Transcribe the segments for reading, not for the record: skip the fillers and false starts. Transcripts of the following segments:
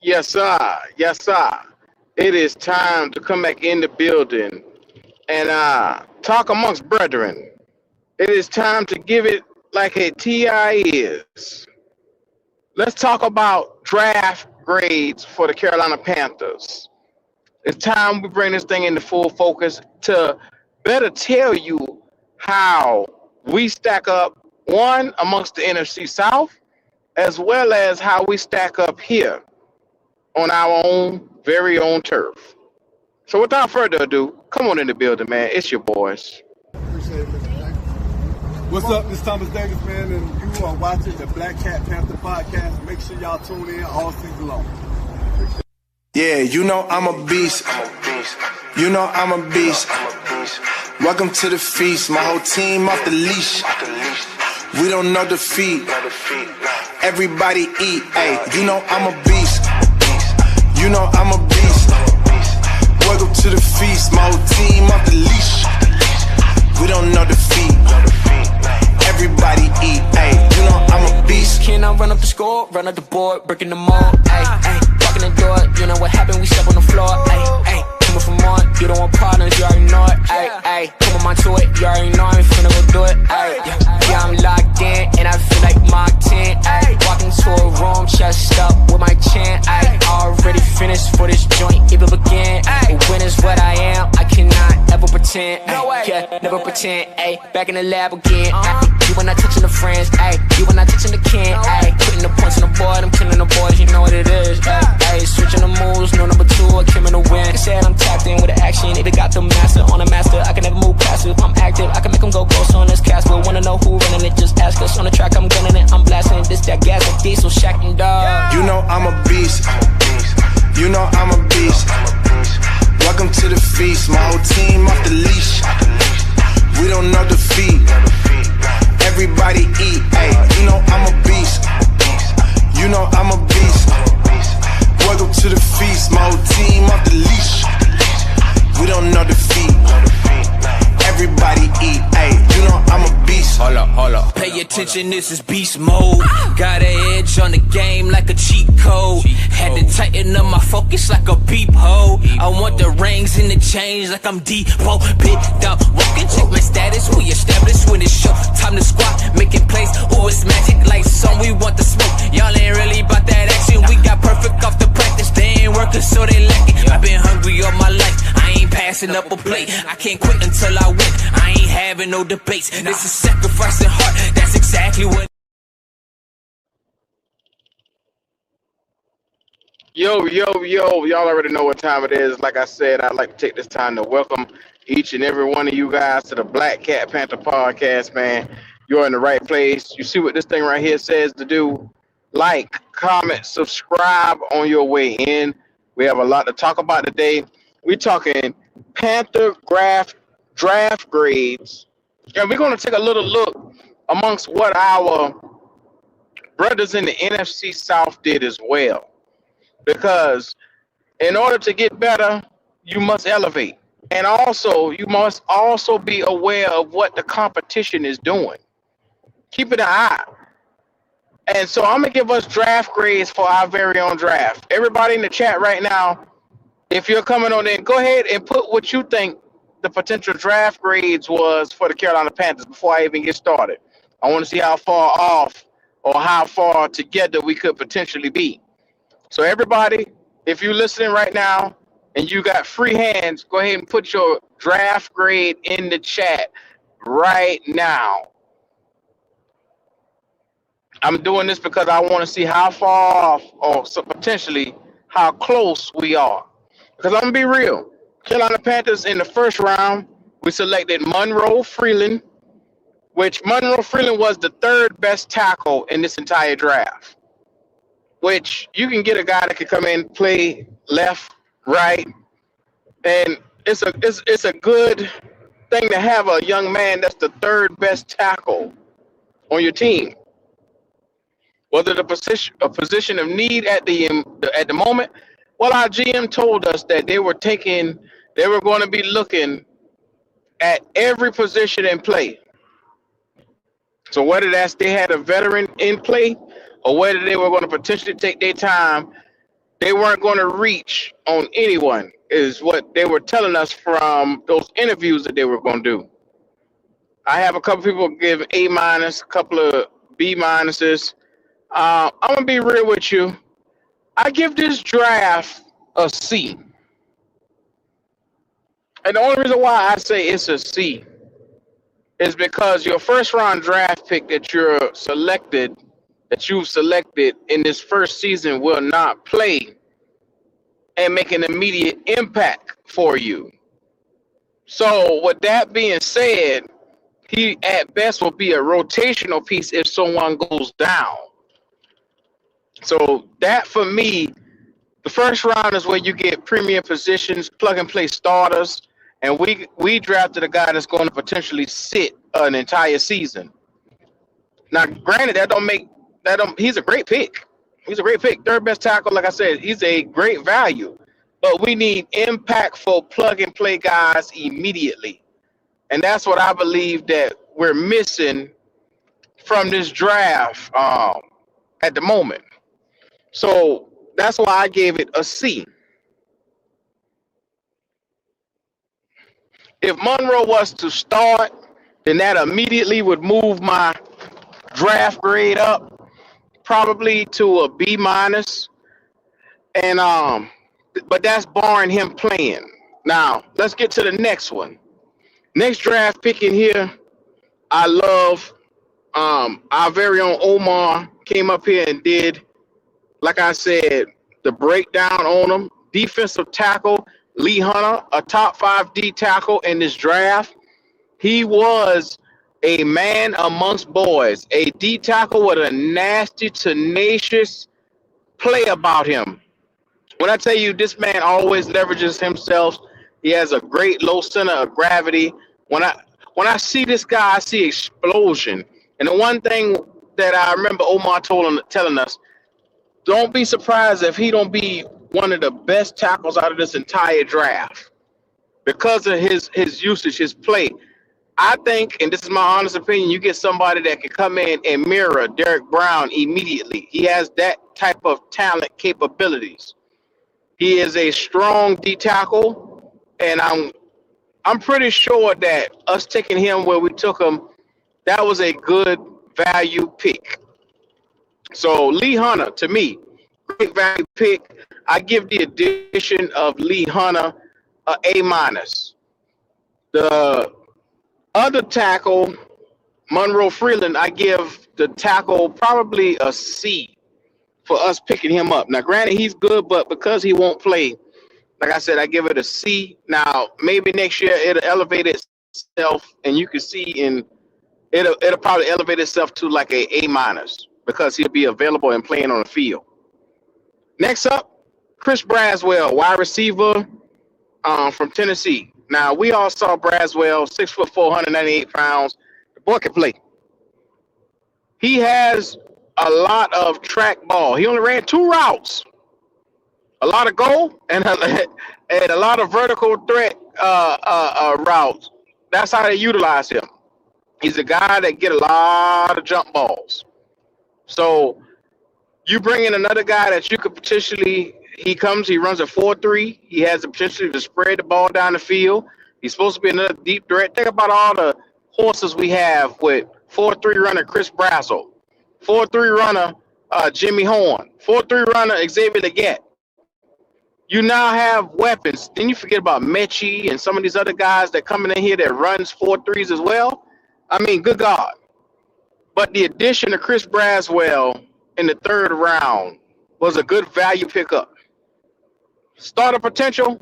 Yes, sir. Yes, sir. It is time to come back in the building and talk amongst brethren. It is time to give it like a TI is. Let's talk about draft grades for the Carolina Panthers. It's time we bring this thing into full focus to better tell you how we stack up, one, amongst the NFC South, as well as how we stack up here on our own, very own turf. So without further ado, come on in the building, man. It's your boys. Appreciate it, Mr. Davis. What's up? This is Thomas Davis, man, and you are watching the Black Cat Panther podcast. Make sure y'all tune in all season long. Yeah, you know I'm a beast. You know I'm a beast. Welcome to the feast. My whole team off the leash. We don't know defeat. Everybody eat. Hey, you know I'm a beast. You know I'm a beast. Welcome to the feast. My whole team off the leash. We don't know defeat. Everybody eat. Hey, you know I'm a beast. Can I run up the score, run up the board, breaking them all? Ay, ay, walking the door. You know what happened? We step on the floor. Ay, ay, coming from on. You don't want partners, you already know it. Ay, ay, come on my to it. You already know I'm finna go do it. Ay, yeah, I'm locked in and I feel like Mark 10. Ay, walking to a room, chest up with my chin. Ay, already finished for this joint, even begin. Ay, win is what I am. I cannot ever pretend. Ay, yeah, never pretend. Ay, back in the lab again. Ay, you when not touching the friends. Ay, you when not touching the can. Ay, putting the points on the board. I'm killing the boys. You know what it is. Ay, switching the moves. No number two. I came in to win. They said I'm tapped in with the action. Either got the master on a master. I can never move passive. I'm active. I can make them go ghost on this cast. But wanna know who running it? Just ask us. On the track, I'm gunning it. I'm blasting this, that gas, that diesel, shack and dog. You know I'm a beast. You know I'm a beast. Welcome to the feast. My whole team off the leash. We don't know defeat. Everybody eat. Hey, you know I'm a beast. You know I'm a beast. Welcome to the feast. My whole team off the leash. We don't know defeat. Everybody eat. Hey, you know I'm a beast. Hold up. Pay attention, this is beast mode. Got an edge on the game like a cheat code. Had to tighten up my focus like a peephole. I want the rings and the chains like I'm Depot. Picked up, walking, check my status. We established when it's show. Time to squat, making plays. Ooh, it's magic like some. We want the smoke. Y'all ain't really about that action. We got perfect off the practice. They ain't working, so they lacking. I've been hungry all my life. I ain't passing up a plate. I can't quit until I win. I ain't having no debates. This is sacrificing heart. That's exactly what. Yo, y'all already know what time it is. Like I said, I'd like to take this time to welcome each and every one of you guys to the Black Cat Panther podcast, man. You're in the right place. You see what this thing right here says to do? Like, comment, subscribe on your way in. We have a lot to talk about today. We're talking Panther draft grades. And we're going to take a little look amongst what our brothers in the NFC South did as well. Because in order to get better, you must elevate. And also, you must also be aware of what the competition is doing. Keep it an eye. And so I'm going to give us draft grades for our very own draft. Everybody in the chat right now, if you're coming on in, go ahead and put what you think the potential draft grades was for the Carolina Panthers before I even get started. I want to see how far off or how far together we could potentially be. So everybody, if you're listening right now and you got free hands, go ahead and put your draft grade in the chat right now. I'm doing this because I want to see how far off or so potentially how close we are. Because I'm going to be real. Carolina Panthers in the first round, we selected Monroe Freeland, which Monroe Freeland was the third best tackle in this entire draft. Which you can get a guy that can come in, play left, right, and it's a good thing to have a young man that's the third best tackle on your team. Whether a position of need at the moment, well, our GM told us that they were going to be looking at every position in play. So whether that's they had a veteran in play or whether they were going to potentially take their time they weren't going to reach on anyone, is what they were telling us from those interviews that they were going to do. I have a couple people give A minus, a couple of B minuses. I'm gonna be real with you. I give this draft a C, and the only reason why I say it's a C is because your first round draft pick that you've selected in this first season will not play and make an immediate impact for you. So with that being said, he at best will be a rotational piece if someone goes down. So that for me, the first round is where you get premium positions, plug and play starters, and we drafted a guy that's going to potentially sit an entire season. Now, granted, he's a great pick. He's a great pick, third best tackle. Like I said, he's a great value, but we need impactful plug and play guys immediately, and that's what I believe that we're missing from this draft at the moment. So that's why I gave it a C. If Monroe was to start, then that immediately would move my draft grade up, probably to a B minus. And but that's barring him playing. Now let's get to the next one. Next draft pick in here, I love our very own Omar came up here and did, like I said, the breakdown on him. Defensive tackle, Lee Hunter, a top 5 D tackle in this draft. He was a man amongst boys, a D tackle with a nasty, tenacious play about him. When I tell you this man always leverages himself, he has a great low center of gravity. When I see this guy, I see explosion. And the one thing that I remember Omar telling us, don't be surprised if he don't be one of the best tackles out of this entire draft because of his usage, his play. I think, and this is my honest opinion, you get somebody that can come in and mirror Derek Brown immediately. He has that type of talent capabilities. He is a strong D tackle, and I'm pretty sure that us taking him where we took him, that was a good value pick. So Lee Hunter, to me, great value pick. I give the addition of Lee Hunter a A minus. The other tackle, Monroe Freeland, I give the tackle probably a C for us picking him up. Now, granted, he's good, but because he won't play, like I said, I give it a C. Now, maybe next year it'll elevate itself, and you can see it'll probably elevate itself to like a minus because he'll be available and playing on the field. Next up, Chris Brazwell, wide receiver from Tennessee. Now, we all saw Brazwell, 6'4", 198 pounds. The boy can play. He has a lot of track ball. He only ran 2 routes. A lot of goal and a lot of vertical threat routes. That's how they utilize him. He's a guy that get a lot of jump balls. So you bring in another guy that you could potentially, he runs a 4-3. He has the potential to spread the ball down the field. He's supposed to be another deep threat. Think about all the horses we have with 4-3 runner Chris Brazwell, 4-3 runner Jimmy Horn, 4-3 runner Xavier Legette. You now have weapons. Then you forget about Mechie and some of these other guys that coming in here that runs 4-3s as well. I mean, good God. But the addition of Chris Brazwell in the 3rd round was a good value pickup. Starter potential,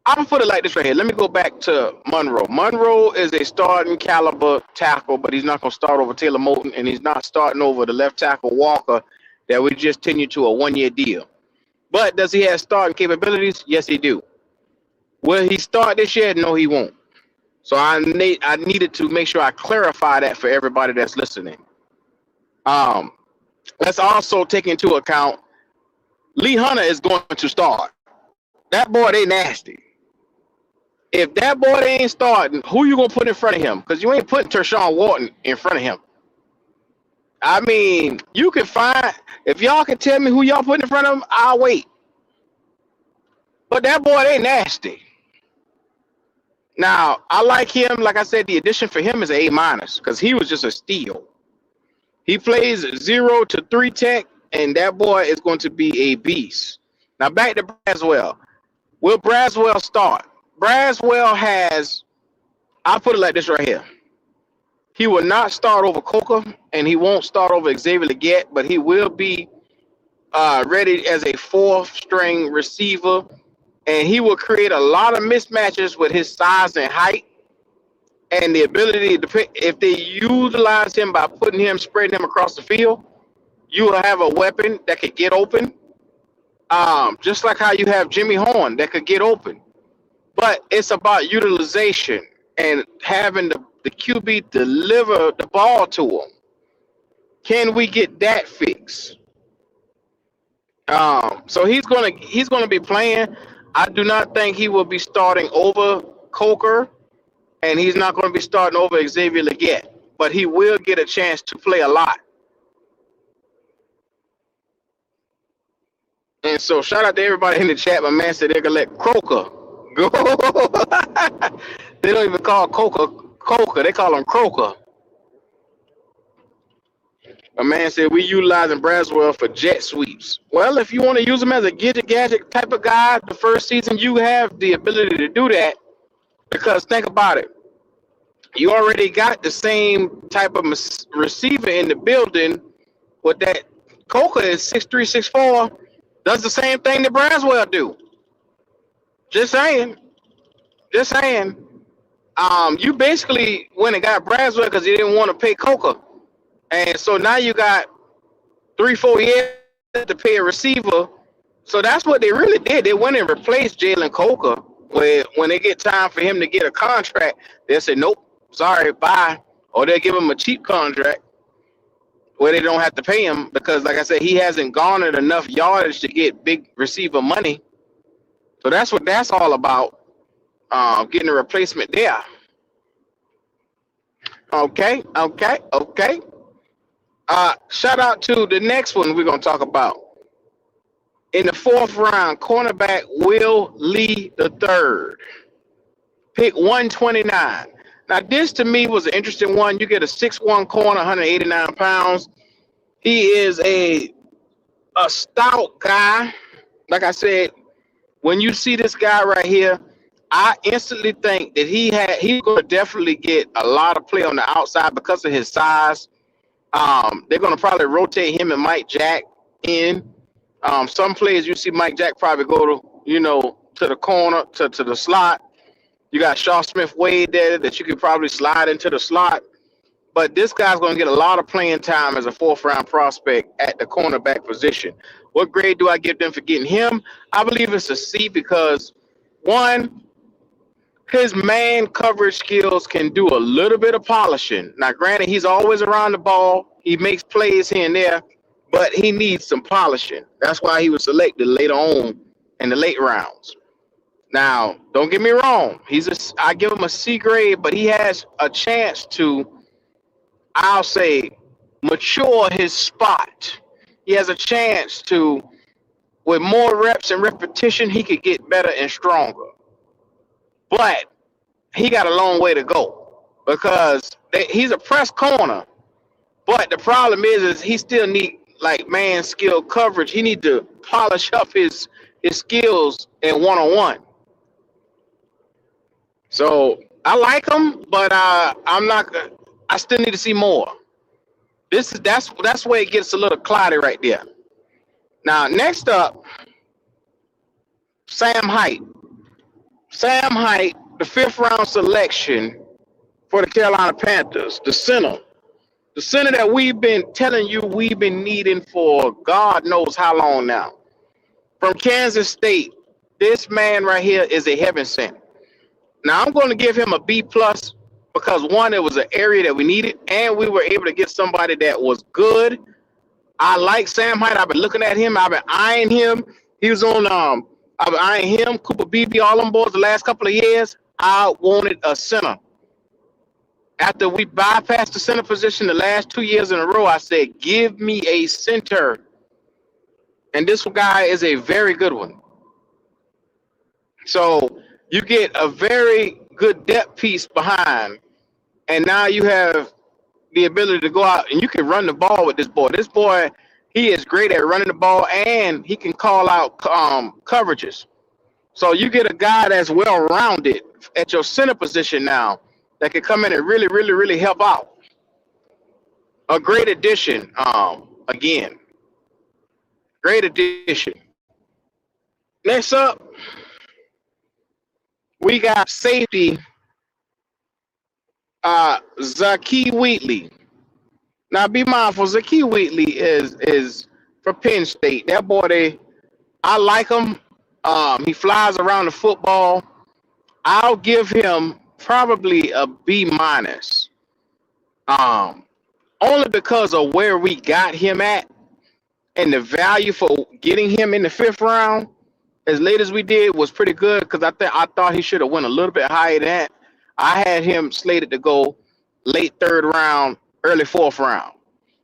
I'm going to put it like this right here. Let me go back to Monroe. Monroe is a starting caliber tackle, but he's not going to start over Taylor Moton, and he's not starting over the left tackle Walker that we just tenured to a 1-year deal. But does he have starting capabilities? Yes, he do. Will he start this year? No, he won't. So I needed to make sure I clarify that for everybody that's listening. Let's also take into account Lee Hunter is going to start. That boy, they nasty. If that boy ain't starting, who you going to put in front of him? Because you ain't putting Tershawn Wharton in front of him. I mean, you can find, if y'all can tell me who y'all put in front of him, I'll wait. But that boy, they nasty. Now, I like him. Like I said, the addition for him is an A- because he was just a steal. He plays 0 to 3 tech, and that boy is going to be a beast. Now, back to Brazwell. Will Brazwell start? Brazwell has, I'll put it like this right here. He will not start over Coker, and he won't start over Xavier Leggett, but he will be ready as a fourth-string receiver, and he will create a lot of mismatches with his size and height, and the ability to, if they utilize him by putting him, spreading him across the field, you will have a weapon that could get open, just like how you have Jimmy Horn that could get open. But it's about utilization and having the QB deliver the ball to him. Can we get that fixed? So he's gonna be playing. I do not think he will be starting over Coker, and he's not going to be starting over Xavier Leggett, but he will get a chance to play a lot. And so shout out to everybody in the chat. My man said they're gonna let Croker go. They don't even call Coker, they call him Croker. A man said we utilizing Brazwell for jet sweeps. Well, if you want to use him as a gadget type of guy, the first season you have the ability to do that, because think about it. You already got the same type of receiver in the building with that. Coker is 6'3", 6'4", does the same thing that Brazwell do. Just saying. You basically went and got Brazwell because you didn't want to pay Coker. And so now you got 3-4 years to pay a receiver. So that's what they really did. They went and replaced Jalen Coker. When they get time for him to get a contract, they'll say, nope, sorry, bye. Or they'll give him a cheap contract where they don't have to pay him because, like I said, he hasn't garnered enough yardage to get big receiver money. So that's what that's all about, getting a replacement there. Okay. Shout out to the next one we're going to talk about. In the 4th round, cornerback Will Lee III. Pick 129. Now, this to me was an interesting one. You get a 6'1" corner, 189 pounds. He is a stout guy. Like I said, when you see this guy right here, I instantly think that he's going to definitely get a lot of play on the outside because of his size. They're going to probably rotate him and Mike Jack in. Some players you see Mike Jack probably go to the corner, to the slot. You got Shaw Smith-Wade there that you could probably slide into the slot. But this guy's going to get a lot of playing time as a 4th-round prospect at the cornerback position. What grade do I give them for getting him? I believe it's a C because, one, his man coverage skills can do a little bit of polishing. Now, granted, he's always around the ball. He makes plays here and there, but he needs some polishing. That's why he was selected later on in the late rounds. Now, don't get me wrong. I give him a C grade, but he has a chance to, I'll say, mature his spot. He has a chance to, with more reps and repetition, he could get better and stronger. But he got a long way to go because he's a press corner. But the problem is he still need man skill coverage. He need to polish up his skills in one-on-one. So I like him, but I'm not. I still need to see more. That's where it gets a little cloudy right there. Now next up, Sam Height. Sam Height, the 5th-round selection for the Carolina Panthers, the center. The center that we've been telling you we've been needing for God knows how long now. From Kansas State, this man right here is a heaven sent. Now, I'm going to give him a B+ because, one, it was an area that we needed, and we were able to get somebody that was good. I like Sam Height. I've been looking at him. I've been eyeing him. He was on I've been eyeing him, Cooper Beebe, all them boys the last couple of years. I wanted a center. After we bypassed the center position the last 2 years in a row, I said, give me a center. And this guy is a very good one. So you get a very good depth piece behind, and now you have the ability to go out and you can run the ball with this boy. This boy, he is great at running the ball, and he can call out coverages. So you get a guy that's well-rounded at your center position now that can come in and really, really, really help out. A great addition, again. Great addition. Next up, we got safety, Zaki Wheatley. Now, be mindful, Zaki Wheatley is for Penn State. That boy, I like him. He flies around the football. I'll give him probably a B minus. Only because of where we got him at and the value for getting him in the 5th round as late as we did was pretty good, because I thought he should have went a little bit higher than that. I had him slated to go late 3rd round, early 4th round.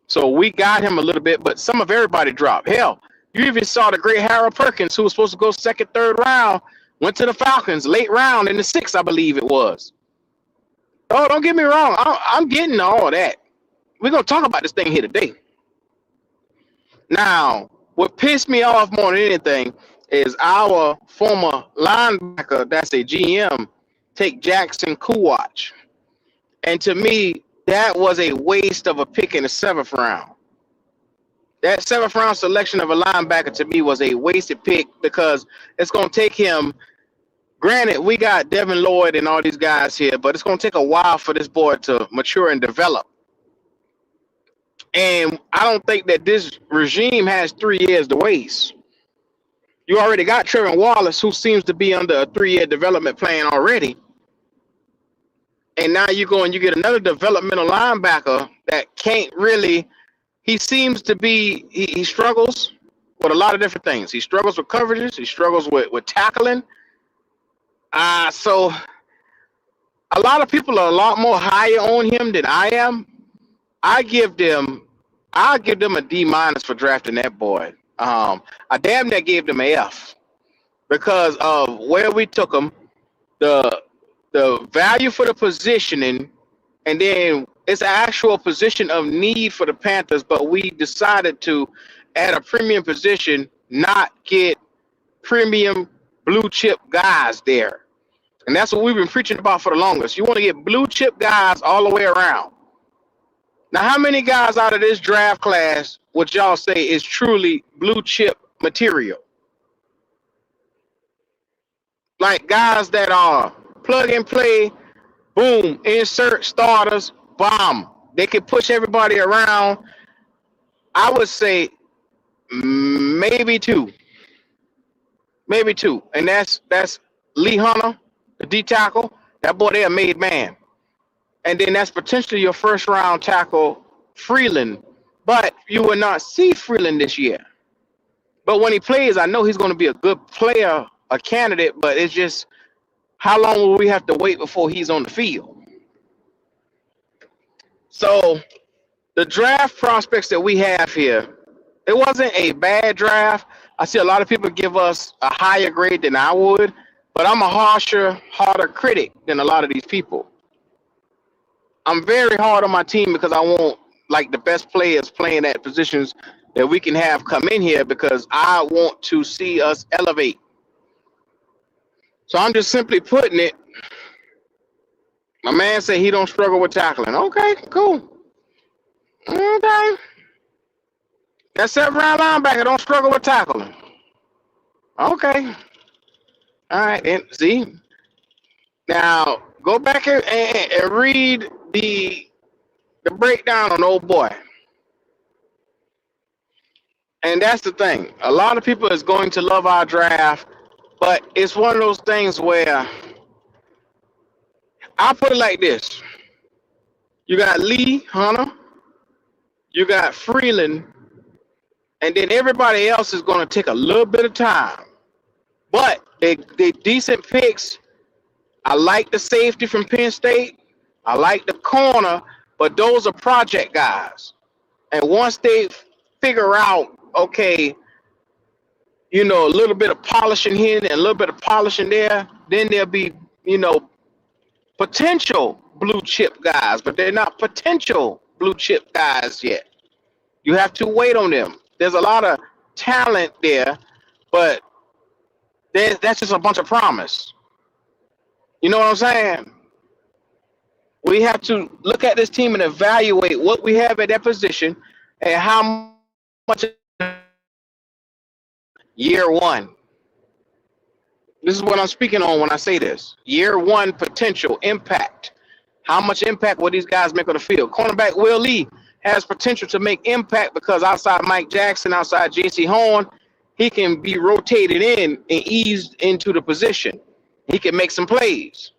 So we got him a little bit, but some of everybody dropped. Hell, you even saw the great Harold Perkins, who was supposed to go 2nd, 3rd round, went to the Falcons late round in the 6th, I believe it was. Oh, don't get me wrong. I'm getting all that. We're going to talk about this thing here today. Now, what pissed me off more than anything is our former linebacker, that's a GM, take Jackson Kuwatch. And to me, that was a waste of a pick in the 7th round. That 7th round selection of a linebacker to me was a wasted pick, because it's going to take him. Granted, we got Devin Lloyd and all these guys here, but it's going to take a while for this boy to mature and develop. And I don't think that this regime has 3 years to waste. You already got Trevor Wallace, who seems to be under a 3-year development plan already. And now you go and you get another developmental linebacker that can't really, he seems to be, he struggles with a lot of different things. He struggles with coverages. He struggles with tackling. So a lot of people are a lot more higher on him than I am. I'll give them a D minus for drafting that boy. I damn near gave them an F because of where we took him, the value for the positioning, and then it's an actual position of need for the Panthers, but we decided to, at a premium position, not get premium blue chip guys there. And that's what we've been preaching about for the longest. You want to get blue chip guys all the way around. Now, how many guys out of this draft class would y'all say is truly blue chip material? Like guys that are plug and play, boom, insert starters, bomb. They can push everybody around. I would say maybe two. Maybe two. And that's Lee Hunter, the D tackle. That boy there, made man. And then that's potentially your 1st round tackle, Freeland. But you will not see Freeland this year. But when he plays, I know he's going to be a good player, a candidate, but it's just how long will we have to wait before he's on the field? So the draft prospects that we have here, it wasn't a bad draft. I see a lot of people give us a higher grade than I would, but I'm a harder critic than a lot of these people. I'm very hard on my team because I want like the best players playing at positions that we can have come in here, because I want to see us elevate. So I'm just simply putting it. My man said he don't struggle with tackling. Okay, cool. Okay. That 7th round linebacker don't struggle with tackling. Okay. All right, and see. Now go back and read the breakdown on old boy. And that's the thing. A lot of people is going to love our draft, but it's one of those things where I put it like this. You got Lee Hunter, you got Freeland, and then everybody else is going to take a little bit of time. But they decent picks. I like the safety from Penn State. I like the corner, but those are project guys. And once they figure out, okay, you know, a little bit of polishing here and a little bit of polishing there, then there'll be, you know, potential blue chip guys, but they're not potential blue chip guys yet. You have to wait on them. There's a lot of talent there, but that's just a bunch of promise. You know what I'm saying? We have to look at this team and evaluate what we have at that position and how much year one. This is what I'm speaking on when I say this. Year one potential impact. How much impact will these guys make on the field? Cornerback Will Lee has potential to make impact because outside Mike Jackson, outside J.C. Horn, he can be rotated in and eased into the position. He can make some plays.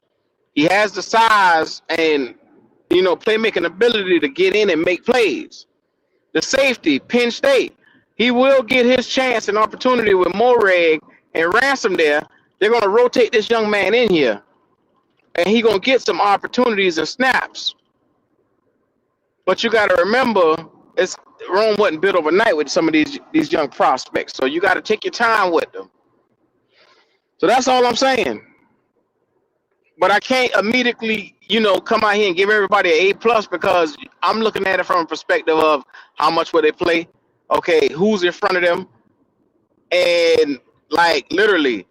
He has the size and, you know, playmaking ability to get in and make plays. The safety, Penn State, he will get his chance and opportunity with Morag and Ransom there. They're going to rotate this young man in here, and he's going to get some opportunities and snaps. But you got to remember, Rome wasn't built overnight with some of these young prospects, so you got to take your time with them. So that's all I'm saying. But I can't immediately, you know, come out here and give everybody an A+ because I'm looking at it from a perspective of how much will they play, okay, who's in front of them, and like literally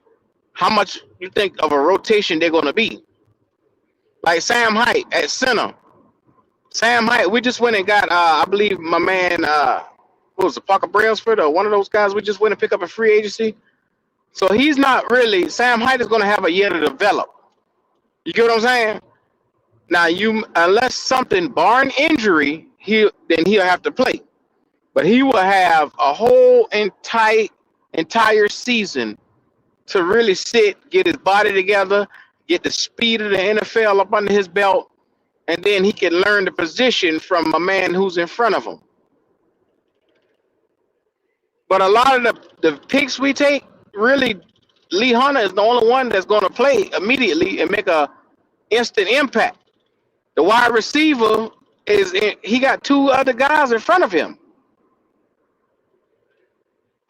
how much you think of a rotation they're going to be. Like Sam Height at center. Sam Height, we just went and got, I believe my man, what was it, Parker Brailsford or one of those guys we just went and pick up a free agency. So he's not really, Sam Height is going to have a year to develop. You get what I'm saying? Now, unless something, barring injury, he'll have to play. But he will have a whole entire season to really sit, get his body together, get the speed of the NFL up under his belt, and then he can learn the position from a man who's in front of him. But a lot of the picks we take, really, Lee Hunter is the only one that's going to play immediately and make a instant impact. The wide receiver he got two other guys in front of him.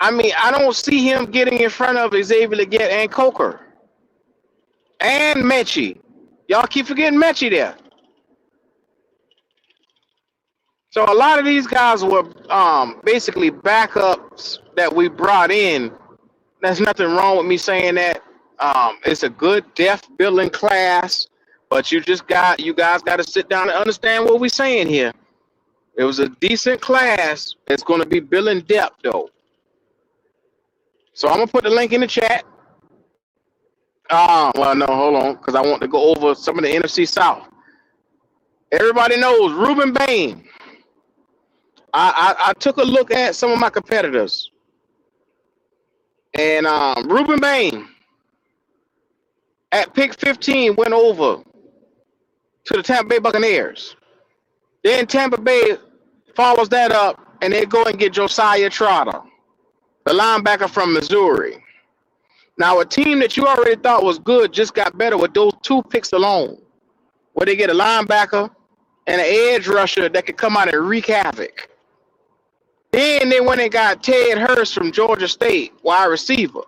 I mean, I don't see him getting in front of Xavier Leggett and Coker and Mechie. Y'all keep forgetting Mechie there. So a lot of these guys were basically backups that we brought in. There's nothing wrong with me saying that. It's a good depth building class, but you guys got to sit down and understand what we're saying here. It was a decent class. It's going to be building depth though. So I'm gonna put the link in the chat. Well, no, hold on, because I want to go over some of the NFC South. Everybody knows Ruben Bain. I took a look at some of my competitors, and Ruben Bain at pick 15 went over to the Tampa Bay Buccaneers. Then Tampa Bay follows that up, and they go and get Josiah Trotter, the linebacker from Missouri. Now, a team that you already thought was good just got better with those two picks alone, where they get a linebacker and an edge rusher that could come out and wreak havoc. Then they went and got Ted Hurst from Georgia State, wide receiver.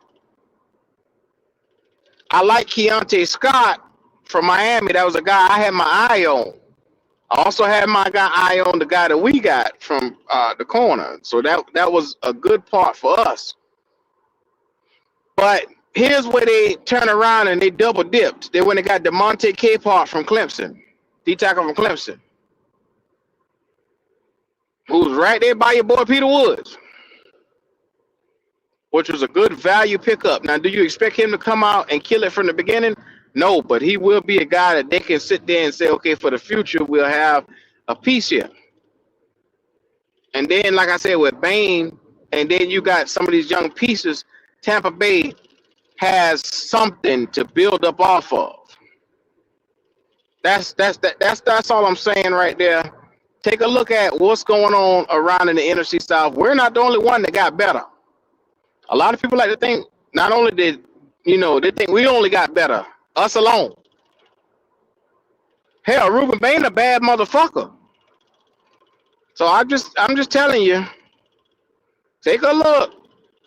I like Keontae Scott from Miami. That was a guy I had my eye on. I also had my eye on the guy that we got from the corner. So that was a good part for us. But here's where they turn around and they double dipped. They went and got DeMonte Capehart from Clemson, D-tackle from Clemson, who's right there by your boy Peter Woods, which was a good value pickup. Now, do you expect him to come out and kill it from the beginning? No, but he will be a guy that they can sit there and say, okay, for the future, we'll have a piece here. And then, like I said, with Bain, and then you got some of these young pieces, Tampa Bay has something to build up off of. That's all I'm saying right there. Take a look at what's going on around in the NFC South. We're not the only one that got better. A lot of people like to think not only did, they think we only got better, us alone. Hell, Ruben Bain a bad motherfucker. So I'm just telling you, take a look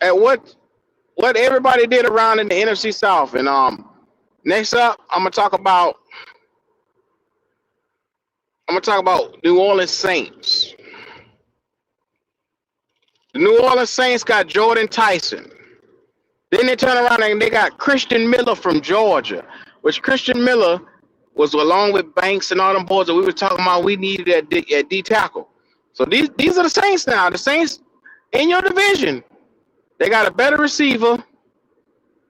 at what everybody did around in the NFC South. And next up, I'm gonna talk about New Orleans Saints. The New Orleans Saints got Jordan Tyson. Then they turn around and they got Christian Miller from Georgia, which Christian Miller was along with Banks and all them boys that we were talking about. We needed at D tackle. So these are the Saints now. The Saints in your division, they got a better receiver.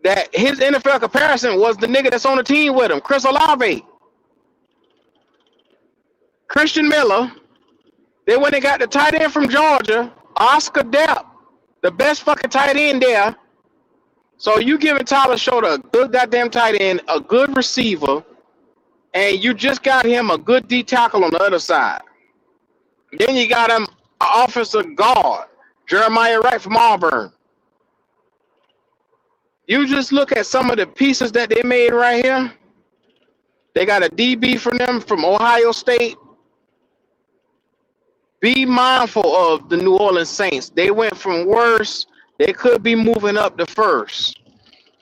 That his NFL comparison was the nigga that's on the team with him, Chris Olave. Christian Miller. They went and got the tight end from Georgia, Oscar Depp, the best fucking tight end there. So you giving Tyler Schroeder a good goddamn tight end, a good receiver, and you just got him a good D tackle on the other side. Then you got him an offensive guard, Jeremiah Wright from Auburn. You just look at some of the pieces that they made right here. They got a DB from them from Ohio State. Be mindful of the New Orleans Saints. They went from worse. They could be moving up to first.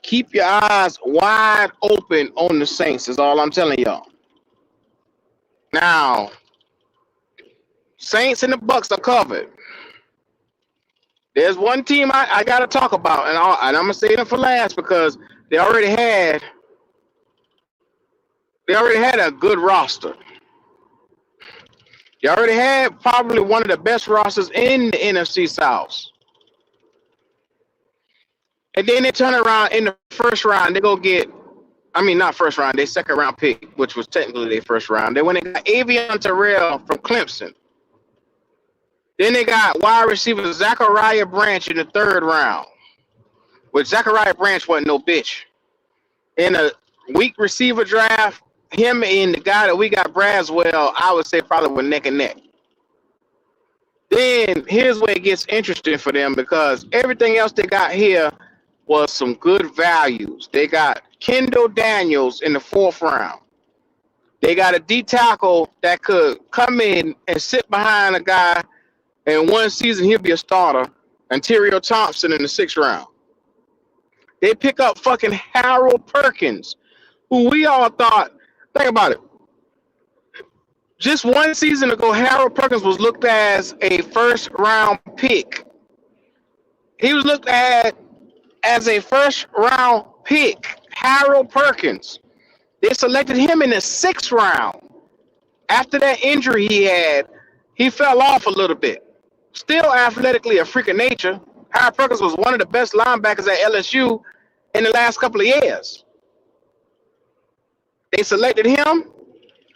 Keep your eyes wide open on the Saints is all I'm telling y'all. Now, Saints and the Bucks are covered. There's one team I got to talk about, and I'm going to save them for last because they already had a good roster. They already had probably one of the best rosters in the NFC South. And then they turn around in the first round. They go get, not first round, they second round pick, which was technically their first round. They went and got Avion Terrell from Clemson. Then they got wide receiver Zachariah Branch in the third round. Which Zachariah Branch wasn't no bitch. In a weak receiver draft, him and the guy that we got, Brazwell, I would say probably were neck and neck. Then here's where it gets interesting for them because everything else they got here was some good values. They got Kendall Daniels in the fourth round. They got a D tackle that could come in and sit behind a guy, and one season he'll be a starter. Ontario Thompson in the sixth round. They pick up fucking Harold Perkins, who we all thought, think about it. Just one season ago, Harold Perkins was looked at as a first round pick. He was looked at as a first round pick. Harold Perkins. They selected him in the sixth round. After that injury he had, he fell off a little bit. Still athletically a freak of nature. Harold Perkins was one of the best linebackers at LSU in the last couple of years. They selected him,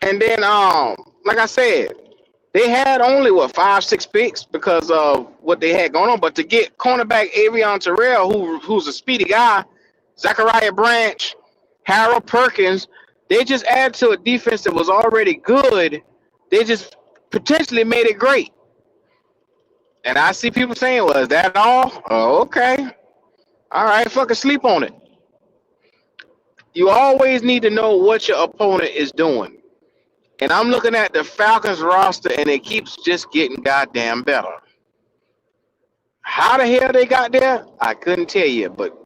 and then, like I said, they had only, 5-6 picks because of what they had going on. But to get cornerback Avion Terrell, who's a speedy guy, Zachariah Branch, Harold Perkins, they just added to a defense that was already good. They just potentially made it great. And I see people saying, well, is that all? Oh, okay. All right, fucking sleep on it. You always need to know what your opponent is doing. And I'm looking at the Falcons roster, and it keeps just getting goddamn better. How the hell they got there? I couldn't tell you, but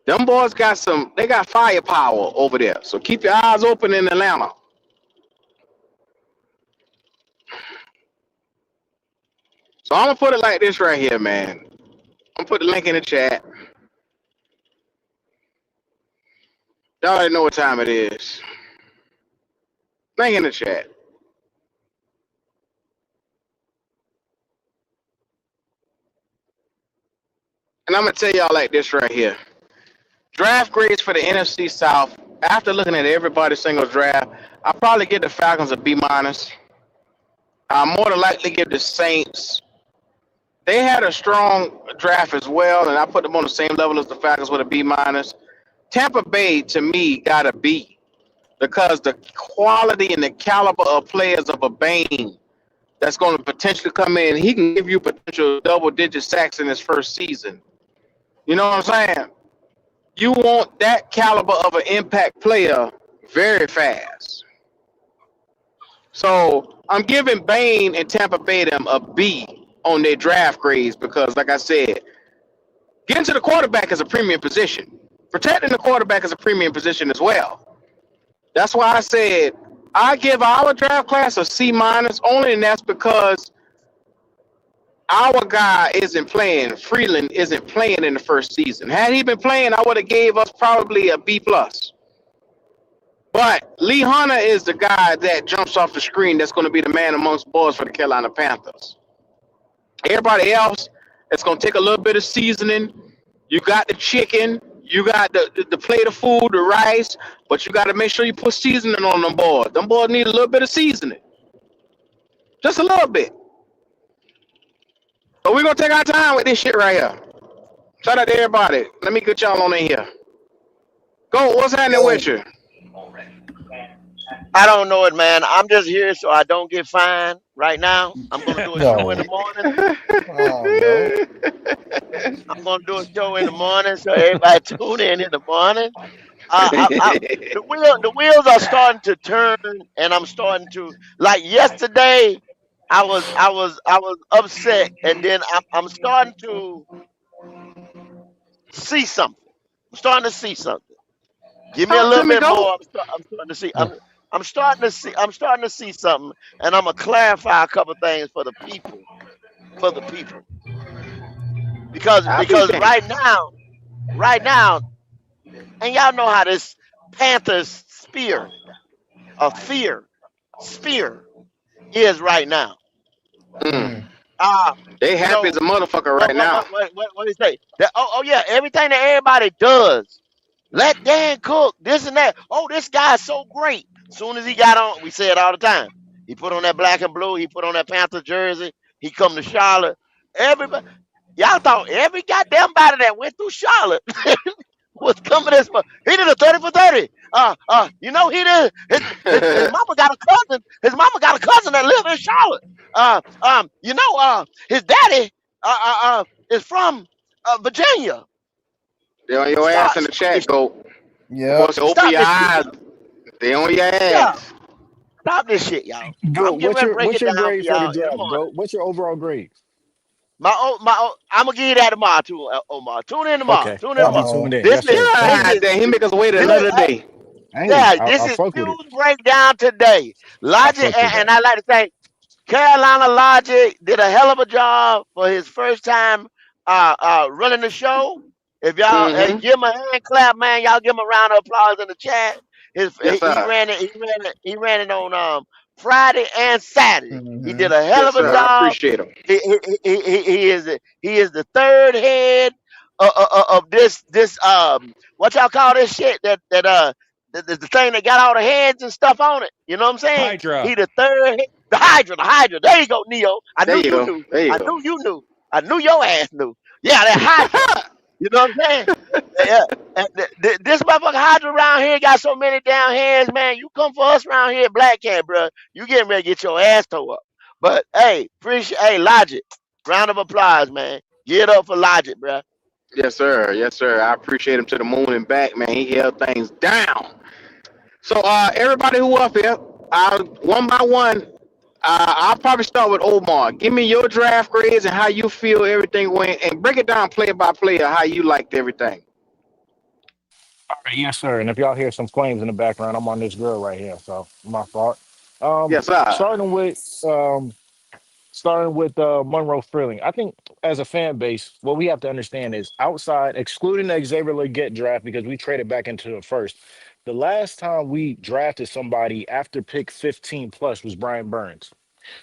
them boys got they got firepower over there. So keep your eyes open in Atlanta. So I'm going to put it like this right here, man. I'm going to put the link in the chat. Y'all already know what time it is. Link in the chat. And I'm going to tell y'all like this right here. Draft grades for the NFC South. After looking at everybody's single draft, I'll probably give the Falcons a B-. I'll more than likely give the Saints. They had a strong draft as well, and I put them on the same level as the Falcons with a B-. Tampa Bay, to me, got a B because the quality and the caliber of players of a Bain that's going to potentially come in, he can give you potential double-digit sacks in his first season. You know what I'm saying? You want that caliber of an impact player very fast. So I'm giving Bain and Tampa Bay them a B on their draft grades because, like I said, getting to the quarterback is a premium position. Protecting the quarterback is a premium position as well. That's why I said I give our draft class a C minus only, and that's because our guy isn't playing. Freeland isn't playing in the first season. Had he been playing, I would have gave us probably a B plus. But Lee Hunter is the guy that jumps off the screen that's going to be the man amongst boys for the Carolina Panthers. Everybody else, it's going to take a little bit of seasoning. You got the chicken, you got the plate of food, the rice, but you got to make sure you put seasoning on them boys. Them boys need a little bit of seasoning. Just a little bit. But we're going to take our time with this shit right here. Shout out to everybody. Let me get y'all on in here. Go, what's happening with you? I don't know it, man. I'm just here so I don't get fined right now. I'm gonna do a show in the No. morning. Oh no. I'm gonna do a show in the morning so everybody tune in the morning. The wheels are starting to turn, and I'm starting to like yesterday. I was upset, and then I'm starting to see something. I'm starting to see something. Give me a Talk to little me, bit go. more. I'm starting to see. I'm starting to see. I'm starting to see something, and I'm gonna clarify a couple things for the people. For the people, because I'll be damned. right now, and y'all know how this Panthers fear spear is right now. Mm. Mm. Uh They you happy know as a motherfucker right now. what do you say? Oh yeah, everything that everybody does. Let Dan cook this and that. Oh, this guy's so great. Soon as he got on, we say it all the time. He put on that black and blue. He put on that Panther jersey. He come to Charlotte. Everybody, y'all thought every goddamn body that went through Charlotte was coming this month. He did a 30 for 30. He did. His mama got a cousin. His mama got a cousin that live in Charlotte. His daddy is from Virginia. They on your ass Stop, in the stop this chat, shit. go. Yep. Boys, open Stop your this shit, eyes. y'all. They on your Yeah, ass. stop this shit, y'all. Go. I'm getting What's ready to your break what's it your down for grade for the y'all in the draft? Go. morning. What's your overall grade? I'm gonna give you that tomorrow too, Omar. Tune in tomorrow. Okay, Tune in I'll be tomorrow. tuned in. This Yes, is sir. Thank this you. God is damn, he make us wait this. another day. Hey, Yeah, I this is fuck with it. news breakdown today. I Logic, fuck with and that. I like to say Carolina Logic did a hell of a job for his first time running the show. If y'all Mm-hmm. give him a hand clap, man, y'all give him a round of applause in the chat. Yes, He sir. ran it on Friday and Saturday. He did Mm-hmm. a hell Yes, of a sir. I job. appreciate him. He is the third head of this what y'all call this shit the thing that got all the heads and stuff on it. You know what I'm saying? Hydra. He the third head, the Hydra. There you go, Neo. I There knew you you go. knew. There you I go. knew you knew. I knew your ass knew. Yeah, that Hydra. You know what I'm saying? Yeah. And this motherfucker Hydra around here got so many damn hands, man. You come for us around here, Black Cat, bro. You getting ready to get your ass tore up. But hey, Logic. Round of applause, man. Get up for Logic, bro. Yes, sir. Yes, sir. I appreciate him to the moon and back, man. He held things down. So, everybody who up here, one by one, I'll probably start with Omar. Give me your draft grades and how you feel everything went, and break it down player by player how you liked everything. All right, yes, sir. And if y'all hear some flames in the background, I'm on this grill right here, so my fault. Yes, sir. Starting with Monroe Freeland. I think as a fan base, what we have to understand is outside, excluding the Xavier Leggett draft because we traded back into the first. The last time we drafted somebody after pick 15 plus was Brian Burns.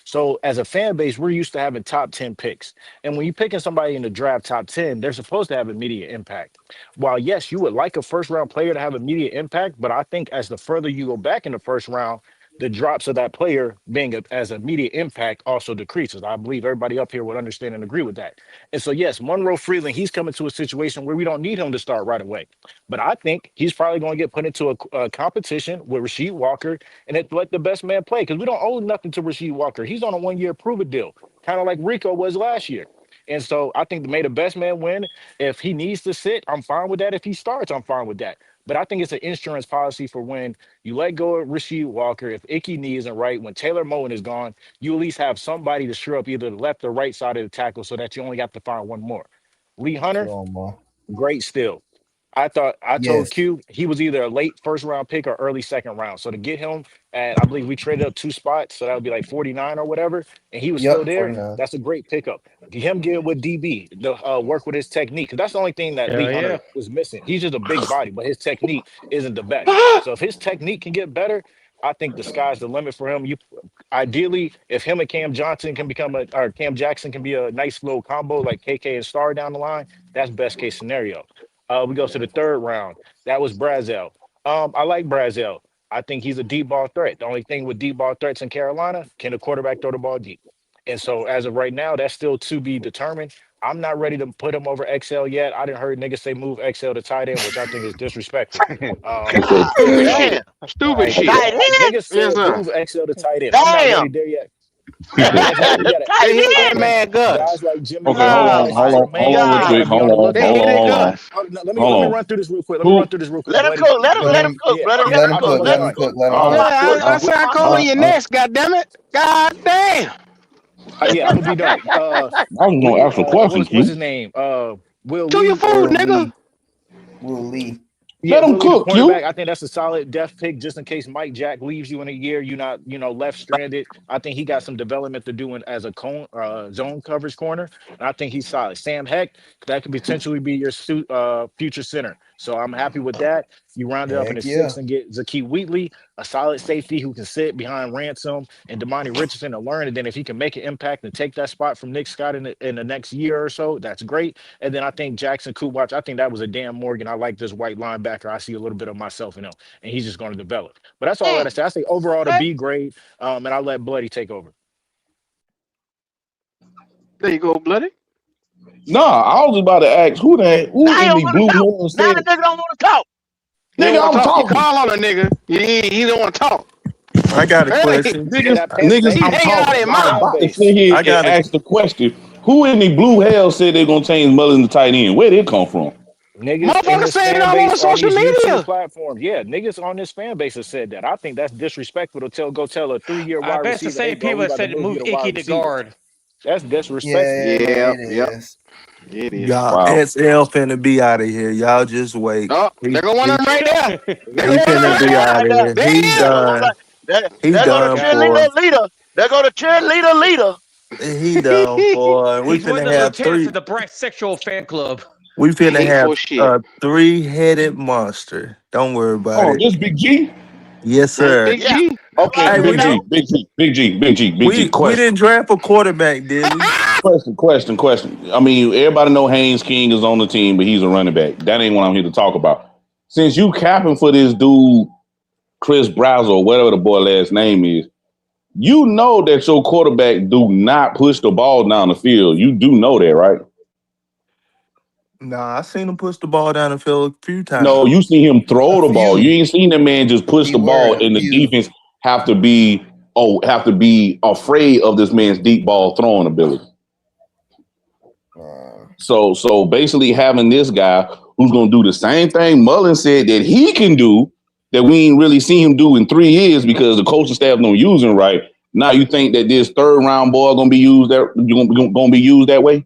So as a fan base, we're used to having top 10 picks. And when you're picking somebody in the draft top 10, they're supposed to have immediate impact. While yes, you would like a first round player to have immediate impact, but I think as the further you go back in the first round, the drops of that player being as immediate impact also decreases. I believe everybody up here would understand and agree with that. And so, yes, Monroe Freeland, he's coming to a situation where we don't need him to start right away. But I think he's probably going to get put into a competition with Rasheed Walker and it let the best man play because we don't owe nothing to Rasheed Walker. He's on a 1 year prove it deal, kind of like Rico was last year. And so I think the may the best man win. If he needs to sit, I'm fine with that. If he starts, I'm fine with that. But I think it's an insurance policy for when you let go of Rasheed Walker. If Icky knee isn't right, when Taylor Moen is gone, you at least have somebody to shore up either the left or right side of the tackle so that you only have to find one more. Lee Hunter, Come on. great still. I told Yes. Q he was either a late first round pick or early second round. So to get him at, I believe we traded up 2 spots, so that would be like 49 or whatever, and he was still Yep. there. 49. That's a great pickup. Him get with DB, the work with his technique, because that's the only thing that Lee Hell Hunter yeah. is missing. He's just a big body, but his technique isn't the best. So if his technique can get better, I think the sky's the limit for him. You ideally, if him and Cam Johnson can become or Cam Jackson can be a nice little combo like KK and Star down the line, that's best case scenario. We go to the third round. That was Brazwell. I like Brazwell. I think he's a deep ball threat. The only thing with deep ball threats in Carolina, can the quarterback throw the ball deep? And so as of right now, that's still to be determined. I'm not ready to put him over XL yet. I didn't heard niggas say move XL to tight end, which I think is disrespectful. God Stupid damn. shit. Stupid Like, shit. Tight like end? niggas Yes, said sir. move XL to tight end. I'm not Damn. ready there yet. Guys, you gotta They Tight hit that end? man Gus. guys like Jimmy Okay, hold Ward, on, Oh Royce my hold Freeman, on, real they God. quick. gotta be Hold on the on, They lookout hold hit on, for it hold that. on, Gus. Oh, no, let hold me on. run through this real quick. Let me run Who? through this real quick, Let him Bloody. cook. Let him With let Let him him cook. yeah, Let him let let him him I'm cook. cook. almost Let Let him him done. cook. cook. Let him Yeah, Uh, cook. My with I goodness. with said I My call Uh, it your uh, goodness. next, goddammit. God damn. yeah, I'm gonna be done. I was gonna Lee, ask a question, what's Q. his name? Will To your Lee food, or nigga. Lee? Will Lee. Yeah, Let him Willie, the cook, cornerback. Q. I think that's a solid depth pick just in case Mike Jack leaves you in a year. You're not, left stranded. I think he got some development to do as a zone coverage corner. And I think he's solid. Sam Heck, that could potentially be your future center. So I'm happy with that. You round it up in Heck the yeah. sixth and get Zaki Wheatley, a solid safety who can sit behind Ransom and Damani Richardson and learn. And then if he can make an impact and take that spot from Nick Scott in the next year or so, that's great. And then I think Jackson Kuwatch, I think that was a damn Morgan. I like this white linebacker. I see a little bit of myself in him, and he's just going to develop. But that's all I got to Mm. say. I say overall to Okay. B grade, and I'll let Bloody take over. There you go, bloody. Nah, I was about to ask who Now he in don't the want to blue talk. hell Now said, the nigga don't want to talk. He don't nigga, want to I'm talk. You talking. call on a nigga. He don't want to talk. I got a Hey, question. Yeah, Niggas, that niggas, he I'm hanging out talking. his So I'm mouth. fan about to base. sit here I and got a ask the question. Who in the blue hell said they're gonna change Mullen to tight end? Where did it come from? Niggas in Motherfucker this saying it fan all over base on social these YouTube media. platforms. Yeah, niggas on this fan base have said that. I think that's disrespectful to go tell a 3-year I wide bet it's the receiver, hey, same bro, people we that about to said to move you move to Icky wide to receiver. guard. That's disrespectful. Yeah, man, Yep, it yep, is. it is. y'all. Wow. SL finna be out of here. Y'all just wait. Oh, He there go one of he them right there. There go he one of them finna right be there. out of here. There he He is. There go one done. like there. He There go the done for. cheerleader leader. There go the cheerleader leader. He done for. We He's one of finna the have lieutenants three. of the Bisexual fan club. We finna Hateful have shit. a three-headed monster. Don't worry about Oh, it. this Big G? Yes, That's sir. Big Yeah. G. That's what Okay, I Hey, said. we Big That didn't G, Big G, Big G, Big G, Big G. we Question, didn't draft a quarterback, did we? question. I mean, everybody know Haynes King is on the team, but he's a running back. That ain't what I'm here to talk about. Since you capping for this dude, Chris Brazwell, or whatever the boy last name is, you know that your quarterback do not push the ball down the field. You do know that, right? Nah, I seen him push the ball down the field a few No, times. you see him A throw the ball. You few. ain't seen the man just push the ball, Keyword, a and the few. defense have to be afraid of this man's deep ball throwing ability. So basically having this guy who's gonna do the same thing Mullen said that he can do that we ain't really seen him do in 3 years because the coaching staff don't use him right. Now you think that this third round boy gonna be used gonna be used that way?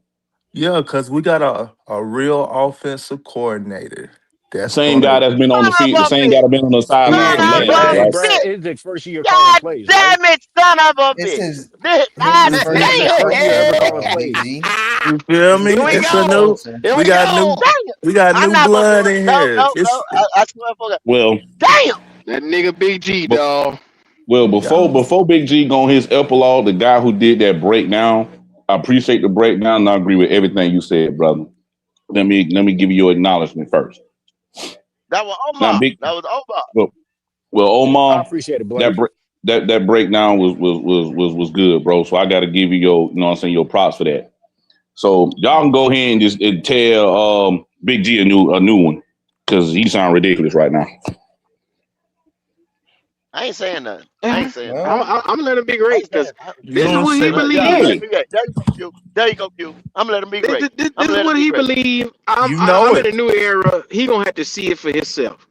Yeah, because we got a real offensive coordinator that's Same gonna. guy that's been on the Son field, the of a same guy bitch. that's been on the Son sideline from Yeah, of last yeah. year, a Hey, right? Brad, bitch. it's the first year calling God plays, right? damn it, son of a This bitch. is I his This first is year his damn. first year coaching, ever calling Big plays. G. You feel me? Here His we first It's year a go. new. coaching. Here We we got new. go. Damn. We got I'm new not gonna do blood it. in No, here. no, no. It's I swear for God. Well, Damn. That nigga Big G, but dog. well y'all. before Big G go on his epilogue, the guy who did that breakdown, I appreciate the breakdown and I agree with everything you said, brother. Let me give you your acknowledgement first. That was Now, Omar. Big That was Omar. well, well I Omar, appreciate it, that Bloody. bre- that breakdown was good, bro. So I got to give you your, you know what I'm saying, your props for that. So y'all can go ahead and just tell Big G a new one because he sound ridiculous right now. I ain't saying nothing. I Yeah. ain't saying nothing. Well, I'm letting him be I ain't great saying because nothing. You this is don't what he say. Yeah, I'm letting believes. Really? him be great. There you go, Q. There you go, Q. I'm letting him be great. I'm This is letting him what be he great. believes. You I'm know in it. a new era. He gonna have to see it for himself.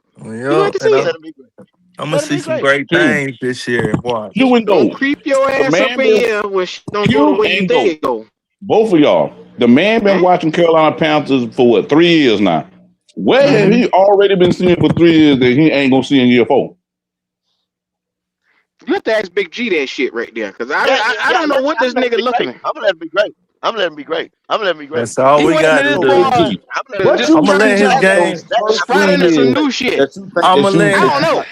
You like Yep, to and see Let it. him be great. I'm gonna Let him see be some great. great King. things this year. Watch. You and Don't go. creep your The ass up man in been here when shit don't go the you way you and think go. it go. Both of y'all. The man been Huh? watching Carolina Panthers for what, 3 years now. Where have Mm-hmm. he already been seeing for 3 years that he ain't gonna see in year 4? You have to ask Big G that shit right there, cause Yeah, yeah, I yeah. don't know what I'm this gonna let him nigga be looking great. at. I'm gonna let him be great. I'm gonna let him be great. I'm gonna let him be great. That's all He we waiting got in to this So do. Big boy G, I'm gonna let him what just be I'm you gonna trying let think his to about game. those first spot 3 into some years new shit. that you think I'm that gonna you let. I that don't you know. like?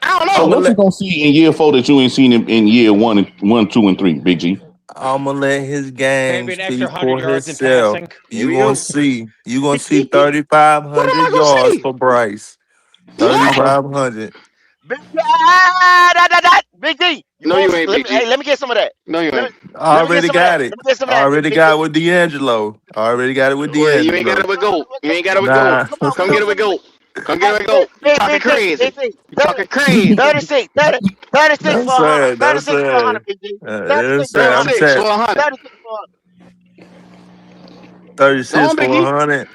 I don't So I'm know. gonna what you let. gonna see in year 4 that you ain't seen in year 2 and 3, Big G? I'm gonna let his game Maybe an extra speak 100 for yards in himself. passing. Here You we gonna go. see. You gonna see What am 3,500 I gonna yards see? for Bryce. What? Okay. 3,500. Big D. Big D. You No, you want? ain't Let Big me. Hey, G. let me get some of that. No, you Let me. ain't. I Let me get already some of that. got it. Let me get some of I that. already Big got D. it with D'Angelo. I already got it with Well, you ain't got D'Angelo. it with Goat. You ain't got it with Goat. Nah. Come on, Come show get it me with some of that. Goat. Come get it Hey, with Goat. You talking Big D. crazy. Big D. You talking crazy. 36, 30, 36 That's for 100. sad. That's 36 for 100, sad. Big D. That's 36 for sad. I'm 100. 36 for tapped. 100. 36 for 100. 36 Go on, for Biggie. 100.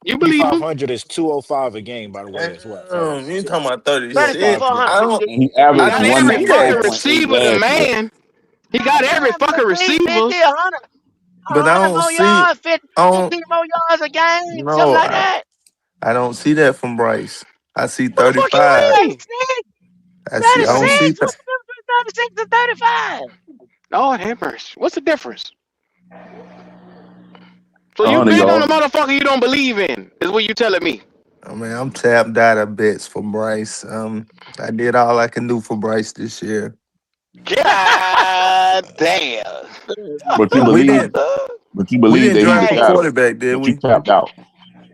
You believe him? 500 is 205 a game, by the way, as well. So You talking about 36 36? for 205 a game. 100, I Big don't. D. And he He I averaged got don't every see fucking that. 109.8 receiver, the last year. man. He got every fucking Big receiver. D, 100. But I 100 don't more see. yards, 50, I don't. 15 more yards a game, something No, like that. I don't see that from Bryce. I see What the fuck you 35. mean? 36. I see. I don't 30. 36. see. What's the difference between 36 and 35? Lord have mercy. What's the difference? So you 100 bet on a yards. motherfucker you don't believe in, is what you telling me. I mean, I'm tapped out of bets for Bryce. I did all I can do for Bryce this year. God damn. But you We believe didn't. but you We believe didn't that he's draft the a Hey, guy though. quarterback, did But you we? tapped out.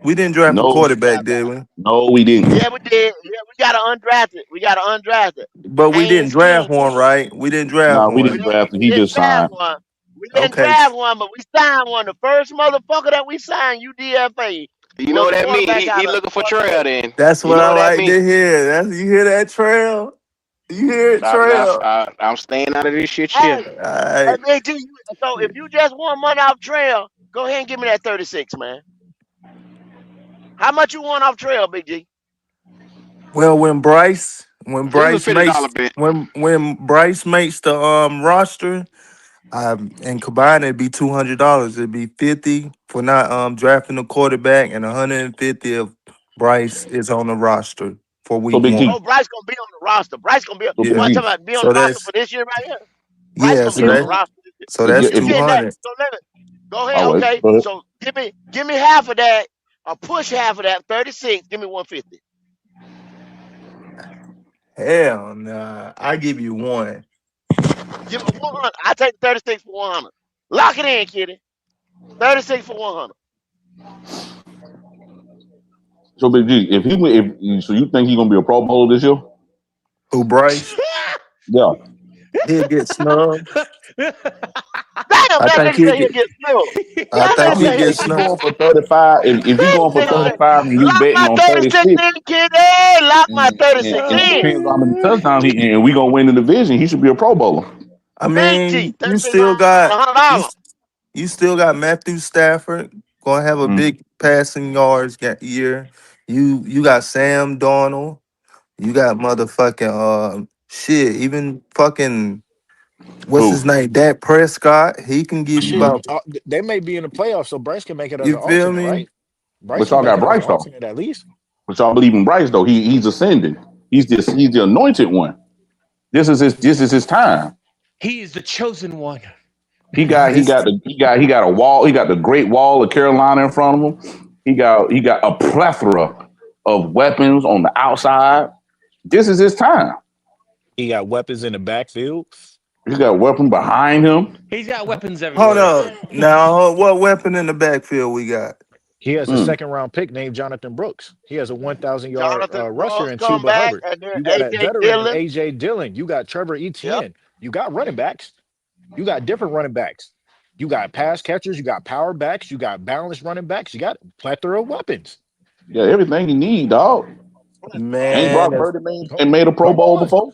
We didn't draft a No, we quarterback, tapped did out. we? no, we didn't. Yeah, we did. Yeah, we got to undraft it. We got to undraft it. But we didn't Haynes draft King. one, right? We didn't draft No, we We one. didn't didn't, draft him. we He didn't just draft signed. one. We didn't Okay. draft one, but we signed one. The first motherfucker that we signed, UDFA, You know was what a that mean? quarterback He out of looking for Georgia trail State. then. That's You what know I what that like mean? to hear. You hear that trail? You hear it, trail? I'm staying out of this shit Hey, here. All hey, right. Big G, so if you just won money off trail, go ahead and give me that 36, man. How much you won off trail, Big G? Well, when This is a Bryce $50 makes bet. when Bryce makes the roster, and combined it'd be $200. It'd be 50 for not drafting a quarterback and 150 if Bryce is on the roster for So week Big one. G. Oh, Bryce gonna be on the roster. Bryce gonna be. So You Big Yeah. want to G. talk about be on So the roster that's for this year right here? Bryce yeah. gonna So be on the that roster. so If you that's You if you getting that? 200. So let me go ahead. all right, Okay, go ahead. so give me half of that, or push half of that. 36. Give me 150. Hell nah. I give you one. Give me 100. I take 36 for 100. Lock it in, kitty. 36 for 100. So Big G, if so you think he's gonna be a Pro Bowler this year? Who Bryce? Yeah. He'll get snubbed. Damn, I that think nigga he'll say he'll get. get snowed. I That think nigga I he'll say mean, he'll get if get you snubbed. going for 35, if you This going for nigga say, 35 and you lock betting my on 36 36, in, kitty. Lock my 36 and it in. depends on how many touchdowns and we gonna win the division, he should be a Pro Bowler. I Big G. mean, 36 for you $100. you still got Matthew Stafford gonna have a Mm. big passing yards year. You got Sam Darnold. You got motherfucking shit. Even fucking what's his Who? name? Dak Prescott. He can give you Shit, Mm-hmm. about. they may be in the playoffs, so Bryce can make it as You an feel alternate, me? right? Bryce But can y'all make got it as an Bryce though. alternate at least. But y'all believe in Bryce though. He's ascending. He's the anointed one. This is his time. He is the chosen one. He got he This got the he got a wall. He got the Great Wall of Carolina in front of him. He got a plethora of weapons on the outside. This is his time. He got weapons in the backfield. He got a weapon behind him. He's got weapons hold everywhere. up now. What weapon in the backfield we got? He has a Mm. second round pick named Jonathan Brooks. He has a 1,000 yard Jonathan rusher Brooks in come Chuba back, Hubbard. and then You got a A.J. veteran in Dillon. AJ Dillon. You got Trevor Yep. Etienne. You got running backs. You got different running backs. You got pass catchers. You got power backs. You got balanced running backs. You got a plethora of weapons. Yeah, everything he need, dog. Ain't Man, Brock Purdy Come, made a Pro come Bowl on. before?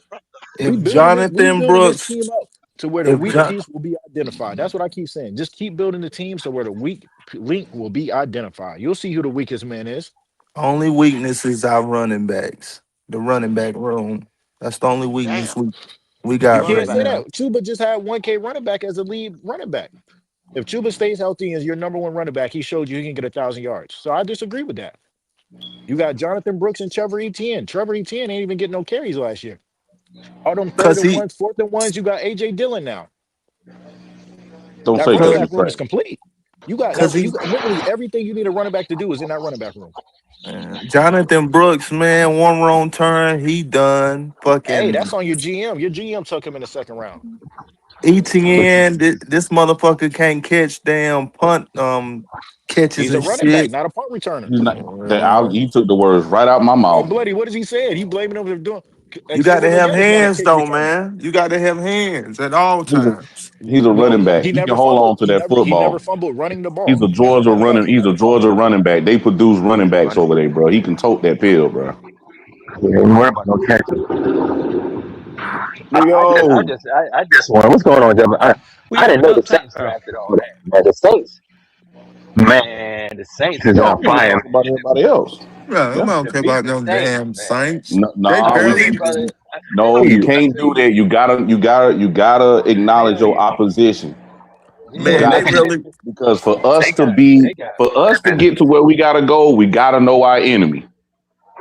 We if building it. We Jonathan building this Brooks, team up to where the if weak John, piece will be identified. That's what I keep saying. Just keep building the team so where the weak link will be identified. You'll see who the weakest man is. Only weakness is our running backs. The running back room. That's the only weakness Damn. we You got Running can't right back. say that. now. Chuba just had 1K running back as a lead running back. If Chuba stays healthy and is your number one running back, he showed you he can get 1,000 yards. So I disagree with that. You got Jonathan Brooks and Trevor Etienne. Trevor Etienne ain't even getting no carries last year. All them third Cause and he ones, fourth and ones, you got AJ Dillon now. Don't That say running because cause, he back room trash. is complete. You got cause you he got literally everything you need a running back to do is in that running back room. Jonathan Brooks, man, one wrong turn, he done. Hey, Fucking that's on your GM. Your GM took him in the second round. But ETN, this motherfucker can't catch damn punt catches He's a and running back, shit. not a punt returner. he's not. Uh, You took the words right out my Oh, mouth. bloody, what does he say? He blaming him for doing. You got Xavier to have Leggett is not a hands kick though, returner. man. You got to have hands at all He's a times. he's a running No, back. he He can never hold on fumbled. to that He never football. fumbled running the He's ball. a Georgia running. He's a Georgia running back. They produce running backs over there, bro. He can tote that pill, bro. Yeah, ain't worry about no catches. Big O. I just wonder what's going on, Jeff. We I got didn't know the enough Saints Titans though. drafted all that. Man, the Saints is Yeah, on I'm just fire, talking about man. everybody else. Yeah, I'm Yeah. not The care about beating them Saints, damn man. Saints. No, They no, Oh we man, barely. brother, no, you I can't tell do you, that. You gotta acknowledge your opposition. You Man, yeah, they got to really. because for us to man. get to where we gotta go, we gotta know our enemy.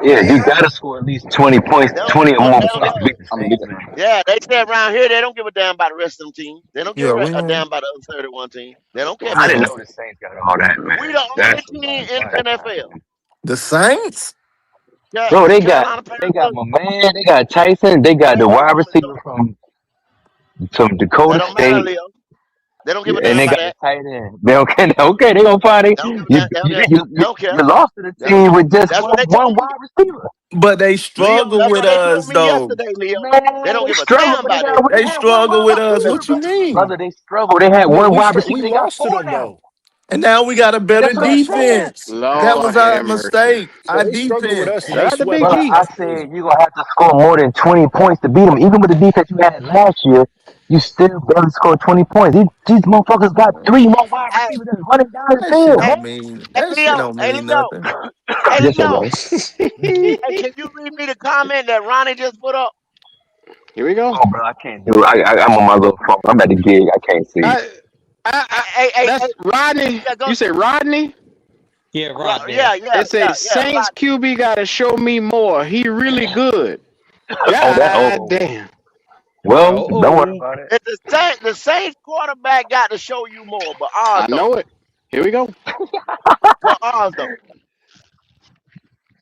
Yeah, you gotta score at least 20 points, They don't, 20 or more they don't points give to beat the I mean, Saints, man. Yeah, they say around here they don't give a damn about the rest of them teams. They don't give Yeah, we a ain't. damn about the other 31 team. They don't care I about didn't Yeah, them. know the Saints got all that, We man. the only That's a team lot of in the NFL. firepower. the Saints. Yeah, Bro, the they got Carolina they got Panthers. my man, they got Tyson, they got the Hold wide on, receiver from that Dakota don't matter, State, Leo. They don't give a and damn they about got the that. tight end. They okay, okay, they gonna find it. They don't give a You damn. They don't, you care. you They you, don't care. you lost to the They don't team care. with just That's what they one told me, wide receiver. But they Leo. struggle That's with what they told us me though. yesterday, Leo. They Man, don't they give a struggle, damn but about that. they They had one struggle with wide us. receiver, What you brother. mean? They struggle. They had No, one wide receiver. we They got lost to four them now. though. And now we got a better That's what I'm saying. defense. That Lord was our have mercy. mistake. So Our they struggled with us defense. and they Shout out to swept Big Brother, us. G. I That's crazy. said you're gonna have to score more than 20 points to beat them. Even with the defense you had last year, you still barely scored 20 points. These motherfuckers got three more wide Hey, receivers that's running down the That shit field, hey, man. don't mean. hey, That shit Leo. don't Hey, mean Leo. nothing. Hey, Yes, it Leo. does. Hey, can you read me the comment that Ronnie just put up? Here we go. Oh, bro, I can't do it. I'm on my little phone. I'm at the gig. I can't see. I, Hey, that's Rodney. yeah, go. You say Rodney? Yeah, Rodney. Yeah, yeah, It say yeah, yeah. Saints Right. QB got to show me more. He really good. Oh, that. God Oh, damn. well, don't worry Oh, about it. If the Saints quarterback got to show you more, but ours I don't. know it. Here we go. But ours don't.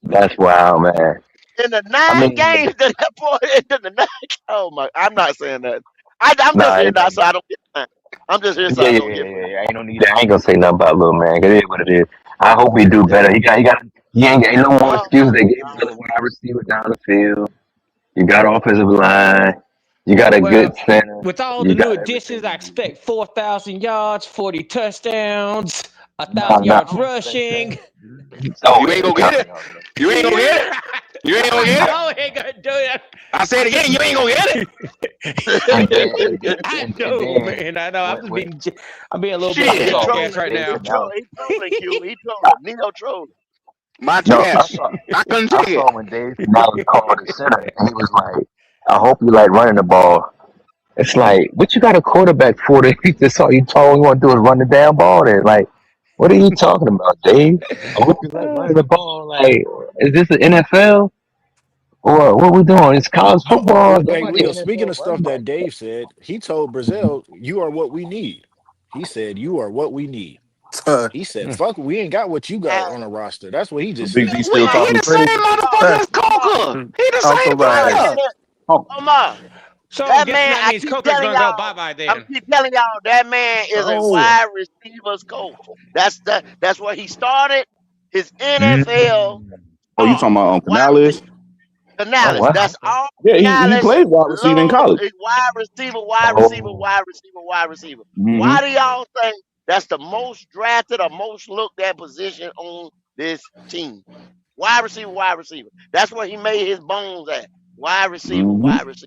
That's wild, man. In the I 9 games mean, that boy in the 9. Oh my! I'm not saying that. I'm just nah, here ain't now, no. so I don't get mine. I'm just here so Yeah, I yeah, don't yeah, get yeah, mine. yeah. Ain't no need. I ain't gonna say nothing about little man. 'Cause it is what it is. I hope he do Yeah. better. He ain't no more No, excuses. They gave another wide receiver down the field. You got offensive line. You got a well, good center. with all the You new got everything additions, I you need. expect 4,000 yards, 40 touchdowns, a Nah, thousand nah, yards I don't expect rushing. that. Oh You yeah, ain't the gonna get thousand it. yards. You ain't gonna get it. Yeah, You ain't gonna I get it. know he ain't gonna do that. I said it again. You ain't gonna get And then it. I and know, then man. I know. when when I'm being a little bit I Shit. he saw jackass when trolling. right Dave now. Canales. He trolling. Q. He trolling. Neo trolling. My No, chance. I couldn't I take it. saw when Dave Canales called the center, and he was like, "I hope you like running the ball." It's like, what you got a quarterback for? That's all you want to do is run the damn ball. Then, like, what are you talking about, Dave? I hope you like running the ball. Like, is this the NFL or what we doing? It's college football. Hey, Nobody Leo, speaking NFL of stuff running that like that. Dave said, he told Brazil, "You are what we need." He said, "You are what we need." He said, "Fuck, we ain't got what you got And on the roster." That's what he So just Big said. B We, still he talking the same crazy. motherfucker as Coker. He the Talk same about it. listen, player. listen. Oh, Omar, So I'm that guessing man. that I means keep Coker's telling gonna go y'all. bye bye I'm then. keep telling y'all that man is a Oh, wide receivers coach. That's where he started his NFL Mm. oh, you arc. talking about Wide Canales? receiver. Oh Canales. wow. That's Okay. all Yeah, he Canales played wide receiver in loves college. is wide receiver, wide receiver, Oh. wide receiver, wide receiver. Hmm. Why do y'all think that's the most drafted or most looked at position on this team? Wide receiver, wide receiver. That's where he made his bones at. Wide receiver, Hmm. wide receiver.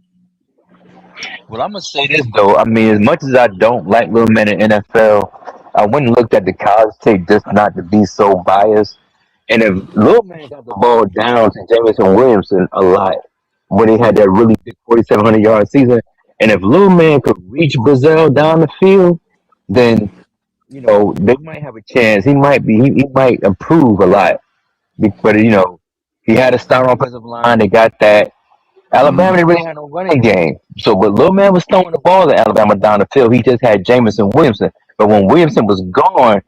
Well, I'm gonna say this though. I mean, as much as I don't like little men in NFL, I went and looked at the college tape just not to be so biased. And if Lil Man got the ball down to Jameson Williamson a lot when he had that really big 4,700 yard season, and if Lil Man could reach Brazwell down the field, then they might have a chance. He might improve a lot. But he had a star offensive line. They got that. Alabama didn't really have no running game. So, but Lil Man was throwing the ball to Alabama down the field. He just had Jameson Williamson. But when Williamson was gone,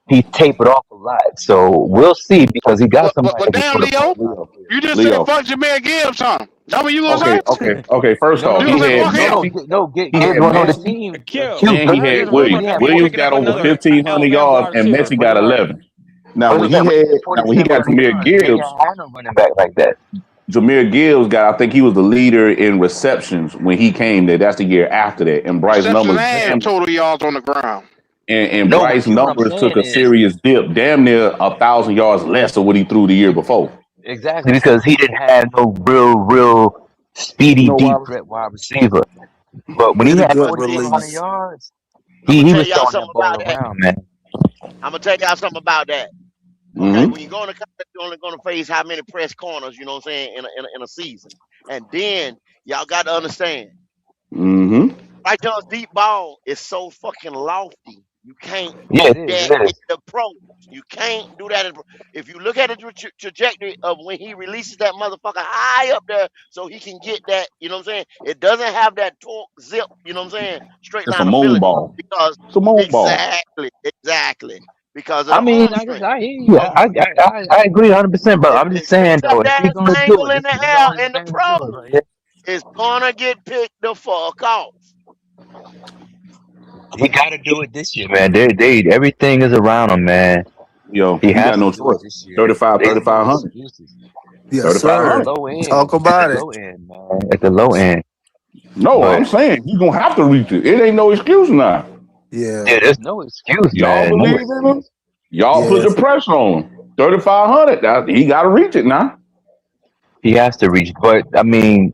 he tapered off a lot. So we'll see because he got But but, somebody but that can damn, throw the ball Leo, downfield. you just said Leo. fuck Jameer Gibbs, huh? That what you gonna Okay, say? okay. First No, off, You he gonna he say had didn't. fuck him? No, Messi, no. he Gibbs had went on the Messi, team. Q. Q and he hurt. had There's a rumor Williams. that we Williams picking up got over another 1,500 Alabama yards, wide and receiver. Messi What do got you think? 11. Now But when he he had got 4,700 Jameer yards. They ain't Gibbs, had no running back like that. I think he was the leader in receptions when he came there. That's the year after that, and Bryce Receptions numbers and damn total yards on the ground. and No, but Bryce Q, what I'm numbers took saying a is serious dip, damn near 1,000 yards less of what he threw the year before. exactly because he didn't have no real speedy No deep wide threat wide receiver. But when He he had a had good 4,700 release. yards, I'm gonna he tell was y'all throwing something that ball about that. around, man. I'm gonna tell y'all something about that. Okay, Mm-hmm. when you go into college, you're only gonna face how many press corners, you know what I'm saying, in a season. And then y'all got to understand, Mm-hmm. Mike Jones' deep ball is so fucking lofty. You can't Yeah, do it is. that It in is. the pros. You can't do that if you look at the trajectory of when he releases that motherfucker high up there, so he can get that. You know what I'm saying? It doesn't have that torque zip. You know what I'm saying? Straight It's a line moon ability ball. because It's a moon ball. exactly because of I the mean, arm I guess strength. I hear you. So I agree 100%. But if I'm just it hits saying that though, if he's damn gonna do angle it, in this the is all air his in the game to do it right pros, here. it's gonna get picked the fuck off. He got to do it this year, man. Everything is around him, man. Yo, He he got has to no do it choice. this year. 35, There's no 3,500. excuses. Yes, At the sir. 3,500. low end, Talk about it. man. At the low end. No, I'm But saying he's gonna have to reach it. It ain't no excuse now. Yeah. yeah, there's no excuse, Y'all man. No believe in him? excuse. Y'all put the Yes. pressure on him. 3,500. He got to reach it now. He has to reach. But I mean,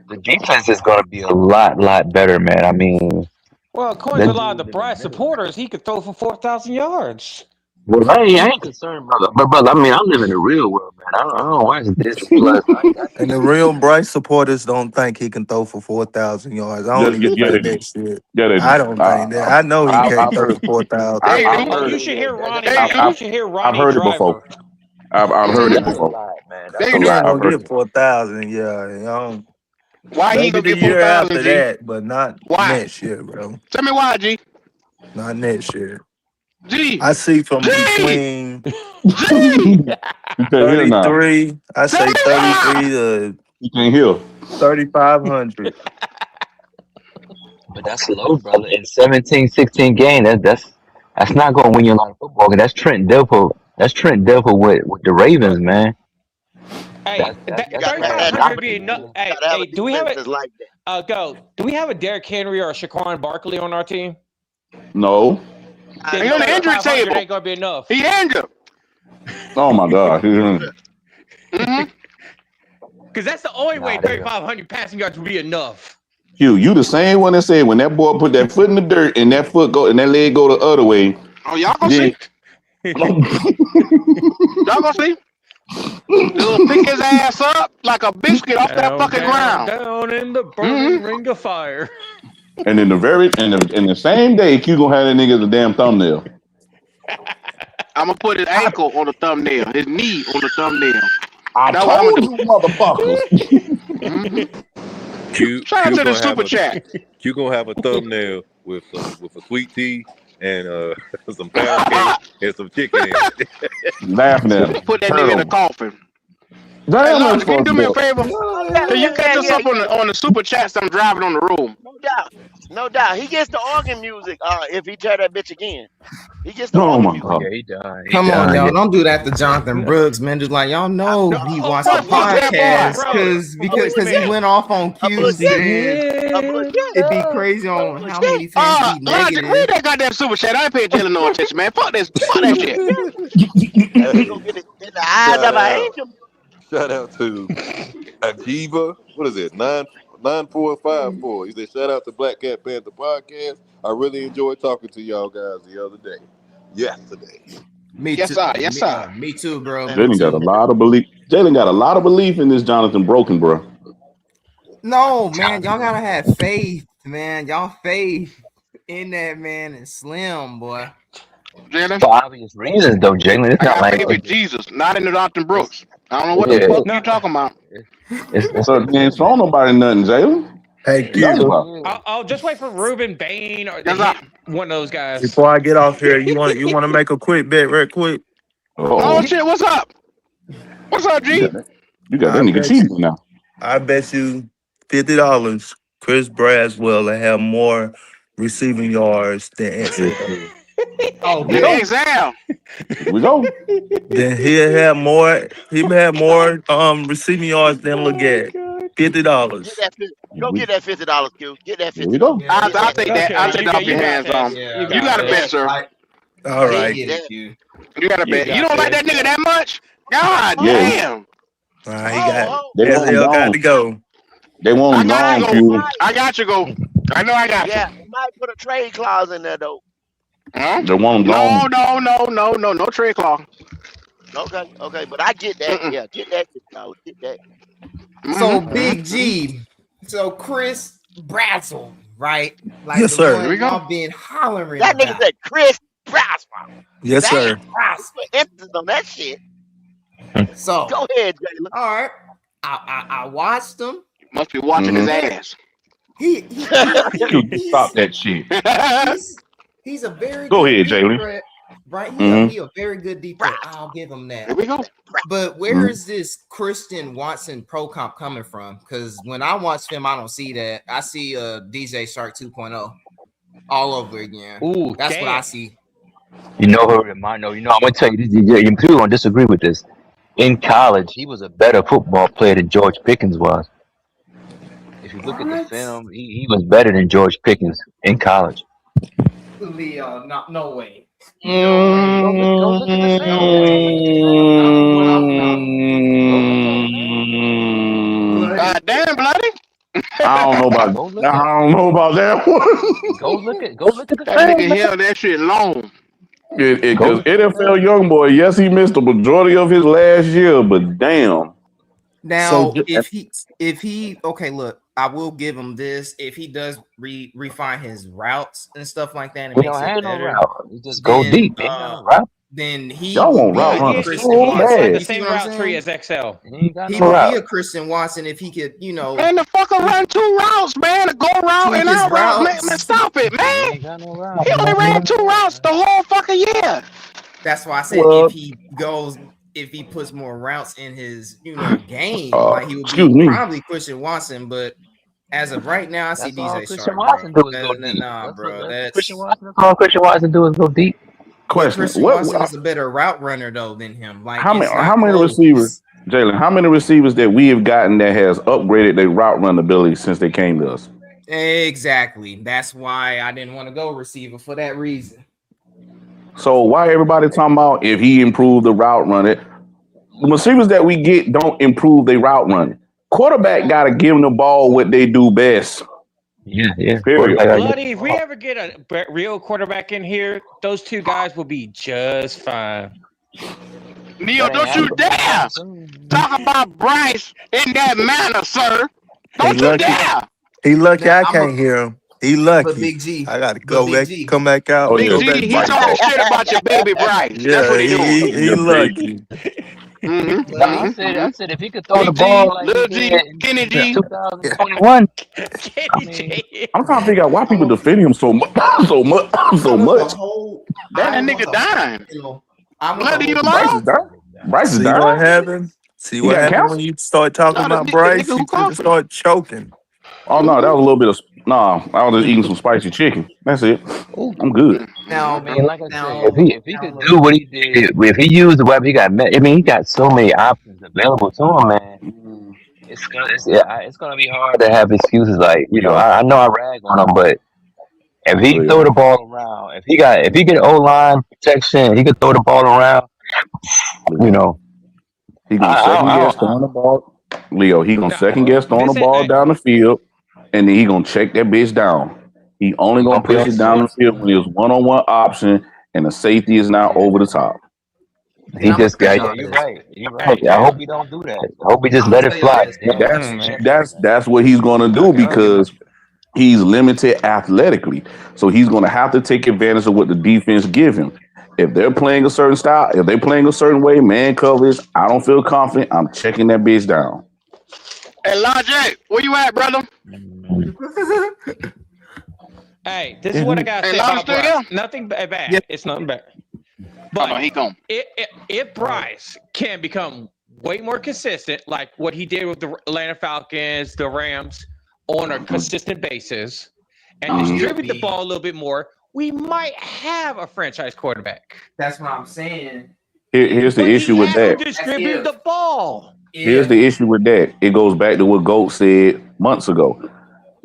the defense is going to be a lot better, man. I mean, Well, according to a that lot of the dude in the Bryce middle. supporters, he could throw for 4,000 yards. Well, I ain't concerned, brother. But brother, I mean, I live in the real world, man. I don't watch Disney Plus. I And see the it. real Bryce supporters don't think he can throw for 4,000 yards. I Yeah, don't yeah, even yeah, they think do. that shit. Yeah, they I do. don't think that. I know he can't I've throw heard for it. 4,000. They I've do. heard You it. should hear Ronnie. They You do. should hear I've Ronnie heard it before. Driver. I've heard it That's a before. lie, man. That's They a He do. lie. ain't I've gonna heard get it. 4,000. Yeah, Why he ain't maybe gonna the get year 4,000, after G? that, but not Why? next year, bro. Tell me why, G. Not next year. G. I see from G. between G. You can't hear now. 33. I Tell say me why. 33 to You can't hear. 3,500. But that's low, brother. In 17, 16 games, that's not going to win you a lot of football. That's Trent Dilfer. That's Trent Dilfer with the Ravens, But man. Hey, That's that's you that that's got to have bad that 3,500 would enough, be dominant. enough. man. You Hey, got to have a do we have defense it? that's like that. Go. Do we have a Derrick Henry or a Shaquan Barkley on our team? No. I Then He on know the that. injury 3,500 table. ain't gonna be enough. He injured. Oh my God. Mm-hmm. Because that's the only way Nah, they 3,500 passing yards would be enough. Hugh, you the same one that said when that boy put that foot in the dirt and that foot go and that leg go the other way, Oh, y'all gonna then see. Y'all gonna see. He'll pick his ass up like a biscuit off that Down, fucking down, ground. down in the burning Mm-hmm. ring of fire. and in the same day, Q gonna have that nigga as a damn thumbnail. I'm gonna put his ankle on the thumbnail, his knee on the thumbnail. I That's what I'm gonna told do. you, motherfuckers. Mm-hmm. Q Shout out Q to the gonna have super a chat. Q gonna have a thumbnail with a sweet tea and some pound cake and some chicken in it. Laughing at him. Put that Turn nigga in the over. coffin. Hey, Damn, that's Lodge, can you do fucked me a up. favor? Oh yeah, Can you yeah, catch yeah, us yeah, up on yeah. the super chats? I'm driving on the road. No doubt, no doubt. He gets the organ music. If he tear that bitch again, he gets the Oh organ my music. Oh God. yeah, he done. He Come on, done. y'all. Yeah. Don't do that to Jonathan Brooks, man. Just like y'all I'm know No, he bullshit. watched the What? Fuck that boy. podcast bro. because he Bullshit. went off on A Q bullshit. saying A Bullshit. bullshit. it'd be crazy A on how bullshit. many fans be Logic, read negative. that goddamn super chat. I ain't paying Jalen no attention, man. Fuck this. Fuck A that shit. bullshit. He Hey, gonna get the eyes shout of an out. angel. Shout out to Ajiva. What is it? 9454. He said, shout out to Black Cat Panther Podcast. I really enjoyed talking to y'all guys the other day. Yesterday. Me Yes, too. sir. Yes, sir. Me too, bro. Me Jalen got a too. lot of belief. Jalen got a lot of belief in this Jonathan Broken, bro. No, man, y'all gotta have faith, man. Y'all faith in that man and Slim, boy. Jalen, For obvious reasons, though, Jalen. It's I not got like faith in Jesus, not in the Dr. it's Brooks. I don't know what the yeah, fuck No, you talking about. it's Look, man, show nobody nothing, Jalen. Hey, What you talking Q. about? I'll just wait for Ruben Bain or to Yes, sir. hit one of those guys. Before I get off here, you want to make a quick bet, real quick? Oh Oh, shit, what's up? What's up, you G? got that. You got that I nigga bet you. cheating now. I bet you $50. Chris Brazwell will have more receiving yards than XL. Oh, Here we Then go. bet. exile. Here we go. Then he'll have more. He'll have more receiving yards than Leggett. Get $50. that 50. Here Go we, get that $50, Q. Get that here we $50. go. Yeah, Get I'll that take $50. that. I'll Okay, take that off you your got hands. this. yeah, You You got got a yeah. bet, this. sir. Like, All he right. get That, it, Q. You got a You bet. You got don't like this. that nigga that much? God Yeah, oh, damn. All right. He got oh, they want him SL got to gone. go. They want I him got oh, you, gone, go. he Q. might. I got you, go. I know I got you. Yeah, he might put a trade clause in there, though. Huh? They want him No, gone. no, no, no, no, no trade claw. Okay, okay, but I get that. Mm-mm. Yeah, get that $50. Get that. So Mm-hmm. Big Mm-hmm. G. So Chris Brazzle, right? Like Yes, the Here sir. we one go. y'all been hollering That nigga about. said Chris Bryce. Yes, Damn, sir. he put emphasis on that shit. So, Go ahead, Jalen. all right. I watched him. Must be watching his Mm-hmm. Very, ass. Q, stop he's that shit. he's a very Go good ahead, deep Jalen. threat, right? Mm-hmm. He a very good deep Bryce. threat. I'll give him that. Here we go. But where Mm-hmm. is this Christian Watson pro comp coming from? Because when I watch him, I don't see that. I see DJ Shark 2.0 all over again. Ooh, That's what I damn. see. you know who remind. No, you know I'm gonna tell you this. You people gonna disagree with this. In college, he was a better football player than George Pickens was. If you look at the What? film, he was better than George Pickens in college. Leo, no way. No way. Go look at the film, No man. Go look way. at the film. Go look at it, man. God Bloody. damn, bloody. I don't know about. Go look at I don't know about that one. go look at the That film, nigga man. held that shit long. Go Because look at the NFL film. young boy, yes, he missed the majority of his last year, but damn. So, Now, if he okay, look, I will give him this. If he does refine his routes and stuff like that and He makes don't it have no better, route. He just go then deep. He ain't got no route. then he Y'all will want be route a runners Christian He so has Watson. run the You bad. see same what I'm route tree saying? as XL. He ain't got He no would be route. a Christian Watson if he could, Man, the fucker run two routes, man. A go route tweak and his out route. Man, routes. stop it, He man. ain't got no route, He only ran man. two routes the whole fucking year. That's why I said Well, if he puts more routes in his, game, like he would excuse be me. probably Christian Watson. But as of right now, I see That's all DJ Christian Shark, bro. Watson do is go deep. Nah, bro. That's Christian That's Watson. That's all Christian Watson do is go deep. but Question: Christian Watson is a better route runner though than him. Like How many? it's How not many receivers, close. Jalen? How many receivers that we have gotten that has upgraded their route run ability since they came to us? Exactly. That's why I didn't want to go receiver for that reason. So why everybody talking about if he improved the route running? The receivers that we get don't improve their route running. Quarterback got to give them the ball what they do best. Yeah. Period. Bloody, if we ever get a real quarterback in here, those two guys will be just fine. Neil, That ain't don't you happening dare anytime soon. talk about Bryce in that manner, sir. he Don't you lucky. dare. He lucky. Now I can't hear him. He but lucky. Big G, I got to but go Big back, G, come back out, Oh and Big yeah, go G, back he to Bryce. talking back. shit about your baby Bryce. That's Yeah, what he doing. he Yeah, Bryce. lucky. Mm-hmm. No, I Mm-hmm. said, Mm-hmm. I said if he could throw the Big G, ball like he Little did G, in Kenny G. 2021, I Kenny mean, J. I'm trying to figure out why people almost defend him so much, so almost a much. whole. Damn, I that want nigga the whole. dying. I want the Bloody, you whole. Bryce alive? is down. Bryce is See what down. happened? See He what got happened when cancer. you start talking No, the about nigga Bryce? who He could coughing. start choking. Oh no, that was a little bit of I was just eating some spicy chicken. That's it. I'm good. I Now, mean, like I said, now, if he now, could look. do what he did, if he used the weapon, he got. I mean, he got so many options available to him, man. It's gonna be hard to have excuses like Leo, I know I rag on him, but if he can throw Leo, the ball around, if he get O line protection, he could throw the ball around. You Leo. know, He I gonna second guess I, throwing the ball. Leo, he gonna No, second guess throwing the this ball ain't. down the field, and then he gonna check that bitch down. He only he gonna gonna be push on it the down check. the field when there's one-on-one option and the safety is now over the top. And I'm gonna tell Yeah, y'all you're this. right. You're right. Hey, I hey, hope he don't do that. I hope he just I'm gonna let it tell y'all fly. this, Yeah. bro. man. That's what he's gonna do I don't give a because he's limited athletically. So he's gonna have to take advantage of what the defense give him. If they're playing a certain style, if they're playing a certain way, man covers, I don't feel confident. I'm checking that bitch down. Hey, Logic, where you at, brother? Hey, this is Yeah, what I gotta Hey, say Logic about still Bryce. here? Nothing Yeah. bad. It's nothing bad. Hold But on, he come. if Bryce can become way more consistent, like what he did with the Atlanta Falcons, the Rams, on a consistent basis, and distribute the ball a little bit more, we might have a franchise quarterback. That's what I'm saying. Here's the But issue he with hasn't that. distributed the ball. Here's the issue with that. It goes back to what Goat said months ago.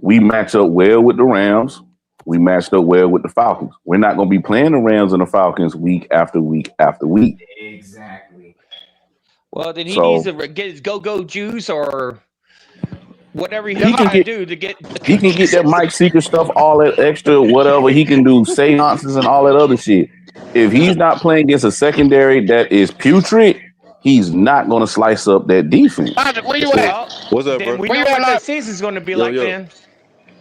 We match up well with the Rams. We matched up well with the Falcons. We're not going to be playing the Rams and the Falcons week after week after week. Exactly. Well, then he needs So to get his go-go juice or whatever he he's can got to get do to get that Mike Seeker stuff, all that extra whatever he can do, seances and all that other shit. If he's not playing against a secondary that is putrid, he's not going to slice up that defense. Logic, where you at? Well, What's up, then bro? we Where you know at, what the Logic? season's going to be Yo, like yo. then.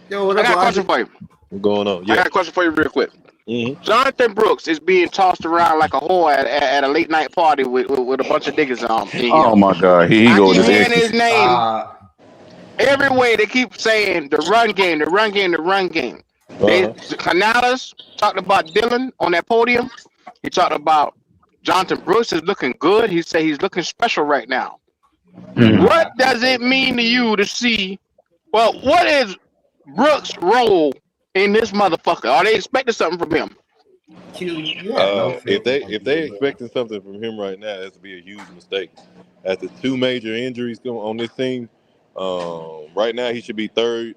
Yo, what I up, got a question Logic? for you. What's going on? I Yeah. got a question for you real quick. Mm-hmm. Jonathan Brooks is being tossed around like a whore at a late night party with a bunch of niggas in here. Oh my God, here he I go keep this hearing his ecstasy. name every way. They keep saying the run game, the run game, the run game. Canales talked about Dylan on that podium. He talked about Jonathan Brooks is looking good. He said he's looking special right now. What does it mean to you to see? Well, what is Brooks' role in this motherfucker? Are they expecting something from him? Q, you have no faith in him, If they bro. expecting something from him right now, that's to be a huge mistake. After two major injuries on this team, right now he should be third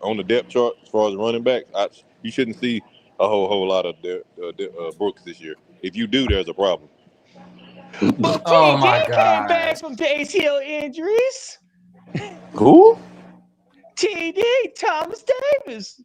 on the depth chart as far as running backs. You shouldn't see a whole lot of Brooks this year. If you do, there's a problem. But Oh my TD came God. back from the ACL injuries. Who? TD, Thomas Davis.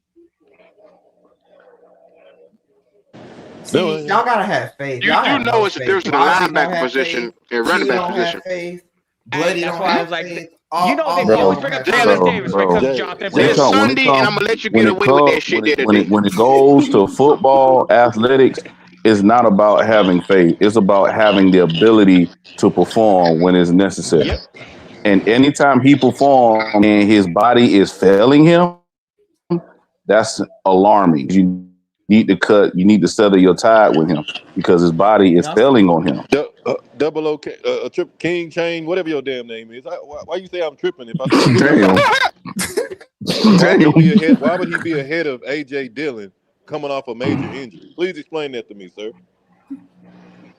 See, y'all gotta have faith. You Y'all do have know no it's a faith. difference in the Logic don't linebacker have position faith. and running Q back don't position. have faith. Bloody That's don't why I have was like, faith. you know, they All always of bring them up have Thomas faith. Davis when it comes to Jay, Jonathan Jay. It's Brooks. Sunday, and I'm gonna let you get away with that shit there today. When it goes to football athletics, it's not about having faith. It's about having the ability to perform when it's necessary. Yep. And anytime he performs and his body is failing him, that's alarming. You need to settle your tide with him because his body is failing on him. Double O, triple King Chain, whatever your damn name is. Why you say I'm tripping if I say Damn. why would he be ahead of AJ Dillon coming off a major injury? Please explain that to me, sir.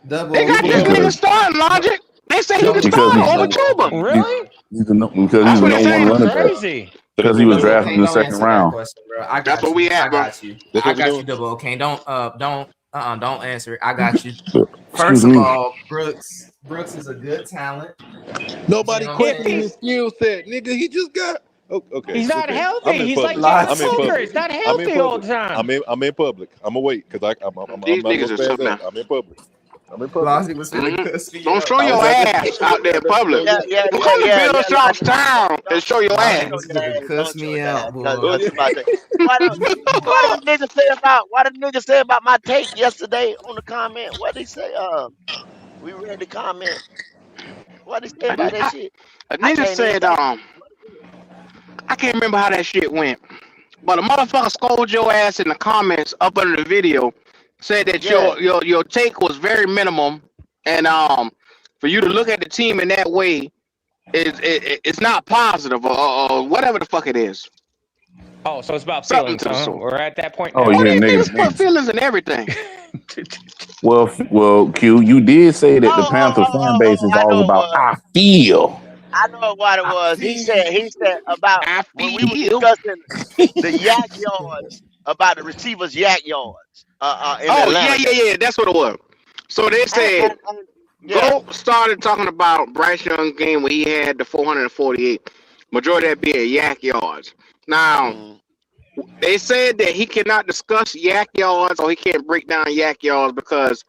They got this nigga starting, Logic. They say he the starter over Chuba. Really? Because That's he's what the they number one saying. running back. Crazy. Because he was Double drafted K, in the don't second answer that round. question, bro. I got That's you. where we at, I bro. got you. That's I what got we're you, doing? Double K. Don't answer it. I got you. Excuse First of me. all, Brooks is a good talent. Nobody You know what I'm If questioning saying? his skill set, nigga. He just got. Oh, okay. he's not Okay. healthy. I'm in He's like public. Jalen I'm in Hooker. public. He's not I'm in healthy all the public. time. I'm in public. I'm gonna wait because I'm These not niggas gonna are spaz something out. else. I'm in public. I'm in public. Logic was finna cuss me Don't out. show your ass out there in public. Don't come to Bill Sharp's town and show your Logic ass. was finna cuss me out, Cause boy. I'm about to, what did the nigga say about my take yesterday on the comment? What did he say? We read the comment. What did he say about that A shit? I nigga can't even said, think. I can't remember how that shit went, but a motherfucker scolded your ass in the comments up under the video, said that Yeah. your take was very minimum, and for you to look at the team in that way it's not positive or whatever the fuck it is. Oh, so it's about Something feelings, to the huh? sort. We're at that point Oh now. Oh, yeah, these negative niggas put Nancy. feelings in everything. Well, Q, you did say that the Panther fan base is I all know it about was. I feel. I know what it I was. He said about I when we were feel. discussing the yak yards about the receivers yak yards in the Oh Atlanta game. yeah. That's what it was. So they said And yeah. Go started talking about Bryce Young game where he had the 448. Majority of that being yak yards. Now Mm. they said that he cannot discuss yak yards or he can't break down yak yards because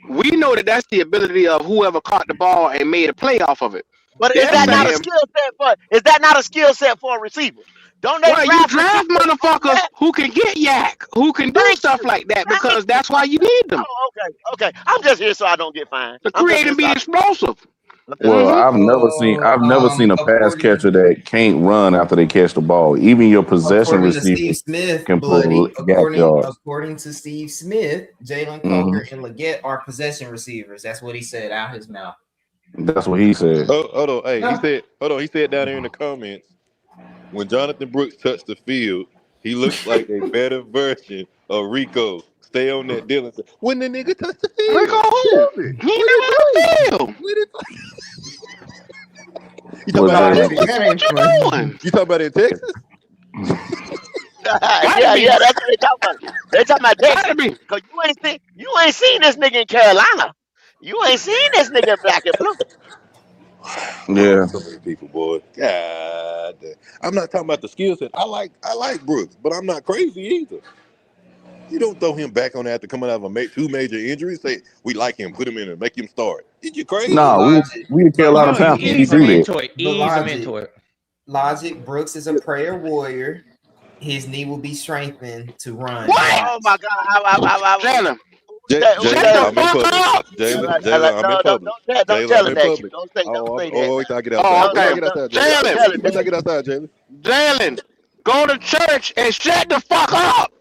We know that that's the ability of whoever caught the ball and made a play off of it. But is They're that not a saying, skill set for? Is that not a skill set for a receiver? Don't they well, you draft draft receivers on motherfuckers that? who can get yak, who can do Thank stuff you. like that Thank because you. that's why you need them Oh, okay. I'm just here so I don't get fined. to I'm just create here and so be I explosive. I'm just Well, Hmm. I've never seen a pass catcher that can't run after they catch the ball. Even your possession According to Steve receivers Smith, can pull buddy, yak yards. according to Steve Smith, Jalen Mm-hmm. Coker and Leggett are possession receivers. That's what he said out his mouth. That's what he said. Oh, hold on. Hey, he said down there in the comments, when Jonathan Brooks touched the field, he looks like a better version of Rico. Stay on that, Dylan said. When the nigga touched the field, Rico who? tell me. He ain't never on the field. You talking Well, about Jalen- What you doing? You talking about in Texas? yeah, that's what they talking about. They talking about Gotta Texas. be. Cause you ain't seen this nigga in Carolina. You ain't seen this nigga in black and blue. Yeah. So many people, boy. God damn. I'm not talking about the skill set. I like Brooks, but I'm not crazy either. You don't throw him back on after coming out of two major injuries. Say we like him, put him in and make him start. Did you crazy? No, we the Carolina No, Panthers. you We ease him do that. into it. Ease him into it. Logic, Brooks is a prayer warrior. His knee will be strengthened to run. What? Oh my God! Jalen, Who shut that? the I'm in fuck public. up. Jalen, I'm in public. Don't Jalen, tell I'm him in that. public. Don't say that. Wait till I get Oh, outside. okay. Wait till I get outside, Don't Jalen. tell him Jalen, Wait till I that. get outside, Jalen. Jalen, go to church and shut the fuck up.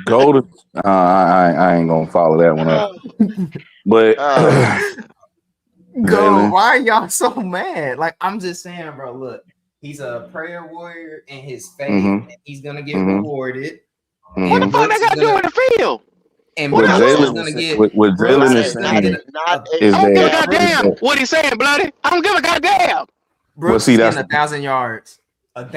Go to. I ain't gonna follow that one up. But Go. Jalen. Why are y'all so mad? Like, I'm just saying, bro. Look, he's a prayer warrior in his faith, and he's gonna get rewarded. What the fuck they got to do in the field? And What Brooks is Jalen gonna is get. what Brooks Jalen is is gonna saying get is I don't give a that goddamn what he's saying, bloody. I don't give a goddamn. Brooks see, is that's getting 1,000 yards.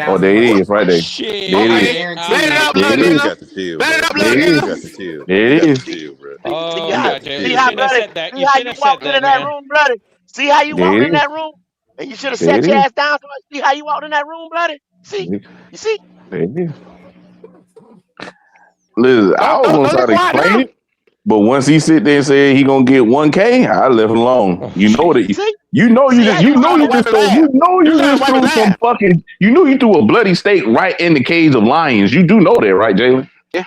oh, there it is right there. Shit. There it is. Okay, bet it up, There bloody it is. nigga. Got to chill, Bet it up, There bloody it is. nigga. got to chill. There it is. Chill, bro. Oh, See how yeah, Jalen. You shouldn't have bloody. said that. See You how shouldn't you have said walked that, in that man. room, bloody. See how you There walked it in is. that room, and you should have There sat it your is. ass down. See how you walked in that room, bloody. See, you see. There it is. Listen, I was gonna Don't try get to quiet explain now. it, but once he sit there and said he gonna get 1K, I left him alone. You know that See, you know see how you walked in that Wipe his ass. You gotta just wipe threw his some ass. fucking you threw a bloody steak right in the cage of lions. You do know that, right, Jalen? Yeah.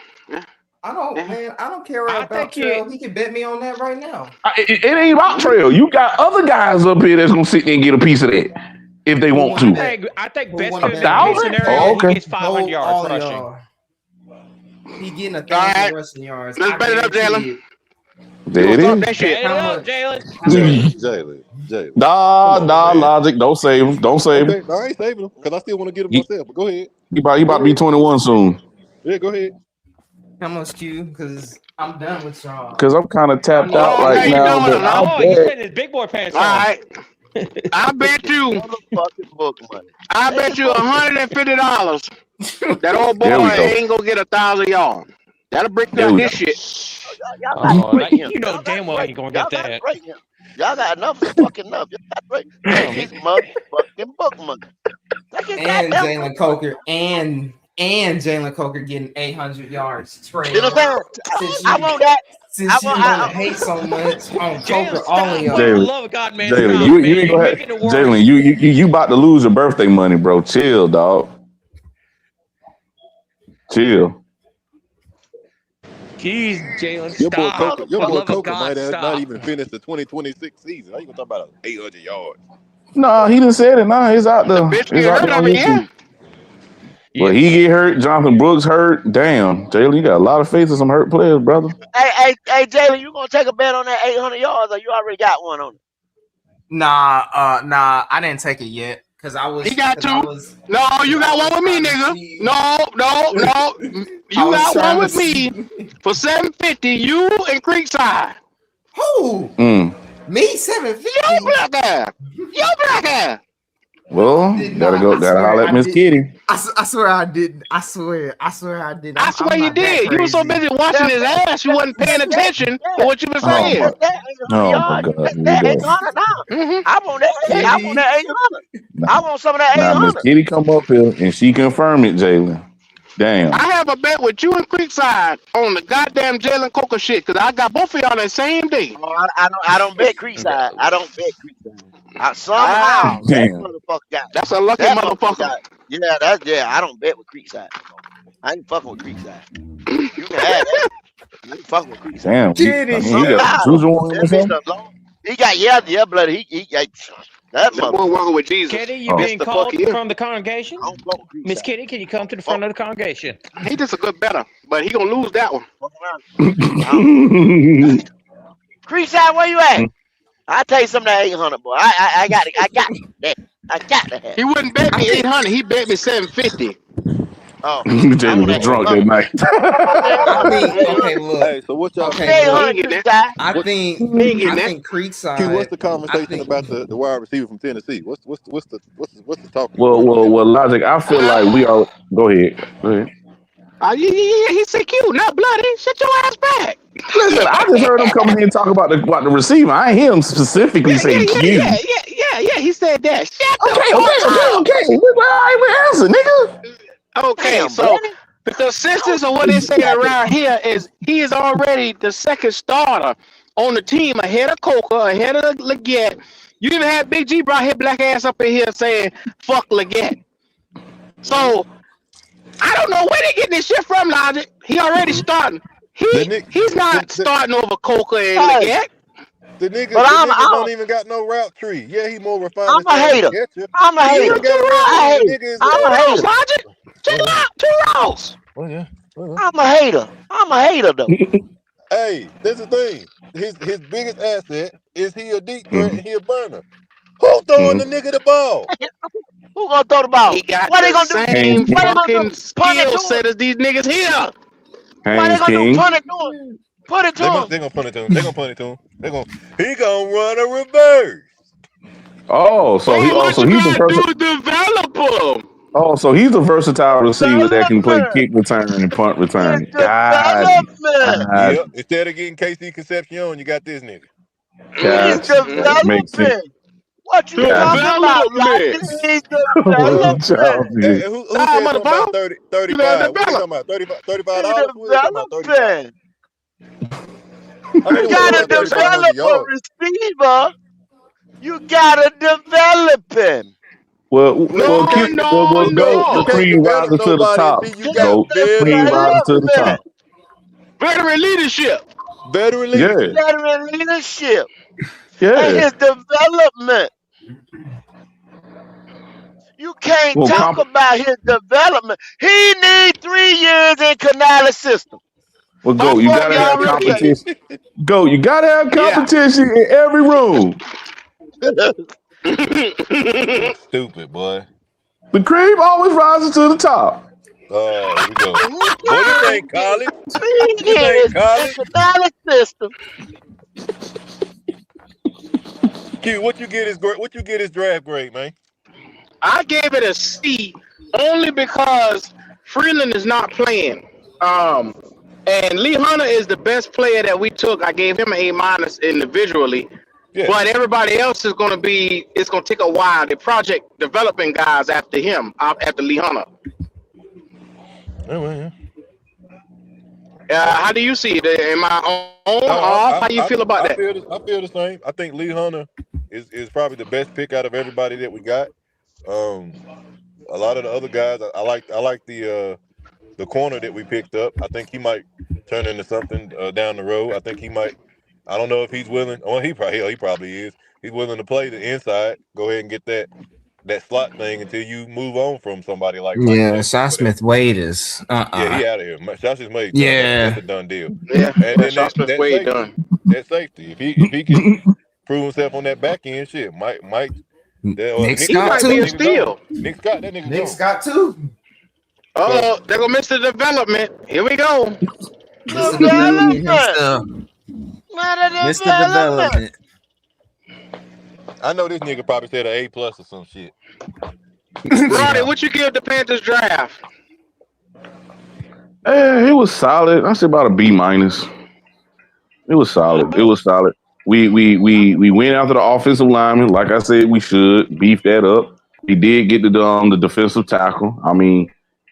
I don't care I about think Trail. He can bet me on that right now. It ain't about Trail. You got other guys up here that's gonna sit there and get a piece of that if they want wanna to. bet? I think Who best wanna case bet on that? scenario, Oh, okay. he gets 500 Hold yards all of rushing. y'all. He getting 1,000 right. rushing yards. Let's I bet it up, guarantee Jalen. it. There You it gonna talk is. that shit. Bet it How up, much? Jalen. Jalen. Nah, Come on, man. Logic. Don't save him. Don't save him. Okay, no, I ain't saving him because I still want to get him He, myself. But go ahead. he about to be 21 soon. Yeah, go ahead. How much, Q? Because I'm done with y'all. Cause I'm kind of tapped need out Oh, to right okay, you hear now, done with but us, huh? Oh, he's putting his big boy pants All on. right. I bet you motherfucking book money. I bet you $150 that old boy there we go. ain't gonna get 1,000 yards. That'll break There down we this go. shit. Y'all got to break him. You know Y'all got damn to well break. ain't gonna Y'all get got to that. break him. Y'all got enough is fucking enough. Y'all got to break. Take his motherfucking book money. Take his And goddamn Jalen Coker and Jalen Coker getting 800 yards. Trail. You know what I'm saying? I want that. Since you want to hate so much on Jalen, Coker, all of stop. y'all. For the Jalen, love of God, man, Jalen, stop, you man. ain't You're gonna have making it worse. Jalen. You about to lose your birthday money, bro. Chill, dog. Chill. Jeez, Jalen, Your boy stop. Coker, For the love of God, might have not stop. even finished the 2026 season. How you gonna talk about 800 yards? Nah, he done said it. Nah, it's out The there. bitch It's get out hurt there on of it, YouTube. yeah. Well, he get hurt. Jonathan Brooks hurt. Damn, Jalen, you got a lot of faith in some hurt players, brother. Hey, Jalen, you gonna take a bet on that 800 yards, or you already got one on it? Nah, I didn't take it yet because I was. He got two. No, you got one with me, nigga. No. You got one with me for $750. You and Creekside. Who? Me 750. Yo, black ass. Well, gotta holler at Miss Kitty. I swear I didn't. I swear I did. I swear you did. You were so busy watching his ass, you wasn't paying attention to what you were saying. Oh my God. That 800 now. I want that. I want that 800. I want some of that Now Miss 800. Kitty come up here and she confirmed it, Jalen. Damn. I have a bet with you and Creekside on the goddamn Jalen Coker shit because I got both of y'all that same day. Oh, I don't bet Creekside. I don't bet Creekside. Ah, Somehow that Damn. motherfucker got that's a lucky that motherfucker motherfucker. got. Yeah. I don't bet with Creekside. I ain't fucking with Creekside. You can have that. You ain't fucking with Creekside. Damn. Kitty I mean, he got Somehow Juju on him or that bitch something? alone. He got blood. He got that That boy motherfucker. walking with Jesus. Kitty, you Oh. That's being the fuck called he is. from the congregation? I don't fuck with Miss Creekside. Kitty, can you come to the front of the congregation? He just a good better, but he gonna lose that one. Fuck around. I don't. Creekside, where you at? I tell you something. That 800, boy. I got that. I got to have. He wouldn't bet me 800. He bet me 750. Oh, I Jalen want was that drunk that 800. night. I think. Okay, look. Hey, so what y'all Okay, think? He look. ain't getting that. Creekside. I What- think. He ain't getting I that. think Creekside. Q, what's the I conversation think. about the wide receiver from Tennessee? What's the talking Well, point on that? Logic, I feel like we are. Go ahead. Yeah, he said cute, not bloody. Shut your ass back. Listen, I just heard him coming here and talk about the receiver. I ain't hear him specifically say Q. Yeah. He said that. Shut the Okay. fuck up. We answer, nigga. Okay, Damn, so buddy. the consensus of what they saying around here is he is already the second starter on the team ahead of Coker, ahead of Leggett. You even had Big G brought his black ass up in here saying fuck Leggett. So I don't know where they getting this shit from, Logic. He already starting. He's not starting over Coker and Hey. Leggett. The nigga But don't even got no route tree. Yeah, he more refined. I'm a hater. I'm a He hater. ain't got a route I tree. hate. The nigga is I'm a Two routes, hater. Logic. Chill out. 2 routes. Well, yeah. I'm a hater. I'm a hater though. Hey, that's the thing. His biggest asset is he a deep threat and he a burner. Who throwing the nigga the ball? Who gonna throw the ball? He got What they the gonna do? same What they gonna fucking do? Punt it skill to him. set as these niggas here. What they gonna do? Punt it to him. Put it to They him. gonna punt it to him. They gonna punt it to him. He gonna run a reverse. Oh, so Bro, what you he's the gotta do first. is develop him. Oh, so he's a versatile receiver that can play kick return and punt return. It's God, development. Yep. Instead of getting KC Concepcion, you got this nigga. It's God, makes sense. development. What you God. talking about? Like, it's development. Hey, who Nah, said something about motherfucker. 30, You gotta 35? What they talking develop. about? $35? It's What they talking about? 35? development. How many You was gotta about 3,500 develop a yards? receiver. You gotta develop him. Well, No, Q, no, go You the no. can't cream develop rises to the nobody top. until you got Go cream veteran rises to the Development. top. Veteran leadership. veteran Yeah, leadership. Veteran leadership. And yeah. his development. You can't Well, talk about his development. He needs 3 years in Canales system. Go. You Before gotta y'all have replace. competition. Go. You gotta have Yeah. competition in every room. Stupid, boy. The cream always rises to the top. Oh, here we go. He Boy, this can't ain't get college. 3 This years ain't in college. Canales system. Q, what you get his draft grade, man? I gave it a C only because Freeland is not playing. And Lee Hunter is the best player that we took. I gave him an A minus individually. Yeah. But everybody else is going to be, it's going to take a while. The project developing guys after him, after Lee Hunter. Oh, well, How do you see it? Am I on or No, off? How you feel about I that? I feel the same. I think Lee Hunter is probably the best pick out of everybody that we got. A lot of the other guys, I like the corner that we picked up. I think he might turn into something down the road. I think he might. I don't know if he's willing. Well, he probably is. He's willing to play the inside. Go ahead and get that slot thing until you move on from somebody like Bryce Yeah, Young. Cy Smith Wade is. Yeah, he out of here. Josh is made. Yeah. That's a done deal. Yeah, And then Sean Smith that Wade safety, done. that safety. If he can prove himself on that back end, shit, Mike. Nick He might be a steal. Nick Scott, that nigga. Nick Scott too. Oh, they're gonna miss the development. Here we go. Development. Mr. Development. I know this nigga probably said an A+ or some shit. Roddy, what you give the Panthers draft? It was solid. I say about a B minus. It was solid. We went after the offensive lineman, like I said we should beef that up. We did get the defensive tackle. I mean,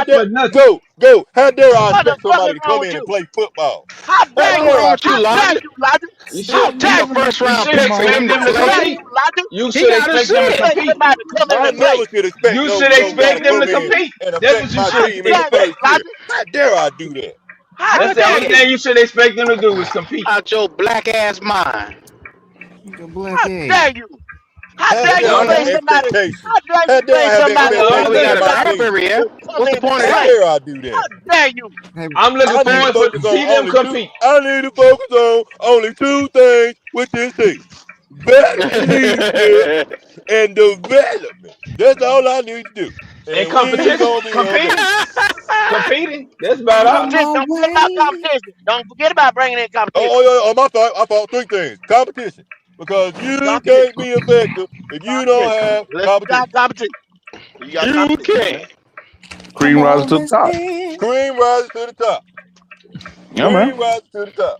Elijah? dare for nothing. go? How dare I What the expect fuck somebody is to wrong come with in and you? play football? How How dare What's you? dare wrong I with you, How expect dare Lodger? you, Elijah? You How should He dare a you? first you round should pick for How them expect to them to play. dare compete. you, Elijah? You He should got a expect You them to shit. expect compete. somebody to come in I and play. never should expect You should no guy to expect How them come to in compete. and That's affect what you my should team in the dare you, expect. first year. Elijah? How dare I do that? How That's the dare only you? thing you should expect them to do is compete. Out your black ass mind. Your black How ass. dare you? How How dare dare you I have bring somebody? expectations? How dare How you dare bring I have somebody That's the in Well, only we expectations thing got of a my about it. team? driver here. to come What's the in and point of How that? play? dare I do How that? dare you? Hey, I'm looking I need to forward for focus to on see them compete. only two things, which is this: veteran leadership and development. That's all I need to do. And And we competition, gonna be okay. competing. That's about on all. Competition. my Don't forget about way. competition. Don't forget about bringing in competition. My fault. I thought three things. Competition. Because you Competition. can't be effective if you don't Competition. have Unless you competition. got competition. You got You competition. can't. Come Cream rises on, to the let's top. dance. Cream rises to the top. Yeah, Cream man. rises to the top.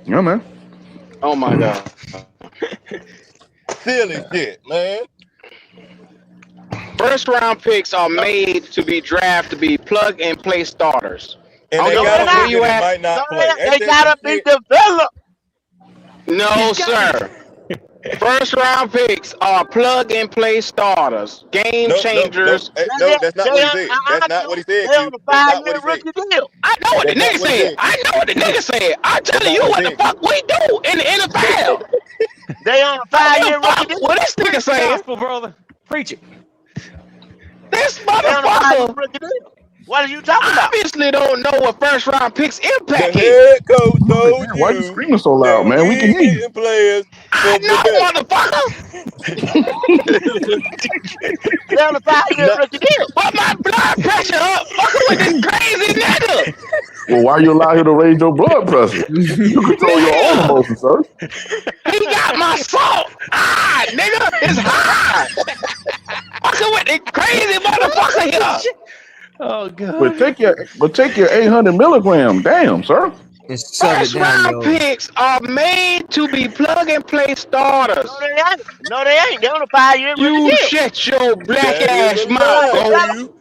Yeah, man. Oh my God. Silly shit, man. First round picks are No, made to be drafted to be plug and play starters. I And don't they give no, a they're gotta fuck where be not. you good and at. might No, not play. they Ain't that some gotta be shit? developed. No, He's got to be. sir. First round picks are plug and play starters, game No, changers. They, that's they not what he said. That's not what he said, they on Q. a That's not what 5-year he said. rookie deal. I know what the That's not nigga what he said. said. I know what the nigga said. I'm That's telling not you what he what the said, Q. fuck we do in the NFL. They on a I don't give a 5-year rookie fuck what deal. this nigga Preach the saying. gospel, brother. Preach it. This They on a 5-year motherfucker rookie deal. What are you talking about? obviously don't know what first round picks The impact is. head coach Man, told why you you screaming so loud, that man? We can we hear you. getting players I for know, development. motherfucker. They on a 5-year Not, rookie deal. But my blood pressure up fucking with this crazy nigga. Well, why you allow him to raise your blood pressure? You control your own Nigga, emotions, sir. he got my salt. Ah, nigga, it's high. Fucking with this crazy motherfucker here. Oh But God. take your 800 milligram. Damn, sir. Just shove it First down round your. picks are made to be plug and play No, starters. they ain't. No, they ain't. They on a 5-year rookie You deal. shut your black that is ass a They got mouth, lie, go. developed Q.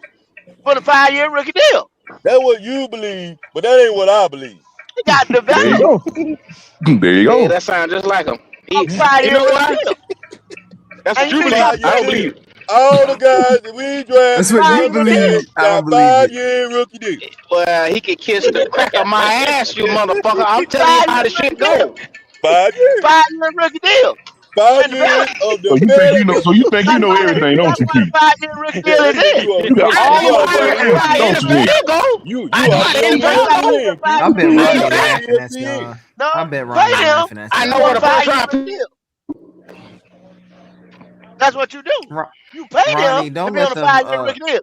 for the 5-year rookie deal. That's what you believe, but that ain't what I believe. They got There you developed go. There you Yeah, go. that sounds just like him. on He, a you 5-year know rookie what? deal. That's And what you you mean believe. talking I Five-year don't about deal. believe it. All the guys that we That's drafted what in you 5-year deal? 2010 believe. I got don't believe it. 5-year rookie deal. Well, he could kiss the crack of my ass, you motherfucker. I'm telling you how 5-year the rookie shit deal. go. 5 years. 5-year rookie deal. 5 And developed. years of So you think you know? development. So you think you That's know why everything, don't that's you, why the Keith? 5-year rookie deal That is nigga, in. you You got ought I you know all ought to the be how, on fucking answers, the don't you, ESPN. Nick? NFL go. I You know ought to how be the on That's NFL why go. the ESPN, Q. I 5-year bet You I rookie ought know to Ronnie be deal. on that. laughing at ESPN. y'all. No, I bet pay Ronnie them laughing at I know for y'all. what the a first 5-year round rookie pick. deal. That's what you do. Ro- You pay them Ronnie, to don't be on let a them 5-year rookie deal.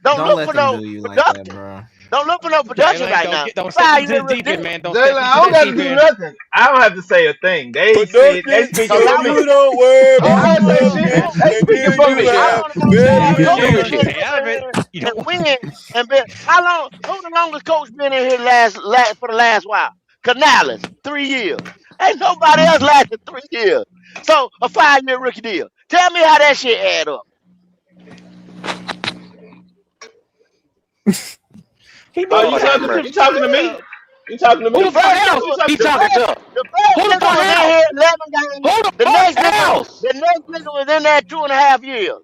Don't don't look let for them no do you like that, production. bro. Don't look for no production Jalen, right now. don't step into the 5-year rookie deep end, deal. man. Don't Jalen, step I into don't the got to deep do end. nothing. I don't have to say a thing. They said they Production, speaking Cause for so I me. want you don't worry I don't about I have to say want to shit. production know They until speaking for you me. I have want to know Stay damn out of his coach veteran bullshit. can Stay come out of in it. here You and don't. win and be how long who the longest coach been in here last for the last while? Canales, 3 years. Ain't nobody else lasted 3 years. So a 5-year rookie deal. Tell me how that shit add up. He Oh, don't Lord have have you to. mercy. talking to me? Yeah. You talking to Who The me? the fuck first Who nigga else you was he talking to? talking to? the first Who the nigga fuck was in else? here 11 games. Who the The fuck next nigga, else? the next nigga was in there 2.5 years.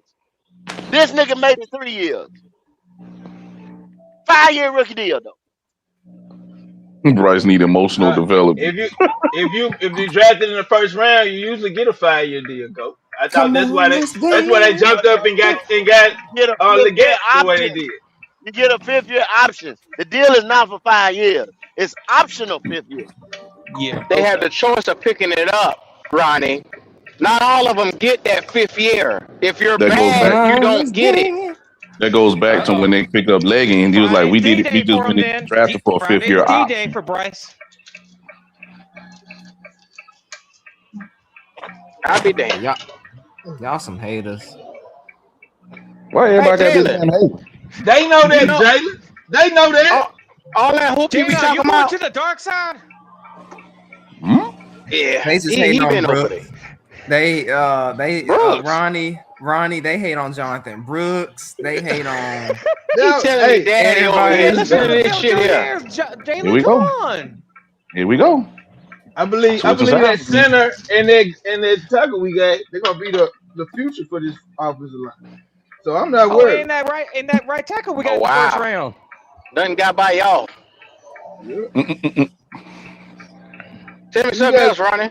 This nigga made it 3 years. 5-year rookie deal though. Bryce need emotional development. If you drafted in the first round, you usually get a 5-year deal, go. I thought Come on, let's that's why they dance. jumped up and got Get a 5th year Leggett the way they option. did. You get a 5th year option. The deal is not for 5 years. It's optional 5th year. Yeah. They have Okay. the choice of picking it up, Ronnie. Not all of them get that fifth year. If you're That goes bad, back. you Come on, don't let's get it. dance. That goes back Uh to when oh. they picked up Leggett, and he was like, Friday's "We did D it. We Day just for him went and then. drafted for a fifth Friday's year D Day option." for Bryce. I'll be damned. Y'all some haters. Why Hey, everybody got this Jalen, damn hate? They know you that, know Jalen. They know that. all that hoop you Jalen, be are you talking going to about? the dark side? Hmm? Yeah, They just he hating on been over there. Brooks. They Brooks, Ronnie, they hate on Jonathan Brooks. They hate on he Now, telling me hey, daddy over everybody here. in the Jalen, Listen fill, to dark. this fill shit two here. years. Here Jalen, we come go. on. Here we go. I Switch us believe that out. center and that tackle we got, they're gonna be the future for this offensive line. So I'm not Oh, worried. and that right tackle we got Oh in the first wow, round. nothing got by y'all. Yeah. Mm-mm-mm. Tell me You something got else, Ronnie.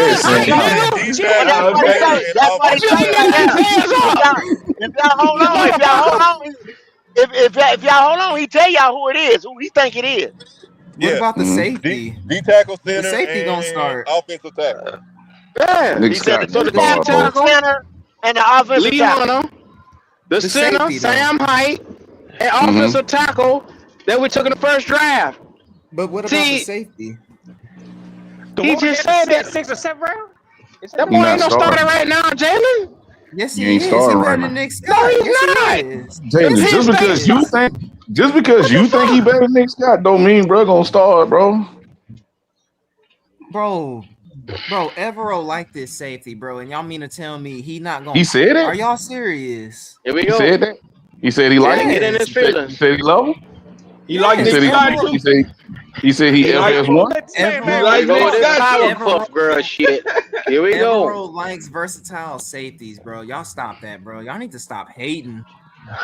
said Hey, Sam He Howell. said nigga, D chill Well, tackle, that's out, what he center, nigga. say. and That's what he Put your offensive say tackle. right nigga there. hands If up, y'all hold you on, motherfucker. if y'all hold on, he tell y'all who it is, who he think it is. What Yeah, about the Mhm. safety? D tackle, The center, safety gonna and start. offensive tackle. Yeah. He said the So the D D tackle, the Bobo. tackle, center, and the offensive Lee tackle. Hunter. The The center, safety though. Sam Height. And Mhm. offensive tackle, that we took in the first draft. But what about the See, safety? The he one just we had said in that. 6th or 7th round? Is That He boy not ain't no starter starting. right now, Jalen. Yes, He he ain't is. He starting better right than now. Nick No, Scott. he's Yes, not. he is. Jalen, Yes, just he because you is. think What the he fuck? better than Nick Scott don't mean bro gonna start, bro. Bro, Evero like this safety, bro, and y'all mean to tell me he not He gonna? said Are it. y'all serious? Here we He go. said that. He said he There liked to him. get in Yes, his He said feelings. he loved him. He like He yes. Nick said Scott Evero, too. he said he He like FS one. Let this man he have Evero, Here we like his go Nick with this moment. Scott too. Powerpuff Girl shit. Here we go. Evero likes versatile safeties, bro. Y'all stop that, bro. Y'all need to stop hating.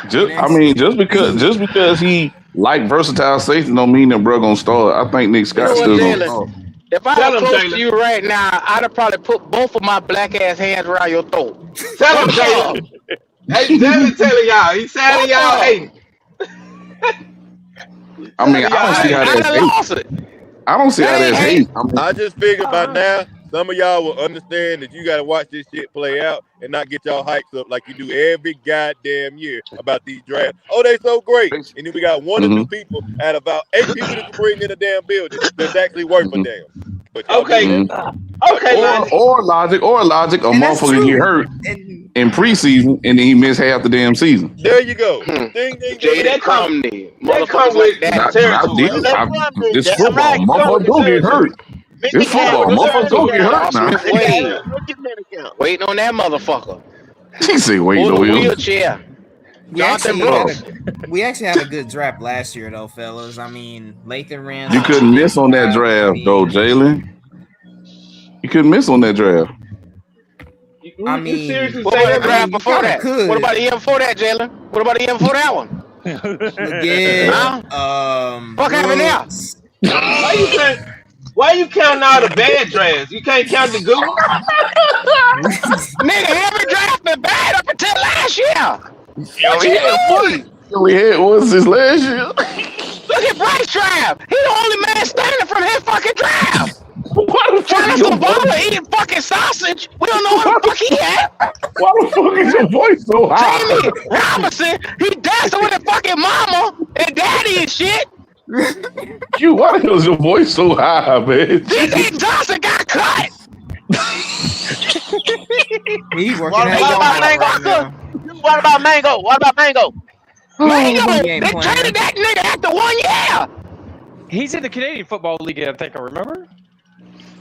Just And I that's mean, just because he like versatile safety don't mean that bro gonna start. I think Nick You know Scott what, still gonna man. Jalen? start. If I Tell was him, close to Jalen. you right now, I'd have probably put both of my black ass hands around your throat. Tell him, What's Jalen. up? Hey, Jalen telling y'all. He sounding What's y'all up? hating. He I mean, telling I y'all don't see how I hating. that's done hate. lost it. I don't see That how ain't that's hate. hate. I mean, I just figured by Uh-huh. now some of y'all will understand that you got to watch this shit play out and not get y'all hypes up like you do every goddamn year about these drafts. Oh, they so great. And then we got one or two mm-hmm, people out of about 8 people that you bring in a damn building that's actually worth a mm-hmm, damn. But y'all do Okay, that. mm-hmm. okay, Logic. Or logic, a And that's motherfucker get true. hurt And in preseason and then he missed half the damn season. There you go. Hmm. Ding, ding, But ding. Jaded that come Crumney. that come Motherfuckers like with the that. But territory. They I, from me. this Damn football, right. It come with motherfucker the go get hurt. territory. This Mickey It come Damn, football, with the go motherfucker go sit territory. get down. hurt Boss now. Smith Mickey Wade. Damn, go get Mickey down. Waiting on that motherfucker. He said, "Wait, Or no the wheel." wheelchair. we Jonathan actually had Brooks. a good draft last year though, fellas. I mean, Lathan ran You some couldn't legit miss on that routes. I draft though, mean, Jalen. You couldn't miss on that draft. You seriously What say about the that, draft man? you before kind of that? What could about the year before that, Jalen? What about the year before that one? legit. Huh? What happened there? Brooks. Why you can't? Why you counting all the bad drafts? You can't count the good ones. Nigga, every draft been bad up until last year. He What only you had one. mean? He only had one since last year. Look at Bryce draft. He the only man standing from his fucking draft. Why the fuck is Travis your Zavala voice? eating fucking sausage. We don't know where Why the fuck he at. why the fuck is your voice so high? Jamie Robinson, he dancing with his fucking mama and daddy and shit. Why the hell is your voice so high, man? DJ Johnson got cut. He working What, at Hey, what you about Walmart Mango? right motherfucker. now. What about Mango? What about Mango? Mango, He ain't they traded playing. that nigga after 1 year. He's in the Canadian Football League, I think I remember.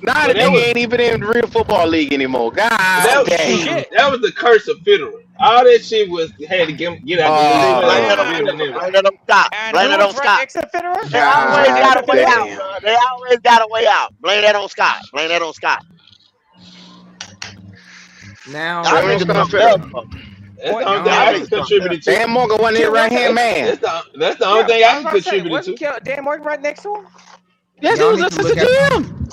Nah, the But that nigga was ain't even in the real football league anymore. God that damn. Shit. that was the curse of Federer. All that shit was had to get out the way. He See, went blame out that the on field Uh, and Federer. everything. Blame that on Scott. And Blame who that on was right Scott. next to Federer? They Who was always right next got to a way God Federer? out, damn. bro. They always got a way out. Blame that on Scott. Blame that on Scott. Now, Y'all Blame on niggas Scott something Fitterer. else, bro. That's the only thing y'all, Y'all I can niggas something else. contribute to. Dan Morgan wasn't his Kill right hand wasn't man. That's the only Yeah, thing I I was can about to say, contribute wasn't to. Dan Morgan right next to him? Yes, he y'all was need to assistant look at GM.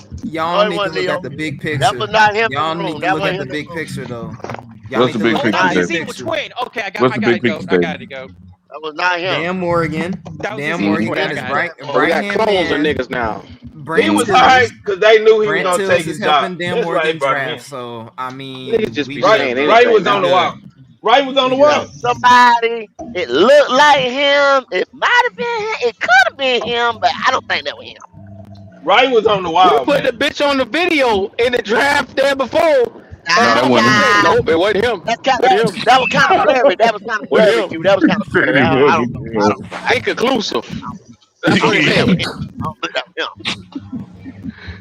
No, y'all it need to wasn't look Leo. at the big That picture. was not him in the Y'all need room. to That look wasn't at the him in big the room. picture though. Y'all What's need the to big look Oh, at no, the picture, he's big Jay? seen with picture. Twin. Okay, What's I the got to big go. picture, I Jay? got to go. That was not him. Dan Morgan. That was his Dan seat with Morgan Twin. got I his got it. Oh, we right got hand clones of man. niggas now. He Brent was Tillis. hired because they knew he was Brent gonna take Tillis is his job. helping Dan That's why they Morgan brought him in. draft. So I Niggas mean, just we be good. saying Right anything was We on the now. good. wall. Right was on the We That good. wall. was somebody. It looked like him. It might have been him. It could have been him, but I don't think that was him. Right was on the We wall, put man. the bitch on the video in the draft there before, and No, that wasn't motherfuckers him. say, Nah, nope, it wasn't him. that's kind Wasn't him. that was kind of blurry. That was kind of Wasn't blurry, him. Q. That was kind of Said blurry. he I don't wasn't know. I him. don't. I don't. Inconclusive. I That's what don't he believe that said. was him. I don't believe that was him.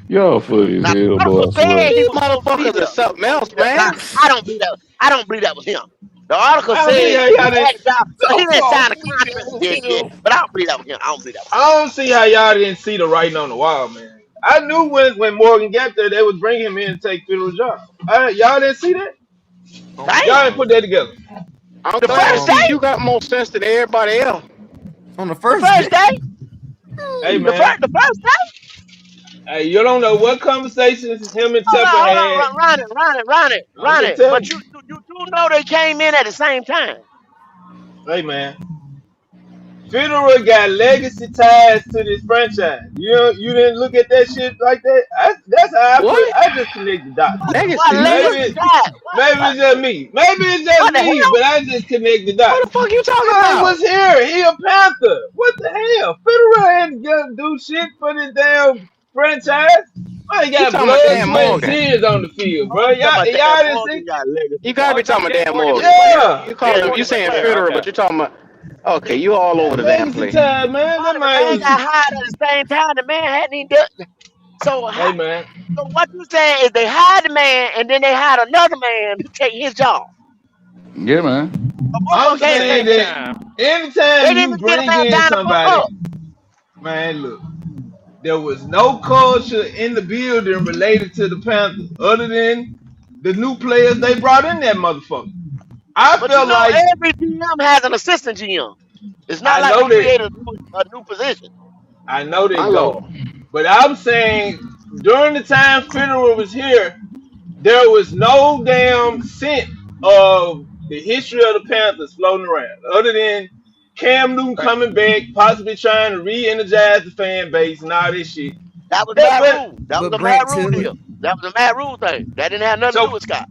Y'all funny as Now, hell, the boy. I article swear. said he These was supposed to be motherfuckers are there. something else, Now, man. I don't believe that. I don't believe that was him. The article I don't see said how he y'all didn't. had a job. Well, he So didn't far, sign a contract just yet, but I don't believe that was him. I don't believe that was I him. don't see how y'all didn't see the writing on the wall, man. I knew when Morgan got there, they would bring him in and take Fiddler's job. Y'all didn't see that? Y'all didn't Damn. put that together. I'm The glad to first see day. Um, you got more sense than everybody else. on the The first day. first day. Hey, The man. first. The first day. Hey, you don't know what conversations him and Tepper Hold on, had. run it, I'm run just it. telling But you. you do know they came in at the same time. Hey, man. Federer got legacy ties to this franchise. You didn't look at that shit like that. That's how I put. What? I I just connect the dots, bro. What Legacy. legacy died? Maybe it's just me. Maybe it's just What the me, hell? but I just connect the What dots. the fuck you talking Man was about? here. He a Panther. What the hell? Federer ain't gonna do shit for this damn franchise. Man, he You got talking about blood, Dan sweat, and Morgan? tears on the field, Oh, bro. you talking about Dan Y'all didn't see? Morgan got legacy You gotta died. Oh, be you talking talking about about Dan Dan Morgan, the Morgan. player? Yeah. You Dan calling him? You Morgan the saying player. Federer, Okay. but you talking about? Okay, you all over the damn Legacy place. time, man. That But the man man. got hired at the same time. The man hadn't even done. So, Hey, man. so what you saying is they hired the man and then they hired another man to take his job. Yeah, man. But both of I'm them can't Same saying take. that time. They anytime you didn't get a bring man in time to fuck somebody, up. man, look, there was no culture in the building related to the Panthers other than the new players they brought in that motherfucker. I But you felt know, like every GM has an assistant GM. It's not I like know we that created a new position. I know My they go. lord. But I'm saying during the time Federer was here, there was no damn scent of the history of the Panthers floating around, other than Cam Newton coming back, possibly trying to re-energize the fan base and all this shit. That was That, Matt but Rule. That was But a Matt Brent Rule too. deal. That was a Matt Rule thing. That didn't have nothing to so do with Scott.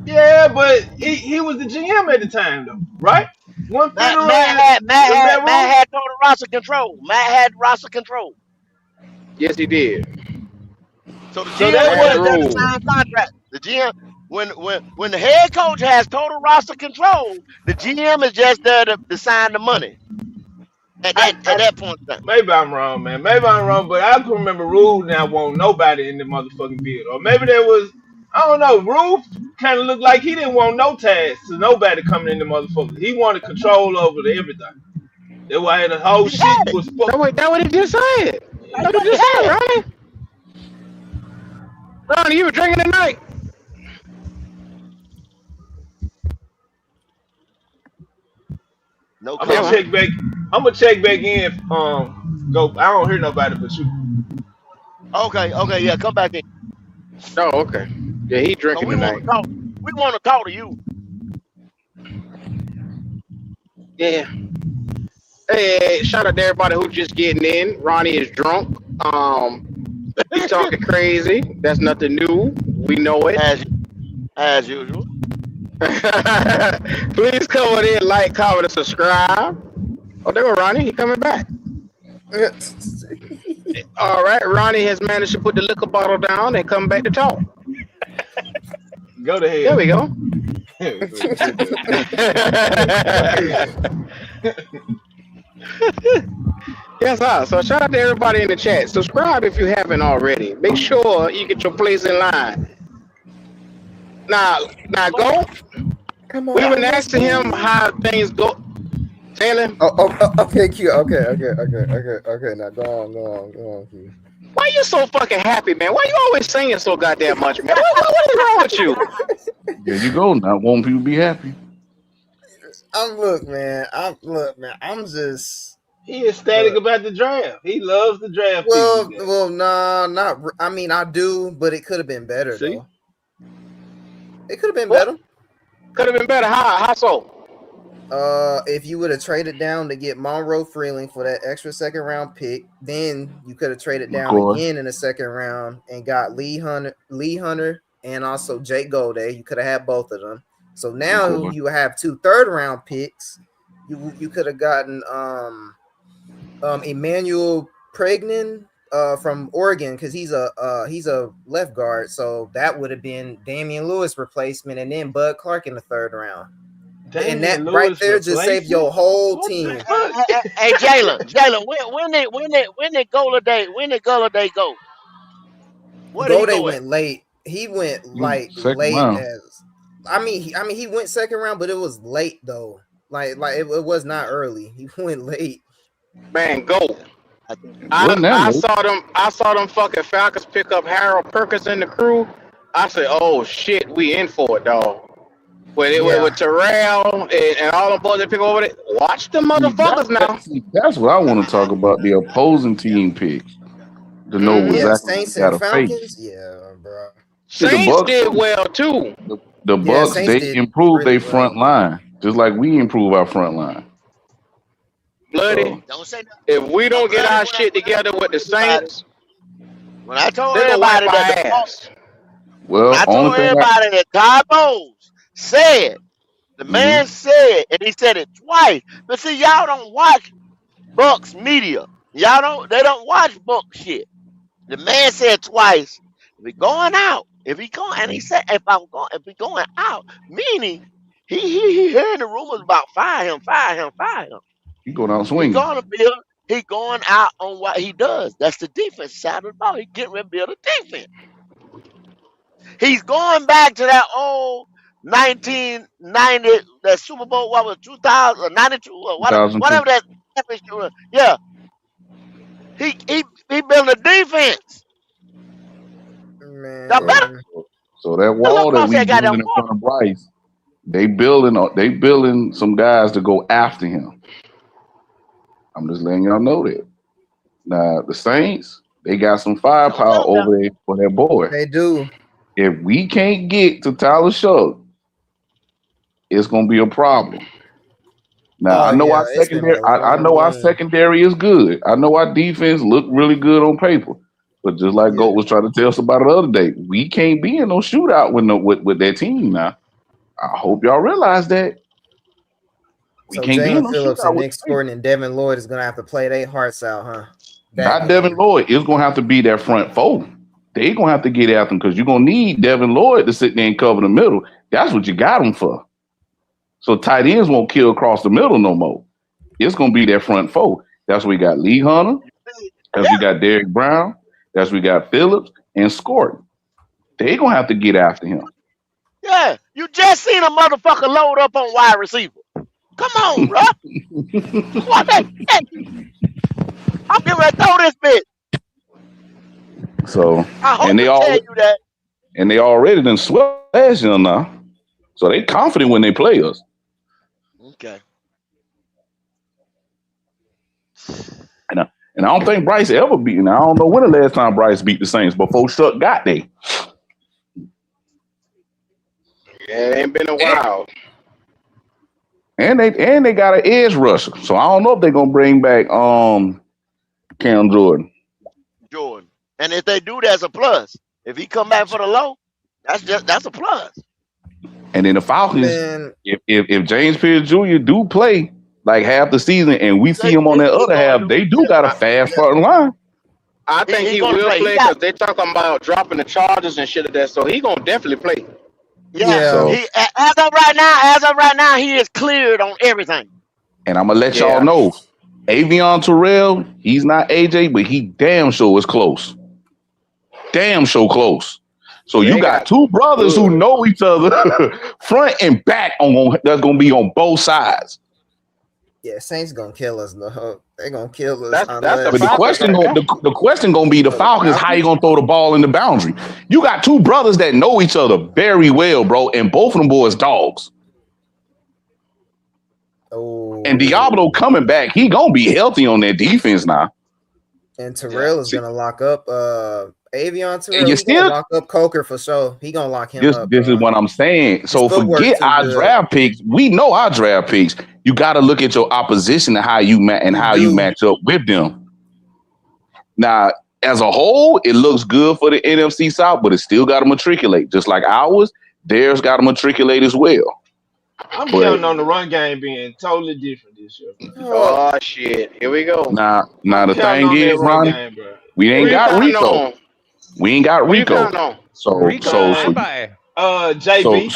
yeah, but he was the GM at the time though, right? One Matt, Federer Matt and had Matt was had Matt Matt Rule. had total roster control. Matt had roster control. Yes, he did. So the So GM that was Matt just what there to Rule. sign contracts. The GM, when the head coach has total roster control, the GM is just there to sign the money at I that point in time. maybe I'm wrong, man. Maybe I'm wrong, but I can remember Rule now won't nobody in the motherfucking build. Or maybe there was I don't know. Rule kind of looked like he didn't want no tats to nobody coming in the motherfucker. He wanted control over the everything. That's why the whole He shit had it. was fucked. That what he just said. That's That what what he he just said, had. Ronnie. Ronnie, you were drinking tonight. No I'm gonna Yeah, comment. check man. back. I'm gonna check back in. Go. I don't hear nobody but you. Okay, okay, yeah, come back in. Oh, okay. Yeah, he So drinking we want tonight. to talk. We want to talk to you. Yeah. Hey, shout out to everybody who just getting in. Ronnie is drunk. He talking crazy. That's nothing new. We know it. as as usual. Please come on in, like, comment, and subscribe. Oh, there go Ronnie. He coming back. All right. Ronnie has managed to put the liquor bottle down and come back to talk. Go to There we hell. go. Yes, sir. So shout out to everybody in the chat. Subscribe if you haven't already. Make sure you get your place in line. Now go. Come We on, Yeah. been let's asking him go. how things go. Taylor, Okay, Q. Okay. Now go on, Q. why you so fucking happy, man? Why you always singing so goddamn much, man? What is wrong with you? There you go. Now, won't people be happy? Look, man. I'm just He ecstatic look. about the draft. He loves the draft pick we got. Nah, not. I mean, I do, but it could have been better See? though. It could have been What? better. Could have been better. How so? If you would have traded down to get Monroe Freeland for that extra second round pick, then you could have traded down McCoy. again in the second round and got Lee Hunter, and also Jake Golday. You could have had both of them. So now McCoy. you have 2 third-round picks. You could have gotten Emmanuel Pregnan from Oregon because he's a left guard. So that would have been Damian Lewis replacement, and then Bud Clark in the 3rd round. And that Damian right Lewis there just saved your replacement? whole What team. the fuck? Hey, Jalen, when did Golladay go? Where did he Golday go at? went late. He went like Second late round. as he went second round, but it was late though. Like it was not early. He went late. Man, go. I think Wasn't that I late? saw them fucking Falcons pick up Harold Perkins and the crew. I said, oh shit, we in for it, dog. With Terrell and all them boys that pick over it. Watch the motherfuckers now. That's what I want to talk about. The opposing team picks to know what Yeah, exactly Saints got and to face. Falcons. Yeah, bro. See, the Saints Bucks did too. well too. The Yeah, Bucks Saints they did improved really their front well. line just like we improve our front line. Bloody. So don't say nothing. If we No, don't get Bloody, our shit whatever together you with the want to do about it. Saints, When I told They gonna wipe everybody our that ass. when Well, I only told thing I everybody that Todd Bowles said, the mhm. man said, and he said it twice. But see, y'all don't watch Bucks media. They don't watch Buck shit. The man said twice, if he going out, if he going, and he said, if he going out, meaning he hearing the rumors about fire him. he go down He swinging. gonna build, he going out on what he does. That's the defense side of the ball. He getting ready to build a defense. He's going back to that old 1990, that Super Bowl, what was 2000, 92, or whatever 2002. that championship was. Yeah, he built a defense. Y'all better Man, So that look wall that across we that goddamn building in water. front of Bryce, they building some guys to go after him. I'm just letting y'all know that. Now the Saints, they got some He gonna firepower build them. over there for that boy. they do. If we can't get to Tyler Shuck, it's gonna be a problem. Now I Oh know yeah, our it's been a secondary. I long know our game. secondary is good. I know our defense look really good on paper. But just like Yeah. Goat was trying to tell somebody the other day, we can't be in no shootout with that team now. I hope y'all realize that. We So can't be in Jalen no Phillips shootout and with Nick the Saints. Gordon and Devin Lloyd is gonna have to play their hearts out, huh? That Not Devin game. Lloyd. It's gonna have to be that front four. They gonna have to get after him because you're gonna need Devin Lloyd to sit there and cover the middle. That's what you got him for. So tight ends won't kill across the middle no more. It's gonna be that front four. That's where we got Lee Hunter. Yeah, That's we got Derek Brown. That's we got Phillips and Scott. They gonna have to get after him. yeah. You just seen a motherfucker load up on wide receiver. Come on, bro. What that? I'm getting ready to throw this bitch. So I hope and they it tell all you that. and they already done swept last year now. So they confident when they play us. Okay. And I don't think Bryce ever beat. And I don't know when the last time Bryce beat the Saints before Chuck got there. Yeah, it ain't been a And, while. and they got an edge rusher. So I don't know if they're gonna bring back Cam Jordan. Jordan. And if they do, that's a plus. If he come back for the low, that's a plus. And then the Falcons, Man, if James Pierce Jr. do play like half the season and we see him on that He other gonna half, do. they do Yeah, got a fast yeah. front line. I think He he gonna will play. He play got because they talking about dropping the charges and shit like that. So he gonna definitely play. yeah. yeah. So He as of right now, he is cleared on everything. and I'm gonna let y'all Yeah. know, Avion Terrell, he's not AJ, but he damn sure is close. Damn sure close. So So you they got got two brothers who good. know each other front and back on that's gonna be on both sides. Yeah, Saints gonna kill us though. They gonna kill us That's the But the unless Falcons question right gonna there. the question gonna be the for the Falcons, how you Falcons. gonna throw the ball in the boundary? You got two brothers that know each other very well, bro, and both of them boys dogs. And Diablo Oh, coming back, he gonna be healthy on that defense now. and Yeah. Terrell is gonna lock up Avion And Terrell. you He gonna still lock up Coker for sure. He gonna lock him up, this is bro. what I'm saying. His So footwork forget too our good. draft picks. We know our draft picks. You got to look at your opposition and how you You how you do. match up with them. Now, as a whole, it looks good for the NFC South, but it still got to matriculate. Just like ours, theirs got to matriculate as well. I'm But counting on the run game being totally different this year, bro. Oh, Oh shit. Here we go. now I'm the counting thing on that is, run Ronnie, game, bro. we Who ain't Every you got counting time. Rico. on? We ain't got Who you Rico. counting on? So Rico so so Bye. so JB,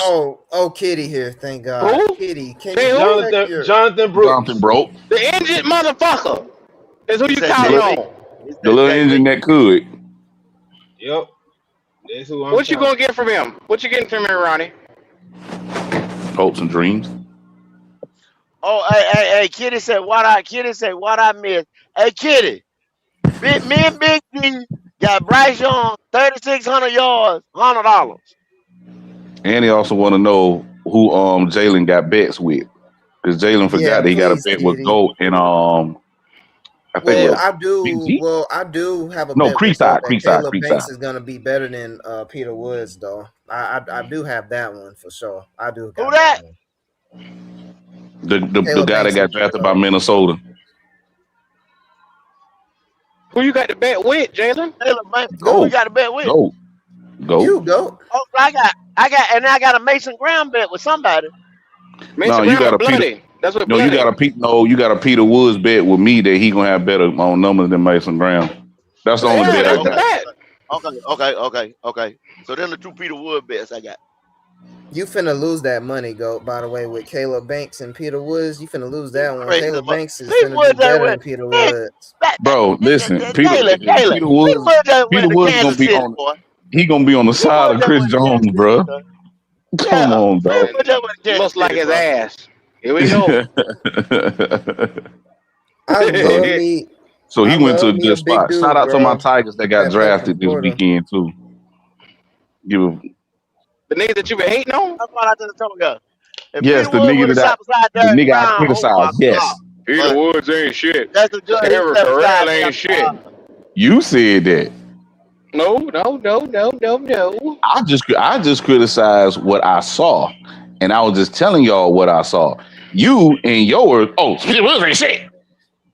Kitty here. Thank God. Who? Kitty, can Say you who? check Jonathan your Jonathan Jonathan Brooks. broke The injured motherfucker is who He you said the counting little, JB. on. He the said little engine JB. that could. Yep, that's who I'm What you counting gonna get from him? What you getting from him, Ronnie? Hopes and dreams. Oh, hey, Kitty said what I missed. Hey, Kitty, me and Big D got Bryce Young 3,600 yards, $100. And they also want to know who Jalen got bets with. Because Jalen Yeah, forgot that he got a please, bet with Kitty. Goat and I think Well, with I Big do. G. Well, I do have a No, bet with Goat Creekside, that Creekside, Caleb Creekside. Banks is gonna be better than Peter Woods, though. I do have that one for sure. I do Who got that that? one. The Caleb guy that Banks is got better drafted by though. Minnesota. Who you got the bet with, Jalen? Taylor, man, who Go, you got to bet with? go, go. You go. Oh, and I got a Mason Graham bet with somebody. No, Mason you Graham got is a Peter. bloody. That's what No, you got bloody. a Pete. No, you got a Peter Woods bet with me that he gonna have better on numbers than Mason Graham. That's the only Yeah, bet I that's the got. bet. Okay. So then the two Peter Wood bets I got. You finna lose that money, go. By the way, with Caleb Banks and Peter Woods, you finna lose You that one. crazy Caleb much. Banks is Pete finna do Wood that better way. than Peter Man, Woods. Bro, listen, Jalen. Peter Pete Woods, Wood that way Peter to Woods gonna Kansas be City, on. boy. He gonna be on the Pete side Wood of that Chris way to Jones, Kansas City, bro. bro. Come Yeah. on, Pete dog. Wood that way to Kansas Looks like City, his bro. ass. Here we go. I love so, me. so I he went to a love me a good big spot. Shout dude, out to my bro. Tigers that got That play for drafted this Florida. weekend too. Give a, The nigga that you been hating on? That's what I just told you. If yes, Peter the Wood nigga would have that shot beside the Derek nigga I Brown, oh my criticized. God. Yes, Peter But Woods ain't shit. that's a good he Eric played Terrell beside ain't shit. you said that. No. I just criticized what I saw, and I was just telling y'all what I saw. You and yours, Peter Woods ain't shit.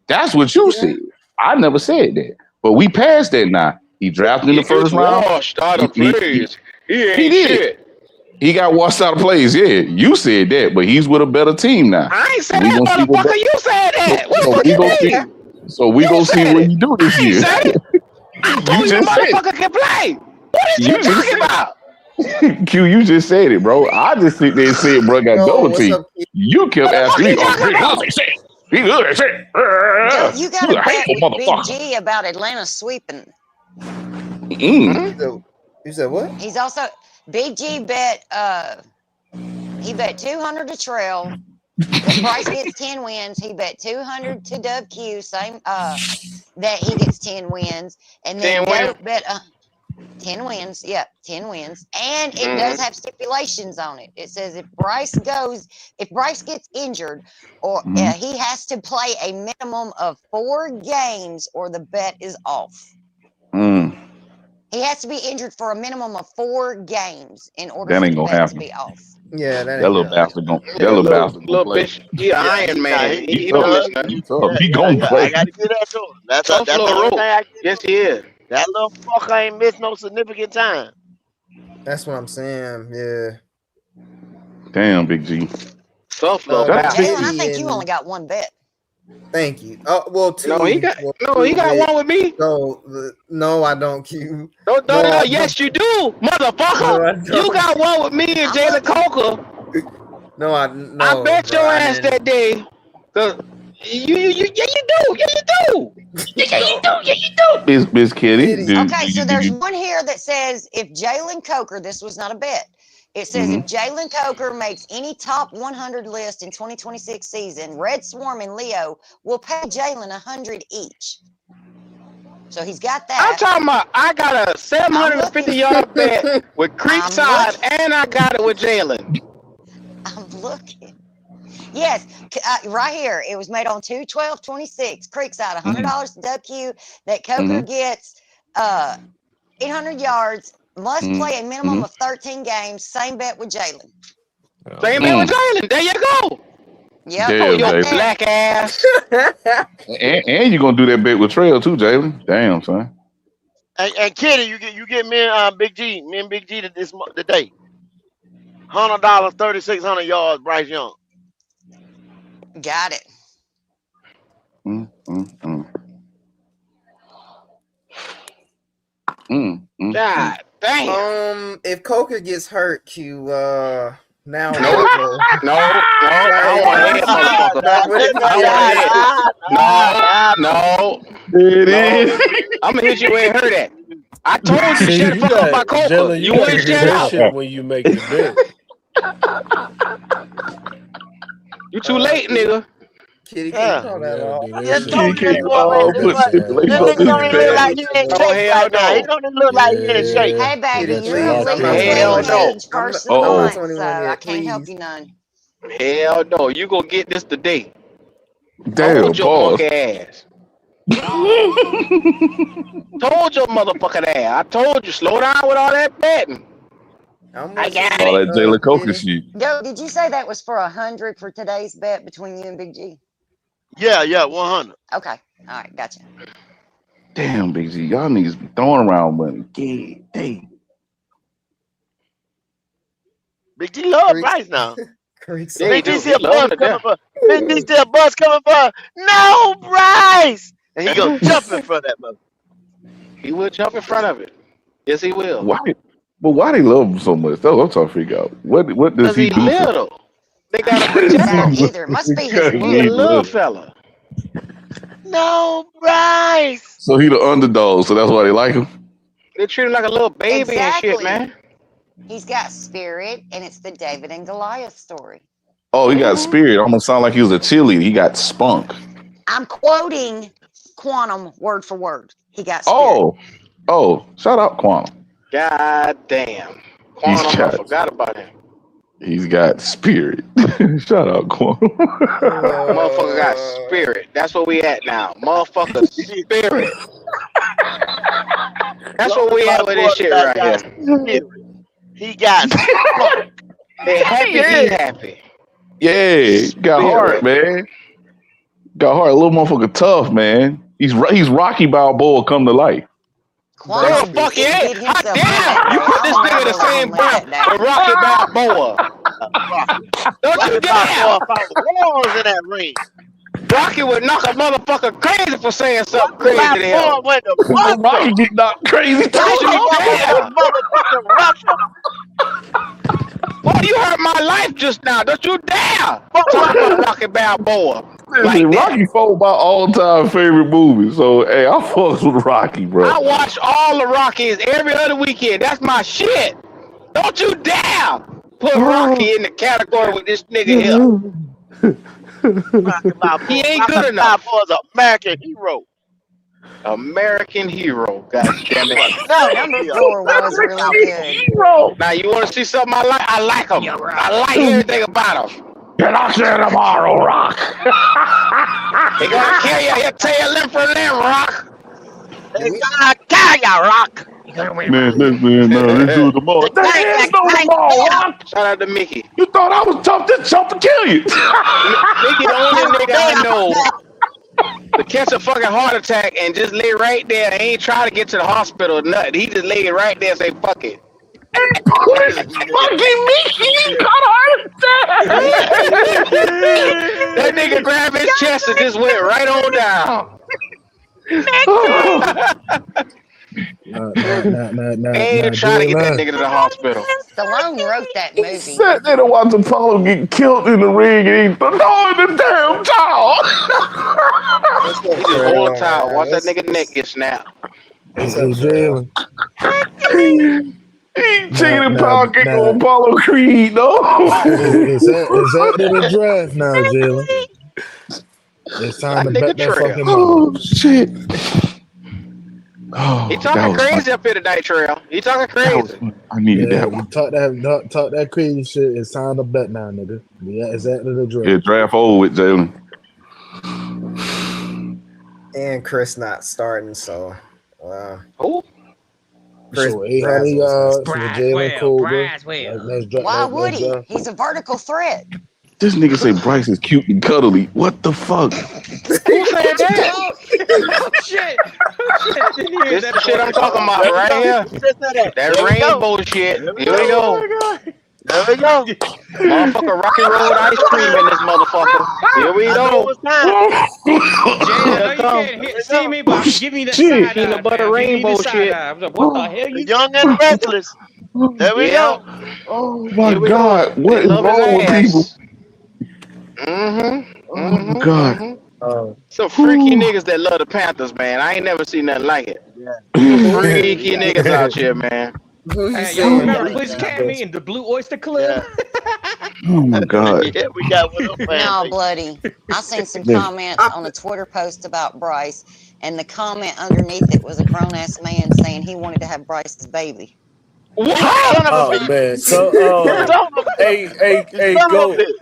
That's what you Yeah. said. I never said that, but we passed that now. He drafted in He the first gets round. washed out He, of he, he, plays. He he ain't did. shit. He got washed out of plays. Yeah, you said that, but he's with a better team now. I ain't So said we that, gonna see what. motherfucker. You said that. What the So fuck we you gonna see. mean? So we You gonna see said what it. he do this I ain't year. said it. I You told you the just said motherfucker can play. What is you You just talking said about? it. Q, you just said it, bro. I just sit there and said, bro, got Yo, double what's team. up, kid? You kept What the fuck asking you me, talking Chris Wilson about? said. He good at shit. Go, you got You a a bet hateful with Big motherfucker. G about Atlanta sweeping. Mm. So, you said what? He's also Big G bet he bet 200 to Trail that Bryce gets 10 wins. He bet 200 to Dub Q, same that he gets 10 wins. And 10 then win. Goat bet 10 wins. Yep, 10 wins. And it does Mm-hmm. have stipulations on it. It says if Bryce gets injured, or Mm. he has to play a minimum of 4 games, or the bet is off. Mm. He has to be injured for a minimum of 4 games in order That for ain't the gonna bet to happen. be off. Yeah, that That ain't little gonna happen. bastard gonna Yeah, little play. bitch. He an Yeah, Iron Man. he He He tough. don't miss does. nothing. He tough. He gonna I play. got to get that to him. Tough That's the little only rope. thing I give Yes, him. he is. That little fucker ain't missed no significant time. That's what I'm saying. Yeah. Damn, Big G. Tough little That's bastard. Jalen, I Kitty think you only and got one bet. thank you. Oh, well, No, he two. got Well, no. He two got with one with me. no, I don't. Q. No. No, Yes, you do, no, motherfucker. I You don't. got one with me and I'm Jalen looking. Coker. I No, bet bro. your I ass didn't. that day. Cause yeah, you do. Yeah, you do. No, Miss Kitty. Kitty. Okay, so there's one here that says if Jalen Coker, this was not a bet. It says Mm-hmm. if Jalen Coker makes any top 100 list in 2026 season, Red Swarm and Leo will pay Jalen 100 each. So he's got I'm that. talking about. I got a I'm 750 looking. yard bet with I'm Creekside, looking. and I got it with Jalen. I'm looking. Yes, right here. It was made on 2/12/26. Creekside, $100 to WQ that Coker Mm-hmm. gets 800 yards, must play a minimum Mm-hmm. of 13 games. Same bet with Jalen. Same bet with Mm. Jalen. There you go. Yep, Oh, Damn, right your Jalen. there. black ass. And you're gonna do that bet with Trail too, Jalen. Damn, son. And Kitty, you get me and Big G, today. $100, 3,600 yards, Bryce Young. Got it. Mm, mm, mm. Mm, mm, mm. God damn. If Coker gets hurt, Q. Now Nope. what? Though? No. I don't Like, want to hear it, motherfucker. like, what if he I don't get want to hear hurt? it. No. There it No. is. I'm gonna hit you where it hurt at. I told you See, shut the you fuck up got about Coker. Jalen. You You got to wouldn't do shut that up. shit when you make the bet. You too late, Kitty, nigga. Kitty, can you Yeah. call You that got to off? do I that just shit told you when that you boy make the man, Put bets, man. stipulations that on nigga this don't even look bet. like he in Oh shape hell right now. He no. don't even look like he in shape. Hey, Yeah, you baby, got you're your of Please, I'm lock not legal in 21 Hell on drinking that. no. yet. age, I'm first not, of the I'm Uh-oh. not month, so 21 I yet. can't help Please. you none. Hell no. You gonna get this today. Damn, Told your monkey pause. ass. Told your motherfucking ass. I told you slow down with all that betting. How I much is got All it, it. that Jalen Coker Kitty? shit. Go. Did you say that was for 100 for today's bet between you and Big G? Yeah, 100. Okay. All right. Gotcha. Damn, Big G, y'all niggas be throwing around money. Yeah, damn. Big G love Creek, Bryce now. Creek Yeah, so he Big G do. see He a love bus it to coming death. for. Big G see a bus coming for. No, Bryce, and he go jump in front of that bus. He will jump in front of it. Yes, he will. Why? But why they love him so much? That's what I'm trying to figure out. What does Because he he do for? little. They I gotta don't protect know him. either. It must be his Because He a he look. little little. fella. No, Bryce. So he the underdog, so that's why they like him. They treat him like a little baby and shit, Exactly. man. He's got spirit, and it's the David and Goliath story. Oh, he got Mm-hmm. spirit. Almost sound like he was a cheerleader. He got spunk. I'm quoting Quantum word for word. He got spirit. Oh, shout out Quantum. God damn. He's Quantum, I got forgot about him. he's got spirit. Shout out Quantum. Motherfucker got spirit. That's where we at now. Motherfucker spirit. That's Long where as we my at with this shit quarterback right got here. spirit. He got spunk. They happy, Yeah. he happy. Yeah, got heart, Spirit. man. Got heart. A little motherfucker tough, man. He's Rocky Balboa come to life. No, Quantum the fuck he didn't ain't. get How himself in dare that you day. put I this don't nigga in the ever let same him live breath that day. with Rocky Balboa? Rocky. Don't you Rocky dare! Balboa fought wars in that ring. Rocky would knock a motherfucker crazy for saying something Rocky crazy to him. Balboa went to Russia. Rocky get knocked crazy Don't Rocky you too. Balboa went to dare! motherfucking Russia. Boy, you hurt my life just now. Don't you dare But talk about Rocky Balboa like Listen, that. Rocky fought my all-time favorite movie. So hey, I fucks with Rocky, bro. I watch all the Rockies every other weekend. That's my shit. Don't you dare put Rocky in the category with this nigga here. He ain't Rocky good enough. Balboa is an American hero. American hero, god damn He it. will never Number be a 4 was American really cowboy. good. Hero. Now you want to see something I like? I like him. Yo, I Rock. like everything about him. Can I say tomorrow, Rock? He gonna kill you. He'll tear your limb from limb, Rock. They gonna kill ya, Rock. You gonna win, Man, Rock. let's do it tomorrow. They There is no can't tomorrow, kill ya. Rock. Shout out to Mickey. You thought I was tough to kill you. Mickey, the only Can't nigga I know to catch a fucking heart attack and just lay right there. And ain't try to get to the hospital or nothing. He just laid right there and say, fuck it. Fucking Mickey got heart attack. That nigga grabbed his chest and just went right on down. Ain't even trying to get that Jalen. nigga to the hospital. Stallone wrote that He movie. sat there to watch Apollo get killed in the ring and he throwing the damn towel. What's up, He just hold a Trail, towel. man? Watch that nigga neck get snapped. What's Hey, up, Trail? Jalen. He Now, chicken and now, pound cake on now, Apollo Creed, no. is that to the draft now, Jalen? It's time That to nigga bet that Trail. fucking money. Oh shit. He Oh, that talking was fun. crazy up here tonight, Trail. He talking That was crazy. fun. I needed Yeah, that you one. talk that crazy shit. It's time to bet now, nigga. Yeah, it's that to the draft. Yeah, draft over with Jalen. And Chris not starting, so Who? Chris So 800 Brazwell's not yards for starting. Jalen Braswell. Colbert. Braswell. Why would he? He's a vertical threat. This nigga say Bryce is cute and cuddly. What the fuck? Who said that? Oh shit! Oh shit! Didn't hear This that the shit I'm part. talking about There we right go. here. Just that. That There we go. rainbow shit. There we Here we go. go. There we go. Motherfucker Rocky Road ice cream in this motherfucker. Here we I knew it go. was time. Jalen, I know Here you come can't There we see go. me, but give me the Shit. side eye, peanut butter fam. Give me the rainbow side shit. eye. I was like, what the hell The you? young and restless. There we Yeah. go. Oh my Here we go. God. They What is love his wrong with people? ass. Mm-hmm. Oh my Mm-hmm. God. Mm-hmm. Some freaky niggas that love the Panthers, man. I ain't never seen nothing like it. Yeah. Some Yeah. We freaky got niggas out here, man. Who you Hey, y'all saying remember like Police that? Academy and the Blue Oyster Club? yeah. Oh my God. Yeah, we got one of them fan No, bases. bloody. I seen some Yeah. comments on a Twitter post about Bryce, and the comment underneath it was a grown ass man saying he wanted to have Bryce's baby. You What? son of a Oh bitch. man. So You son of a bitch. You son of a go bitch.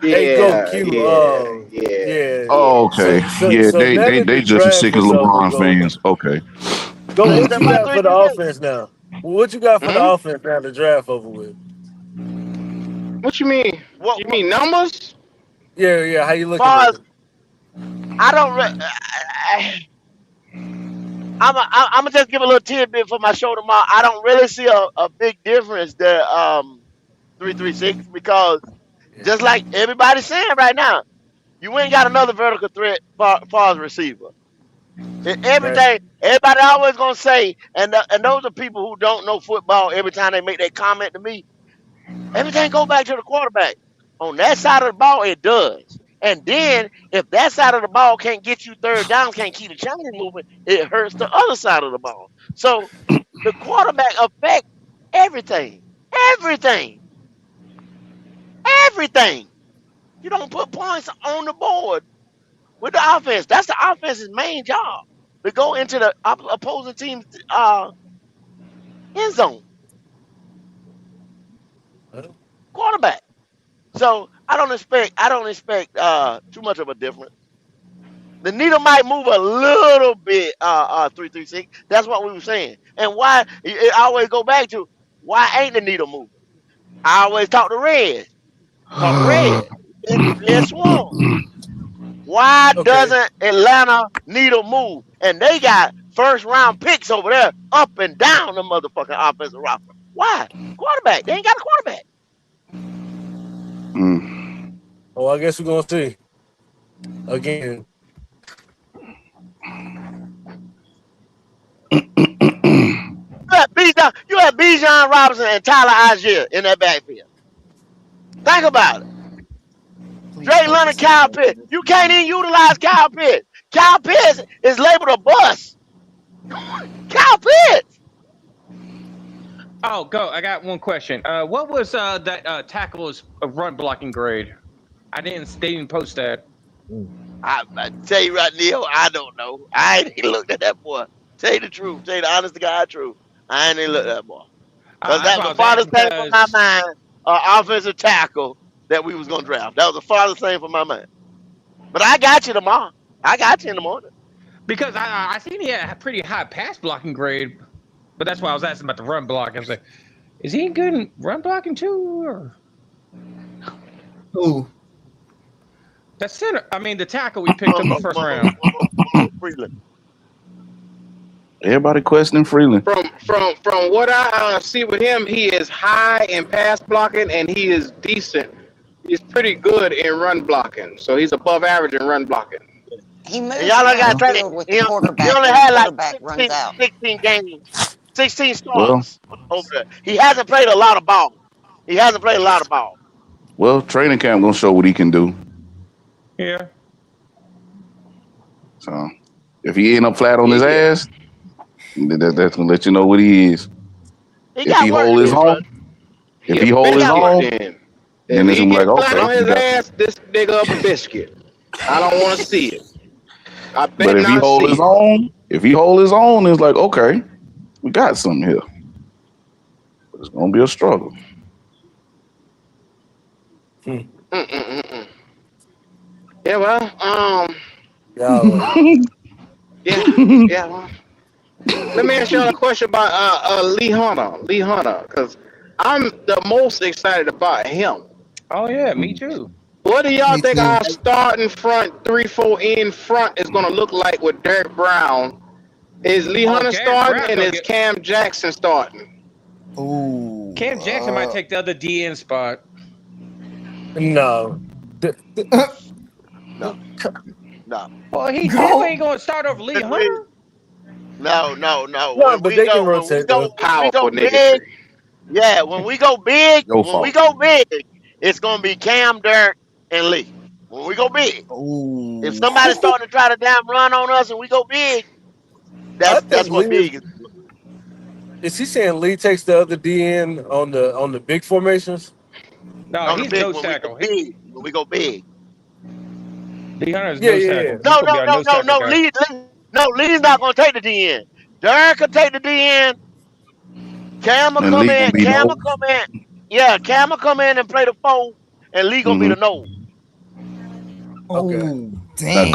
Yeah, Q. yeah, yeah, Yeah. yeah. Oh, okay. Yeah, So now that they the just as draft sick as is over, LeBron fans. Okay. go. Hey, What that's you my got three for the today. offense now? What you got for the Hmm? offense now? The draft over with. What you mean? What You mean numbers? Yeah. How you looking far at as it? I don't I'm gonna just give a little tidbit for my show tomorrow. I don't really see a big difference there, 336, because just like everybody's saying right now, you ain't got another vertical threat far as receiver. Everything, everybody always gonna say, and those are people who don't know football. Every time they make that comment to me, everything go back to the quarterback. On that side of the ball, it does. And then if that side of the ball can't get you third down, can't keep the chain moving, it hurts the other side of the ball. So the quarterback affect everything, everything, everything. You don't put points on the board with the offense. That's the offense's main job, to go into the opposing team's end zone. Quarterback. So I don't expect too much of a difference. The needle might move a little bit, 336. That's what we were saying. And why it always go back to, why ain't the needle moving? I always talk to Red. Talk to Red. Red Swan. Why doesn't Atlanta needle move? And they got first round picks over there up and down the motherfucking offensive roster. Why? Quarterback. They ain't got a quarterback. Oh, I guess we're gonna see again. You had Bijan Robinson and Tyler Algier in that backfield. Think about it. Drake London, Kyle Pitts. You can't even utilize Kyle Pitts. Kyle Pitts is labeled a bust. Kyle Pitts. Oh, go. I got one question. What was that tackle's run blocking grade? They didn't post that. I tell you right, Neil, I don't know. I ain't even looked at that boy. Tell you the truth. Tell you the honest to God truth. I ain't even looked at that boy. Because that was the farthest thing from my mind, offensive tackle that we was going to draft. That was the farthest thing from my mind. But I got you tomorrow. I got you in the morning. Because I seen he had a pretty high pass blocking grade, but that's why I was asking about the run block. I was like, is he good in run blocking too? Or? Who? The center. I mean, the tackle we picked up in the first round. Freeland. Everybody questioning Freeland. From what I see with him, he is high in pass blocking and he is decent. He's pretty good in run blocking, so he's above average in run blocking. He moves Y'all around got the field with the quarterback. He only when had the like quarterback runs out. 16 games, 16 Well, starts over there. He hasn't played a lot of ball. well, training camp gonna show what he can do. Yeah. So if he end up flat on his ass, that's gonna let you know what he is. If he hold his own, then it's gonna be like, okay. On his ass, this nigga up a biscuit. I don't want to see it. But if he hold his own, it's like, okay, we got something here. But it's gonna be a struggle. Yeah, well, yeah. Well, let me ask y'all a question about Lee Hunter, because I'm the most excited about him. Oh yeah, me too. What do y'all think our starting front 3-4 in front is going to look like with Derek Brown? Is Lee Hunter starting and is Cam Jackson starting? Ooh, Cam Jackson might take the other DN spot. No. No. Well, he definitely ain't going to start over Lee Hunter. No. No, but they can rotate though. Powerful nigga. Big, yeah, when we go big, it's going to be Cam, Derek, and Lee. When we go big. Ooh. If somebody's starting to try to damn run on us and we go big, that's what big is. Is he saying Lee takes the other DN on the big formations? No, he's nose tackle. When we go big. Lee Hunter's nose tackle. No. Lee's not going to take the DN. Derek will take the DN. Cam will come in. Yeah, Cam will come in and play the 4, and Lee gonna be the nose. Okay. Oh, dang.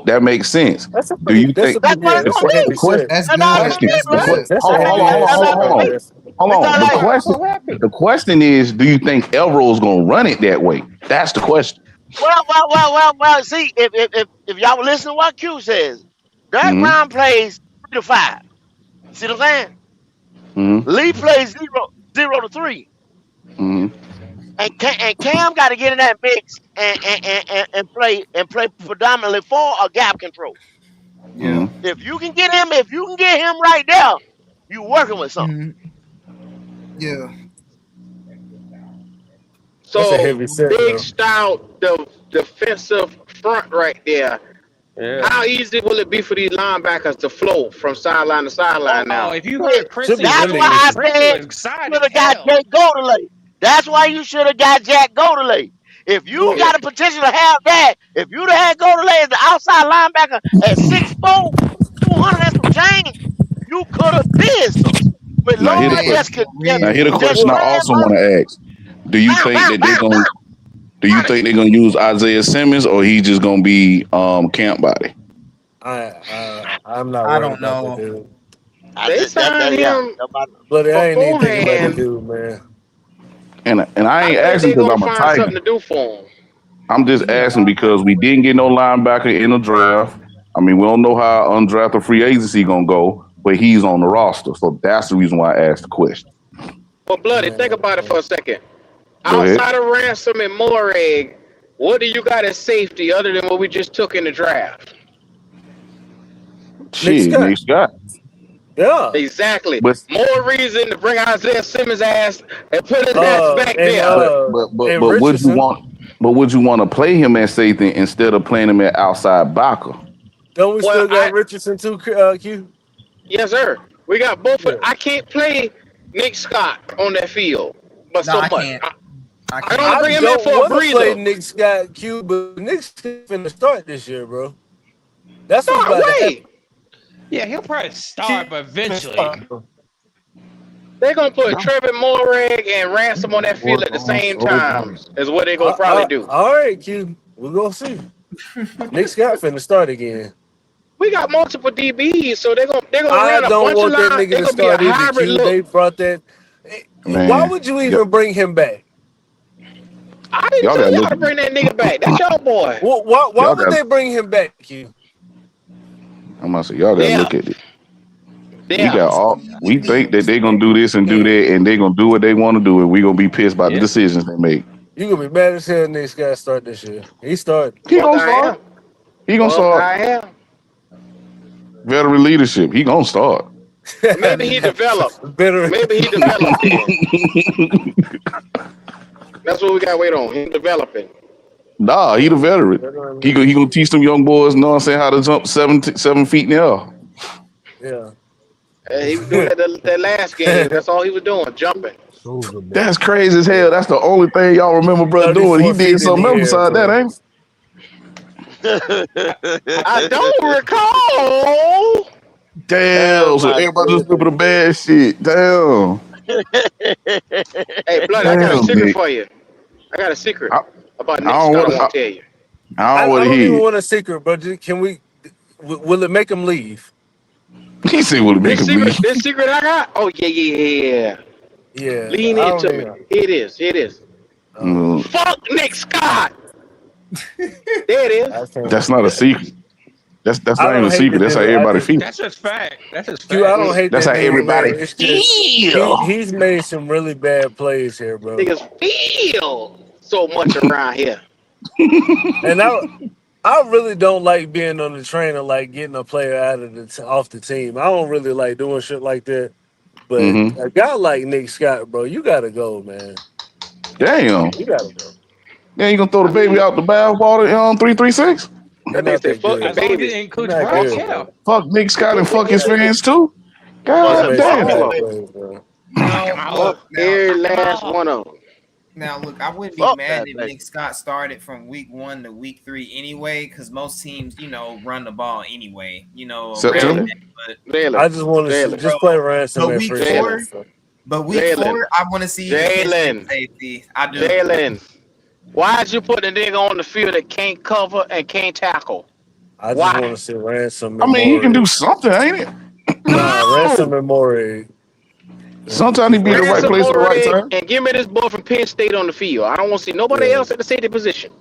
That makes sense. Do you think that's what it's gonna be? The question is, do you think Elroy's gonna run it that way? That's the question. Well. See, if y'all were listening to what Q says, Derek Mm-hmm. Brown plays 3 to 5. You see what I'm saying? Mm-hmm. Lee plays 0 to 3. Mm-hmm. And Cam got to get in that mix and play predominantly for a gap control. Yeah. Mm-hmm. If you can get him right there, you working with something. Mhm. Yeah. That's a So heavy set, big though. stout, the defensive front right there. Yeah. How easy will it be for these linebackers to flow from sideline to sideline Oh, now? if you Shit. heard Should be Princeton, That's really why I easy. Princeton said was you excited should as have got hell. Jake Godelay. That's why you should have got Jack Godelay. If you Well, got a potential to have that, if you'd have had Godelay as the outside linebacker at 6'4", 200 and some change, you could have did something. But Now here the Lord, Man, just question. could for Now real. here the just question I well, ran, also want to ask: Do you bam, think bam, that they're bam, gonna? bam, Do you run it. think they're gonna use Isaiah Simmons or he just gonna be camp body? I'm not I worried don't about that know. dude. I They just that signed that yeah. him But I ain't even thinking about that beforehand. dude, man. And I I ain't think asking they're because gonna I'm a find Tiger. something to do for him. I'm just He a asking because linebacker. we didn't get no linebacker in the draft. I mean, we don't know how undrafted free agency gonna go, but he's on the roster, so that's the reason why I asked the question. But bloody, think Man, about it for a second. Go ahead. Outside of Ransom and Moreg, what do you got as safety other than what we just took in the draft? Nick Shit, Scott. Nick Scott. Yeah. Exactly. But More reason to bring Isaiah Simmons' ass and put his ass back And there. would you Richardson. want? But would you want to play him at safety instead of playing him at outside backer? Don't we Well, still got Richardson too, Q? yes, sir. We got both. Yeah. I can't play Nick Scott on that field, but No, so I much. can't. I I only can't. I bring him in don't for a want to play breather. Nick Scott, Q, but Nick's finna start this year, bro. That's what's Start about to happen. wait. Yeah, he'll probably Q start, but finna eventually. start, bro. They're gonna put Trevor Moreg and Ransom on that field at the same time. Is what they're gonna probably do. All right, Q. We're gonna see. Nick Scott finna start again. We got multiple DBs, so they're gonna I run a don't bunch of want that line. nigga They're to gonna be a start either, hybrid Q. They look. brought that. Why Man, would you even bring him back? I didn't y'all tell gotta y'all look. to bring that nigga back. That's your boy. Why Y'all would got. they bring him back, Q? I'm gonna say y'all gotta look Depth. at it. We got Depth. all. We think that they're gonna do this and do Man, that, and they're gonna do what they want to do, and we gonna be pissed by the Yeah. decisions they make. you gonna be mad as hell. Nick Scott start this year. He started. He Fuck gonna I am. start. He gonna Fuck start. I am. Veteran leadership. He gonna start. Maybe he developed. Better. Maybe he developed then. That's what we got to wait on. Him developing. Nah, he the veteran. Veteran He gonna leadership. teach them young boys, know what I'm saying, how to jump 7 feet in the air. Yeah. He was doing that last game. That's all he was doing, jumping. That's crazy as hell. That's the only thing y'all remember, bro, doing. He 34 did feet in the something else air, besides that, bro. ain't I don't recall. he? Damn. Oh So my everybody just goodness. looking the bad shit. Damn. Hey, blood, I got a Damn, secret Nick. for you. I got a secret I, about I Nick don't Scott. I want. want to tell you. I I don't want to don't even hear. want a secret, but can we? Will it make him leave? He said, "Will it make This him secret, leave?" this secret I got. Oh yeah. Yeah. Lean I don't into me. even. Here it is. Here it is. Mm, Fuck Nick Scott. There it I is. can't. that's not a secret. That's I not even don't a hate secret. the That's how nigga. I everybody just feel. That's just fact. That's just Q. I fact. don't hate That's that how nigga, everybody man. It's just feel. he's made some really bad plays here, bro. Niggas feel so much around here. And I really don't like being on the train and like getting a player out of off the team. I don't really like doing shit like that. But Mm-hmm. a guy like Nick Scott, bro, you gotta go, man. Damn. You gotta go. Yeah, you gonna throw the I baby mean, out the bathwater on 336? You're that nigga not say that fuck the good. As long as it baby. You're includes not Bryce, good, yeah. bro. Fuck Nick Scott and fuck his fans too. He's God made some damn. bad Fuck, plays, bro. Knock him Now out. look, fuck now every last one of them. Now, look, I wouldn't be Fuck mad that if nigga. Nick Scott started from week 1 to week 3 anyway, because most teams, run the ball anyway, around Jalen, September. that. But Jalen, I just want to Jalen, bro, just play ransom but at week free Jalen, four, safety. So. but week Jalen, 4, I want to see the catch Jalen, safety. I do. Jalen. Why'd you put the nigga on the field that can't cover and can't tackle? I just want Why? to see ransom I and mean, he can do Morey. something, ain't it? Nah, ransom No! and Morey. Sometimes he Just be in the right Ransom ransom. place at the right Moreg time. and give me this boy from Penn State on the field. I don't want to see nobody Yeah. else at the safety position.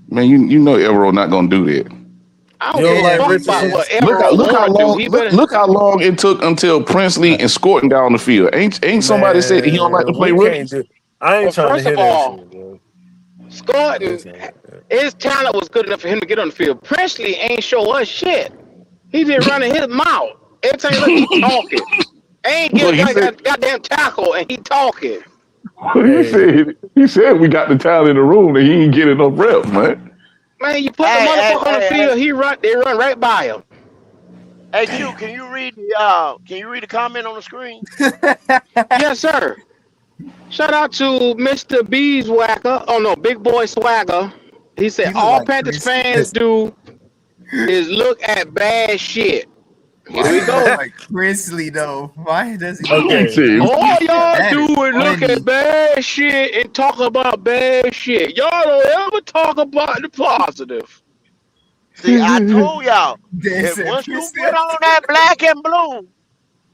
Man, you know Evero not gonna do that. I You don't give don't a like fuck about Richardson? whatever Look how look how O'Warren do. long He better. look how long it took until Princely and Scorton got on the field. Ain't somebody said that he don't like to Man, play we can't rookies? do. I ain't Well, trying to first hear of that all, shit, bro. I ain't Scott, trying to- his talent was good enough for him to get on the field. Presley ain't show us shit. He just running his mouth. Every time you look, he talking. Ain't Look, get he said got goddamn tackle and he talking. Hey, he said we got the talent in the room and he ain't getting no rep, man. Man, you put the Hey, hey, motherfucker on the hey, hey, field, they run right by him. hey, Q, Damn. can you read the comment on the screen? Yes, sir. Shout out to Mr. Beeswacker. Oh no, Big Boy Swagger. He said He look all like Panthers Chris. fans do is look at bad shit. Here Why we he look go. like Chrisley though? Why does he look He like okay. said, All y'all that? do Is is look funny. at bad shit and talk about bad shit. Y'all don't ever talk about the positive. See, I told y'all, They if said once you Chris. put on that black and blue,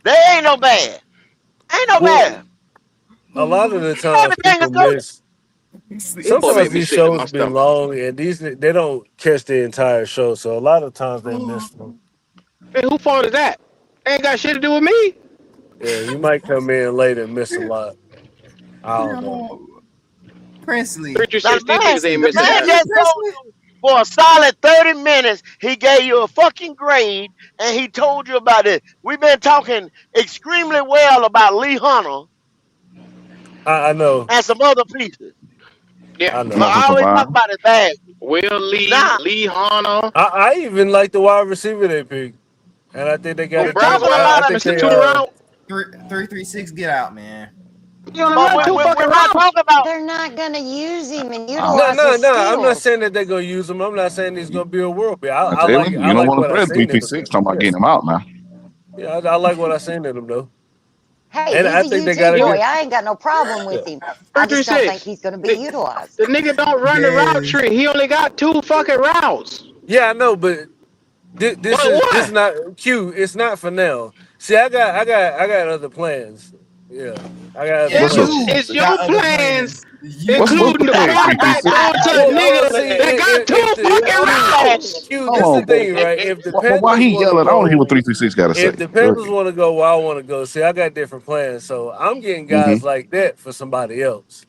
they ain't no bad. Ain't no Well, bad. a lot of the times Everything people is good. miss. It's Boy, make Sometimes me these sick to shows my be stomach. long, and they don't catch the entire show. So a lot of times they miss them. Hey, who fault is that? Ain't got shit to do with me. Yeah, you might come in late and miss a lot. I don't know. Yo, Princely. 336, these niggas ain't The missing man Is nothing. it just told Princely? you for a solid 30 minutes, he gave you a fucking grade and he told you about it. We've been talking extremely well about Lee Hunter I know. and some other pieces. Yeah. I come But know. on, all we talk Savine. about is bad. Will Lee, Now, Lee Hanna. I even like the wide receiver they picked, and I think they got Oh, you a good. talking Brazwell, about I a think Mr. they Two Route. 336, get out, man. You only but run two we're fucking not routes. talking about They're not going to use him and Wow. no utilize no his no. I'm not skills. saying that they're gonna use him. I'm not saying he's gonna be a world beat. I tell you, I you don't like want to what I thread seen in him. 336 talking about Yeah, getting him out now. yeah. I like what I seen in him though, Hey, and he's I a think they got UT a You boy. good. I ain't got no problem Yeah. with him. I just don't think 336. he's going to be The, utilized. the nigga don't run the route Yes. tree. He only got two fucking routes. Yeah, I know, but this What? is What? not Q. It's not for now. See, I got other plans. Yeah, I got other Yeah, What's up? plans. you It's your got other plans, plans. You What's including the the plan, quarterback 336? throwing to the Well, nigga see, that got two fucking routes. Q, Hold this the on. thing, right? If the But why Panthers he want to yelling? I want to hear what go, 336 got to say. if the Go Panthers ahead. want to go where I want to go, see, I got different plans. So I'm getting guys like that for somebody else.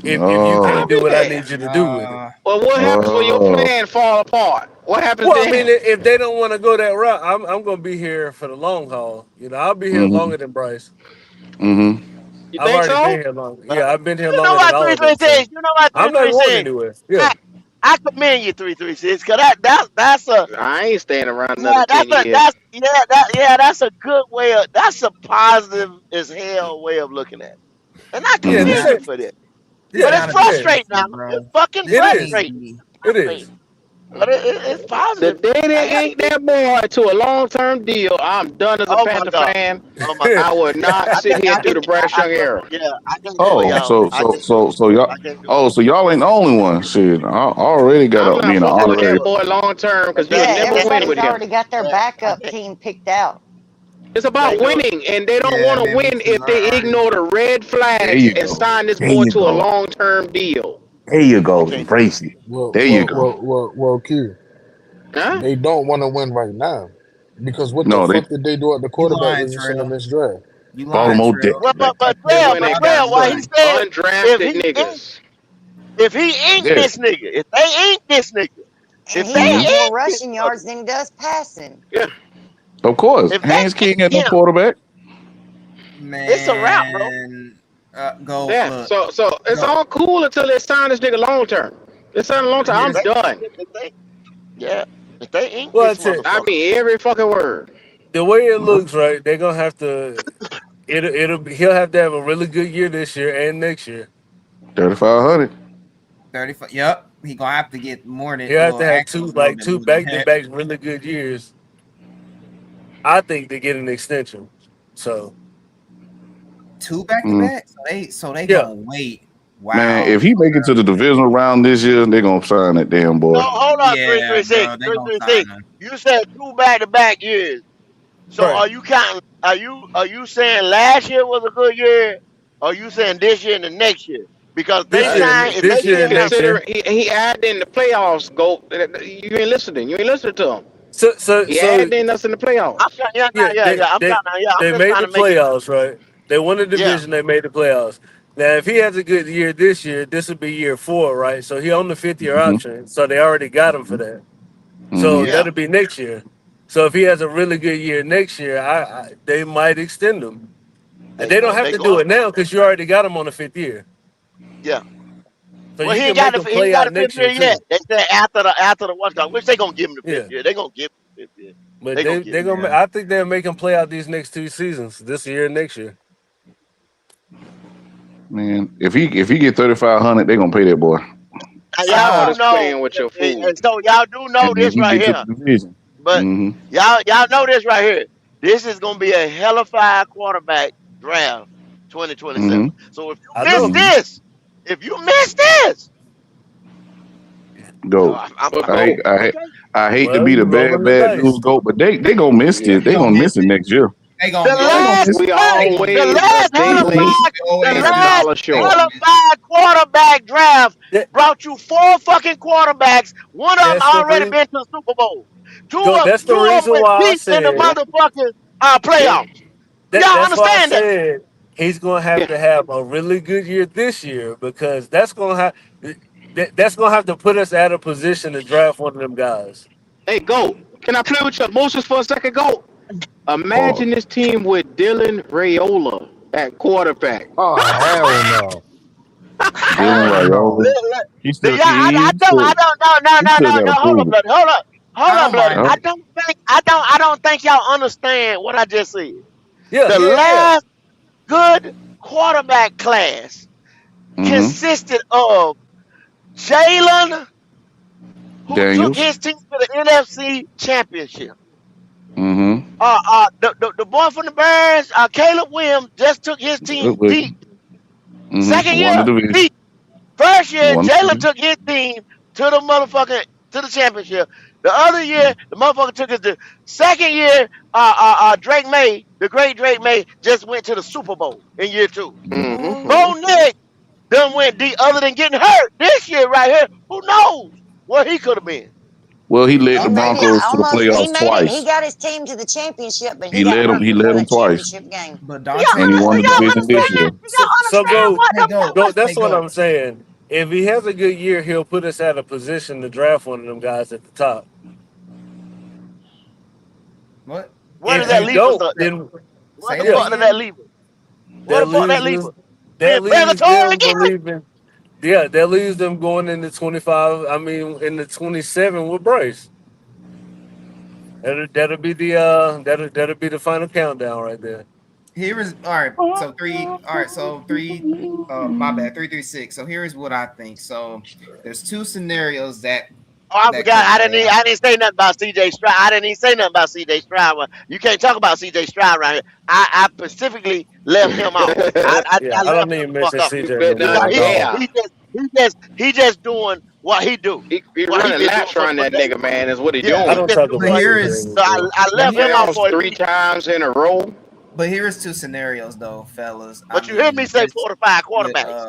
If you I'll can't Oh. do be what I there. need you to do with it. uh Well, what happens when your Oh. plan fall apart? What happens Well, I mean, then? if they don't want to go that route, I'm gonna be here for the long haul. You know, I'll be here Mm-hmm. longer than Bryce. Mm-hmm. You I've think already so? been here long. Yeah, I've been here you know longer than what all of them. So 336? You know what I'm not going 336? anywhere. I, Yeah. I commend you 336 because that's a I ain't staying around another yeah, 10 years. that's a good way of that's a positive as hell way of looking at it. And I this Yeah, Mm-hmm. this commend got you ain't. for that. this But Yeah, it's gotta be yeah. frustrating now. Princely, It's bro. fucking This It is. can't frustrating. be. It Frustrating. is. But it's The positive. day I they got ink that boy to a long-term deal, I'm done as a oh my Panther god. fan. Oh my god. I would not sit here I through can't the Bryce Young era. yeah, I can't do it, Oh, y'all. I can't do it. so y'all. I can't do it. Oh, so y'all ain't the only one. Shit, I already got I'm a not being an fucking with honorary. that boy long-term If because you'll that Yeah, if never that win everybody's with him. already got their yeah, I backup can't team picked out. It's about can't do it. winning, and they don't Yeah, want to man, me win too. if I they already ignore the red There flags you and go. sign this There boy you to a go. long-term deal. There you I go. can't do it. Embrace it. There you go. Q. Huh? They don't want to win right now because what the No, they fuck did they do at the you quarterback lying, position in Trail. this draft? You lying, Baltimore Trail. debt collector. But They 12, went but and Why got 12, you why some he lying? said if undrafted he ain't niggas. if he ain't Yeah. this nigga, if they ain't this nigga, And if he they hmm got more ain't this rushing brother, yards than he does passing. Yeah, Of course. if they Haynes King ain't had no him, quarterback. it's a wrap, bro. Man, go yeah. look. So it's Go. all cool until they sign this nigga long-term. They sign a long-term. If I'm Here's they done. if they yeah, if they ain't Well, this that's it. I motherfucker, mean every fucking word. The way it looks, right? They're gonna have to. He'll have to have a really good year this year and next year. 3,500. 35. Yep. He gonna have to get more than He'll have well, to have actually two a little bit two more than back to that. back really good years. I think to get an extension. So Two back to Mm. back. So they yeah, gonna wait. Man, Wow. if he make it to the divisional round this year, they're gonna sign that damn no, boy. hold on, Yeah, bro. They three gonna three sign six. him. You said 2 back-to-back years. So right. are you counting? Are you saying last year was a good year? Or are you saying this year and the next year? Because they sign if they This He year, and sign next consider year. he added in the playoffs. Go. You ain't listening. You ain't listening to him. He had So us in the I'm playoffs. trying, yeah, yeah, yeah. I'm trying to, yeah. I'm they just made trying the to make it. playoffs, right? They won the Yeah, division. They made the playoffs. Now, if he has a good year this year, this would be year 4, right? So he on the 5th-year Mm-hmm. option. So they already got him for that. So Mm-hmm. yeah. that'll be next year. So if he has a really good year next year, they might extend him. And they don't have They to do going it now because you already got him on the 5th year. yeah. So Well, you can make him he ain't play got out the fifth next year year yet. too. They said after the what's called, which they gonna give him the fifth Yeah. year. They gonna give him the fifth year. But They gonna they give him. gonna. Yeah. I think they'll make him play out these next 2 seasons, this year and next year. Man, if he get 3,500, they gonna pay that boy, And I y'all call do Ah, this know, playing with your food. and so y'all do know and then this he right get to here. the division. But Mm-hmm. y'all know this right here. This is gonna be a hellified quarterback draft 2027. Mm-hmm. So I know. Mm-hmm. if you miss this, Go. But I hate go. I hate okay. I hate to Well, be the you bad rolling the bad news dice. goat, but they gonna miss Yeah. this. they They gonna gonna miss miss it it. next year. They The gonna They miss it. gonna last miss it. We They hey, gonna the miss always it. a last day Mm-hmm. late hellified, They the always and a do. last dollar They short. gonna miss it. hellified quarterback draft That, brought you 4 fucking quarterbacks. One of them that's the already reason. been to the Super Bowl. That's the Two of them reason went why I deep in the said Yeah. motherfucking Yeah. playoffs. Do y'all that's why I understand that? said he's gonna have Yeah. to have a really good year this year because that's gonna have to put us at a position to draft one of them guys. Hey, go. Can I play with your emotions for a second? Go. Pause. Imagine this team with Dylan Rayola at quarterback. Oh hell no. Dylan Hell Raiola. no. Look, look. He Yeah, still he I don't, no, no, he no, still no, got no. to Hold up, prove it. bloody. Hold I up, don't bloody. mind Huh? it. I don't think y'all understand what I just said. Yeah, The yeah. last good quarterback class Mm-hmm. consisted of Jalen, who took Daniels. his team to the NFC Championship. Mm-hmm. The boy from the Bears, Caleb Williams, just took his team deep. Mm-hmm. Second Won the year, division. deep. First year, Won the Jalen division. took his team to the motherfucking to the championship. The other year, the motherfucker took us to second year. Drake May, the great Drake May, just went to the Super Bowl in year 2. Mm-hmm. Bo Mm-hmm. Nick done went deep. Other than getting hurt this year, right here, who knows where he could have been? Well, he led He the made it Broncos to the almost. He playoffs made it. He twice. got his team to the championship, but he got hurt He before led them that twice, championship game. But Do y'all and Dante, he won do the y'all division this year. understand? Do y'all So understand go. what hey the go, Go. hey That's what go. I'm saying. If he has a good year, he'll put us at a position to draft one of them guys at the top. What? where does If that he Say leave us don't, up there? then Where say the that yeah, fuck did that again. leave us? Where the that fuck that leaves leave us. us? That Being leaves purgatory them again? believing. Yeah, that leaves them going into 25. I mean, in the 27 with Bryce. That'll be the that'll be the final countdown right there. Here is all right. So three. All right. So three. My bad. 336. So here is what I think. So there's two scenarios Oh, I that forgot. could play out. I didn't say nothing about CJ Stroud. I didn't even say nothing about CJ Stroud. Well, you can't talk about CJ Stroud right here. I specifically left him out. Yeah, I I don't left him even the fuck mention out You CJ no bet more because not at all. dare. he just doing what he do, He what he running been doing laps for around for that days. nigga, man, is what he Yeah, I he doing. don't just talk doing But about what he here do. CJ is So anymore. I let left me. him out Playoffs for a three reason. times in a row. But here is two scenarios though, fellas. I But you hear me mean, say with 4 to 5 with quarterbacks.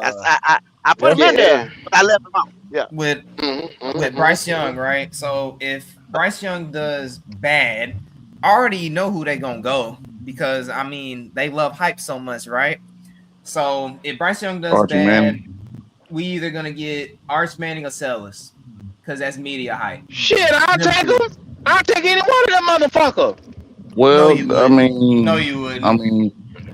I put Yeah, him in there, Yeah. but I left him out. Yeah. with Mm-hmm. with Mm-hmm. Bryce Young, right? So if Bryce Young does bad, I already know who they gonna go because I mean they love hype so much, right? So if Bryce Young does Archie bad, Manning. we either gonna get Arch Manning or Sellers because that's media hype. Shit, I'll Them take two. him. I'll take any one of them motherfucker. No, Well, you wouldn't. No, you wouldn't.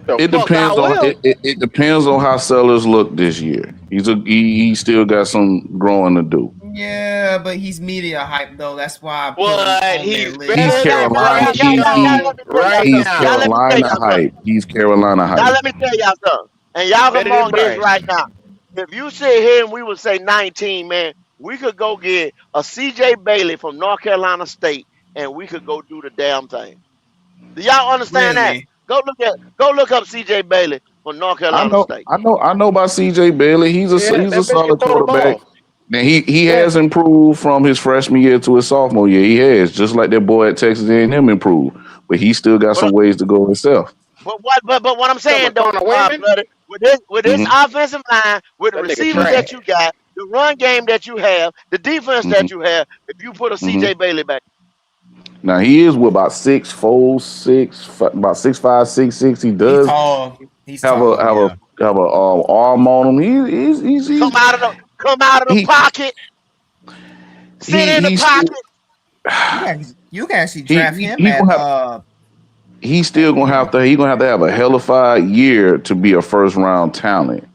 The it fuck I depends on will. it depends on how Sellers look this year. He still got some growing to do. Yeah, but he's media hype though. That's why I put him But on their he's He's better list. than Carolina. Bryce Y'all Young let me tell y'all right He's something. Y'all now. let me tell Carolina y'all something. hype. He's Carolina Y'all hype. let me tell y'all something. And y'all can Better than mark this Bryce. right now. If you sit here and we would say 19, man, we could go get a CJ Bailey from North Carolina State and we could go do the damn thing. Do y'all understand that? Really? Go look up CJ Bailey from North Carolina State. I know about CJ Bailey. Yeah, He's a that bitch can solid throw the quarterback. ball. Now he Yeah. has improved from his freshman year to his sophomore year. He has, just like that boy at Texas A&M improved, but he still got But some ways to go himself. but what I'm Talking saying about though, Connor Wayman? bloody, with this Hmm offensive line, with the That nigga receivers hmm that trash. you got, the run game that you have, the defense hmm that you have, if you put a hmm CJ Bailey back. Now he is what about 6'4", about 6'5", 6'6". He He's does tall. He's have a tall. have a Yeah. have a arm on him. Come out of the He pocket. Sit in the he's still pocket. You can actually draft him he at gonna have he's still gonna have to have a hellified year to be a first round talent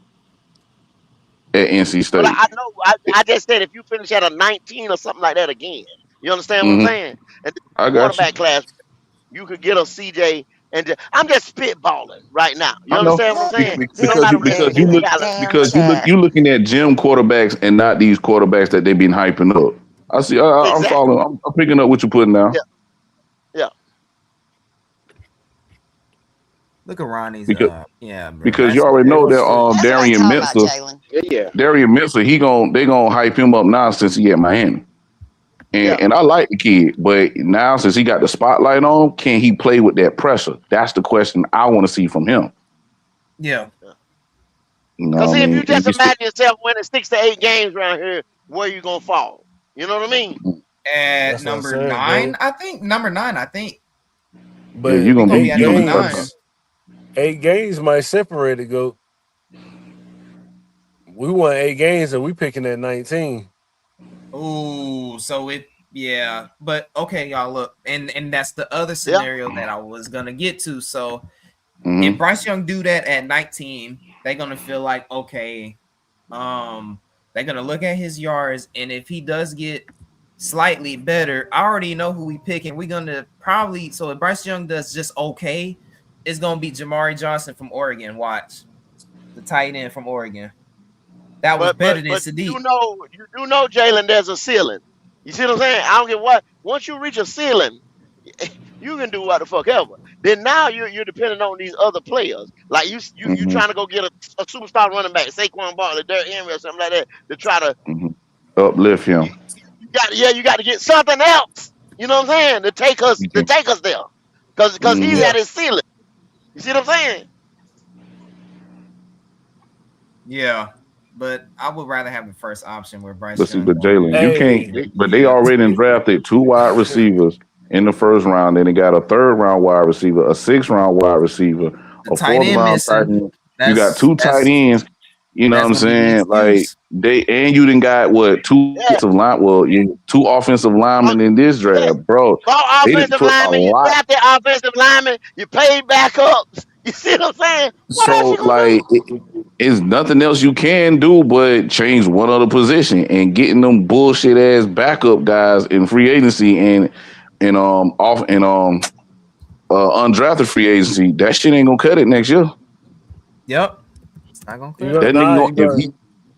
at NC But State. I know. I just said if you finish at a 19 or something like that again, you understand what I'm Hmm. saying? And this I got you. quarterback class, you could get a CJ. And I'm just spitballing right now. You I know understand what I'm Look saying? at because Nobody you this really because get you the in look the talent. damn because chat. you looking at gym quarterbacks and not these quarterbacks that they've been hyping up. I see. I'm Exactly. following. I'm picking up what you're putting Yeah. down Yeah. Look at Ronnie's. because Bro. because That's you already They know gonna that sit. That's what I'm Darian talking about, Mincer, Jalen. Yeah. they gonna hype him up now since he at Miami. Yeah. And I like the kid, but now since he got the spotlight on him, can he play with that pressure? That's the question I want to see from him. yeah. You know Because what I see, if you mean? just imagine yourself winning 6 to 8 games around here, where you gonna fall? You know what I mean? At That's what I'm number saying, 9, bro. I think. Number 9, I think. Yeah, But He gonna be eight at number you gonna be top 9. five. games, 8 games might separate it. Go. We won 8 games and we picking at 19. Ooh, so but okay, y'all look, and that's the other Yeah. scenario that I was gonna get to. So if Mm-hmm. Bryce Young do that at 19, they're gonna feel like okay, they're gonna look at his yards, and if he does get slightly better, I already know who we picking. We're gonna probably so if Bryce Young does just okay, it's gonna be Jamari Johnson from Oregon. Watch the tight end from Oregon. That was better than But Sadiq. you do know, Jalen, there's a ceiling. You see what I'm saying? I don't get what. Once you reach a ceiling, you can do what the fuck ever. Then now you're depending on these other players. Like you Mm-hmm. trying to go get a superstar running back, Saquon Barkley, Derrick Henry, or something like that, to try to Mm-hmm. Uplift you, him. you got to get something else. You know what I'm saying? You To can. take us there, because he's Mm-hmm. at his ceiling. You see what I'm saying? Yeah, but I would rather have the first option where But Bryce see, Young but going Jalen, you can't. Hey, But they Yeah, already drafted 2 wide receivers in the first round. Then they got a third round wide receiver, a 6th round wide receiver, the a tight fourth end round tight missing. end. You got That's 2 tight that's ends. You know what that's I'm gonna be the saying? Like excuse. you didn't got what two Yeah. offensive line? Well, 2 offensive Uh, linemen in this yeah. draft, bro. Bought They didn't offensive put a lineman, you lot. drafted offensive lineman, you paid backups. You see what I'm saying? What else So you gonna like, do? it's nothing else you can do but change one other position and getting them bullshit ass backup guys in free agency and off and undrafted free agency. That shit ain't gonna cut it next year. Yep, it's not gonna you cut go it. That nigga now. gonna You if go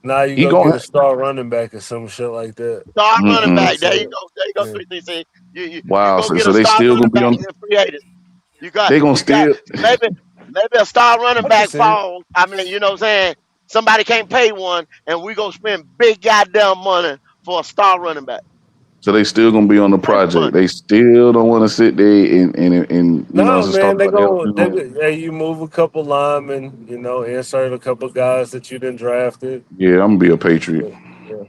now. You he go get gonna a star running back or some shit like that. Star running mm-mm. back. That's There you it. go. There you go, Yeah. 3CC. You Wow. go So, get so a they star still running gonna be back on. in free agency. They gonna You got still. maybe a star running I can back see it. falls. I mean, you know what I'm saying? Somebody can't pay one, and we gonna spend big goddamn money for a star running back. So they still gonna be on the Big money. project. They still don't want to sit there and No, as a man, starter. hey, you move a couple linemen, insert a couple guys that you didn't drafted. Yeah, I'm gonna be a Patriot. Yeah, yeah.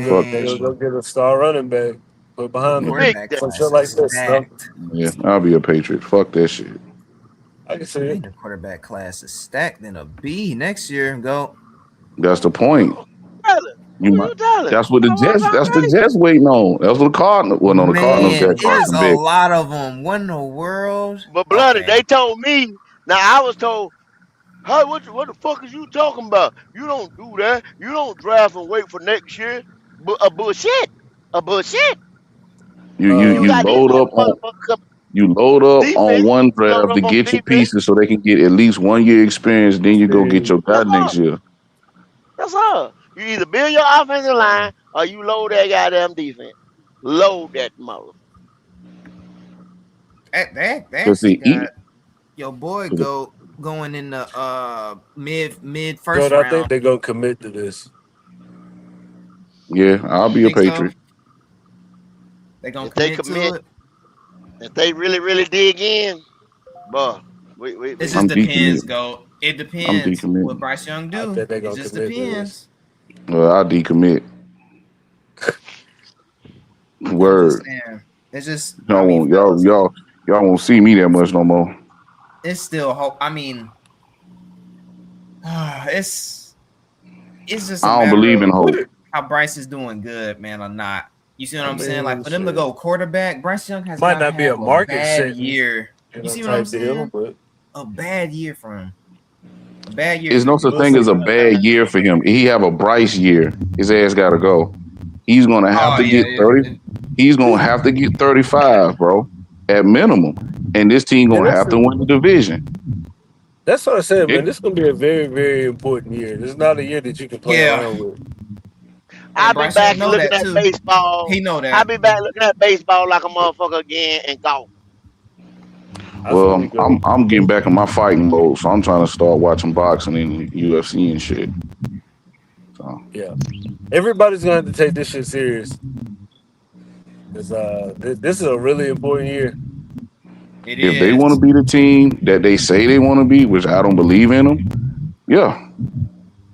Fuck They that gonna shit. go get a star running back, put The behind them. Big quarterback damn. Some shit class like is this, stacked. Yeah, I'll be a Patriot. Fuck that shit. I can see I it. think the quarterback class is stacked in a B next year. Go. That's the point. Telling. You Who might. you telling? That's what the Come on, Jets. talk That's the crazy. Jets waiting on. That's what the Cardinals. Well, no, the Cardinals Man, got it is Carson a Beck. lot of them. What in the world? But bloody, Okay. they told me. Now I was told, hey, what the fuck is you talking about? You don't do that. You don't draft and wait for next year. But a bullshit. A bullshit. You you You you Uh, got these load other up on motherfuckers you load up on defense. one You load draft to up on get your defense. pieces so they can get at least 1 year experience. Then you go get see, your guy That's next all. year. That's all. You either build your offensive line or you load that goddamn defense. Load that mother. They Cause actually see, got your boy going in the mid first Goat, I think round. they're gonna commit to this. yeah, I'll You be a think so? Patriot. They're gonna If they commit to commit, it. if they really, really dig in, boy, It we just I'm depends, decommitting. Go. It I'm depends what decommitting. Bryce Young I do. think they're It gonna just commit to this. depends. I'll decommit. I'm just Word. saying. It's just, I Y'all mean, won't fellas, y'all won't see me that much no more. it's still hope. I mean, it's just a I don't matter believe in of hope. how Bryce is doing good, man, or not. You see what I'm saying? Like mean, for them to shit. go quarterback, Bryce Young has Might got to not be a have a market bad setting, year. You see what I'm type deal, saying? but A bad year for him. A bad year. There's no such we'll thing as see. a bad year for him. He have a Bryce year. His ass got to go. He's gonna have Oh to yeah, get 30. He's gonna have to get 35, bro, at minimum. And this team And gonna have to win the division. that's what I said, man. It, This is gonna be a very, very important year. This is not a year that you can play yeah. around with. I'll And be Bryce Young back and know looking that at too. baseball. He know I'll that. be back looking at baseball like a motherfucker again and golf. That's what he well, go. I'm getting back in my fighting mode, so I'm trying to start watching boxing and UFC and shit. So Yeah, everybody's gonna have to take this shit serious. Cause this is a really important year. It if they want to is. be the team that they say they want to be, which I don't believe in them, yeah.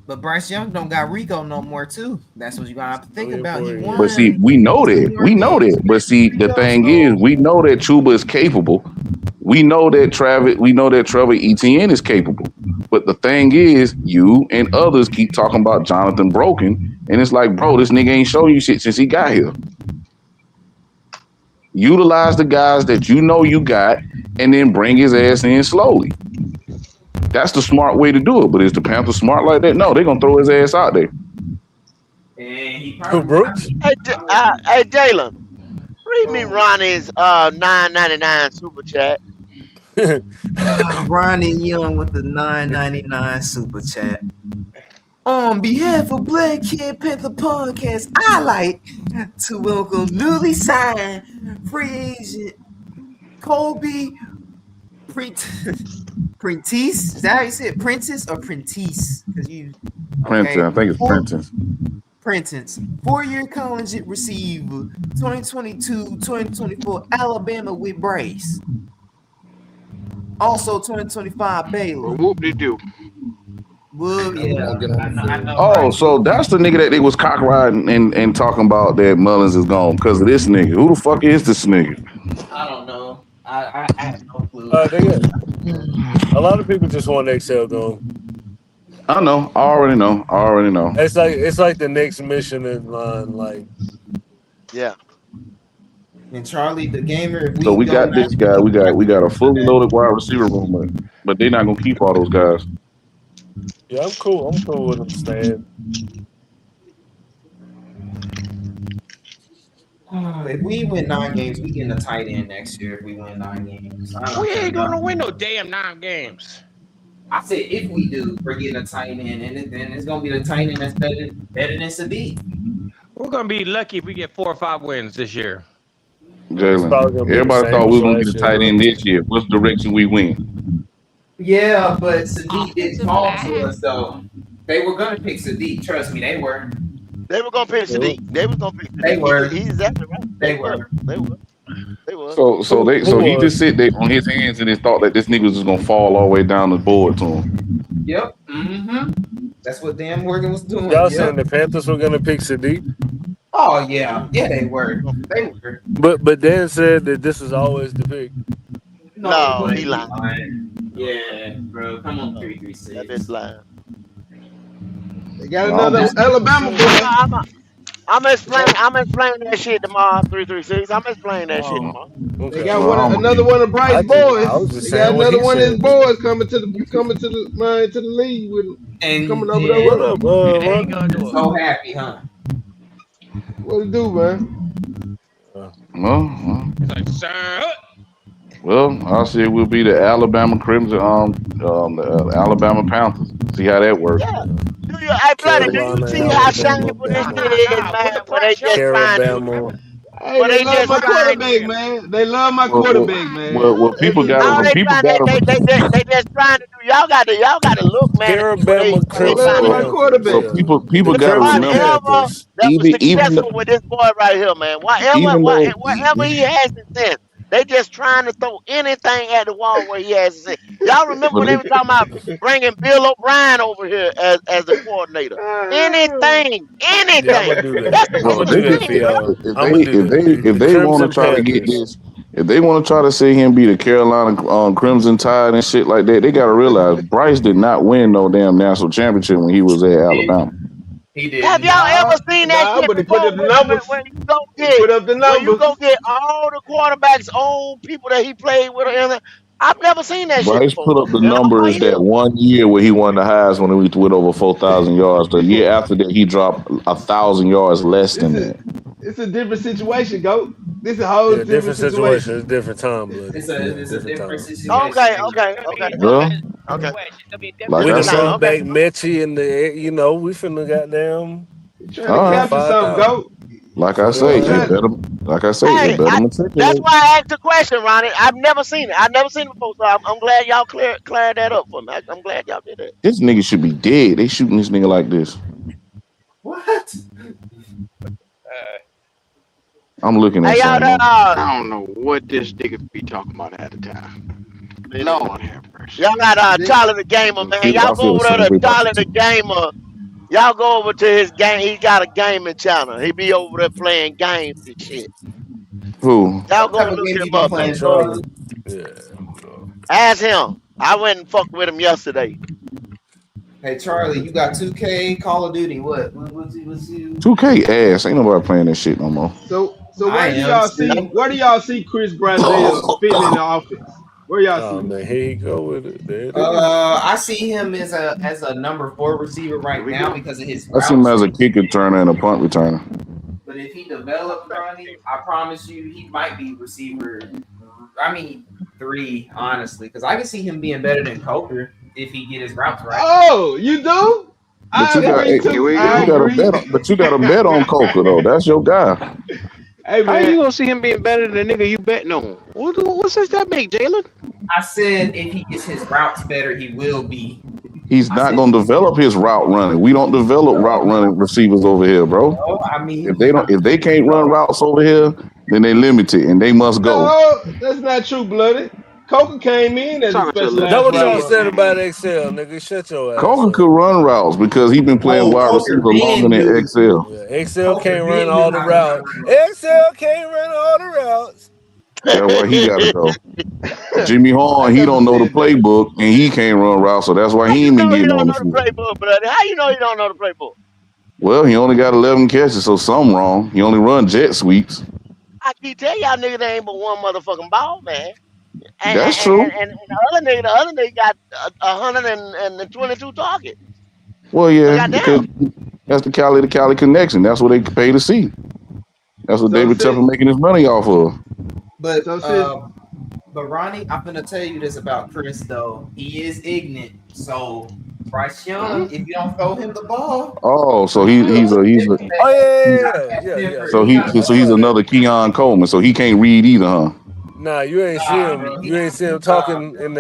But Bryce Young don't got Rico no more too. That's what you gotta have to think Really about. He important year. But see, won we know 2 that. more We know games that. But with see, the Rico, thing is, so we know that Chuba is capable. We know that Trevor Etienne is capable. But the thing is, you and others keep talking about Jonathan Broken, and it's like, bro, this nigga ain't showing you shit since he got here. Utilize the guys that you know you got, and then bring his ass in slowly. That's the smart way to do it. But is the Panthers smart like that? No, they're gonna throw his ass out there. and he Who, probably Brooks? Hey, Jalen, read me Ronnie's 9.99 super chat. Ronnie Young with the $9.99 super chat. On behalf of Black Kid Panther Podcast, I like to welcome newly signed free agent Colby Prentice. Is that how you say it? Prentice or Prentice? Because you Princeton, okay. I think it's Princeton. Prentice, 4-year college receiver, 2022-2024 Alabama with Bryce. Also 2025 Baylor. Whoop de doo. Well, Now we're yeah, gonna get on the I field. know, Oh, right? so that's the nigga that they was cock riding and talking about that Mullins is gone because of this nigga. Who the fuck is this nigga? I don't know. I have no clue. They got a lot of people just want Excel going. I know. I already know. It's like the next mission in line. Like Yeah. And Charlie, the gamer, if So we we go got this guy. We got a fully loaded wide receiver room, but they're not gonna keep all those guys. yeah, I'm cool. I'm cool with them staying. if we win 9 games, we get a tight end next year. If we win 9 games, I don't We care ain't gonna about. win no damn 9 games. I said if we do, we're getting a tight end, and then it's gonna be the tight end that's better than Sadiq. We're gonna be lucky if we get 4 or 5 wins this year. It's probably Jalen, gonna be the everybody same thought we as were gonna get last a year, tight bro. end this year. What's the direction we went? Yeah, but Sadiq didn't Offensive fall to line. us though. They were gonna pick Sadiq. Trust me, they were. They were gonna pick Yeah. Sadiq. They was gonna pick They Sadiq. were. He's exactly right. They They were. were. They were. They were. So Who he just was? sit there on his hands and just thought that this nigga was just gonna fall all the way down the board to him. Yep. Mm-hmm. That's what Dan Morgan was doing. Y'all Yep. saying the Panthers were gonna pick Sadiq? Oh yeah. Yeah, they were. They were. But Dan said that this is always the pick. No, but he lying. Yeah, bro. Come on, That bitch 336. lying. They got No, another Alabama boy. I'm explaining that shit tomorrow. 336. I'm explaining that shit Oh, tomorrow. They okay. got well, I'm another one of Bryce I was boys. just They got saying what another he one of his said. boys coming to the league with him. And Coming over there What with then him. up, And they ain't Ronnie? gonna do it. so happy, huh? What to do, man? well, I said we'll be the Alabama Crimson, the Alabama Panthers. See how that works. Yeah. Hey, bloody, do you Carolina, see how Alabama, shameful this Nah, shit Bama. is, nah. man? Put Where they pressure. just trying to, Carabama. Hey, where they they love just my Put the trying quarterback, pressure. to. man. They love my Put the quarterback, man. pressure. Well, That's people just got No, to love. when they people trying. got to They just trying to do. Y'all got to look, man, to see Carabama what They they Crimson trying love to my do. Panthers. well quarterback. Yeah. people The got to Crimson remember Whatever Panthers. that was even successful with this boy right here, man. Whatever, even though whatever he has since, They just trying to throw anything at the wall where he has to say. Y'all remember But when they were talking about bringing Bill O'Brien over here as the coordinator? Anything, Yeah, I'm gonna anything. do that. That's the I'm bro, gonna future do they that just for team, bro. y'all. I'm gonna do that. if The they want to Crimson try to get Panthers. this, if they want to try to sit here and be the Carolina Crimson Tide and shit like that, they got to realize Bryce did not win no damn national championship when he was at Alabama. He Have didn't. y'all ever seen that Nah, shit but he put before? up the numbers. He put up the Where you numbers. go get all the quarterbacks, old people that he played with. I've never seen that shit Bryce before put up the in all my numbers that years. one year where he won the Heisman when we went over 4,000 yards. The year after that, he dropped 1,000 yards less This than is that. it's a different situation, go. This is a whole Yeah, different different situation. situation. It's different time, bloody. It's Yeah, a different different time. situation. Okay, Like, okay, It's gonna be okay, a okay, Well, different okay, situation. It's gonna be a like different We I done said, okay, brought okay. back Mechie and we finna goddamn You trying to all run right. capture something, 5,000. go. Like I Funny say, You like it trying that. better. Like I say, it Hey, better that's matriculate. why I asked the question, Ronnie. I've never seen it. I've never seen it before, so I'm glad y'all cleared that up for me. I'm glad y'all did that. This nigga should be dead. They shooting this nigga like this. what? uh, I'm looking at Hey, y'all, something. I don't know what this nigga be talking about at the time. listen, Lord have mercy. y'all got this Charlie the Gamer, man. Y'all I feel go the over there same to way about Charlie you the too. Gamer. Y'all go over to his game. He got a gaming channel. He be over there playing games and shit. Who? Y'all What go type and of look game you him be up, Oh, man. playing, Charlie? Charlie. Yeah. No. Ask him. I went and fucked with him yesterday. Hey, Charlie, you got 2K, Call of Duty. What's you? 2K ass. Ain't nobody playing that shit no more. so I am still. where do y'all see Chris Brazwell fitting in the offense? Where y'all Oh see him? man, here you go with it. There it is. I see him as a number 4 receiver Here right we now go. because of his I see him routes. as a kick returner and a punt returner. But if he develops, Ronnie, I promise you, he might be receiver. I mean, 3 honestly, because I can see him being better than Coker if he get his routes right. Oh, you do? But I you got agree Here too. we I you go. got to agree. bet. But you got to bet on Coker though. That's your guy. Hey How man, you gonna see him being better than the nigga you betting on? What sense that make, Jalen? I said if he gets his routes better, he will be. He's I not said, going to develop his route running. We don't develop route no, running receivers over here, bro. no, If they can't run no. routes over here, then they limited and they must go. no, that's not true, bloody. Coker came in You as a talking to a That specialized what route y'all left-handed runner. said about man. Excel, nigga. Shut your ass Coker up. could run routes because he's been playing Oh, wide receiver Coker longer Ben than knew. XL. Yeah, Excel Coker can't run Ben all knew the how to run routes. routes. Excel can't run all the routes. That's why he got to go. Jimmy I Horn, he never don't know the said that. playbook and he can't run routes, so that's why How he you ain't been know he getting don't on the know the field. playbook, bloody? How you know he don't know the playbook? Well, he only got 11 catches, so something wrong. He only run jet sweeps. I keep telling y'all nigga they ain't but one motherfucking ball, man. And That's true. the other nigga got 122 targets. Well, So yeah, goddamn. because that's the Cali to Cali connection. That's what they pay to see. That's what So David Tepper since making his money off of. But so since Ronnie, I'm gonna tell you this about Chris though. He is ignorant. So Bryce Young, if you don't throw him the ball, Oh, so he'll he's a Oh he yeah, got yeah, that yeah, yeah, yeah, different. so He yeah. he got yeah. so I he's saw that. another Keon Coleman. So he can't read either, huh? Nah, you ain't see nah, him. bro. You ain't see him Nah, talking in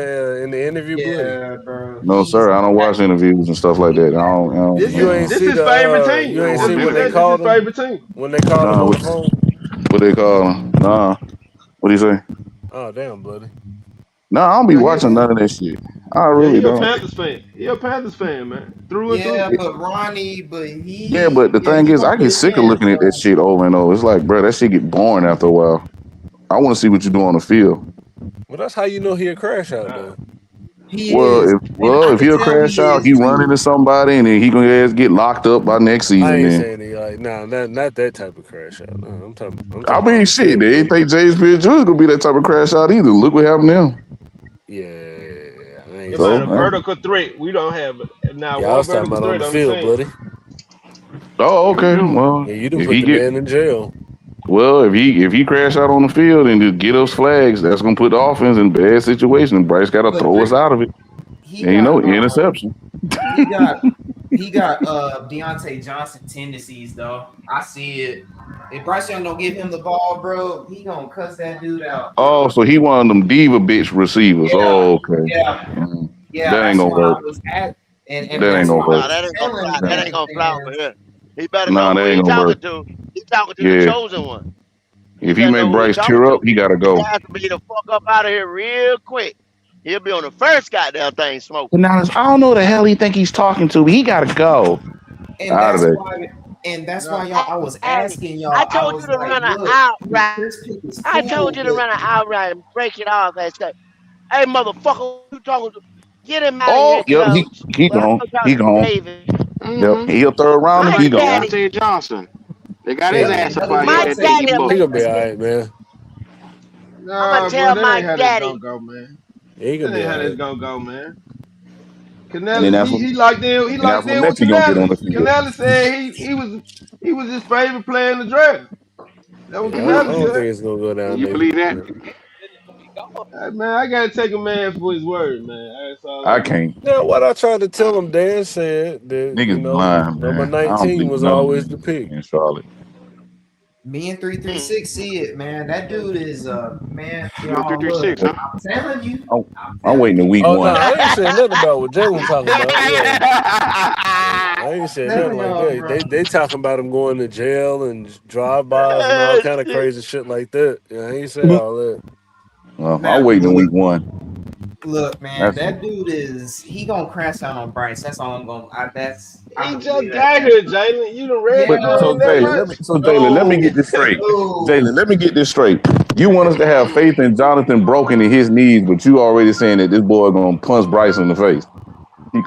the interview, bloody. yeah, bro. No, He's sir. I don't watch interviews and stuff like that. I don't this You is ain't this see his the favorite You you team. don't ain't want Just see to be bet when on they fair, him. this his called him favorite team. nah. on the phone. What they call him? Nah. What do you say? Oh damn, bloody. Nah, I don't be Yeah, watching none of that shit. I yeah, really he a don't. Panthers fan. He a Panthers fan, man, through and through. yeah, but Ronnie, but Yeah, but the thing he is, gonna I put get it sick of in. looking at that So shit over and over. It's like, bro, that shit get boring after a while. I want to see what you do on the field. Well, that's how you know he'll crash out Nah. though. he is, and I If could he'll tell crash he out, is he run too. into somebody and then he gonna get locked up by next I season. ain't Then saying he like not that type of crash out. No, I'm I talking about on mean, the shit, field, they ain't bloody. think James Pierce Jr. gonna be that type of crash out either. Look what happened to him. Yeah, I He ain't about a saying So, that. vertical threat. We don't have now Yeah, I one was talking vertical about on threat the on the field, team. bloody. oh, Here we okay. go. Well, Yeah, you done if put he the get man in jail. if he crash out on the field and just get us flags, that's gonna put the offense in a bad situation. And Bryce got to But throw us out of it. he And got interception. he got he got Deontay Johnson tendencies though. I see it. If Bryce Young don't give him the ball, bro, he gonna cuss that dude out, Oh, bro. so he one of them diva bitch receivers. Yeah, Oh, okay. yeah, Mm, yeah. that ain't That's gonna why I work. was at, and That ain't that's gonna why I work. Nah, was that ain't gonna telling fly. the That Nah, ain't Panther gonna fly over fans. here. He better know nah, that who ain't he gonna work. talking to. He talking to the Yeah, chosen one. If he better make know who he Bryce talking tear up, to. he gotta His go. ass will be the fuck up out of here real quick. He'll be on the first goddamn thing But smoking. now I don't know the hell he think he's talking to, but he gotta go And out of that's there. why, and that's No. why y'all. I was Hey, asking I y'all. I told you was to like, run an look, the outright. Chris pick is I told cool, you to but run an outright and break it off and say, hey, motherfucker, who you talking to? Get him out of here, Oh, yep, coach. he Well, gone. I'm going He to talk to gone. David. Yep, Mm-hmm. he a third Look rounder, My like he gone. daddy, Deontay Johnson. They got his yep. ass And up other out than here my at that, that daddy, Debo. He gonna be let's all go. right, man. I'm going to Nah, bro, tell that my ain't how that's gonna daddy. go, man. Yeah, he gonna That be ain't all how that's right. gonna go, man. And then Canales, that's he what he locked in. He and that's locked what in with Mechie gonna get on the Canales. field. Canales said he was his favorite player in the draft. That what Yeah, I Canales don't said. think it's gonna go down You there. believe that? Yeah. Hey, man, I gotta take a man for his word, man. That's all I I do. can't. Now, what I tried to tell him, Dan said that Niggas blind, number man. I don't 19 believe was none of always them the niggas pick. in Charlotte. Me and Mm. 336 see it, man. That dude is man. You got Y'all look. 336, huh? I'm telling you. I'm, I'm I'm telling waiting to you. week Oh no, one. I ain't saying nothing about what Jalen talking about. Yeah, I ain't I'm saying nothing telling like y'all, that. bro. They talking about him going to jail and drive-bys and all kind of crazy shit like that. Yeah, I ain't say all that. Well, Now I'm waiting in look, week one. look, man. That's That dude he gonna crash out on Bryce. That's all I'm gonna. I He can believe just that. got here, Jalen. You done read but the Yeah, room so that but Jalen, much? Let me get no, this straight. no. Jalen, let me get this straight. You want us to have faith in Jonathan Broken in his knees, but you already saying that this boy gonna punch Bryce in the face. He,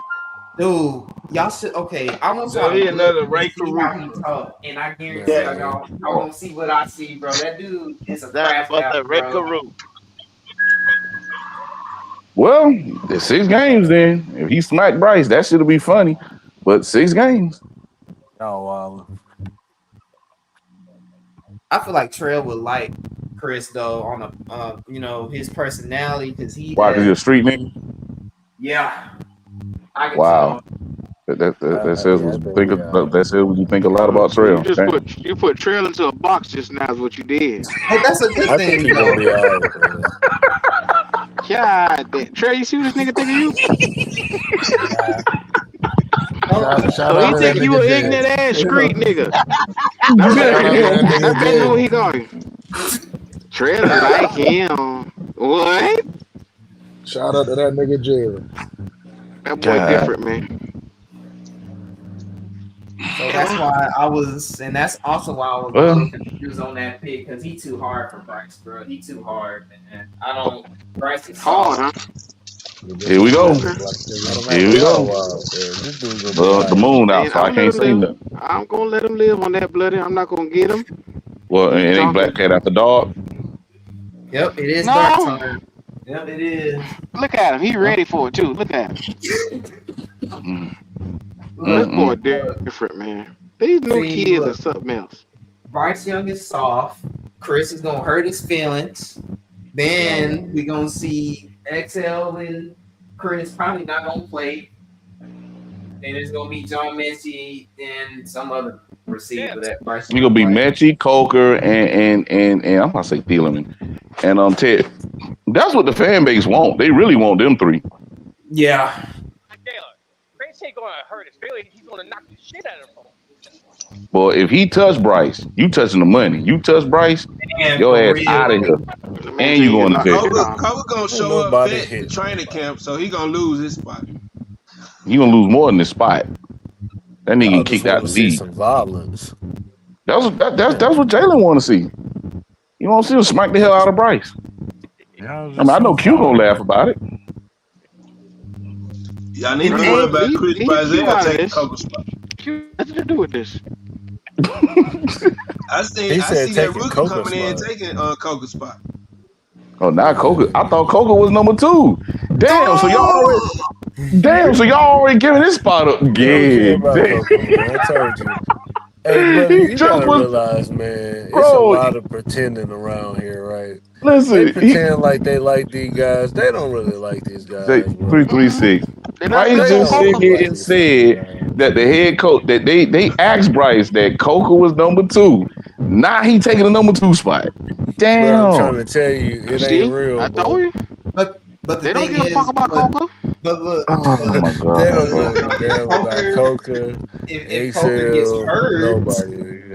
Dude, y'all should okay. I want So y'all he to look another and Ray see how Caruth. he talk, and I guarantee Yeah, Man, y'all gonna see what I see, bro. That dude is a that crash was out, the Red bro. Carew. well, it's 6 games then. If he smacked Bryce, that should be funny. But 6 games. oh wow. I feel like Trail would like Chris though on a his personality because he Why? Because you're a has street nigga. yeah. I can Wow. tell. That says Yeah, I what you think think. we all right. That says what you think a lot about So you Trail. just Damn. put Trail into a box just now is what you did. But that's a good I think thing he gonna though. be all right, man. God damn. Trail, you see what this nigga think of you? Nah. Shout So out he to that think you nigga an Jail. ignorant ass street nigga. Shout out to that I nigga bet know what Jail. he going. Trail like him. What? Shout out to that nigga Jail. That boy God. different, man. So that's why and that's also why I was a Well, little confused on that pick because he too hard for Bryce, bro. He too hard, man. I don't. Bryce is Hard, soft. huh? But just here we like go. Okay. Let him have Here a we bow go. wow. Yeah, this dude gonna be all The right. moon out, And so I'm I gonna let can't him say live. nothing. I'm gonna let him live on that bloody. I'm not gonna get him. Well, it He ain't talking. Black Cat after dark. Yep, it is dark No. time. Yep, it is. Look at him. He Huh? ready for it too. Look at him. Mm, This Look, boy mm, different, man. These new see, kids are look. something else. Bryce Young is soft. Chris is gonna hurt his feelings. Then we gonna see XL and Chris probably not gonna play. Then it's gonna be John Messi and some other receiver that Bryce He Young gonna be like. Mechie, Coker, and I'm gonna say Thieleman and Ted. That's what the fan base want. They really want them three. Yeah. Chris ain't gonna hurt his feelings. He's gonna knock the shit out of him. But if he touch Bryce, you touching the money. You touch Bryce, And your for ass out of real. here, The man and said you he can going to knock the jail. shit Koga, out of him. Koga gonna Ain't show up nobody fat in hit training nobody. camp, so he gonna lose his spot. You gonna lose more than this spot. That nigga Y'all get just kicked out want the to see league. some violence. That's what Jalen want to see. You want to see him smack the hell out of Bryce. Y'all I mean, just I so know Q gonna violent. laugh about it. Y'all need to And be worried Bro, ain't about Chris leave Q Brazil out of taking this. Koga's spot. Q nothing to do with this. He I said see that taking rookie coca coming in spot. taking Koga's spot. Oh, now Coker. I thought Coker was number 2. Damn. Oh! So y'all already giving this spot up. We don't care Yeah. about Damn. coca, man. I told you. Hey, brother, He you just gotta was, realize, man, it's a bro. lot of pretending around here, right? They Listen, pretend like they like these guys. They don't really like these guys, bro. Mm-mm. 336. They're not Bryce gonna They tell just don't sit Coker. really here like and these fucking said guys. that the head coach that they asked Bryce that Coker was number 2. Now he taking the number 2 spot. Bro, I'm trying Damn. to tell you, it ain't See, real, I told bro. you. but the They don't thing give a fuck is, about Coker. but look, Oh but my They god, don't bro. give a if damn about Poker Coca, if Poker gets ACL, hurt, nobody.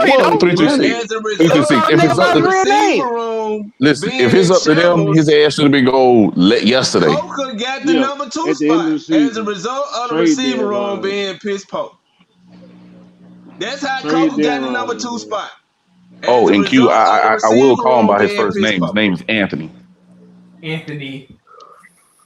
No, you Well, don't. 326. As a 326. result Nigga, If of it's up the about his to real receiver name. room listen, if being it's in up to them, his shambles, ass should have been yesterday. Coker got the Yeah, number 2 at the end spot of the as a season, result of the trade receiver room deadline, being piss poor. That's how trade Coker got the number deadline, 2 man. spot as Oh, a and Q, result of the I will receiver call him room by his being first piss name. His poor. name is Anthony. Anthony.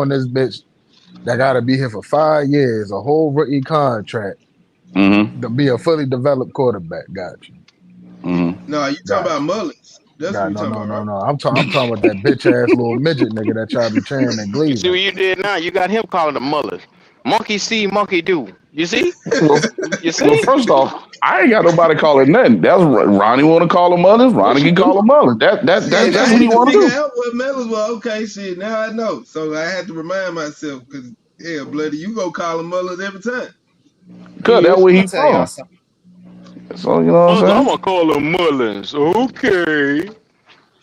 on this bitch that got to be here for 5 years, a whole rookie contract Mm-hmm. to be a fully developed quarterback. Got you. Mm-hmm. No, you talking Got about you. Mullins. That's what God, you no, talking no, about, no, right? no. I'm talking about that bitch ass little midget nigga that y'all be training in You see what Cleveland. you did now? You got him calling the mullets. Monkey see, monkey do. You see? Well, You well, see? first off, I ain't got nobody calling nothing. That's Ronnie want to call him mothers. Yes, Ronnie you can call do. him mothers. Shit, I That's what he had to want to figure do. out what medals were. Okay, shit, now I know. So I had to remind myself because, hell, bloody, you go call them mullers every time. Cause that's Yes. where I'm he gonna tell y'all from. something. So you know what I'm I'm saying. gonna call him Mullins. Okay.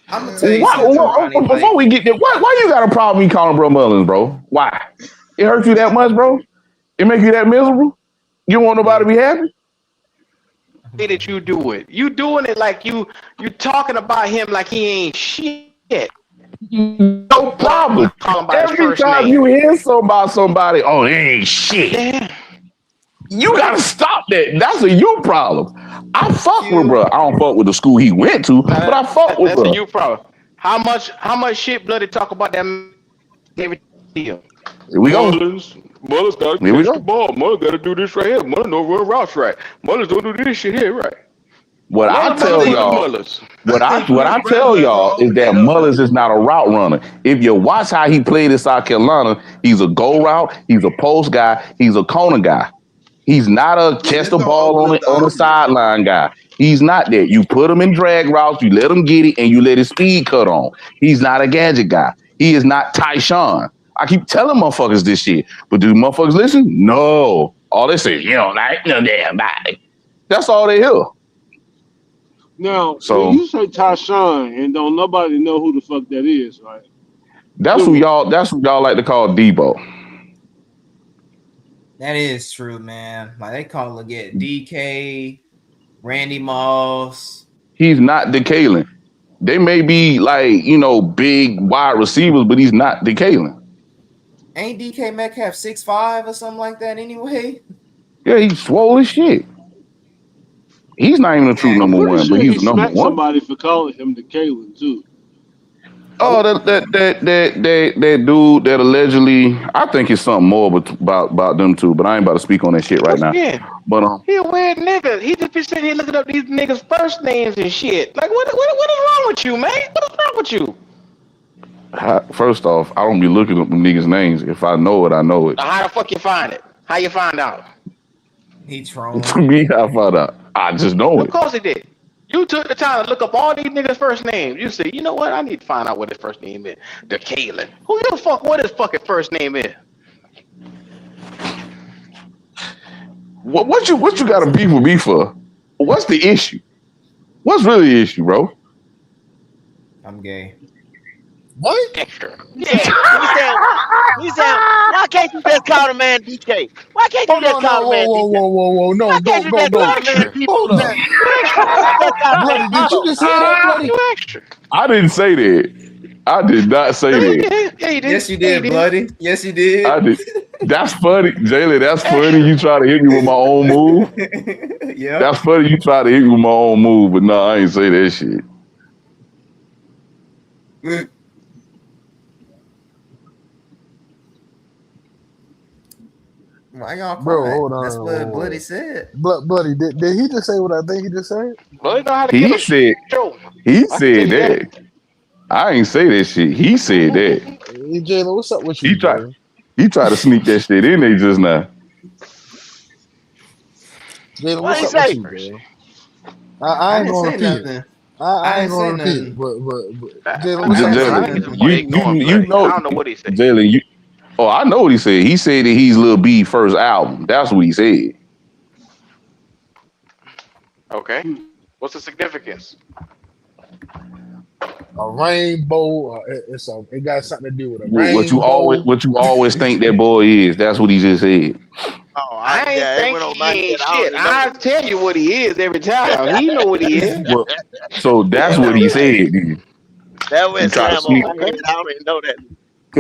I'm gonna tell you Why, something, Ronnie. before Like we get there, why you got a problem me calling bro Mullins, bro? Why? It hurt you that much, bro? It make you that miserable? You want nobody to yeah, be happy? Way that you do it. You doing it like you talking about him like he ain't shit. No problem. Call him by his Every first time name. you hear something about somebody, oh, they ain't shit. Yeah. You gotta stop that. That's a you problem. I fuck with Q. bro. I don't fuck with the school he went to, but I fuck with That's a bro. you problem. How much shit bloody talk about that every deal? Here we go. Mullins gotta Here we catch the go. ball. Mullins gotta do this right here. Mullins don't run routes right. Mullins don't do this shit here right. What I tell y'all, Mullins. I think what Chris I tell Bradwell gonna y'all is hold that that up though. Mullins is not a route runner. If you watch how he played in South Carolina, he's a go route, he's a post guy, he's a corner guy. He's not a Yeah, catch that's the gonna ball open up the on the offense. sideline guy. He's not that. You put him in drag routes, you let him get it, and you let his speed cut on. He's not a gadget guy. He is not Tyshawn. I keep telling motherfuckers this shit, but do motherfuckers listen? No. All they say is, you don't like no damn body. That's all they hear. Now, when So you say Tyshawn and don't nobody know who the fuck that is, right? that's who Do it. y'all like to call Debo. That is true, man. Like they call it get DK, Randy Moss. He's not DeKalen. They may be like, big wide receivers, but he's not DeKalen. Ain't DK Metcalf 6'5" or something like that anyway? Yeah, he's swole as shit. He's not even a true I'm number pretty one, but sure he's he a number smacked one. somebody for calling him the Kalen too. Oh, that dude that allegedly, I think it's something more about them two, but I ain't about to speak on that shit right Once now. again, But he a weird nigga. He just be sitting here looking up these niggas' first names and shit. Like, what is wrong with you, man? What is wrong with you? first off, I don't be looking up them niggas' names. If I know it, I know it. Now, how the fuck you find it? How you find out? He To trolling. me, I found out. I just know Of it. course he did. You took the time to look up all these niggas' first names. You say, you know what? I need to find out what his first name is. The Kalen. Who the fuck? What his fucking first name is? What you got to beef with me for? What's the issue? What's really the issue, bro? I'm gay. What? Extra. Yeah, he said, why can't you just call the man DK? Why can't you Hold just on, call no, the whoa, man whoa, DK? whoa, whoa, whoa. No, Why can't go, you go, just You call go. the man extra. Hold Debo, up. man? You extra. Why can't you just call the man Bloody, did you Debo? just say that, Bloody? You extra. I didn't say that. I did not say No, you that. did. Yeah, you did. Yes, you Yeah, you did, did. bloody. Yes, you did. I did. That's funny, Jaylee. That's funny. Extra. You try to hit me with my own move. Yep. That's funny. You try to hit me with my own move, but no, I ain't say that shit. Why y'all Bro, quiet? hold on. That's Whoa, what Bloody whoa. said. Bloody, did he just say what I think he just said? Well, you know how to kill He a said. show. He I can tell said you that. that. I ain't say that shit. He said that. Hey, Jalen, what's up with you, He tried. Jalen? He tried to sneak that shit in there just now. Jalen, What what's he up with say? you, Mercy. Jalen? I I ain't didn't gonna say repeat it. nothing. I I ain't didn't gonna say repeat it. nothing. But Jalen, I what's up didn't with say you, Jalen, I get Jalen? the nothing. fuck you ignoring you bloody. I know, don't know what he said. Jalen, you. Oh, I know what he said. He said that he's Lil B first album. That's what he said. Okay. What's the significance? A rainbow. It got something to do with a rainbow. What you always think that boy is. That's what he just said. Oh, I ain't yeah, it think went on he my head. ain't I don't shit. even know I tell you what he is every time. He know what he is. Well, so that's that. what he said. Then. That You went try to slam on sneak my head. I don't even know that.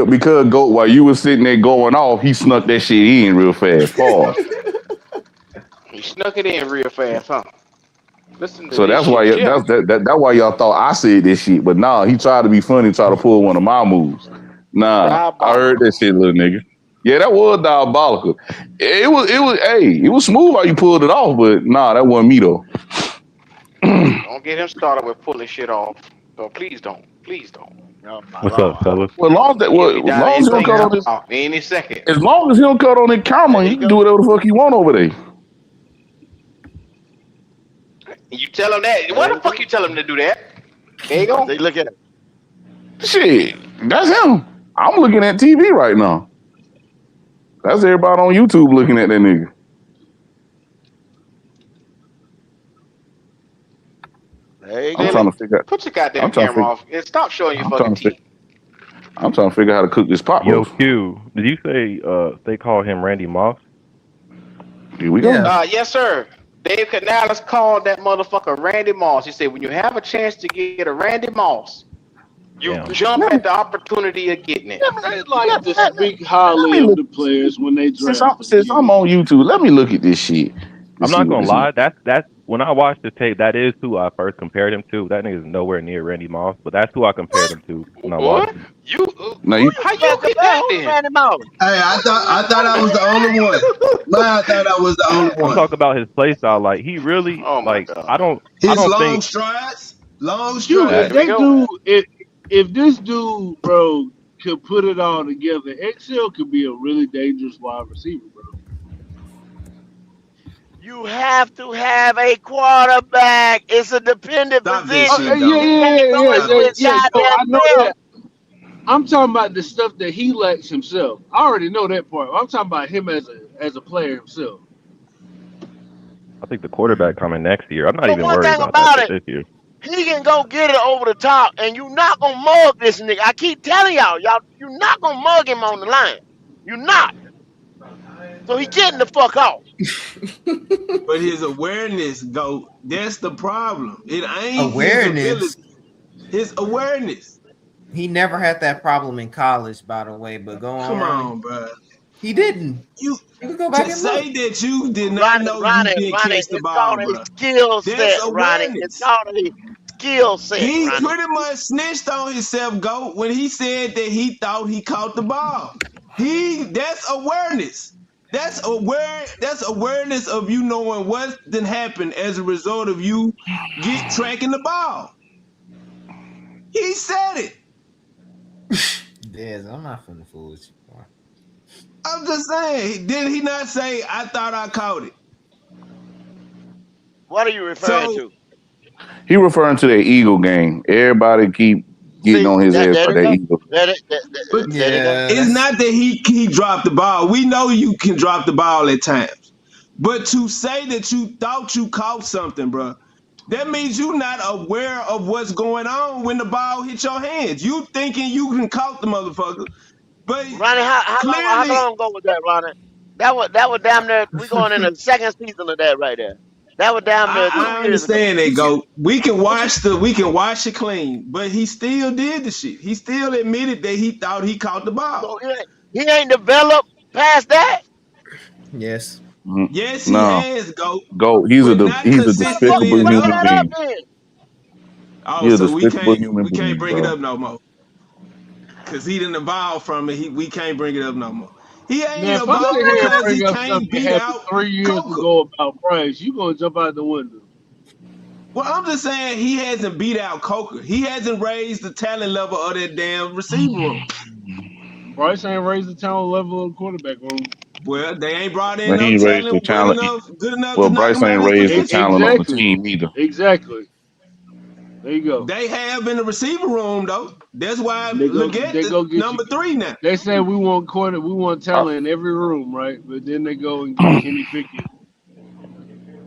because go while you was sitting there going off, he snuck that shit in real fast. Pause. He snuck it in real fast, huh? Listen to So this that's why shit, yeah. that's why y'all thought I said this shit. But nah, he tried to be funny, try to pull one of my moves. Nah, I heard that Diabolical. shit, little nigga. Yeah, that was diabolical. It was smooth how you pulled it off, but nah, that wasn't me though. Don't get him started with pulling shit off. So please don't. Please don't. Oh my What's up, lord. fellas? Well, long as that, He'll be well, as down long in as he don't St. cut on this, Paul any second. as long as he don't cut on the camera, There he you can do go. whatever the fuck he want over there. You tell him that. Why There the you go. fuck you tell him to do that? There you go. See, look at it. Shit, that's him. I'm looking at TV right now. That's everybody on YouTube looking at that nigga. There you I'm go. trying Billy, to figure. put your I'm goddamn trying to camera figure. off and stop showing your I'm fucking trying to figure. teeth. I'm trying to figure out how to cook this pot Yo, roast. Q, did you say they call him Randy Moss? Here we go. Yeah. Yes, sir. Dave Canales called that motherfucker Randy Moss. He said, when you have a chance to get a Randy Moss, you Damn. jump Let me at the opportunity of getting it. They like to let, speak let highly me of look. the players when they Since draft I'm them. since I'm on YouTube, let me look at this shit to I'm see not what gonna this is. lie. That's when I watched the tape. That is who I first compared him to. That nigga's nowhere near Randy Moss, but that's who I compared him to when I watched What? him. You? Now Who you, you How you fucking get about? that Who's then? Randy Moss? Hey, I thought I was the only one. Man, I thought I was the only I'm one. talking about his play style. Like he really Oh my like. god. I His don't think long strides, long Q, if There strides. we that go. dude, if this dude, bro, could put it all together, XL could be a really dangerous wide receiver, bro. You have to have a quarterback. It's a dependent Stop that position. shit, Yeah, go. You can't yeah, throw yeah, it yeah, Stop with that yeah, shit. yo, goddamn I know Bill. that. I'm talking about the stuff that he lacks himself. I already know that part. I'm talking about him as a player himself. I think the quarterback coming next year. I'm not But even one worried thing about that about shit it, this year. he can go get it over the top, and you not gonna mug this nigga. I keep telling y'all, you not gonna mug him on the line. You not. So he getting the fuck off. But his awareness, go. That's the problem. It ain't his ability. Awareness. His awareness. He never had that problem in college, by the way. But go on, Come Ronnie. on, bro. He didn't. You You can go back to and look. say that you did not Ronnie, know you Ronnie, didn't Ronnie, catch the it's called ball, a bro. skill That's set, Ronnie. It's awareness. called a skill set, He Ronnie. pretty much snitched on himself, go, when he said that he thought he caught the ball. That's awareness. That's awareness of you knowing what did happen as a result of you tracking the ball. He said it. Yes, I'm not finna fool with you, boy. I'm just saying. Did he not say I thought I caught it? What are you referring So to? he referring to the Eagle game. Everybody keep getting See, on his that ass there for you that go. Eagle. but There you go. Yeah, it's that's not that he dropped the ball. We know you can drop the ball at times. But to say that you thought you caught something, bro, that means you're not aware of what's going on when the ball hits your hands. You thinking you can caught the motherfucker, but Ronnie, how clearly, long ago was that, Ronnie? That was damn near we going in the second season of that right there. That was damn near I 2 years ago. understand that. what you Go, we can what you wash it clean, but he still did the shit. He still admitted that he thought he caught the ball. So he ain't developed past that. yes. Mhm. Yes, he No, has, go, go. but not He's a How the fuck consistently you despicable bring human enough. that up being. then? Oh, He a so we despicable can't human we can't being, bring it bro. up no more because he didn't evolve from it. We can't bring it up no more. He ain't Now, if I sit evolved here and because he bring up can't something that beat happened out 3 years Coker. ago about Bryce, you gonna jump out the window. Well, I'm just saying he hasn't beat out Coker. He hasn't raised the talent level of that damn receiver room. Bryce ain't raised the talent level of the quarterback room. Well, they ain't brought in When no he raised the talent talent, good enough well, to knock Bryce him out ain't of his raised the position. talent on the Exactly. team either. Exactly. There you go. They have in the receiver room though. That's why They go. Leggett They the go get you. number 3 now. They say we want we want I, talent in every room, right? But then they go and get Kenny Pickett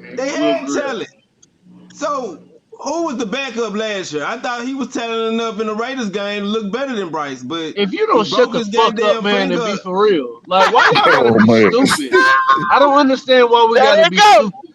and They Will had Griff. talent. So who was the backup last year? I thought he was talented enough in the Raiders game to look better than Bryce, but If you he don't shut broke the his fuck up, goddamn man, and finger. be for real, like why y'all gotta oh be man, stupid? I don't understand why we There gotta you be go. stupid.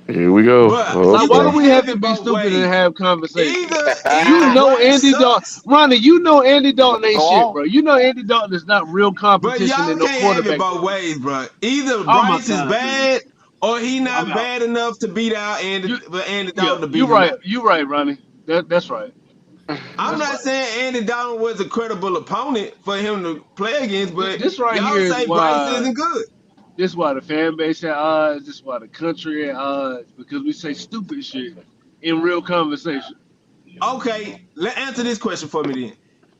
here we go. But Oh Like you why do boy, can't we have have to it be both stupid and ways. have conversation? You Either know Bryce Andy Dalton, sucks, Ronnie. You know Andy Dalton Go ain't shit, on. bro. You know Andy Dalton is not real but competition y'all in no can't have it quarterback both room. ways, bro. Either Oh my Bryce is god, man, bad or he I'm not out. bad enough to beat out You, Andy yeah, Dalton to you beat him right. out. You right, Ronnie. That's right. I'm That's not right. saying Andy Dalton was a credible opponent for him to play against, but This right y'all here is say Bryce why. isn't good. This is why the fan base at odds. This is why the country at odds because we say stupid shit in real conversation. Okay, let answer this question for me then.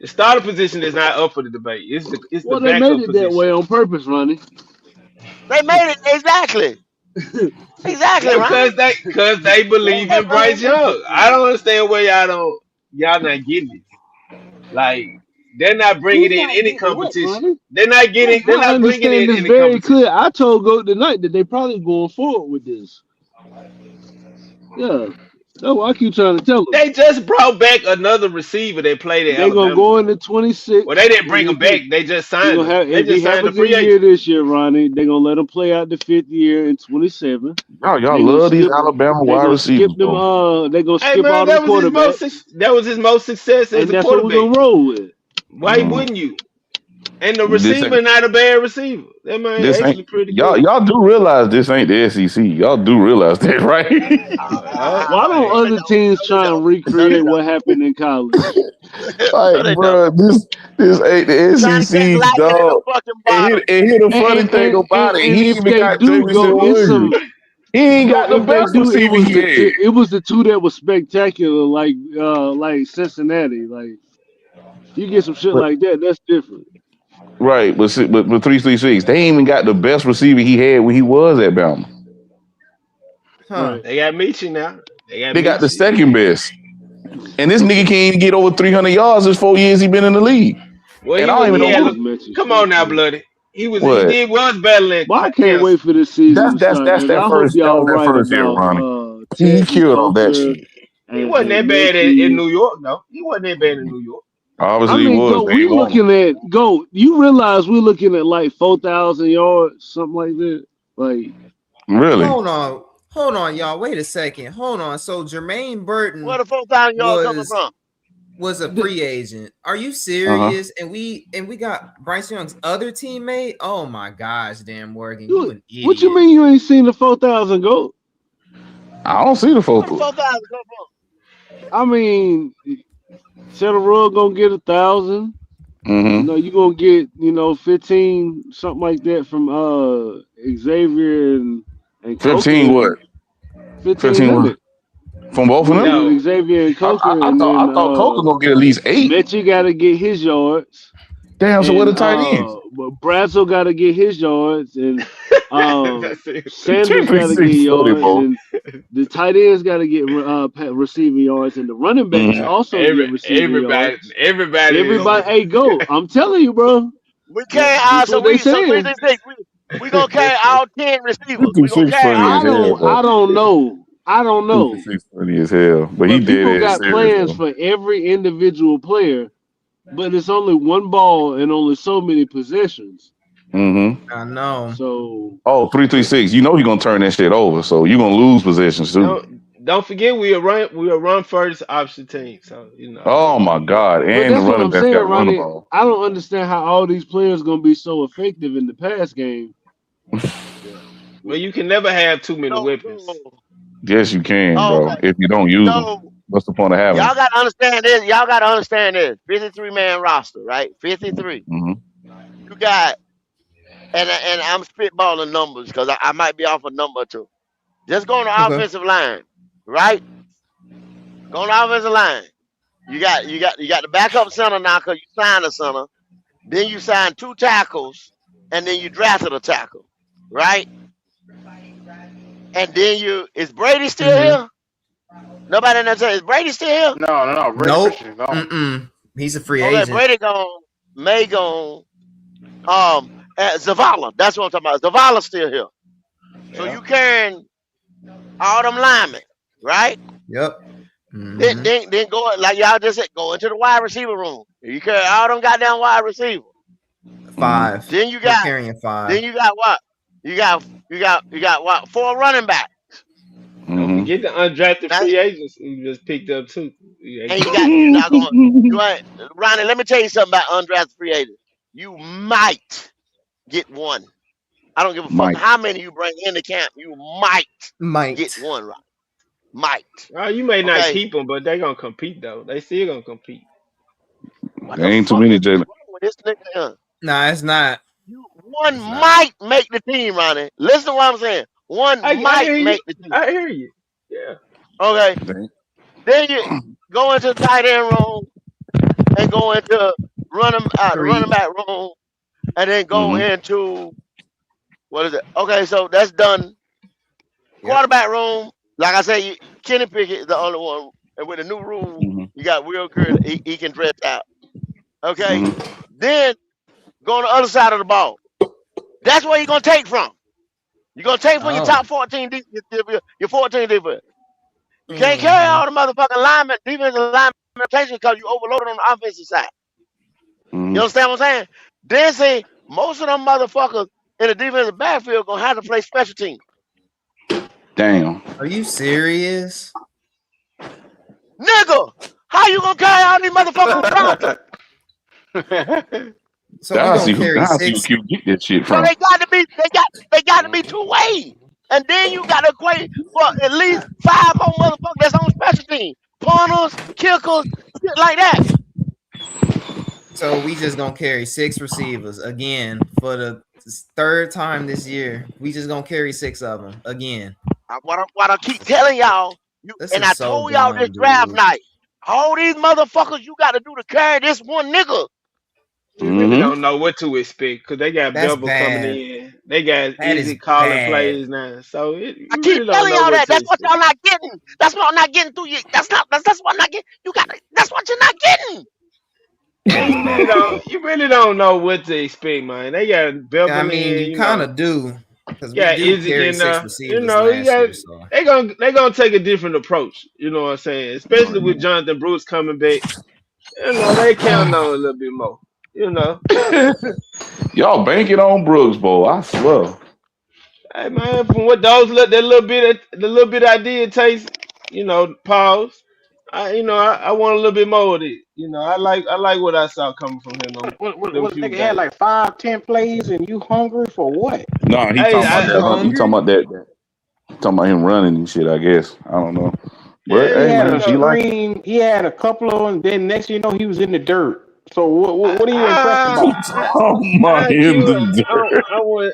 The starter position is not up for the debate. It's the Well, they made backup it that position. way on purpose, Ronnie. They made it exactly. Exactly, Yeah, Ronnie. cause they believe in Bryce Young. I don't understand why y'all not getting it. Like they're not He's bringing in not any getting what, competition. Ronnie? They're not getting. They're I not bringing understand in this any very clear. competition. I told Goat tonight that they probably going forward with this. Yeah. That's what I keep trying to tell them. They just brought back another receiver that played at They gonna Alabama go into before. Well, they 26, didn't and bring him if back. They just he signed gonna him. have, They if he just have signed a a good free year agent. this year, Ronnie, they gonna let him play out the 5th year in 27. Y'all They gonna love these skip. Alabama They wide gonna skip receivers, them. bro. They gonna Hey skip man, all them quarterbacks, that was his most success as and a that's what we're quarterback. gonna roll with. Why Mm. wouldn't you? And the This receiver ain't not a bad receiver. That man this ain't actually pretty y'all. good. Y'all do realize this ain't the SEC. Y'all do realize that, right? Why don't No, they other don't. teams No, they try and don't. No, they recreate what happened in college? don't. Like, No, they don't. bro, this ain't the Johnny SEC, McLaughlin in the dog. fucking And here, bottom. and here the And, funny and, thing and, and, about it, and he if even they got do Jamison go, it's Williams. some. He ain't got the If they best do, it receiver was he had. the two that was spectacular, like Cincinnati. Like you get some shit But, like that, that's different. right, but 336, they ain't even got the best receiver he had when he was at Bama. Huh. Right. They got Michi now. They got They got the Michi. second best. And this nigga can't even get over 300 yards his 4 years he been in the league. Well, And I don't even Yeah, know he had. this what. Mechie Come shit, on now, man. bloody. He What? was battling Well, I can't cancer. wait for this season to start, That's man. that I hope first. That y'all was that right first year, about Ronnie. He Tech and killed off that culture shit. He wasn't and that bad in Mechie. New York, though. He wasn't that bad in New York. I Obviously, he mean, was. go. They We ain't want him. looking at go. You realize we're looking at like 4,000 yards, something like that. Like Really? Hold on, y'all. Wait a second. Hold on. So Jermaine Where Burton the 4,000 yards coming was from? a free agent. Are you Uh huh. serious? And we got Bryce Young's other teammate. Oh my gosh, Dan Morgan, you you, an what you idiot. mean you ain't seen the 4,000 go? I don't see the Where the photo. 4,000 come from? I mean, Settle Rug gonna get 1,000. Mm-hmm. You gonna get 15 something like that from Xavier and 15 Coker. what? 15 what? 1,500 From both of them? with No. Xavier and Coker, and then I thought Coke was gonna get at least 8. Mechie got to get his yards, Damn. So what the and tight ends? but Brazwell got to get his yards, and That's it. Sanders got to get 6 funny, yards, bro. and the tight ends got to get receiving yards, and the running backs Mm-hmm. also get receiving yards. Everybody is. Everybody, hey, go! I'm telling you, bro. We carry This out what so they so saying. 366. We gonna carry all 10 receivers. We gonna 336 carry funny all as I 10. hell, don't, bro. I don't know. I don't know. 336 funny as hell. But he But did people it got serious plans though. for every individual player, but it's only one ball and only so many possessions. Mm-hmm. I know. So Oh, 336. You know he gonna turn that shit over, so you gonna lose possessions too. Don't forget we a run first option team. So Oh my God. but And the that's what running I'm backs saying, gotta run the Ronnie. ball. I don't understand how all these players gonna be so effective in the pass game. well, you can never have too many So, weapons. Yes, you can, oh, bro. okay. If you don't use them. So What's the point of having them? y'all gotta understand this. Y'all gotta understand this. 53-man roster, right? 53. Mm-hmm. You got and I'm spitballing numbers because I might be off a number or two. Just go on the Okay. offensive line, right? Go on the offensive line. You got the backup center now because you signed a center. Then you signed 2 tackles, and then you drafted a tackle, right? And then is Brady still Mm-hmm. here? Nobody in that says is Brady still here? No, Ray Nope. Christian gone. Mm-mm. He's a free Okay, agent. Brady gone, May gone, Zavala. That's what I'm talking about. Zavala's still here. So Yeah. you carrying all them linemen, right? Yep. Then, Mm-hmm. then, then go like y'all just said, go into the wide receiver room. You carry all them goddamn wide receivers. 5. Then you We're got, carrying 5. then you got what? You got what? 4 running backs. Don't Mm-hmm. forget the undrafted Now, free agents you just picked up too. Yeah, and you're not going. You ain't Ronnie. Let me tell you something about undrafted free agents. You might get one. I don't give a fuck Mike. how many you bring into camp. You might get Might. one, right? Might. you may not Okay. keep them, but they gonna compete though. They still gonna compete. What There the ain't too fuck many is Jalen. wrong with this nigga here? Nah, it's not. One It's not. might make the team, Ronnie. Listen to what I'm saying. One I might hear you. make the team. I hear you. Yeah. Okay. There ain't- Then you go into the tight end room and go into the 3. running back room and then go Mm-hmm. into what is it? Okay, so that's done. Yep. Quarterback room, like I say, Kenny Pickett is the only one. And with the new rule, Mm-hmm. you got Will Gurley. He can dress out. Okay, Mm-hmm. then go on the other side of the ball. That's where you're gonna take from. You're gonna take from your Oh. top 14, your 14 defense. You can't carry Mm-hmm. all the motherfucking linemen, defensive linemen because you overloaded on the offensive side. You Mm-hmm. understand what I'm saying? Then say most of them motherfuckers in the defensive backfield gonna have to play special teams. Damn. Are you serious? Nigga, how you gonna carry all these motherfuckers on the roster? So we gonna carry I see what six. you get that shit So from. they got to be two ways. And then you got to equate for at least 5 more motherfuckers that's on special teams. Punters, kickers, shit like that. So we just gonna carry 6 receivers again for the third time this year. We just gonna carry 6 of them again. What I keep telling y'all, This and I is so told y'all this dumb, draft dude. night, all these motherfuckers you got to do to carry this one nigga. We really Mm-hmm. don't know what to expect because they got That's Bevel coming bad. in. They got That Izzy is calling bad. plays now, so I you keep really don't telling know y'all what that. to That's what expect. y'all not getting. That's what I'm not getting through you. That's what I'm not getting. You got to, that's what you're not getting. Yeah, That's bad. you really don't know what to expect, man. They got I Bevel mean, in, you kind of do because we got do Izzy carry in 6 there. receivers You last got year. So they gonna take a different approach. You know what I'm saying? Especially with Jonathan Bruce coming back. They counting on a little bit more. You know. Y'all banking on Brooks, boy. I swear. Hey man, from what those that little bit I did taste, pause. I want a little bit more of it. I like what I saw coming from him on them What few nigga had games. like 5, 10 plays, and you hungry for what? No, he Hey, talking about you that. He talking hungry? about that. Talking about him running and shit. I guess I don't know. But yeah, He hey, had man, a if he like it. screen. He had a couple of them. Then next, you know, he was in the dirt. So what are you impressed I, about? I, Oh my, in Q, the dirt.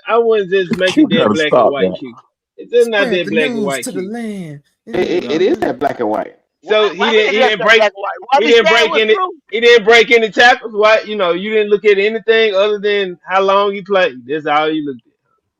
I wouldn't just make You it that gotta black and stop white, that. Q. It's just not Spread that the black and news white, to the Q. land. It is that black and white. So Why we he just didn't that break black and white? Why he we didn't stand break with any truth? he didn't break any tackles. Why you didn't look at anything other than how long he played. That's all you looked at.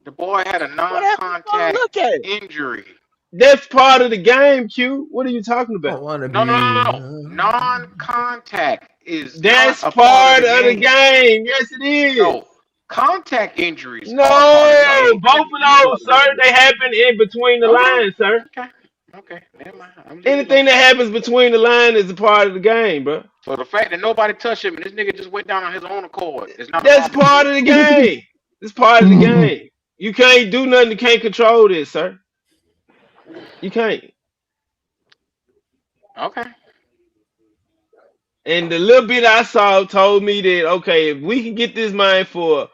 The boy had a What else you gonna non-contact look at? injury. That's part of the game, Q. What are you talking I about? wanna No, no, no, be. no. Non-contact is not That's a part of part the of the game. game. Yes, it is. No, contact injuries are a part of the No, game. both of those, sir. They happen in between the Okay, lines, sir. okay, okay. Never mind. I'm leaving it Anything alone. that happens between the line is a part of the game, bro. So the fact that nobody touched him and this nigga just went down on his own accord is not a That's part of the part game. of the game. It's part of the game. You can't do nothing. You can't control this, sir. You can't. Okay. And the little bit I saw told me that okay, if we can get this man for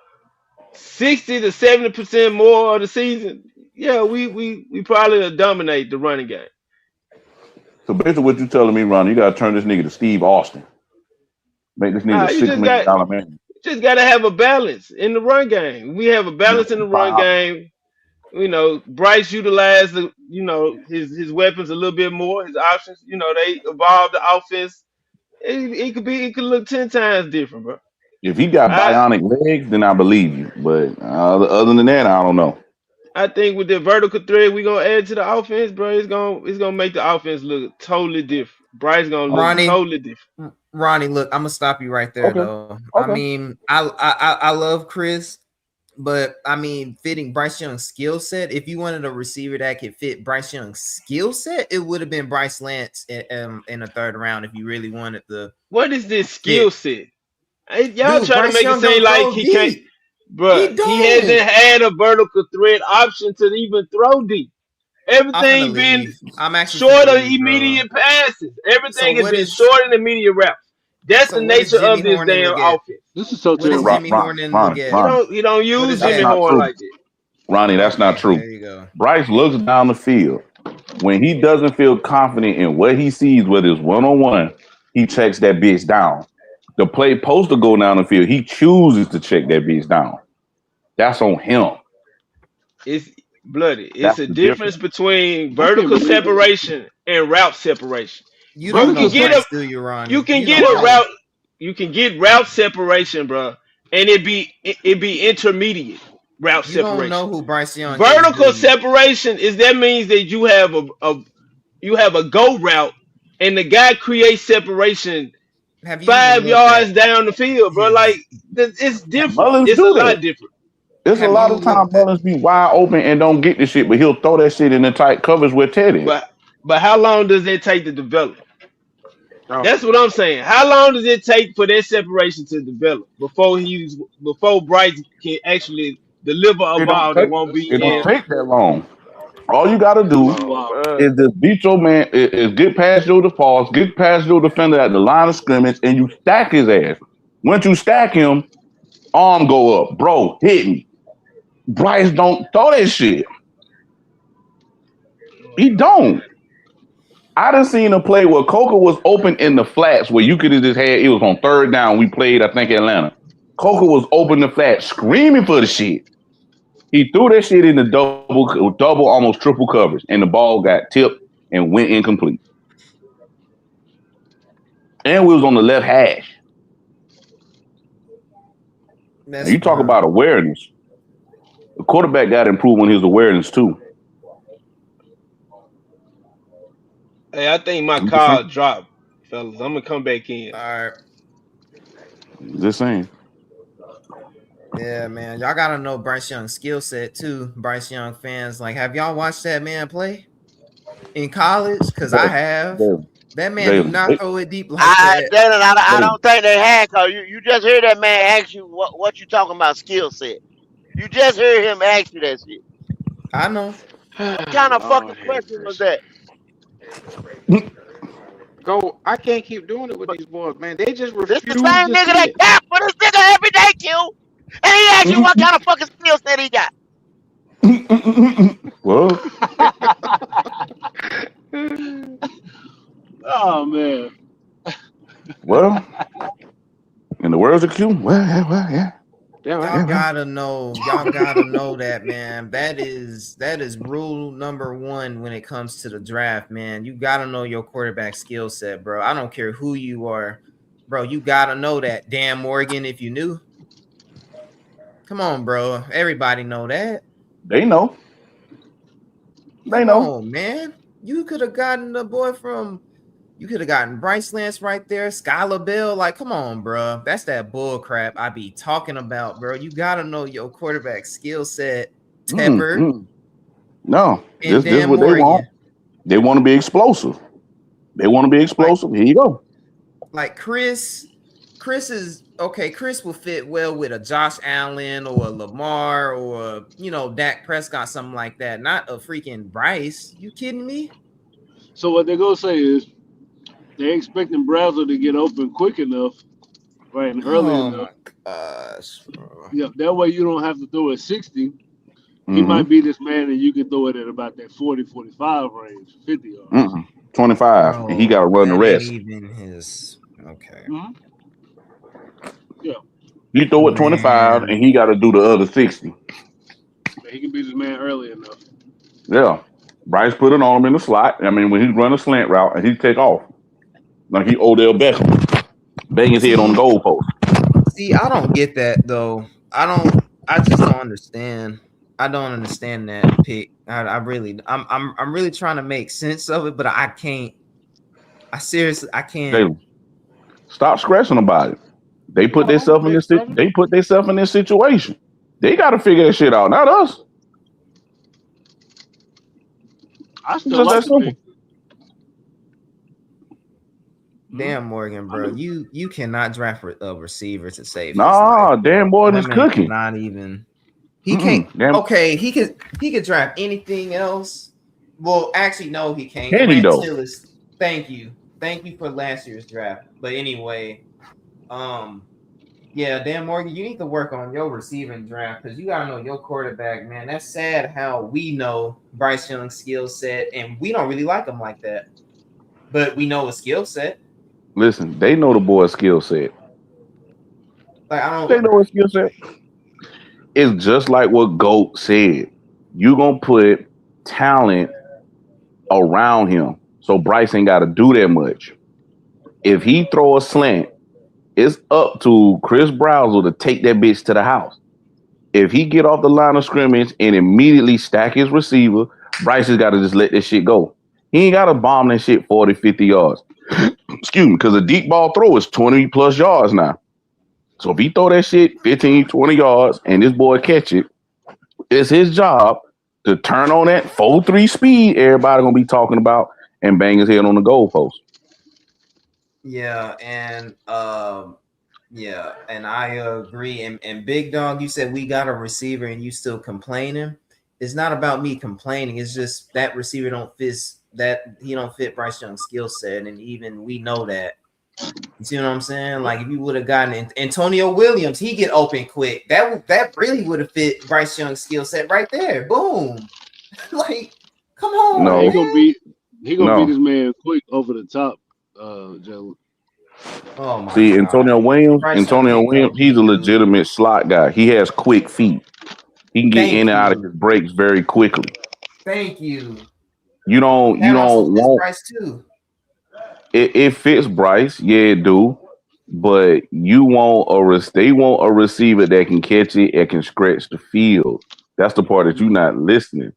60 to 70% more of the season, yeah, we probably will dominate the running game. So basically, what you telling me, Ron? You gotta turn this nigga to Steve Austin. Make this nigga Nah, a you six just million got dollar man. you just got to have a balance in the run game. We have a balance in the run game. Bryce utilized his weapons a little bit more, his options. They evolved the offense. It could look 10 times different, bro. If he got I bionic legs, then I believe you. But other than that, I don't know. I think with the vertical thread we gonna add to the offense, bro, it's gonna make the offense look totally different. Bryce gonna look Ronnie, totally different. Ronnie, look, I'm gonna stop you right there, Okay. though. I Okay. mean, I love Chris, but I mean, fitting Bryce Young's skill set. If you wanted a receiver that could fit Bryce Young's skill set, it would have been Bryce Lance in the third round. If you really wanted the What is this skill fit, set? Hey, y'all dude, trying to Bryce make it Young seem don't like throw he can't, deep. bro. He He hasn't don't. had a vertical thread option to even throw deep. I'm finna Everything been leave. I'm actually finna short of leave, bro. immediate passes. So Everything has what been is short and immediate routes. That's the what is nature Jimmy of this Horn and damn look at? offense. This is so What is terrible. Jimmy Horn and look at? He don't What use is That's Jimmy that? not Horn true, like that. Ronnie. That's not Okay, true. there you go. Bryce looks down the field. When he doesn't feel confident in what he sees, whether it's one on one, he checks that bitch down. The play post to go down the field, he chooses to check that bitch down. That's on him. It's bloody. It's That's a the difference difference. between I can't vertical believe it. separation and route separation. You don't You know can Vertical get stuff. a Bryce, do you, you Ronnie? can You get don't a know. route you can get route separation, bro, and it be intermediate route You don't separation. know who Bryce Young is, do Vertical you? separation is that means that you have a go route and the guy creates separation Have you even 5 looked at yards down the field, bro. Like his? it's different. Mullins It's a do that. lot different. There's a Have lot you of times looked at? Mullins be wide open and don't get the shit, but he'll throw that shit in the tight covers with Teddy. But how long does it take to develop? Oh, That's what I'm saying. How long does it take for that separation to develop before Bryce can actually deliver a It don't ball that take won't be it don't in? take that long. All you gotta Come do on, Wow. bro. is just beat your man, is get past your defaults, get past your defender at the line of scrimmage, and you stack his ass. Once you stack him, arm go up. Bro, hit me. Bryce don't throw that shit. He don't. I done seen a play where Coca was open in the flats where you could have just had, it was on third down. We played, I think, Atlanta. Coca was open the flat, screaming for the shit. He threw that shit in the double, almost triple coverage, and the ball got tipped and went incomplete. And we was on the left hash. Now, That's you talk bro. about awareness. The quarterback got to improve on his awareness too. Hey, I think my I'm just call saying. dropped, fellas. I'm gonna come back in. All right. Just saying. Yeah, man. Y'all gotta know Bryce Young's skill set too. Bryce Young fans, like, have y'all watched that man play in college? Cause I have. That man do not throw it deep like that. I don't think they had, cause you just heard that man ask you what you talking about skill set. You just heard him ask you that shit. I know. What kind of fucking Lord have question was mercy. that? Go. I can't keep doing it with these boys, man. They just This the refuse same to nigga see that it. cap for this nigga every day, Q. And he asked you what kind of fucking skill set he got. Well, Oh man. well, in the words of Q, yeah. Y'all gotta know. Y'all gotta know that, man. That is rule number one when it comes to the draft, man. You gotta know your quarterback skill set, bro. I don't care who you are, bro. You gotta know that. Dan Morgan, if you knew. Come on, bro. Everybody know that. They know. They Come know. on, man. You could have gotten the boy from. You could have gotten Bryce Lance right there, Skylar Bell. Like, come on, bro. That's that bull crap I be talking about, bro. You gotta know your quarterback skill set. Tepper No, and this is Dan what they want. Morgan. They want to be explosive. They want to be explosive. Here you go. Like Chris is okay. Chris will fit well with a Josh Allen or a Lamar or Dak Prescott, something like that. Not a freaking Bryce. You kidding me? So what they're gonna say is they're expecting Brazwell to get open quick enough, right, and early Oh enough. my gosh, bro. Yeah, that way you don't have to throw at 60. He might be this man and you can throw it at about that 40, 45 range, 50 yards. 25, and he got to run the That ain't rest. even his. Okay. Yeah. You throw it 25, and he got to do the other 60. He can be this man early enough. Yeah. Bryce put it on him in the slot. I mean, when he run a slant route, and he take off. Like he Odell Beckham. Bang his head on the goalpost. See, I don't get that, though. I just don't understand. I don't understand that pick. I'm really trying to make sense of it, but I can't. I can't. Jalen, stop stressing about it. They put themselves in this. They put themselves in this situation. They got to figure that shit out, not us. I still like the pick. Dan Morgan, bro, you cannot draft a receiver to save. Nah, Dan Morgan is cooking. Not even. He can't. Okay, he could draft anything else. Well, actually, no, he can't. Can he though? Thank you for last year's draft. But anyway, yeah, Dan Morgan, you need to work on your receiving draft because you gotta know your quarterback, man. That's sad how we know Bryce Young's skill set, and we don't really like him like that. But we know his skill set. Listen, they know the boy's skill set. Like they know his skill set. It's just like what GOAT said. You gonna put talent around him, so Bryce ain't got to do that much. If he throw a slant, it's up to Chris Brazwell to take that bitch to the house. If he get off the line of scrimmage and immediately stack his receiver, Bryce has got to just let this shit go. He ain't got to bomb that shit 40, 50 yards. excuse me, because a deep ball throw is 20 plus yards now. So if he throw that shit 15, 20 yards and this boy catch it, it's his job to turn on that 4-3 speed everybody gonna be talking about and bang his head on the goalpost. Yeah, and I agree. And Big Dog, you said we got a receiver and you still complaining. It's not about me complaining. It's just that receiver don't fit Bryce Young's skill set, and even we know that. You see what I'm saying? Like if you would have gotten Antonio Williams, he get open quick. That really would have fit Bryce Young's skill set right there. Boom. Like, come on. No. He gonna beat No. this man quick over the top, Jalen. Oh my See, God. Antonio Williams, Bryce Young he's a legitimate slot guy. He has quick feet. He can get Thank in and out of you. his breaks very quickly. Thank you. You don't want Bryce too. it fits Bryce, yeah, it do. But you want they want a receiver that can catch it and can stretch the field. That's the part that you're not listening.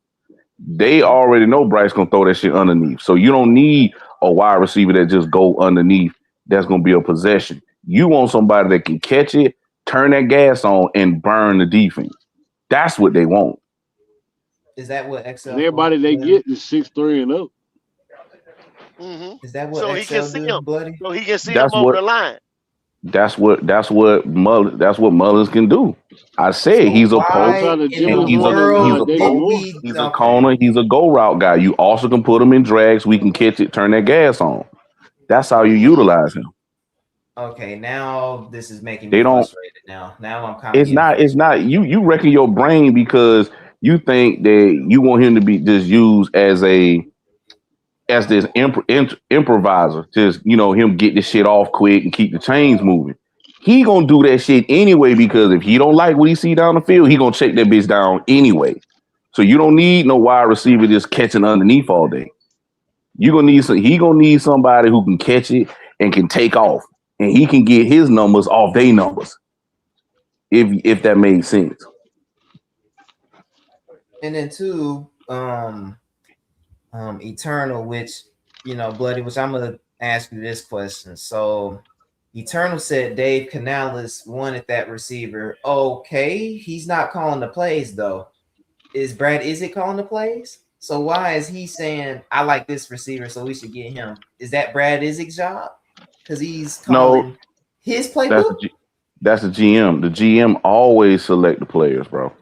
They already know Bryce gonna throw that shit underneath. So you don't need a wide receiver that just go underneath. That's gonna be a possession. You want somebody that can catch it, turn that gas on, and burn the defense. That's what they want. Is that what XL? And everybody they get is 6'3" and up. Mm-hmm. Is that what So XL he can see do, him. Bloody? So he can see That's him over what the line. that's what Mullins can do. I said So he's a why post. in the world did we? He's a corner. He's a go route guy. You also can put him in drags. We can catch it, turn that gas on. That's how you utilize him. Okay, now this is making They me don't. frustrated. Now I'm kind of. It's not. You wrecking your brain because you think that you want him to be just used as this improviser. Just him get this shit off quick and keep the chains moving. He gonna do that shit anyway because if he don't like what he see down the field, he gonna check that bitch down anyway. So you don't need no wide receiver just catching underneath all day. He gonna need somebody who can catch it and can take off, and he can get his numbers off their numbers. If that made sense. And then two, Eternal, which Bloody, which I'm gonna ask you this question. So Eternal said Dave Canales wanted that receiver. Okay, he's not calling the plays though. Is Brad Izzet calling the plays? So why is he saying I like this receiver, so we should get him? Is that Brad Izzet's job? Because he's calling his playbook. That's the GM. The GM always select the players, bro.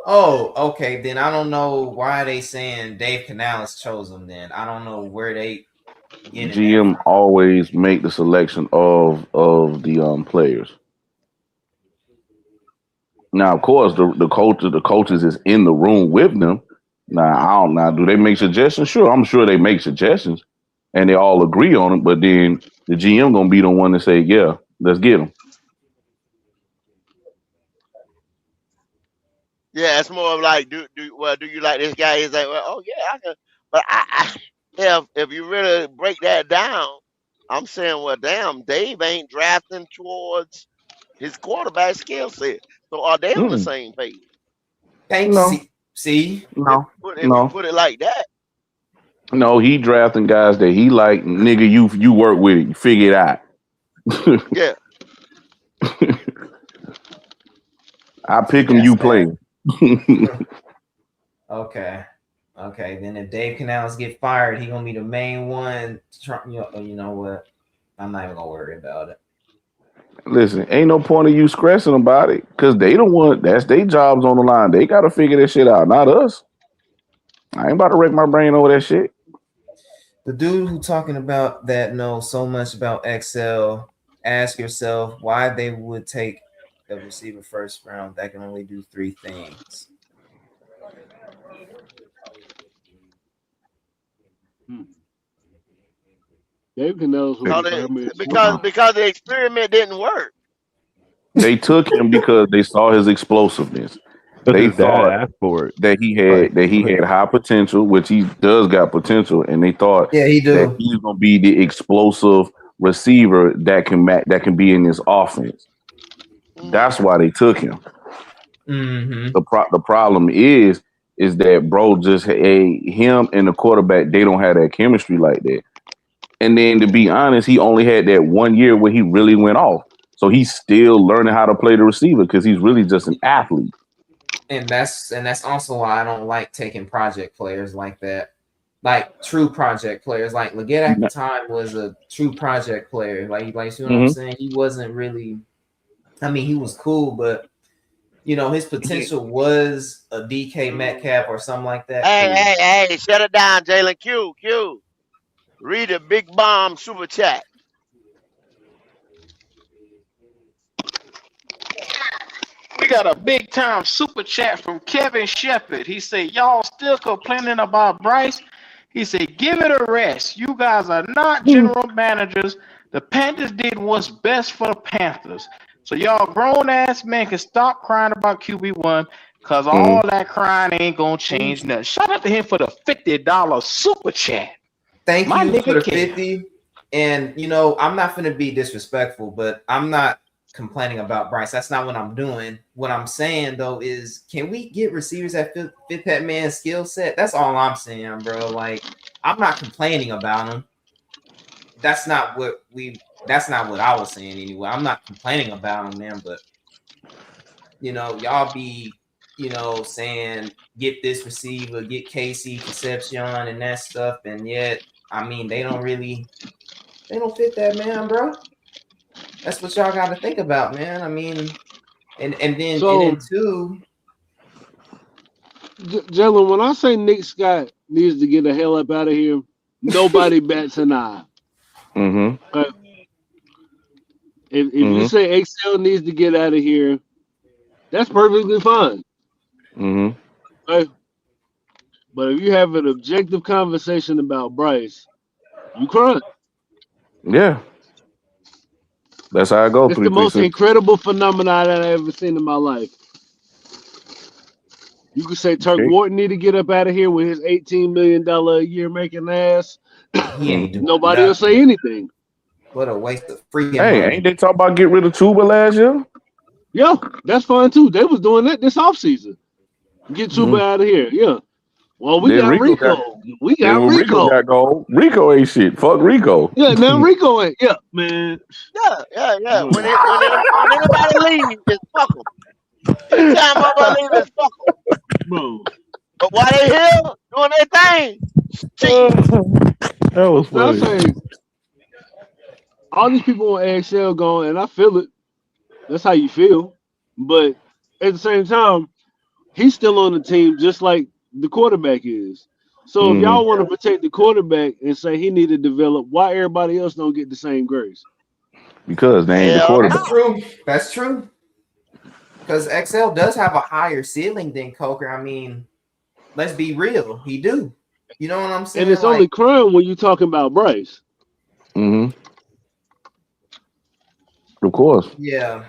Oh, okay. Then I don't know why they saying Dave Canales chose them. Then I don't know where they get it. GM always make the selection of the players. Now, of course, the coaches is in the room with them. Now, do they make suggestions? Sure, I'm sure they make suggestions, and they all agree on it. But then the GM gonna be the one to say, "Yeah, let's get them." Yeah, it's more of like, do you like this guy? He's like, well, oh yeah, I can. But if you really break that down, I'm saying, well, damn, Dave ain't drafting towards his quarterback skill set. So are they on the same page? Thanks. See? No. If you put it like that. No, he drafting guys that he like, nigga, you work with it, you figure it out. Yeah. I pick him, you play. Okay. Then if Dave Canales get fired, he gonna be the main one. You know what? I'm not even gonna worry about it. Listen, ain't no point of you stressing about it because they don't want. That's their jobs on the line. They got to figure that shit out, not us. I ain't about to wreck my brain over that shit. The dude who talking about that knows so much about XL. Ask yourself why they would take a receiver first round that can only do three things. Dave Canales because the experiment didn't work. They took him because they saw his explosiveness. They thought that he had high potential, which he does got potential, and they thought that he's gonna be the explosive receiver that can be in this offense. That's why they took him. Mm-hmm. The problem is that bro just him and the quarterback, they don't have that chemistry like that. And then to be honest, he only had that 1 year where he really went off. So he's still learning how to play the receiver because he's really just an athlete. And that's also why I don't like taking project players like that. Like true project players. Like Leggett at the time was a true project player. Like see what I'm saying? He wasn't really, I mean, he was cool, but you know, his potential was a DK Metcalf or something like that. Hey, shut it down, Jalen. Q. Read a big bomb super chat. We got a big time super chat from Kevin Shepard. He said, y'all still complaining about Bryce? He said, give it a rest. You guys are not general managers. The Panthers did what's best for the Panthers. So y'all grown ass men can stop crying about QB1 because all that crying ain't going to change nothing. Shout out to him for the $50 super chat. Thank you for the 50. And, you know, I'm not going to be disrespectful, but I'm not complaining about Bryce. That's not what I'm doing. What I'm saying, though, is can we get receivers that fit that man's skill set? That's all I'm saying, bro. Like, I'm not complaining about him. That's not what I was saying anyway. I'm not complaining about him, man, but, you know, y'all be, you know, saying get this receiver, get Casey, Concepcion, and that stuff, and yet, I mean, they don't fit that man, bro. That's what y'all got to think about, man. I mean, and then too, Jalen, when I say Nick Scott needs to get the hell up out of here, nobody bats an eye. But if you say XL needs to get out of here, that's perfectly fine. But if you have an objective conversation about Bryce, you cry. Yeah. That's how I go. It's the most incredible phenomenon that I've ever seen in my life. You could say Turk Wharton need to get up out of here with his $18 million a year making ass. He ain't doing Nobody nothing. will say anything. What a waste of freaking money. Ain't they talking about get rid of Tuba last year? Yeah, that's fine too. They was doing that this offseason. Get Tuba out of here. Yeah. Well, we got Rico. We got Rico. Rico got gold. Rico ain't shit. Fuck Rico. Yeah, now Rico ain't. Yeah, man. Yeah. When anybody leaves, just fuck them. Anytime motherfucker leave, just fuck them. Bro. But while they here doing their thing, that was funny. Now, saying, all these people on AXL going, and I feel it. That's how you feel. But at the same time, he's still on the team just like the quarterback is. So if y'all want to protect the quarterback and say he need to develop, why everybody else don't get the same grace? Because they ain't the quarterback. That's true. Because XL does have a higher ceiling than Coker. I mean, let's be real. He do. You know what I'm saying? And it's only crime when you're talking about Bryce. Of course. Yeah.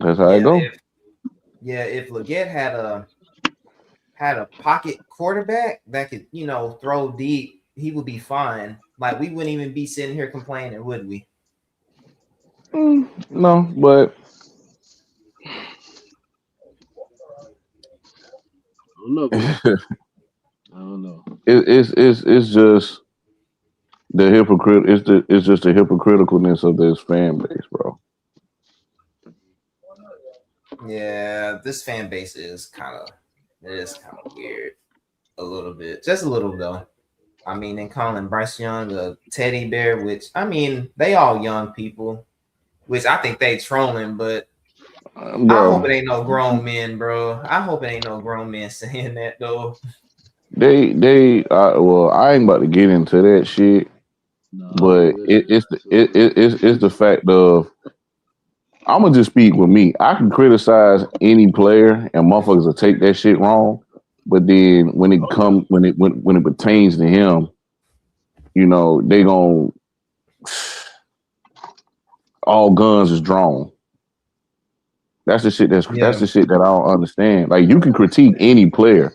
That's how I go. If Leggett had a pocket quarterback that could, you know, throw deep, he would be fine. Like, we wouldn't even be sitting here complaining, would we? No, but I don't know. It's just the hypocrite. It's just the hypocriticalness of this fan base, bro. Yeah, this fan base is kind of weird, a little bit, just a little though. I mean, and calling Bryce Young a teddy bear, which I mean, they all young people, which I think they trolling, but I hope it ain't no grown men, bro. I hope it ain't no grown men saying that though. Well, I ain't about to get into that shit, but it's the fact of I'm gonna just speak with me. I can criticize any player, and motherfuckers will take that shit wrong. But then when it pertains to him, you know, they gon' all guns is drawn. That's the shit. That's the shit that I don't understand. Like, you can critique any player,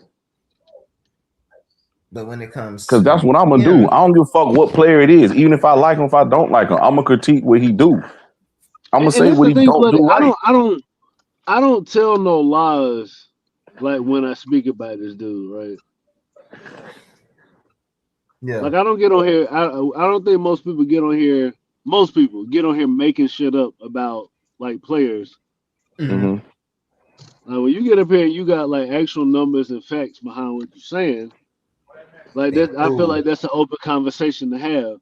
but when it comes, because that's what I'm gonna do. I don't give a fuck what player it is, even if I like him, if I don't like him, I'm gonna critique what he do. I'm gonna say what he don't do right. I don't tell no lies, like when I speak about this dude, right? Yeah. Like I don't get on here. I don't think most people get on here. Most people get on here making shit up about like players. Mhm. Mm-hmm. Like when you get up here and you got like actual numbers and facts behind what you're saying, like They that, I feel prove. like that's an open conversation to have.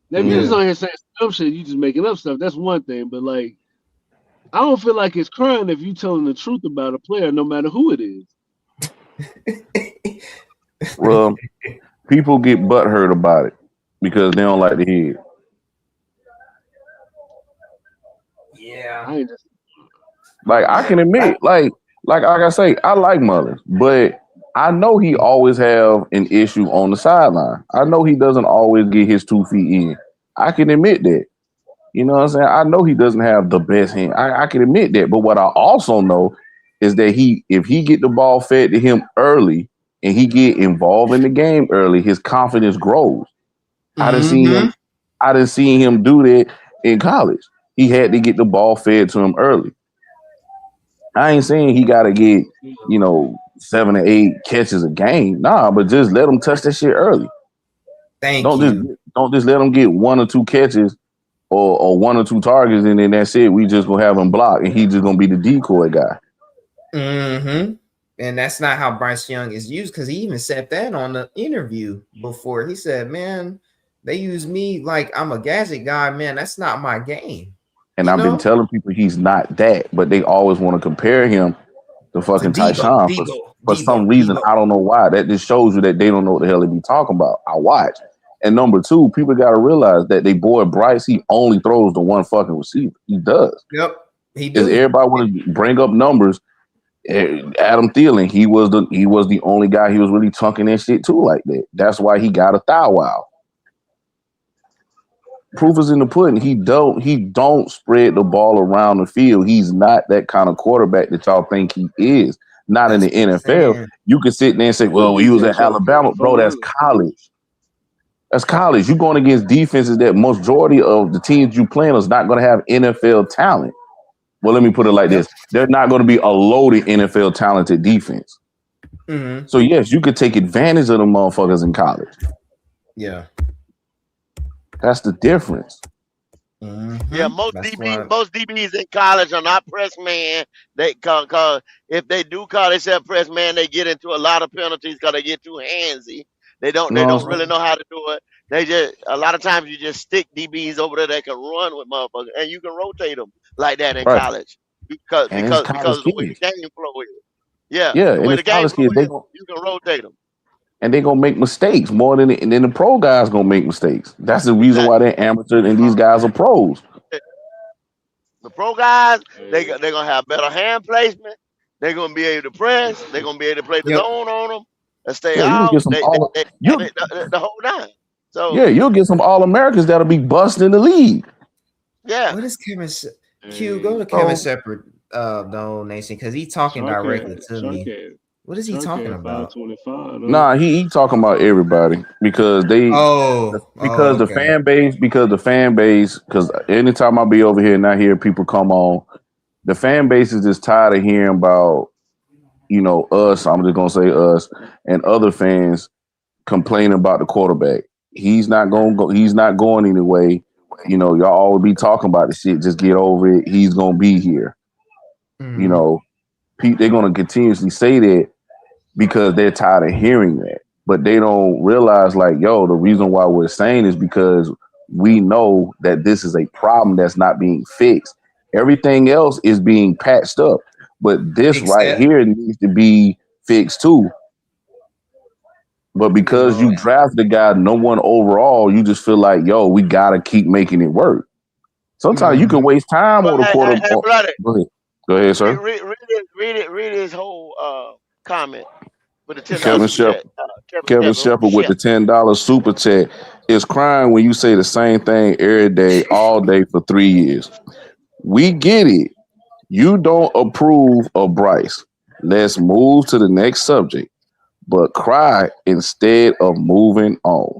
Now, if you just Yeah. Mm-hmm. on here saying dumb shit, you just making up stuff. That's one thing. But like, I don't feel like it's crime if you telling the truth about a player, no matter who it is. Well, people get butthurt about it because they don't like to hear it. Yeah. I ain't just. Like I Yeah. can admit, like I say, I like Mullins, but I know he always have an issue on the sideline. I know he doesn't always get his 2 feet in. I can admit that. You know what I'm saying? I know he doesn't have the best hand. I can admit that. But what I also know is that if he get the ball fed to him early and he get involved in the game early, his confidence grows. I didn't see Mm-hmm. him. I didn't see him do that in college. He had to get the ball fed to him early. I ain't saying he got to get 7 or 8 catches a game. Nah, but just let him touch that shit early. Thank Don't just you. don't just let him get 1 or 2 catches or 1 or 2 targets, and then that's it. We just gonna have him block, and he just gonna be the decoy guy. Mm-hmm. And that's not how Bryce Young is used, because he even said that on the interview before. He said, man, they use me like I'm a gadget guy. Man, that's not my game. And You I've been know? telling people he's not that, but they always want to compare him to To fucking Debo, Tyshawn Debo, for some Debo, reason. Debo. I don't know why. That just shows you that they don't know what the hell they be talking about. I watch. And number two, people got to realize that they boy Bryce, he only throws to one fucking receiver. He does. Yep, he Is do. everybody want to bring up numbers? Adam Thielen, he was the only guy he was really chunking that shit too like that. That's why he got a thigh wow. Proof is in the pudding. He don't spread the ball around the field. He's not that kind of quarterback that y'all think he is. Not in That's the what I'm NFL. saying. You can sit there and say, His well, he was defense at dropped Alabama. Bro, that's 4,400. college. That's college. You're going against defenses that majority of the teams you playing is not going to have NFL talent. Well, let me put it like Yep. this. They're not going to be a loaded NFL talented defense. Mm-hmm. So, yes, you could take advantage of the motherfuckers in college. Yeah. That's the difference. Yeah, Mm-hmm. most That's DB, why. most DBs in college are not press man. They cause if they do call themselves press man, they get into a lot of penalties because they get too handsy. They don't You they know what I'm don't saying? really know how to do it. They just a lot of times you just stick DBs over there that can run with motherfuckers, and you can rotate them like that in Right. college because And it's because college of the way kids. the game flow is. Yeah, Yeah, the and way it's the game college flow kids. is, you can rotate them. They gonna make mistakes more than the pro guys gonna make mistakes. That's the reason why Exactly. they're amateur and these guys are pros. The pro guys, Hey, they're gonna have better hand placement. They're gonna be able to press. They're gonna be able to play the Yep. zone on them and stay Yeah, you'll out. get some all you The whole nine. So yeah, you'll get some all Americans that'll be busting the league. yeah, What is Kevin Q? Go hey, to Kevin So Shepard donation, because he's talking directly to me. Shark What is he talking about? 525 though. nah, he talking about everybody because Oh, okay. the fan base because anytime I be over here and I hear people come on, the fan base is just tired of hearing about us. I'm just gonna say us and other fans complaining about the quarterback. He's not gonna go. He's not going anyway. Y'all always be talking about the shit. Just get over it. He's gonna be here. You Mm-hmm. know, they're gonna continuously say that because they're tired of hearing that. But they don't realize, like, yo, the reason why we're saying is because we know that this is a problem that's not being fixed. Everything else is being patched up, but this right Except, here needs to be fixed too. But because well, you draft the guy no one overall, you just feel like, yo, we gotta keep making it work. Sometimes you mm-hmm. can waste time but on a quarter. hey, bloody, Go ahead. Go ahead, read, sir. read, read it, read his whole comment with the $10 Kevin super Shep chat. Kevin Kevin Shepard, Shepard with Shep. the $10 super chat is crying when you say the same thing every day, all day for 3 years. We get it. You don't approve of Bryce. Let's move to the next subject, but cry instead of moving on.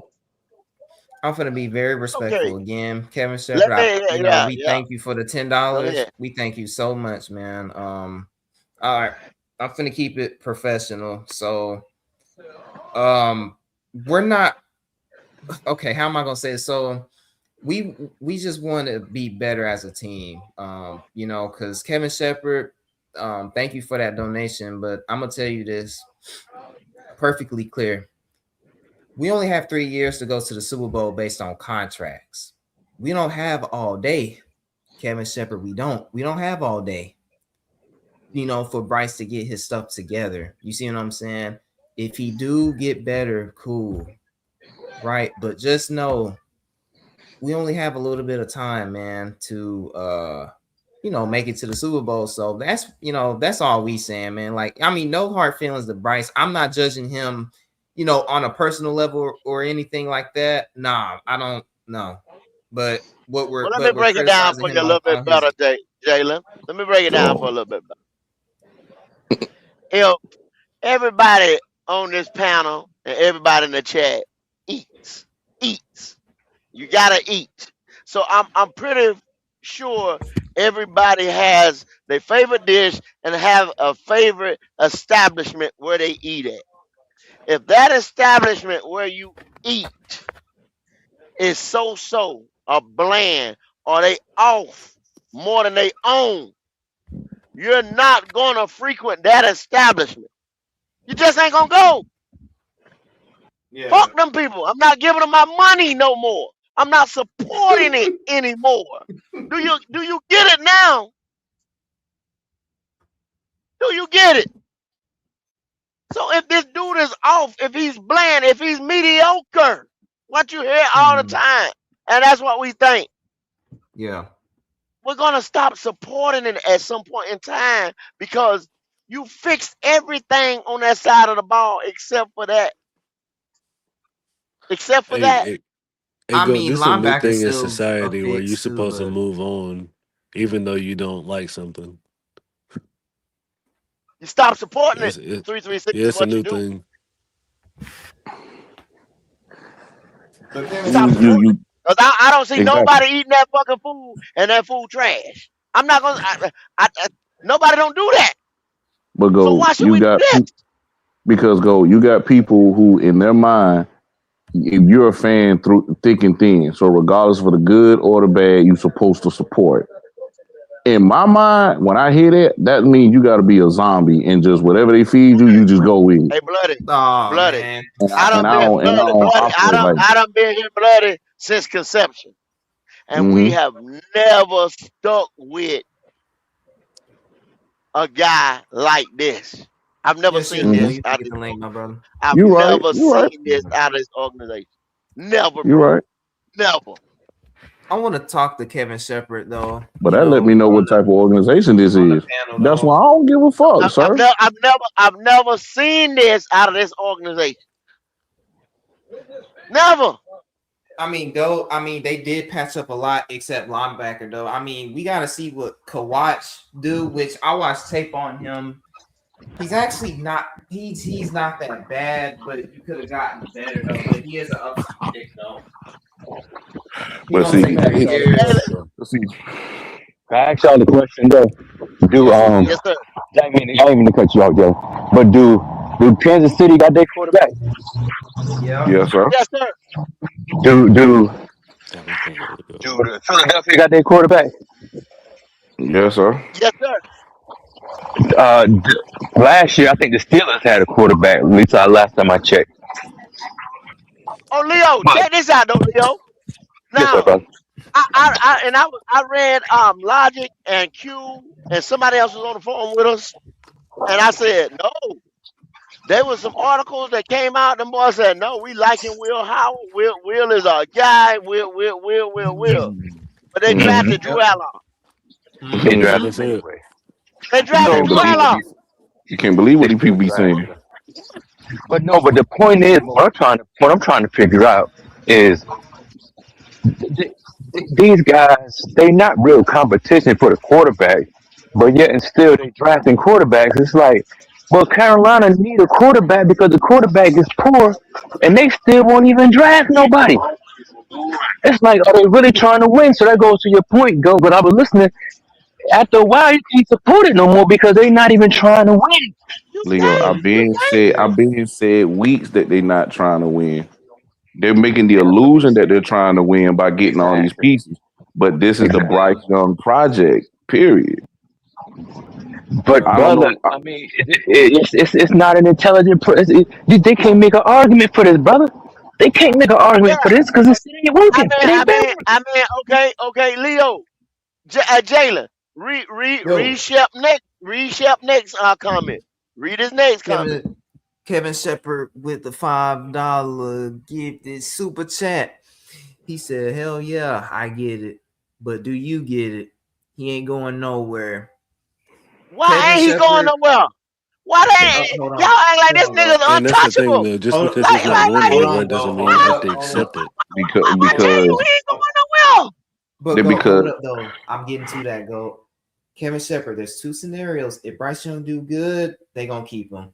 I'm gonna be very Okay, respectful again, Kevin let Shepard. me. Yeah, We yeah. thank you for the Go $10. ahead. We thank you so much, man. All right, I'm gonna keep it professional. So, we're not okay, how am I gonna say it? So we just want to be better as a team. You know, because Kevin Shepard, thank you for that donation, but I'm gonna tell you this perfectly clear. We only have 3 years to go to the Super Bowl based on contracts. We don't have all day, Kevin Shepard. We don't have all day. You know, for Bryce to get his stuff together. You see what I'm saying? If he do get better, cool, right? But just know we only have a little bit of time, man, to you know, make it to the Super Bowl. So that's, you know, that's all we saying, man. Like, I mean, no hard feelings to Bryce. I'm not judging him, you know, on a personal level or anything like that. Nah, I don't know. But Well, let me we're break it down criticizing for you him a little bit on his better, Jalen. Let me break it down for a Go. little bit better. If everybody on this panel and everybody in the chat eats. You gotta eat. So I'm pretty sure everybody has their favorite dish and have a favorite establishment where they eat at. If that establishment where you eat is so or bland or they off more than they own, you're not gonna frequent that establishment. You just ain't gonna go. yeah. Fuck them people. I'm not giving them my money no more. I'm not supporting it anymore. Do you get it now? Do you get it? So if this dude is off, if he's bland, if he's mediocre, what you hear all the time, and that's what we think, Yeah. we're gonna stop supporting it at some point in time because you fixed everything on that side of the ball except for that. Except for that. Hey, hey, I go. mean, This is a new linebacker's thing in still a society where you're fix too, supposed to but move on, even though you don't like something. You stop supporting it. It's it, 336 yeah, is it's a what you new do. thing. Kevin Stop You Shepard. you supporting it. you Because I don't see exactly. nobody eating that fucking food and that food trash. I'm not going to, nobody don't do that. But So go. why should You we do got this? because go. You got people who in their mind, if you're a fan through thick and thin. So regardless for the good or the bad, you're supposed to support. In my mind, when I hear that, that means you got to be a zombie and just whatever they feed you, you just go with it. Hey, bloody, Oh bloody. man. I And done I been don't and I bloody, don't bloody. operate like I done been here bloody since conception. And we mm-hmm. have never stuck with a guy like this. I've never Yeah, seen sure, Bill. Mm-hmm. this You can out of get this the link, my organization. brother. I've You're right. never You're right. seen this out of this organization. Never, You're bro. right. Never. I want to talk to Kevin Shepard though. But You that let know, me know what type of organization this on the is. panel That's though. why I don't give a fuck, sir. I've never seen this out of this organization. Never. I mean, though, I mean, they did patch up a lot except linebacker, though. I mean, we got to see what Kawach do, which I watched tape on him. He's actually not, he's not that bad, but you could have gotten better, though. But he is an upside pick, though. He But gonna see, take Can I more ask y'all a Jalen, carries. question, though? see, Can I ask y'all a question, though? Do Yes, sir. yes, sir. I didn't mean to cut you off, Joe. But do Kansas City got their quarterback? Yep. yes, sir. Yes, sir. Do do Damn, I can't let it do go. the Philadelphia got their quarterback? Yes, sir. Yes, sir. Uh, d- Last year I think the Steelers had a quarterback. At least last time I checked. Oh, Leo, But check this out, though, Leo. yes, sir, Now, brother. I read Logic and Q and somebody else was on the phone with us, and I said no. There was some articles that came out. The boy said no. We liking Will Howard. Will is our guy. Will. But they Mm-hmm. Hmm. drafted Drew Yep. Allen. They Mm-hmm. Yeah, drafted that's him it. anyway. They You drafted So, can't Drew but believe what Allen. you can't believe what they these still people be saying. drafted him. But no. But the point is, what I'm trying to figure out is th- these guys. They not real competition for the quarterback, but yet and still they drafting quarterbacks. It's like, well, Carolina need a quarterback because the quarterback is poor, and they still won't even draft nobody. It's like, are they really trying to win? So that goes to your point, go. But I was listening. After a while, you can't support it no more because they're not even trying to win. You Leo, can't. You I've can't. been said weeks that they not trying to win. They're making the illusion that they're trying to win by getting all these Exactly. pieces. But this is the Bryce Exactly. Young project. Period. But I don't brother, know. I mean, it's not an intelligent. They can't make an argument for this, brother. They can't make an Yeah, argument for this because it ain't I working. mean, It I ain't been mean, working. I mean, okay, Leo, Jalen, read Yo, Shep next comment. Read his next comment. Kevin Shepard with the $5 gifted super chat. He said, "Hell yeah, I get it, but do you get it? He ain't going nowhere." Why Kevin ain't he going Shepard. nowhere? Why Hold they y'all on, act like hold this on, nigga's go. And that's the thing, untouchable? though. Just Hold because up, he's Like, not like, going like hold he, anywhere on, go. doesn't Hold mean why, you have up, to hold up. accept it. Because I tell you, because he ain't Hold, going nowhere. but they go, hold because up though. I'm getting to that. Go, Kevin Shepard. There's two scenarios. If Bryce Young do good, they gonna keep him.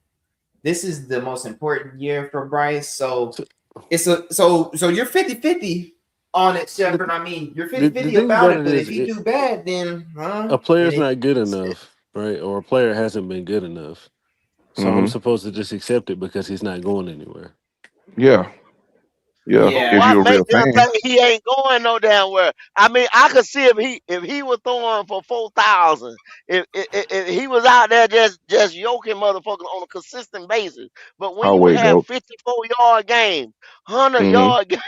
This is the most important year for Bryce. So So, it's so you're 50-50 on it, the, Shepard. I mean, you're the 50-50 thing about about it, it but is, if he do bad, then a and player's it, not good enough, right? Or a player hasn't been good enough. So I'm hmm supposed to just accept it because he's not going anywhere. yeah, yeah. But If yeah. what you're a real makes them fan, think he ain't going no damn where? I mean, I could see if he was throwing for 4,000, if he was out there just yoking motherfuckers on a consistent basis. But when I'll you wait, have go. 54-yard games, 100 hmm yard games,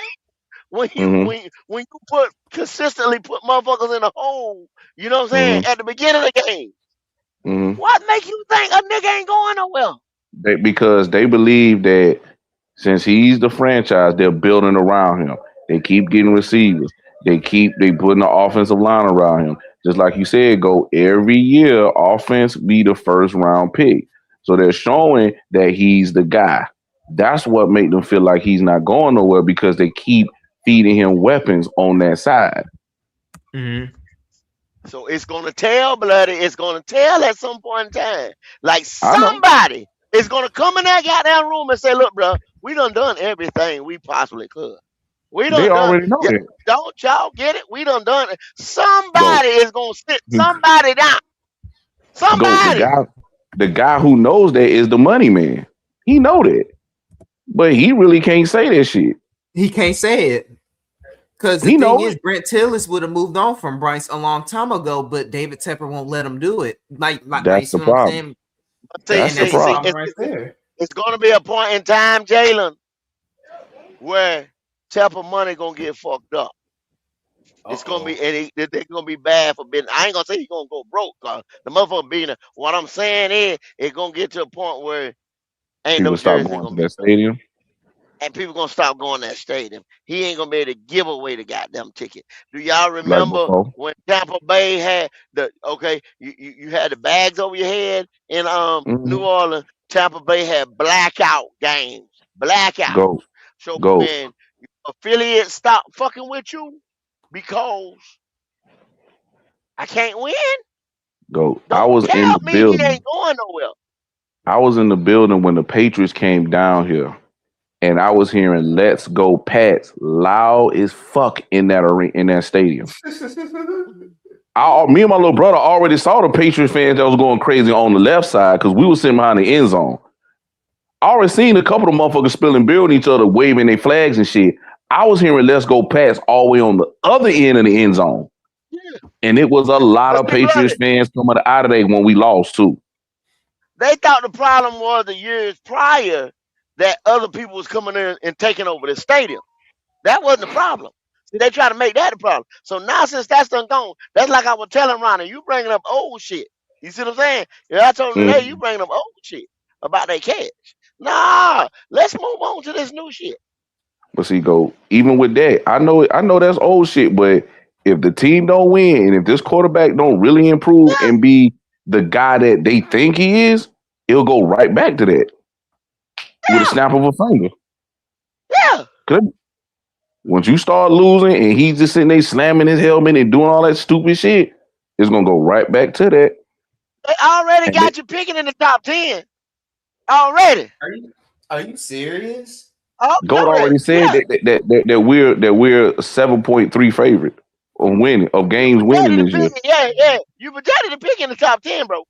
hmm when you consistently put motherfuckers in a hole, you know what I'm saying, hmm at the beginning of the game, hmm what make you think a nigga ain't going nowhere? because they believe that since he's the franchise, they're building around him. They keep getting receivers. They putting the offensive line around him. Just like you said, go every year, offense be the first round pick. So they're showing that he's the guy. That's what made them feel like he's not going nowhere because they keep feeding him weapons on that side. Mm-hmm. So it's gonna tell, bloody. It's gonna tell at some point in time. Like I know. somebody is gonna come in that goddamn room and say, "Look, bro, we done everything we possibly could. We They done. already know Yeah, that. don't y'all get it? We done it. Go. Somebody is gonna sit somebody down. Go. Somebody. The guy who knows that is the money man. He know that. But he really can't say that shit. He can't say it. Because the He thing know is, it. Brent Tillis would have moved on from Bryce a long time ago, but David Tepper won't let him do it. Like you That's see the what I'm problem. saying? But That's And the that's the see, problem. problem right there. it's gonna be a point in time, Jalen, where Temple money gonna get fucked up. It's gonna be Uh-oh. and they're gonna be bad for business. I ain't gonna say he's gonna go broke, 'cause the motherfucker being what I'm saying is it's gonna get to a point where ain't no People stop jersey going to gonna be that sold. stadium And people gonna stop going to that stadium. He ain't gonna be able to give away the goddamn ticket. Do y'all like remember before. when Tampa Bay had you had the bags over your head in hmm New Orleans? Tampa Bay had blackout games. Blackouts. Go, So go, when affiliates stop fucking with you because I can't win, go. I don't was in tell the me he building. ain't going nowhere. I was in the building when the Patriots came down here, and I was hearing "Let's Go Pats" loud as fuck in that arena, in that stadium. Me and my little brother already saw the Patriots fans that was going crazy on the left side because we were sitting behind the end zone. I already seen a couple of motherfuckers spilling beer on each other, waving their flags and shit. I was hearing "Let's Go Pats" all the way on the other end of the end zone. Yeah. And it was a lot But of see, blood, Patriots fans coming out of there when we lost too. they thought the problem was the years prior that other people was coming in and taking over the stadium. That wasn't the problem. See, they try to make that the problem. So now since that's done gone, that's like I was telling Ronnie, you bringing up old shit. You see what I'm saying? Yeah, I told him today, you Mm. bringing up old shit about that catch. Nah, let's move on to this new shit. But see, go even with that, I know that's old shit. But if the team don't win, and if this quarterback don't really improve Yeah, and be the guy that they think he is, he'll go right back to that with a yeah, snap of a finger. yeah. Good. Once you start losing and he's just sitting there slamming his helmet and doing all that stupid shit, it's gonna go right back to that. They already And got you picking in the top 10. Already. Are you serious? Goat already Already. said Yeah. that we're a 7.3 favorite of winning of You games winning projected this to year pick it. Yeah, yeah. You projected to pick in the top 10, bro.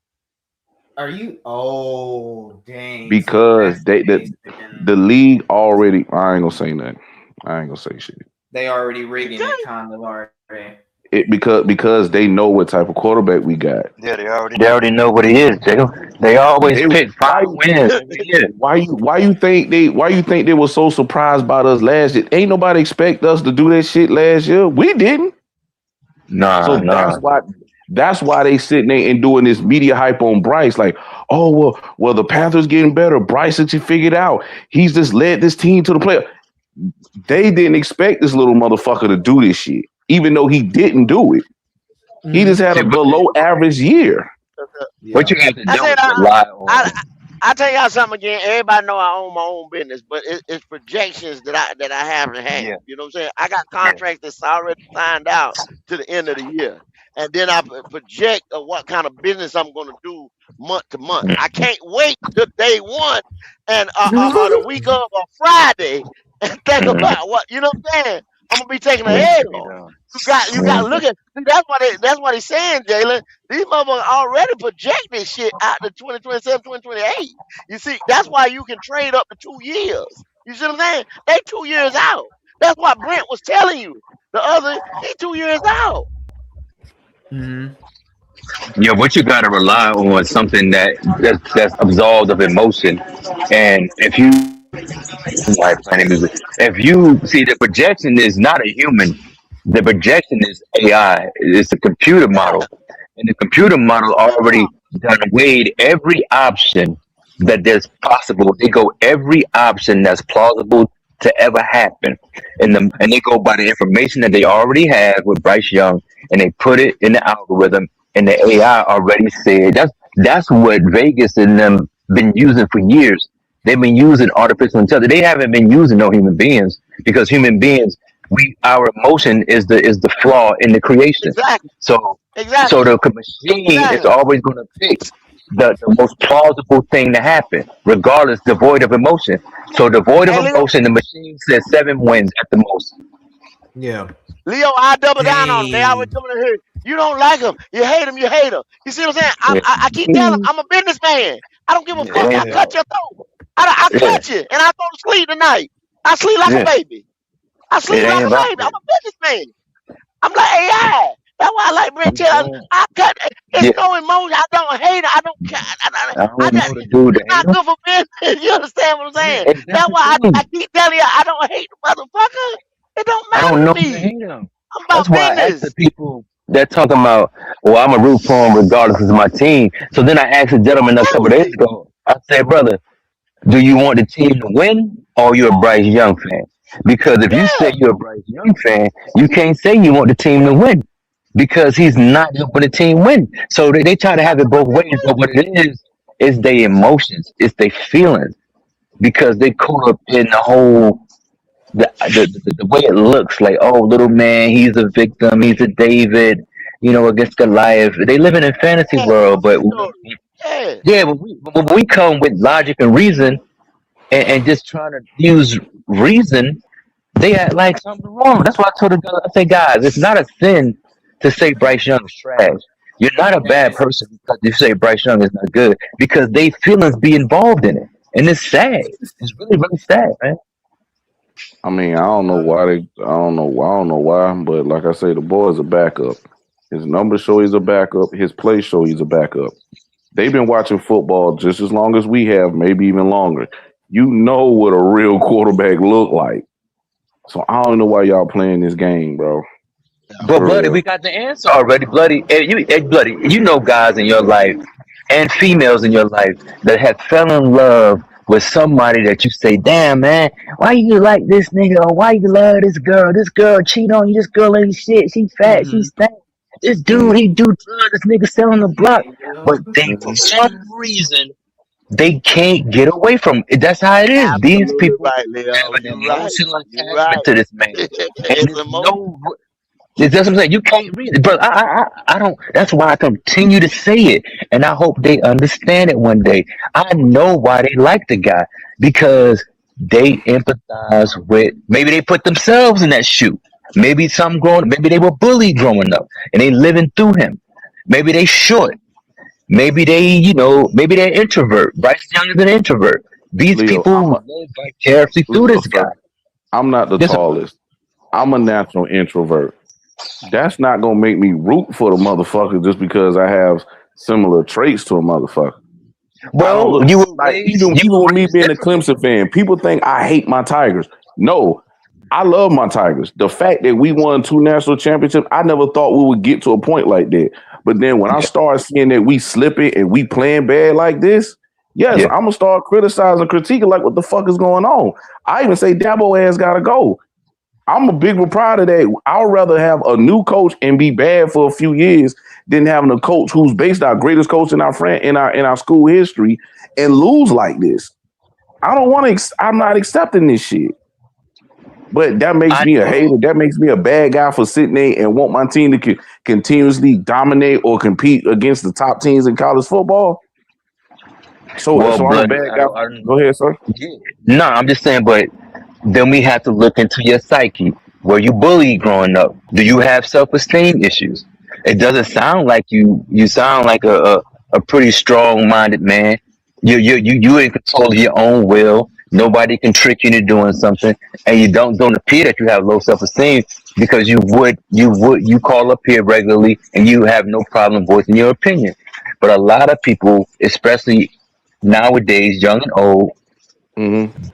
Are you? Oh, dang. So because that's the they case. the Then. the league already. I ain't gonna say nothing. I ain't gonna say shit. They already rigging it, kind of already. It because they know what type of quarterback we got. Yeah, they already know what he is, Jacob. They always They pick why 5 wins every year. why you think they were so surprised about us last year? Ain't nobody expect us to do that shit last year. We didn't. So Nah. that's why they sitting there and doing this media hype on Bryce. Like, oh well, the Panthers getting better. Bryce that you figured out. He's just led this team to the playoff. They didn't expect this little motherfucker to do this shit, even though he didn't do it. He just had a below average year. What you have to I do said is rely on. I tell y'all something again. Everybody know I own my own business, but it's projections that I have to have. Yeah, You know what I'm saying? I got yeah. contracts that's already signed out to the end of the year, and then I project what kind of business I'm going to do month to month. I can't wait till day one and or the week of a Friday and think about what you know what I'm saying. I'm gonna be taking a What needs to be L. done. You got to look at see, that's what he's saying, Jalen. These motherfuckers already project this shit out to 2027, 2028. You see, that's why you can trade up to 2 years. You see what I'm saying? They 2 years out. That's what Brent was telling you. The other, he 2 years out. Yeah, what you got to rely on is something that's absolved of emotion. And if you like playing music, if you see the projection is not a human, the projection is AI. It's a computer Yeah. model, and the computer model already done weighed every option that there's possible. They go every option that's plausible to ever happen, and they go by the information that they already have with Bryce Young, and they put it in the algorithm, and the AI already said that's what Vegas and them been using for years. They've been using artificial intelligence. They haven't been using no human beings because human beings, our emotion is the flaw in the creation. Exactly. So so Exactly. the machine is Exactly. always going to pick the most plausible thing to happen, regardless, devoid of emotion. So devoid of Hey, Leo, emotion, the machine says 7 wins at the most. Yeah. Leo, I double down on him. They always Hey. coming in here. You don't like him. You hate him. You hate him. You see what I'm saying? Yeah, I keep telling him, I'm a businessman. I don't give a it fuck. I ain't Yeah. cut so. your throat. I Yeah, cut you, and I go to sleep tonight. I sleep like a yeah, baby. I it sleep like ain't a about baby. I'm that. a businessman. I'm like AI. That's why I like Brent You Taylor. don't. I cut. It's Yeah, no emotion. I don't hate it. I don't care. I don't know the dude It's to hate not him. good for business. You understand what I'm saying? And that's That's the why I thing. keep telling you I don't hate the motherfucker. It don't I matter don't to know who to me. hate him. I'm That's about why I asked the business. people that talking about, well, I'm a root for him regardless of my team. So then I asked a gentleman a couple days Exactly. ago. I said, brother, do you want the team to win or you're a Bryce Young fan? Because if you say Yeah. you're a Bryce Young fan, you can't say you want the team to win because he's not helping the team win. So they try to He's not have it both gonna ways. win. But what it is their emotions, it's their feelings because they caught up in the whole the way it looks like, oh, little man, he's a victim, he's a David, against Goliath. They live in a fantasy Yeah, world, but orphan story. Yeah. yeah, when we come with logic and reason and just trying to use reason, they act like something wrong. That's why I told the guy, I say, guys, it's not a sin to say Bryce Young is trash. You're not a bad Hey, person because you say Bryce Young is not good because they feelings be involved in it, and it's sad. It's really really sad, man. I mean, I don't know why, but like I say, the boy is a backup. His numbers show he's a backup. His play show he's a backup. They've been watching football just as long as we have, maybe even longer. You know what a real quarterback look like. So I don't know why y'all playing this game, bro. But For bloody, real. we got the answer already. Bloody, bloody. You know guys in your life and females in your life that have fell in love with somebody that you say, "Damn man, why you like this nigga? Or why you love this girl? This girl cheat on you. This girl ain't shit. She fat. She Mm-hmm. stank. This dude, Mm, he do drugs. This nigga selling the block." Yeah. But they, for mhm. some reason, they can't get away from it. That's how it is. These Absolutely people right, have Leo. an You right. emotional You attachment right. to this man, and It's there's emotion. no that's what I'm saying. You can't read it, but I don't. That's why I continue to say it, and I hope they understand it one day. I know why they like the guy because they empathize with. Maybe they put themselves in that shoe. Maybe some growing. Maybe they were bullied growing up, and they living through him. Maybe they short. Maybe maybe they're introvert. Bryce Young is an introvert. These Leo, people live vicariously through Leo, this sir. guy. I'm not the Listen, tallest. I'm a natural introvert. That's not gonna make me root for the motherfucker just because I have similar traits to a motherfucker. I don't well, look like even with me raised being a differently. Clemson fan, people think I hate my Tigers. No, I love my Tigers. The fact that we won 2 national championships, I never thought we would get to a point like that. But then when I start seeing that we slipping and we playing bad like this, yes, Yeah. I'm gonna start criticizing, critiquing like what the fuck is going on. I even say Dabo ass gotta go. I'm a big proprietor that I'd rather have a new coach and be bad for a few years than having a coach who's based our greatest coach in our in our school history and lose like this. I don't want to. I'm not accepting this shit. But that makes I me a know. hater. That makes me a bad guy for sitting there and want my team to continuously dominate or compete against the top teams in college football. So, Well, so I'm a blood. bad guy. Go ahead, sir. Yeah. No, I'm just saying, but then we have to look into your psyche. Were you bullied growing up? Do you have self-esteem issues? It doesn't sound like you sound like a pretty strong-minded man. You in control of your own will. Nobody can trick you into doing something, and you don't appear that you have low self-esteem because you call up here regularly and you have no problem voicing your opinion. But a lot of people, especially nowadays, young and old, Mm-hmm.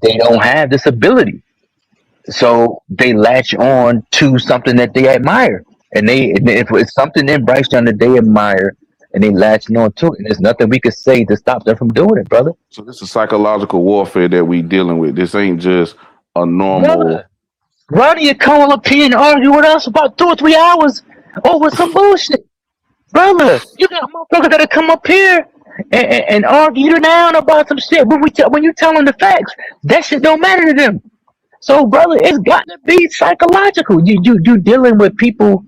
they don't have this ability, so they latch on to something that they admire, and if it's something in Bryce Young that they admire, and they latching on to it, and there's nothing we could say to stop them from doing it, brother. So this is psychological warfare that we dealing with. This ain't just a normal. Brother, why do you come up here and argue with us about 2 or 3 hours over some bullshit? Brother, you got motherfuckers that'll come up here and argue you down about some shit. When you tell them the facts, that shit don't matter to them. So, brother, it's got to be psychological. You dealing with people.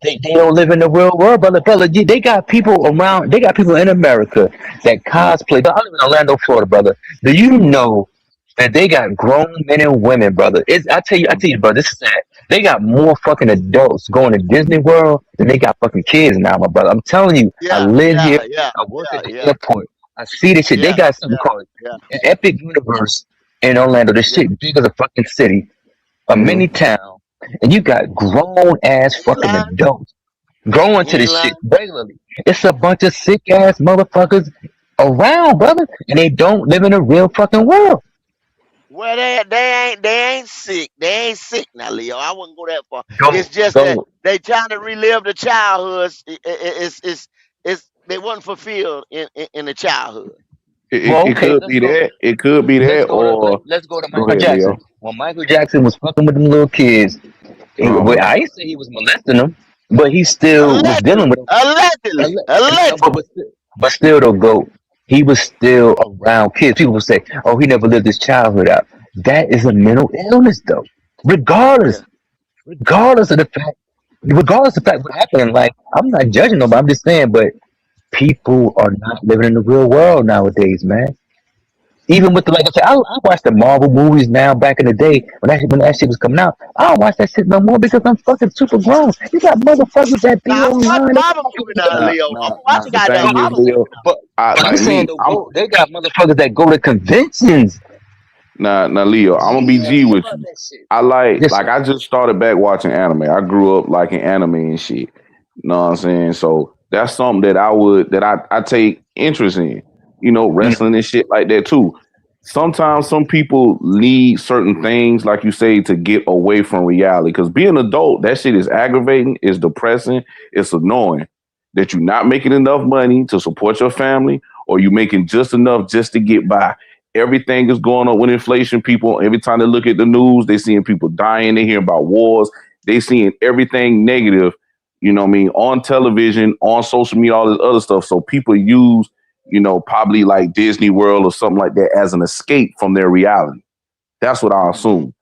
They don't live in the real world, brother. They got people around. They got people in America that cosplay. But I live in Orlando, Florida, brother. Do you know that they got grown men and women, brother? I tell you, brother. This is sad. They got more fucking adults going to Disney World than they got fucking kids now, my brother. I'm telling you, I Yeah, live here. yeah, yeah, I work yeah, at the yeah, airport. I see this shit. They yeah, got something yeah, called yeah, an Epic Universe in Orlando. This yeah. shit big as a fucking city, a Mm-hmm. mini town, and you got grown ass You ain't fucking lying. adults going You to ain't this lying. shit regularly. It's a bunch of sick ass motherfuckers around, brother, and they don't live in a real fucking world. Well, they ain't sick. They ain't sick now, Leo. I wouldn't go that far. It's Go, just that go. they trying to relive the childhoods. It's they wasn't fulfilled in the childhood. Well, It okay, could be that. It could be that. Or let's go to go Michael ahead, Jackson. Leo. When Michael Jackson was fucking with them little kids, Uh I ain't say he was molesting them, but he still was dealing Allegedly, with them. allegedly, allegedly. But still, though, go. He was still around kids. People will say, "Oh, he never lived his childhood out." That is a mental illness, though. Yeah. Regardless, regardless of the fact what happened in life, I'm not judging nobody. I'm just saying, but people are not living in the real world nowadays, man. Even with like I said, I watch the Marvel movies now. Back in the day, when that shit was coming out, I don't watch that shit no more because I'm fucking super grown. You got motherfuckers that be Now I'm gonna watch the online. They Marvel fucking movie with now, them. Leo. I'm Now, gonna watch the the goddamn thing But is, Marvel movie Leo, now. but I'm I'm saying me. though, go. They got motherfuckers that go to conventions. Now, Leo, I'm gonna be Yeah, G what with about you. that shit? I like Yes, like sir. I just started back watching anime. I grew up liking anime and shit. You know what I'm saying? So that's something that I take interest in. You know, Mm. wrestling and shit like that too. Sometimes some people need certain things, like you say, to get away from reality. Because being an adult, that shit is aggravating, it's depressing, it's annoying that you're not making enough money to support your family, or you making just enough just to get by. Everything is going on with inflation. People, every time they look at the news, they seeing people dying. They hear about wars. They seeing everything negative. You know what I mean? On television, on social media, all this other stuff. So people use, probably like Disney World or something like that as an escape from their reality. That's what I assume.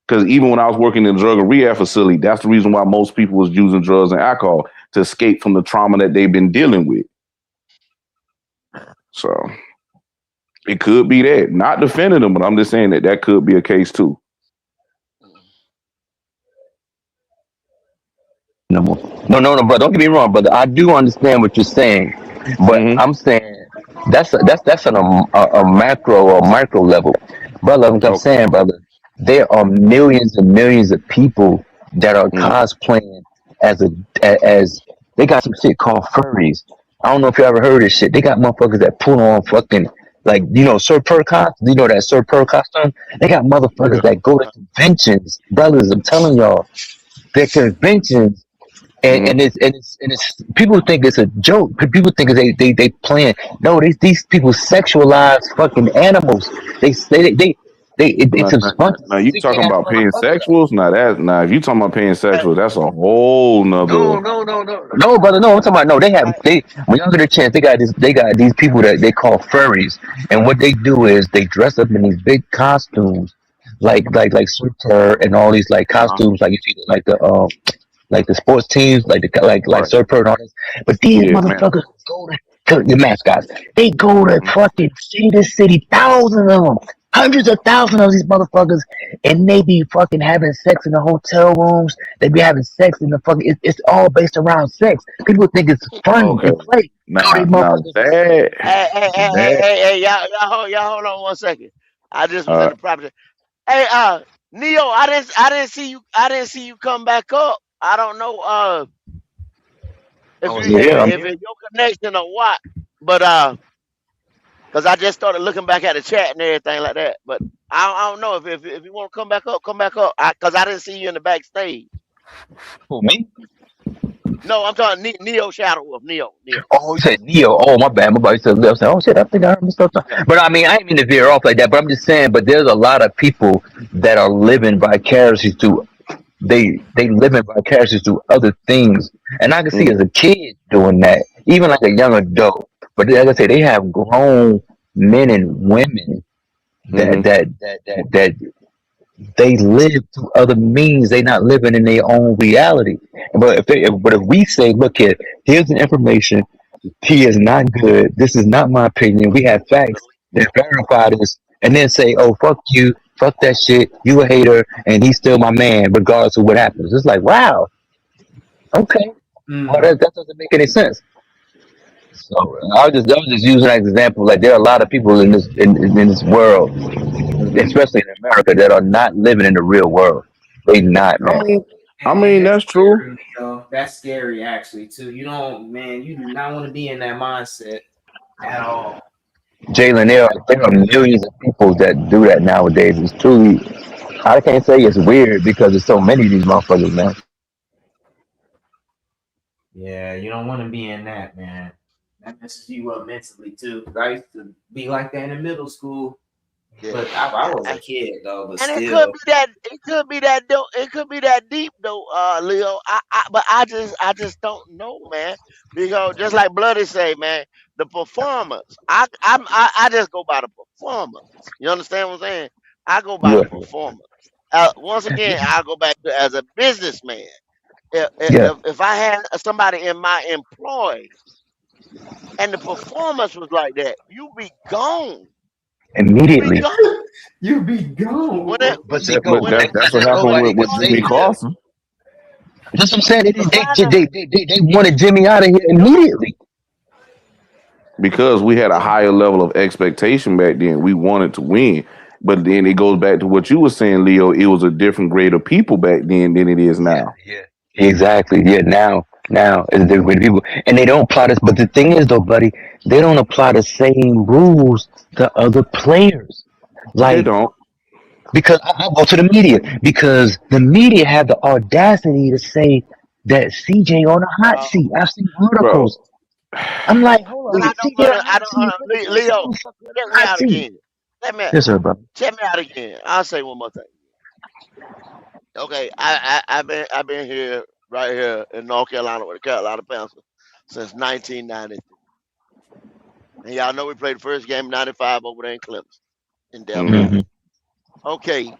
Because even when I was working in a drug and rehab facility, that's the reason why most people was using drugs and alcohol to escape from the trauma that they've been dealing with. So it could be that. Not defending them, but I'm just saying that could be a case too. No more. No, but don't get me wrong, brother. I do understand what you're saying, but Mm-hmm. I'm saying that's on a macro or micro level. brother. I'm Okay. saying, brother, there are millions and millions of people that are Mm, cosplaying as as they got some shit called furries. I don't know if you ever heard of this shit. They got motherfuckers that put on fucking like Sir Per costume. You know that Sir Per costume? They got yeah. motherfuckers that go to conventions, brothers. I'm telling y'all, they're conventions. Hmm. And it's people think it's a joke. People think they playing. No, these people sexualize fucking animals. It's Now, a now, bunch of now you sick talking ass about paying motherfuckers. sexuals? Now if you talking about paying sexuals, that's a whole nother. No, brother, no. I'm talking about no. They when y'all get a chance, they got these people that they call furries, and what they do is they dress up in these big costumes, like Super and all these like Uh-huh. costumes, like you see like the sports teams, like Right. Surfer and all this. But these Yeah, man. motherfuckers go to the mascots. They go to Mhm. fucking city to city, thousands of them, hundreds of thousands of these motherfuckers, and they be fucking having sex in the hotel rooms. They be having sex in the fucking. It's all based around sex. People think it's fun Okay. and play. No, they Now motherfuckers. that Y'all hold on 1 second. I just was uh in the property. Hey, Neo, I didn't see you come back up. I don't know I if you was if here. it, I'm if here. it's your connection or what, but cause I just started looking back at the chat and everything like that. But I don't know if you want to come back up, come back up. Cause I didn't see you in the backstage. Who, me? No, I'm talking Neo Shadow Wolf. Neo. Oh, you said Neo. Oh, my bad. My body said left. I said, oh shit, I think I heard him stuff. Yeah. But I mean, I didn't mean to veer off like that. But I'm just saying. But there's a lot of people that are living vicariously through. They living vicariously through other things, and I can see as a kid doing that, even like a young adult. But like I say, they have grown men and women that mm-hmm. that that that that they live through other means. They not living in their own reality. But if we say, look here, here's the information. He is not good. This is not my opinion. We have facts that verify this, and then say, "Oh, fuck you, fuck that shit. You a hater, and he's still my man, regardless of what happens." It's like, wow, okay, well, Mm. that doesn't make any sense. So I was just using that example. Like there are a lot of people in this world, especially in America, that are not living in the real world. They not, I man. mean, And that's that's true. scary, though. That's scary, actually, too. You don't, man. You do not want to be in that mindset at all. Jalen, there are millions of people that do that nowadays. It's truly, I can't say it's weird because there's so many of these motherfuckers, man. Yeah, you don't want to be in that, man. That messes you up mentally too. 'Cause I used to be like that in middle school, Yeah. but I was a kid though. But And it could still, be that it could be that deep though, Leo. But I just don't know, man. Because just like Bloody say, man, the performance. I just go by the performance. You understand what I'm saying? I go by the Yeah, performance. Once again, I go back to as a businessman. If, yeah, if I had somebody in my employ and the performance was like that, you be gone. You be immediately. gone. you be gone. When it, But see, But but when that, it, that's that what just the go happened back way to with what God Jimmy Jay is, said. Carson. That's what I'm saying. the final. They wanted Jimmy out of here immediately. Because we had a higher level of expectation back then. We wanted to win. But then it goes back to what you were saying, Leo. It was a different grade of people back then than it is Yeah, now. yeah. Exactly. Yeah, now it's different people. And they don't apply this, but the thing is though, buddy, they don't apply the same rules to other players. They Like, don't, because I go to the media because the media have the audacity to say that CJ on a hot Uh, seat. I've seen bro. articles. I'm like, hold on, but is CJ on a I hot don't. seat? What is this Leo, motherfucker on check a me hot out seat? again. Check me out. Yes, sir, brother. Check me out again. I'll say one more thing. Okay, I've been here right here in North Carolina with the Carolina Panthers since 1993. And y'all know we played the first game in '95 over there in Clemson in Delaware Hmm. Hmm. County. Okay,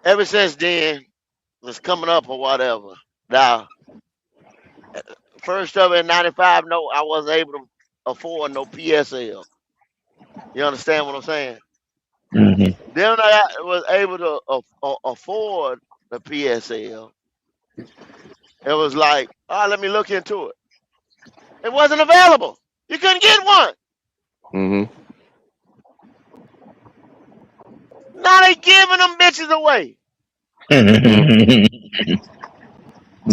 ever since then, it's coming up or whatever. Now, first of it in '95, no, I wasn't able to afford no PSL. You understand what I'm saying? Hmm. Then I was able to afford the PSL. It was like, all right, let me look into it. It wasn't available. You couldn't get one. Hmm. Now they giving them bitches away.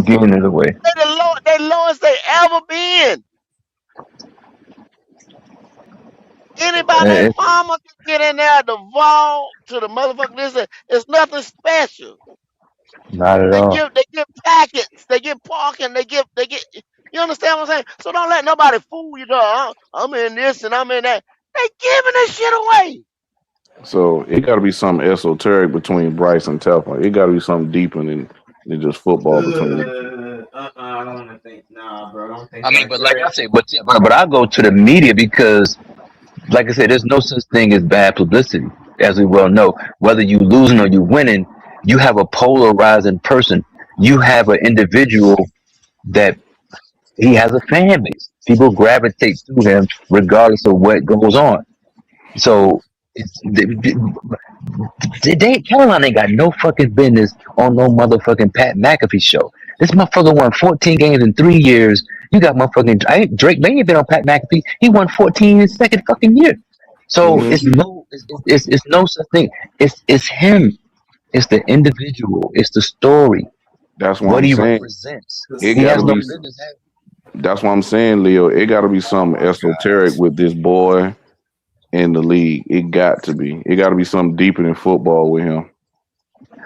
Giving it away. They lowest they ever been. Anybody, It's mama can get in there, the vault to the motherfucker. It's nothing special. not at all. They give packets, they give parking, they get. You understand what I'm saying? So don't let nobody fool you. Dog. I'm in this and I'm in that. They giving this shit away. So it got to be something esoteric between Bryce and Telfa. It got to be something deeper than just football between them. I don't want to think. Nah, bro. I don't think I so. mean, but like I say, but I go to the media because, like I said, there's no such thing as bad publicity, as we well know. Whether you losing or you winning, you have a polarizing person. You have an individual that he has a fan base. People gravitate to him regardless of what goes on. So it's, Carolina ain't got no fucking business on no motherfucking Pat McAfee show. This motherfucker won 14 games in 3 years. You got motherfucking Drake May ain't been on Pat McAfee. He won 14 in his second fucking year. So Hmm it's no such thing. It's him. It's the individual. It's the story. That's what What I'm he saying. represents. It He got has to no be. business having. That's what I'm saying, Leo. It got to be something esoteric with this boy in the league. It got to be. It got to be something deeper than football with him.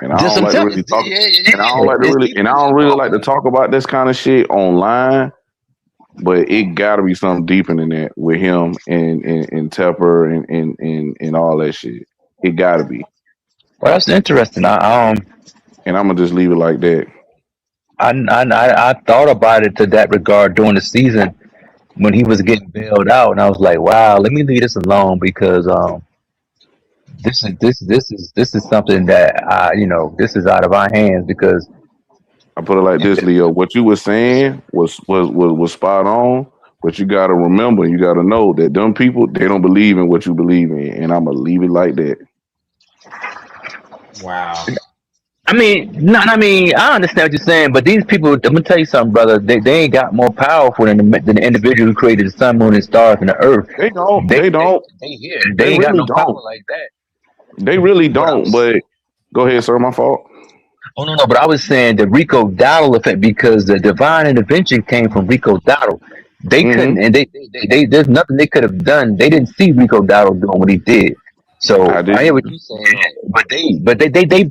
And I Just don't I'm like to telling you, really talk. And I don't yeah. like to It's really. And deeper I than don't really football. like to talk about this kind of shit online. But it got to be something deeper than that with him and Tepper and all that shit. It got to be. Well, that's interesting. And I'm gonna just leave it like that. I thought about it to that regard during the season when he was getting bailed out, and I was like, wow, let me leave this alone because this is something that this is out of our hands because I put it like this, Leo. What you were saying was spot on. But you gotta remember, you gotta know that them people they don't believe in what you believe in, and I'm gonna leave it like that. Wow. I mean, I understand what you're saying, but these people, I'm gonna tell you something, brother. They ain't got more powerful than the individual who created the sun, moon, and stars and the earth. They don't. They They they don't. they here. They They ain't got really no power don't. like that. They really But I don't. was But go ahead, sir. My fault. Oh no, but I was saying the Rico Dowdle effect because the divine intervention came from Rico Dowdle. They Hmm couldn't, and there's nothing they could have done. They didn't see Rico Dowdle doing what he did. I So I didn't hear what either. you're saying, but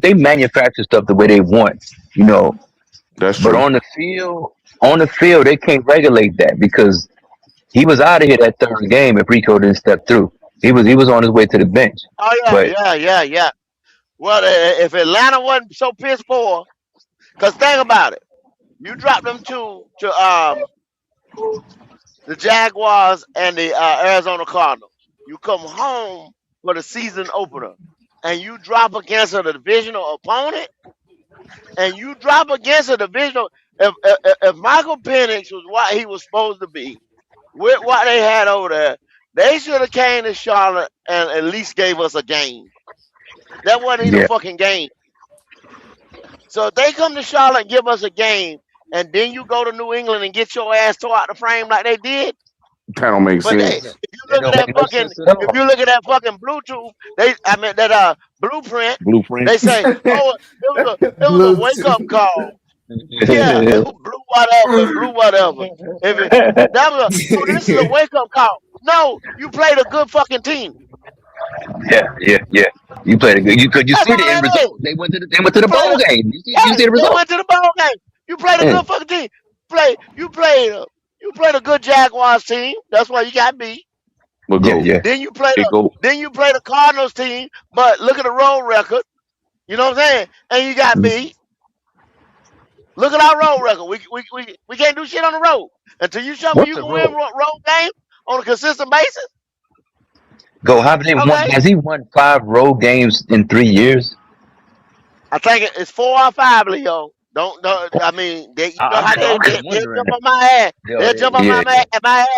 they manufacture stuff the way they want, you know. That's But true. on the field, they can't regulate that because he was out of here that third game if Rico didn't step through. He was on his way to the bench, Oh yeah, but yeah. Well, if Atlanta wasn't so piss poor, cause think about it, you drop them two to the Jaguars and the Arizona Cardinals. You come home for the season opener, and you drop against a divisional opponent, and you drop against a divisional. If Michael Penix was what he was supposed to be, with what they had over there, they should have came to Charlotte and at least gave us a game. That wasn't even a yeah, fucking game. So if they come to Charlotte and give us a game, and then you go to New England and get your ass tore out the frame like they did. That don't make But they, sense. that don't make no sense at if all. you look at that fucking Bluetooth, I mean that blueprint, Blueprint. they say, oh, it was a wake up Bluetooth. call. Yeah, it was blue whatever and blue whatever. If it, that was this is a wake up call. No, you played a good fucking team. Yeah. You played a good. You That's see the all end that is. result. They went to You the played bowl a game. You Hey, see the they result. went to the ball game. You played a Yeah, good fucking team. You played you played a good Jaguars team. That's why you got beat. But go. yeah. It go. Then you played a Cardinals team, but look at the road record. You know what I'm saying? And you got beat. Look at our road record. We can't do shit on the road until you show me What's you the can win road? road games on a consistent basis. Go. Have they won? Okay, Has he won 5 road games in 3 years? I think it's 4 or 5, Leo. Don't. I mean, you know how I'm just they'll wondering. jump on my ass. Yo, They'll jump on yeah. my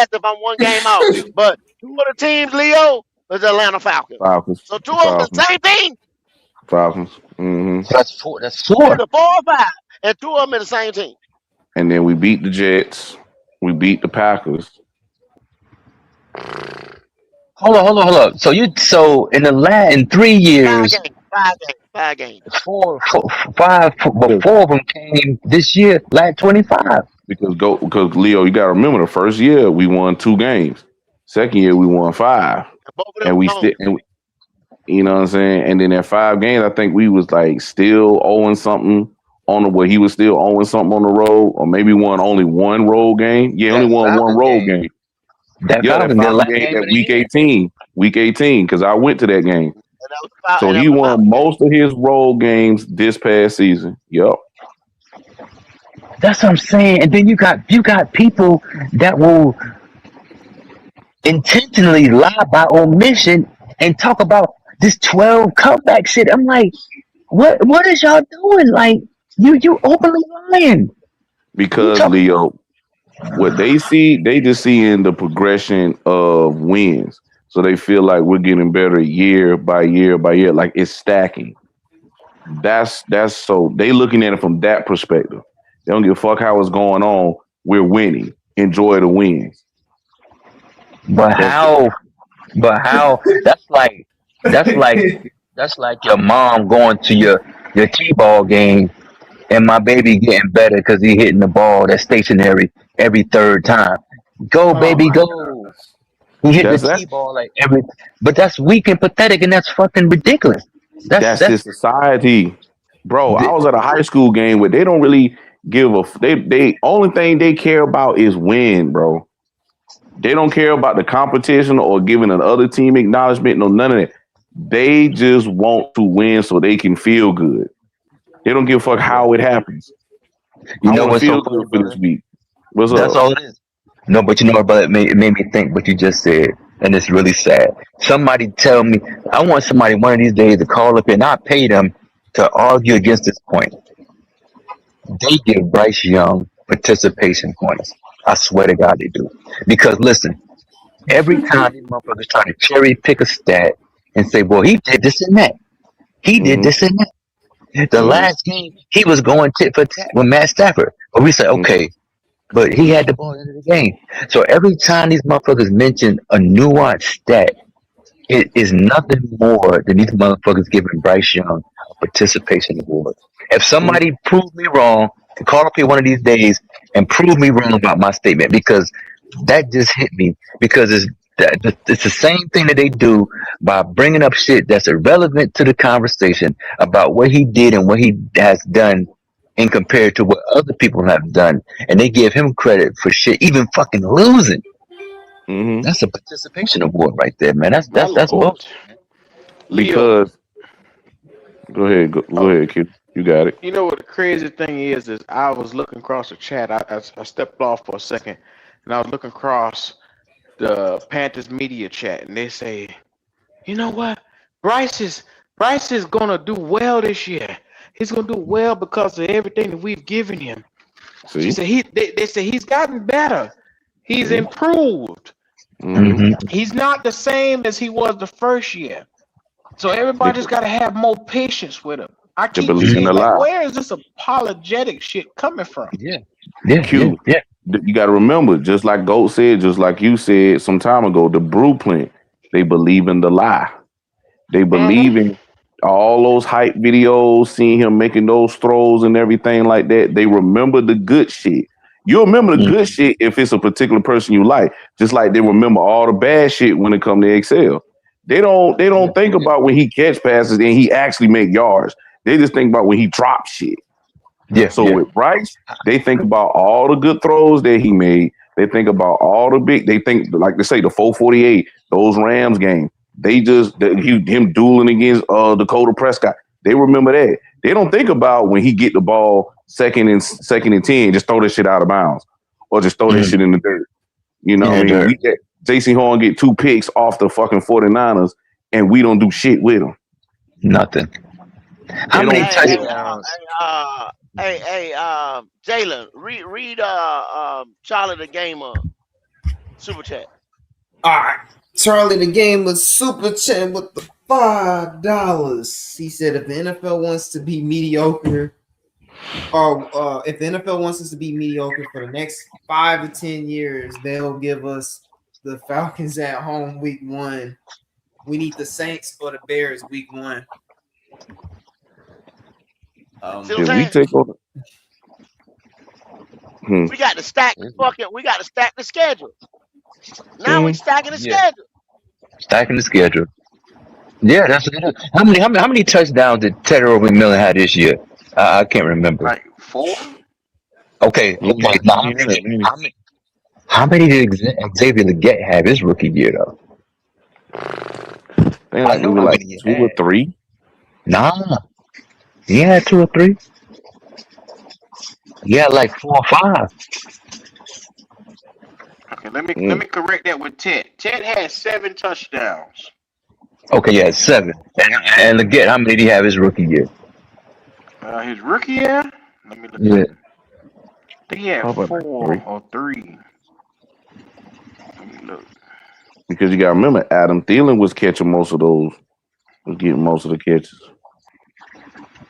ass if I'm one game out. But two of the teams, Leo, is the Atlanta Falcons. Falcons. So two of them the Falcons. same thing. Falcons. Hmm So that's four. That's It's four. a 4 or 5, and two of them in the same team. And then we beat the Jets. We beat the Packers. Hold on. So in 3 5 years, games. 5 games. Five, but because 4 of them came this year, like 25. because Leo, you got to remember the first year we won 2 games. Second year we won 5, And both of them and was we home. still, you know what I'm saying. And then at 5 games, I think we was like still owing something on the way. He was still owing something on the road, or maybe won only one road game. Yeah, only That won one Falcon road game. game. That Yeah, that Falcon, the Falcon last game, game that of the week year. 18, week 18, because I went to that game. And that was about So and that he was about won the game. most of his road games this past season. Yep. That's what I'm saying. And then you got people that will intentionally lie by omission and talk about this 12 comeback shit. I'm like, what is y'all doing? Like, you openly lying. You Because talking Leo, what they see, they just see in the progression of wins. So they feel like we're getting better year by year by year, like it's stacking. That's so they looking at it from that perspective. They don't give a fuck how it's going on. We're winning. Enjoy the wins. but That's how but how that's like that's like your mom going to your T-ball game and my baby getting better because he hitting the ball that's stationary every third time. Go Oh baby, my go. He hit the that's that. T-ball like every, but that's weak and pathetic, and that's fucking ridiculous. That's That's that's this society, bro. I th- was at a high school game where they don't really give a. They only thing they care about is win, bro. They don't care about the competition or giving another team acknowledgement. No, none of that. They just want to win so they can feel good. They don't give a fuck yeah. how it happens. You I know want to what's so feel funny, good for this brother? week. What's That's up? all it is. No, but you know what, brother? It made me think what you just said, and it's really sad. Somebody tell me, I want somebody one of these days to call up and I pay them to argue against this point. They give Bryce Young participation points. I swear to God they do. Because listen, every time these motherfuckers try to cherry pick a stat and say, well, he did this and that. He did Mm-hmm. this and that. The Mm-hmm. last game, he was going tit for tat with Matt Stafford. But we say, Mm-hmm. okay, but he had the ball at the end of the game. So every time these motherfuckers mention a nuanced stat, it is nothing more than these motherfuckers giving Bryce Young a participation award. If somebody proved me wrong, call up here one of these days and prove me wrong about my statement because that just hit me because it's the same thing that they do by bringing up shit that's irrelevant to the conversation about what he did and what he has done in compared to what other people have done, and they give him credit for shit even fucking losing. Mm-hmm. That's a participation award right there, man. That's My that's that's lord, bullshit, man. Leo. Because go Oh, ahead, kid. You got it. you know what the crazy thing is I was looking across the chat. I stepped off for a second, and I was looking across the Panthers media chat, and they say, you know what, Bryce is Bryce is gonna do well this year. He's gonna do well because of everything that we've given him. She See, said they said he's gotten better. He's see. improved. Mm-hmm. Hmm. He's not the same as he was the first year. So They, everybody just gotta have more patience with him. I they keep believe in seeing the like, lie. where is this apologetic shit coming from? Yeah, yeah, yeah, Q. yeah, You got to remember, just like Goat said, just like you said some time ago, the blueprint. They believe in the lie. They Mm-hmm. believe in all those hype videos, seeing him making those throws and everything like that. They remember the good shit. You remember the good mm, shit if it's a particular person you like, just like they remember all the bad shit when it come to Excel. They yeah, don't think yeah, about when he catch passes and he actually make yards. They just think about when he drops shit. yeah, So yeah. with Bryce, they think about all the good throws that he made. They think about all the big. They think, like they say, the 448, those Rams game. They just him dueling against Dakota Prescott. They remember that. They don't think about when he get the ball second and 10, just throw that shit out of bounds or just throw that Mm, shit in the dirt. You know in what I the mean? dirt, JC Horn get 2 picks off the fucking 49ers, and we don't do shit with them. nothing. How They many don't. Hey, touch? They, Jalen, read Charlie the Gamer super chat. All right. Charlie the game was super chat with the $5. He said if the NFL wants to be mediocre, or if the NFL wants us to be mediocre for the next 5 to 10 years, they'll give us the Falcons at home week 1. We need the Saints or the Bears week 1. See what I'm If we saying? take on, We got to stack the schedule. Now we mm, stacking the Yeah, schedule. stacking the schedule. Yeah, that's what it is. How many touchdowns did Teddy McMillan have this year? I can't remember. Like 4. Okay, he okay. Now ain't had that many. how many did Xavier Leggett have his rookie year though? They I like know maybe how like many he 2 or 3. Nah, he had two or three. He had like 4 or 5. Okay, let me Mm. correct that with Ted. Ted had 7 touchdowns. Okay, yeah, 7. And Leggett, how many did he have his rookie year? His rookie year, let me look it Yeah. up. I think he had How about like 4 3? or 3. Let me look. Because you got to remember, Adam Thielen was catching most of those, was getting most of the catches.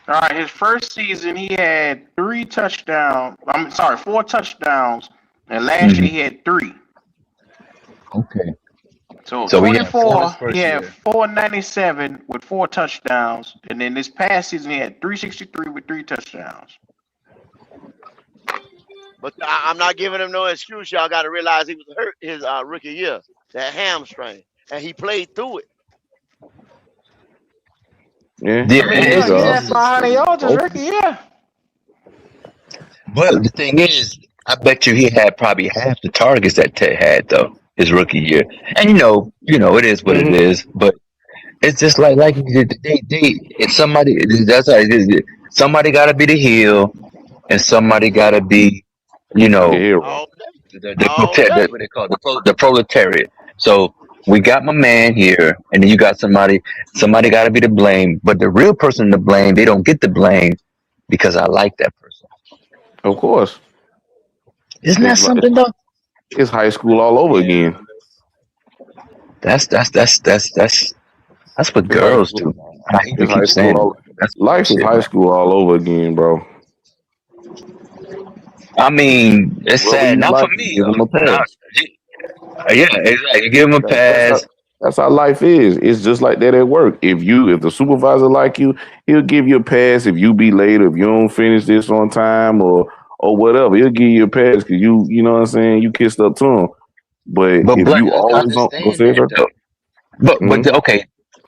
All right, his first season he had 3 touchdowns. I'm sorry, 4 touchdowns, and last Hmm. year he had 3. Okay. So So he had 4 his 24, he first had year. 497 with 4 touchdowns, and then this past season he had 363 with 3 touchdowns. But I'm not giving him no excuse. Y'all got to realize he was hurt his rookie year, that hamstring, and he played through it. Yeah, Yeah, I mean, he was he had 500 yards his open. rookie year. but the thing is, I bet you he had probably half the targets that Ted had though his rookie year. And it is what it Hmm. is. But it's just like it's somebody. That's how it is. Somebody got to be the heel, and somebody got to be, you The know, hero. All day, the all protect. That's day. what they call it, the proletariat. So we got my man here, and then you got somebody. Somebody got to be to blame, but the real person to blame, they don't get the blame because I like that person. Of course. Isn't that It's like something though? it's high school all over Yeah. again. That's what It's high girls do, school. man. I hate to It's high keep school saying it. all. That's Life is bullshit, high man. school all over again, bro. I mean, it's Whoever sad. you Not for like, me. give them a pass. Yeah, exactly. You give him a That's how pass. life is. It's just like that at work. If the supervisor like you, he'll give you a pass if you be late, if you don't finish this on time, or whatever. He'll give you a pass because you know what I'm saying. You kissed up to him. But But if Black, you I always don't go understand say that sir. though. But Mm-hmm. okay,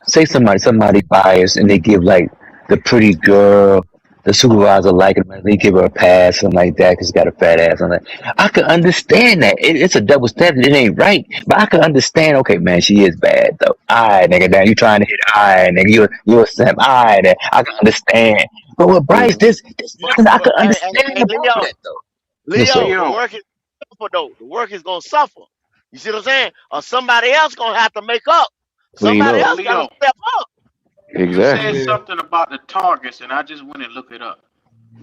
say somebody biased and they give like the pretty girl, the supervisor like him, and they give her a pass, something like that, because she got a fat ass on it. I could understand that. It's a double standard. It ain't right, but I could understand. Okay, man, she is bad though. Alright, nigga, now you trying to hit. Alright, nigga, you a simp. Alright, I can understand. But with Bryce, Mm-hmm. there's nothing I But could understand hey, about that though. Yes, sir. Leo, the Leo, work is suffer though. The work is gonna suffer. You see what I'm saying? Or somebody else gonna have to make up. Clean Somebody up. else gotta Leo, step up. you said Exactly. Yeah. something about the targets, and I just went and looked it up.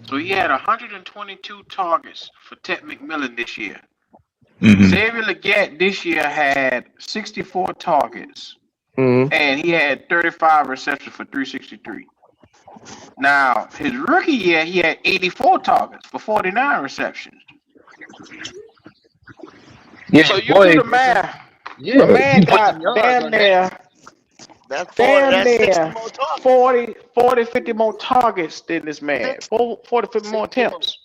So he had 122 targets for Ted McMillan this year. Hmm. Xavier Leggett this year had 64 targets, Mm-hmm. and he had 35 receptions for 363. Now, his rookie year, he had 84 targets for 49 receptions. Yeah, So you do boy. the math. The Yeah, man he put some got yards damn on that. near, That's 40. damn That's 60 near more targets. 40, 50 more targets than this man. 60, 40, 50 more 60 more. attempts.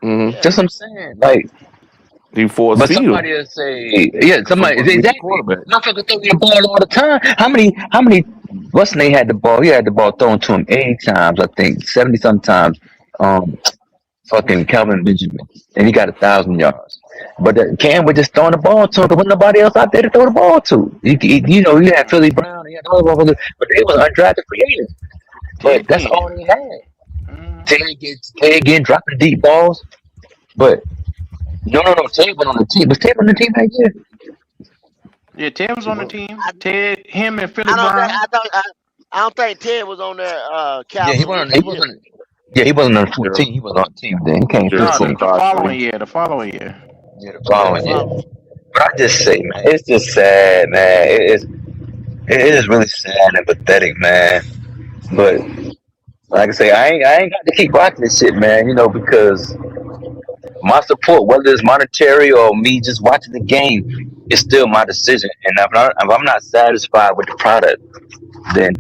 Mm-hmm. Yeah. That's what I'm saying. Like. He forced But feed somebody will say, yeah, from somebody underneath the exactly. quarterback. Motherfucker throw you the ball all the time. How many? What's name had the ball? He had the ball thrown to him 80 times, I think, 70 sometimes. Fucking Calvin Benjamin, and he got 1,000 yards. But Cam was just throwing the ball to him because nobody else out there to throw the ball to. You had Philly Brown, you had all of them, but they was undrafted free agents. But Ted that's Ginn. all they had. Mhm. Ted again dropping deep balls, but no. Ted went on the team. Was Ted on the team that year? Yeah, Ted was on the Well, team. I, Ted, him, and Philly I don't think Brown. I don't think Ted was on that Yeah, he Calvin wasn't. rookie He year. wasn't. Yeah, he wasn't on the Gerald, 14. He was on the team then. He came Gerald No, 15. the McCoskey. following year. The following year. Yeah, the Yeah, the following year. follow. But I just say, man, it's just sad, man. It is really sad and pathetic, man. But like I say, I ain't got to keep watching this shit, man. Because my support, whether it's monetary or me just watching the game, it's still my decision. And if I'm not satisfied with the product, then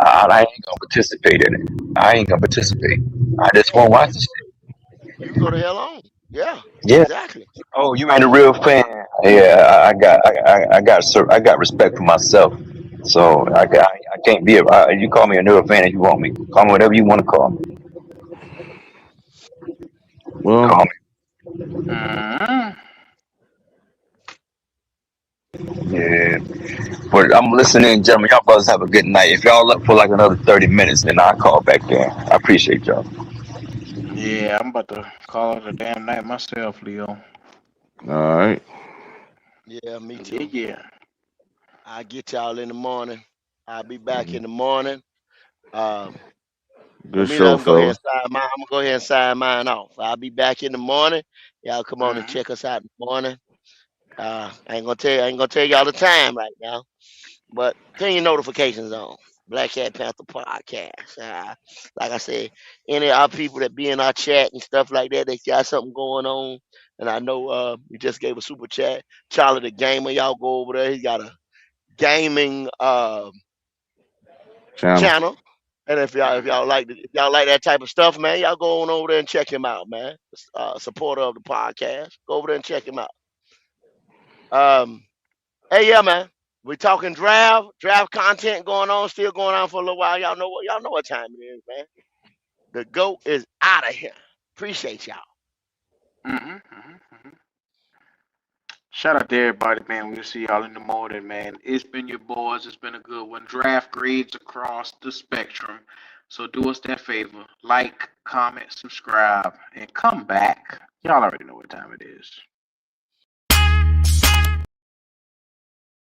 I ain't gonna participate in it. I ain't gonna participate. I just Hey, won't man, watch the shit. you can go to hell on. Yeah, Yeah. exactly. Oh, you ain't a real fan. Yeah, I got respect for myself. So I can't be you call me a real fan if you want me. Call me whatever you want to call me. Well, Call Mm-hmm. me. Yeah. But I'm listening, gentlemen. Y'all brothers have a good night. If y'all up for like another 30 minutes, then I'll call back in. I appreciate y'all. Yeah, I'm about to call it a damn night myself, Leo. all right. Yeah, me Yeah, too. yeah. I'll get y'all in the morning. I'll be back in the morning. Um, Let Good me let show, them go ahead and fellas. sign mine. I'm gonna go ahead and sign mine off. I'll be back in the morning. Y'all come on and Mm-hmm. check us out in the morning. I ain't gonna tell y'all the time right now, but turn your notifications on. Black Cat Panther Podcast. Like I said, any of our people that be in our chat and stuff like that, they got something going on. And I know we just gave a super chat. Charlie the Gamer, y'all go over there. He got a gaming Channel. channel. And if y'all like that type of stuff, man, y'all go on over there and check him out, man. Supporter of the podcast. Go over there and check him out. Um, hey, yeah, man. We talking draft content going on, still going on for a little while. Y'all know what time it is, man. The GOAT is out of here. Appreciate y'all. Mm-hmm. Mm-hmm. Shout out to everybody, man. We'll see y'all in the morning, man. It's been your boys. It's been a good one. Draft grades across the spectrum. So do us that favor. Like, comment, subscribe, and come back. Y'all already know what time it is.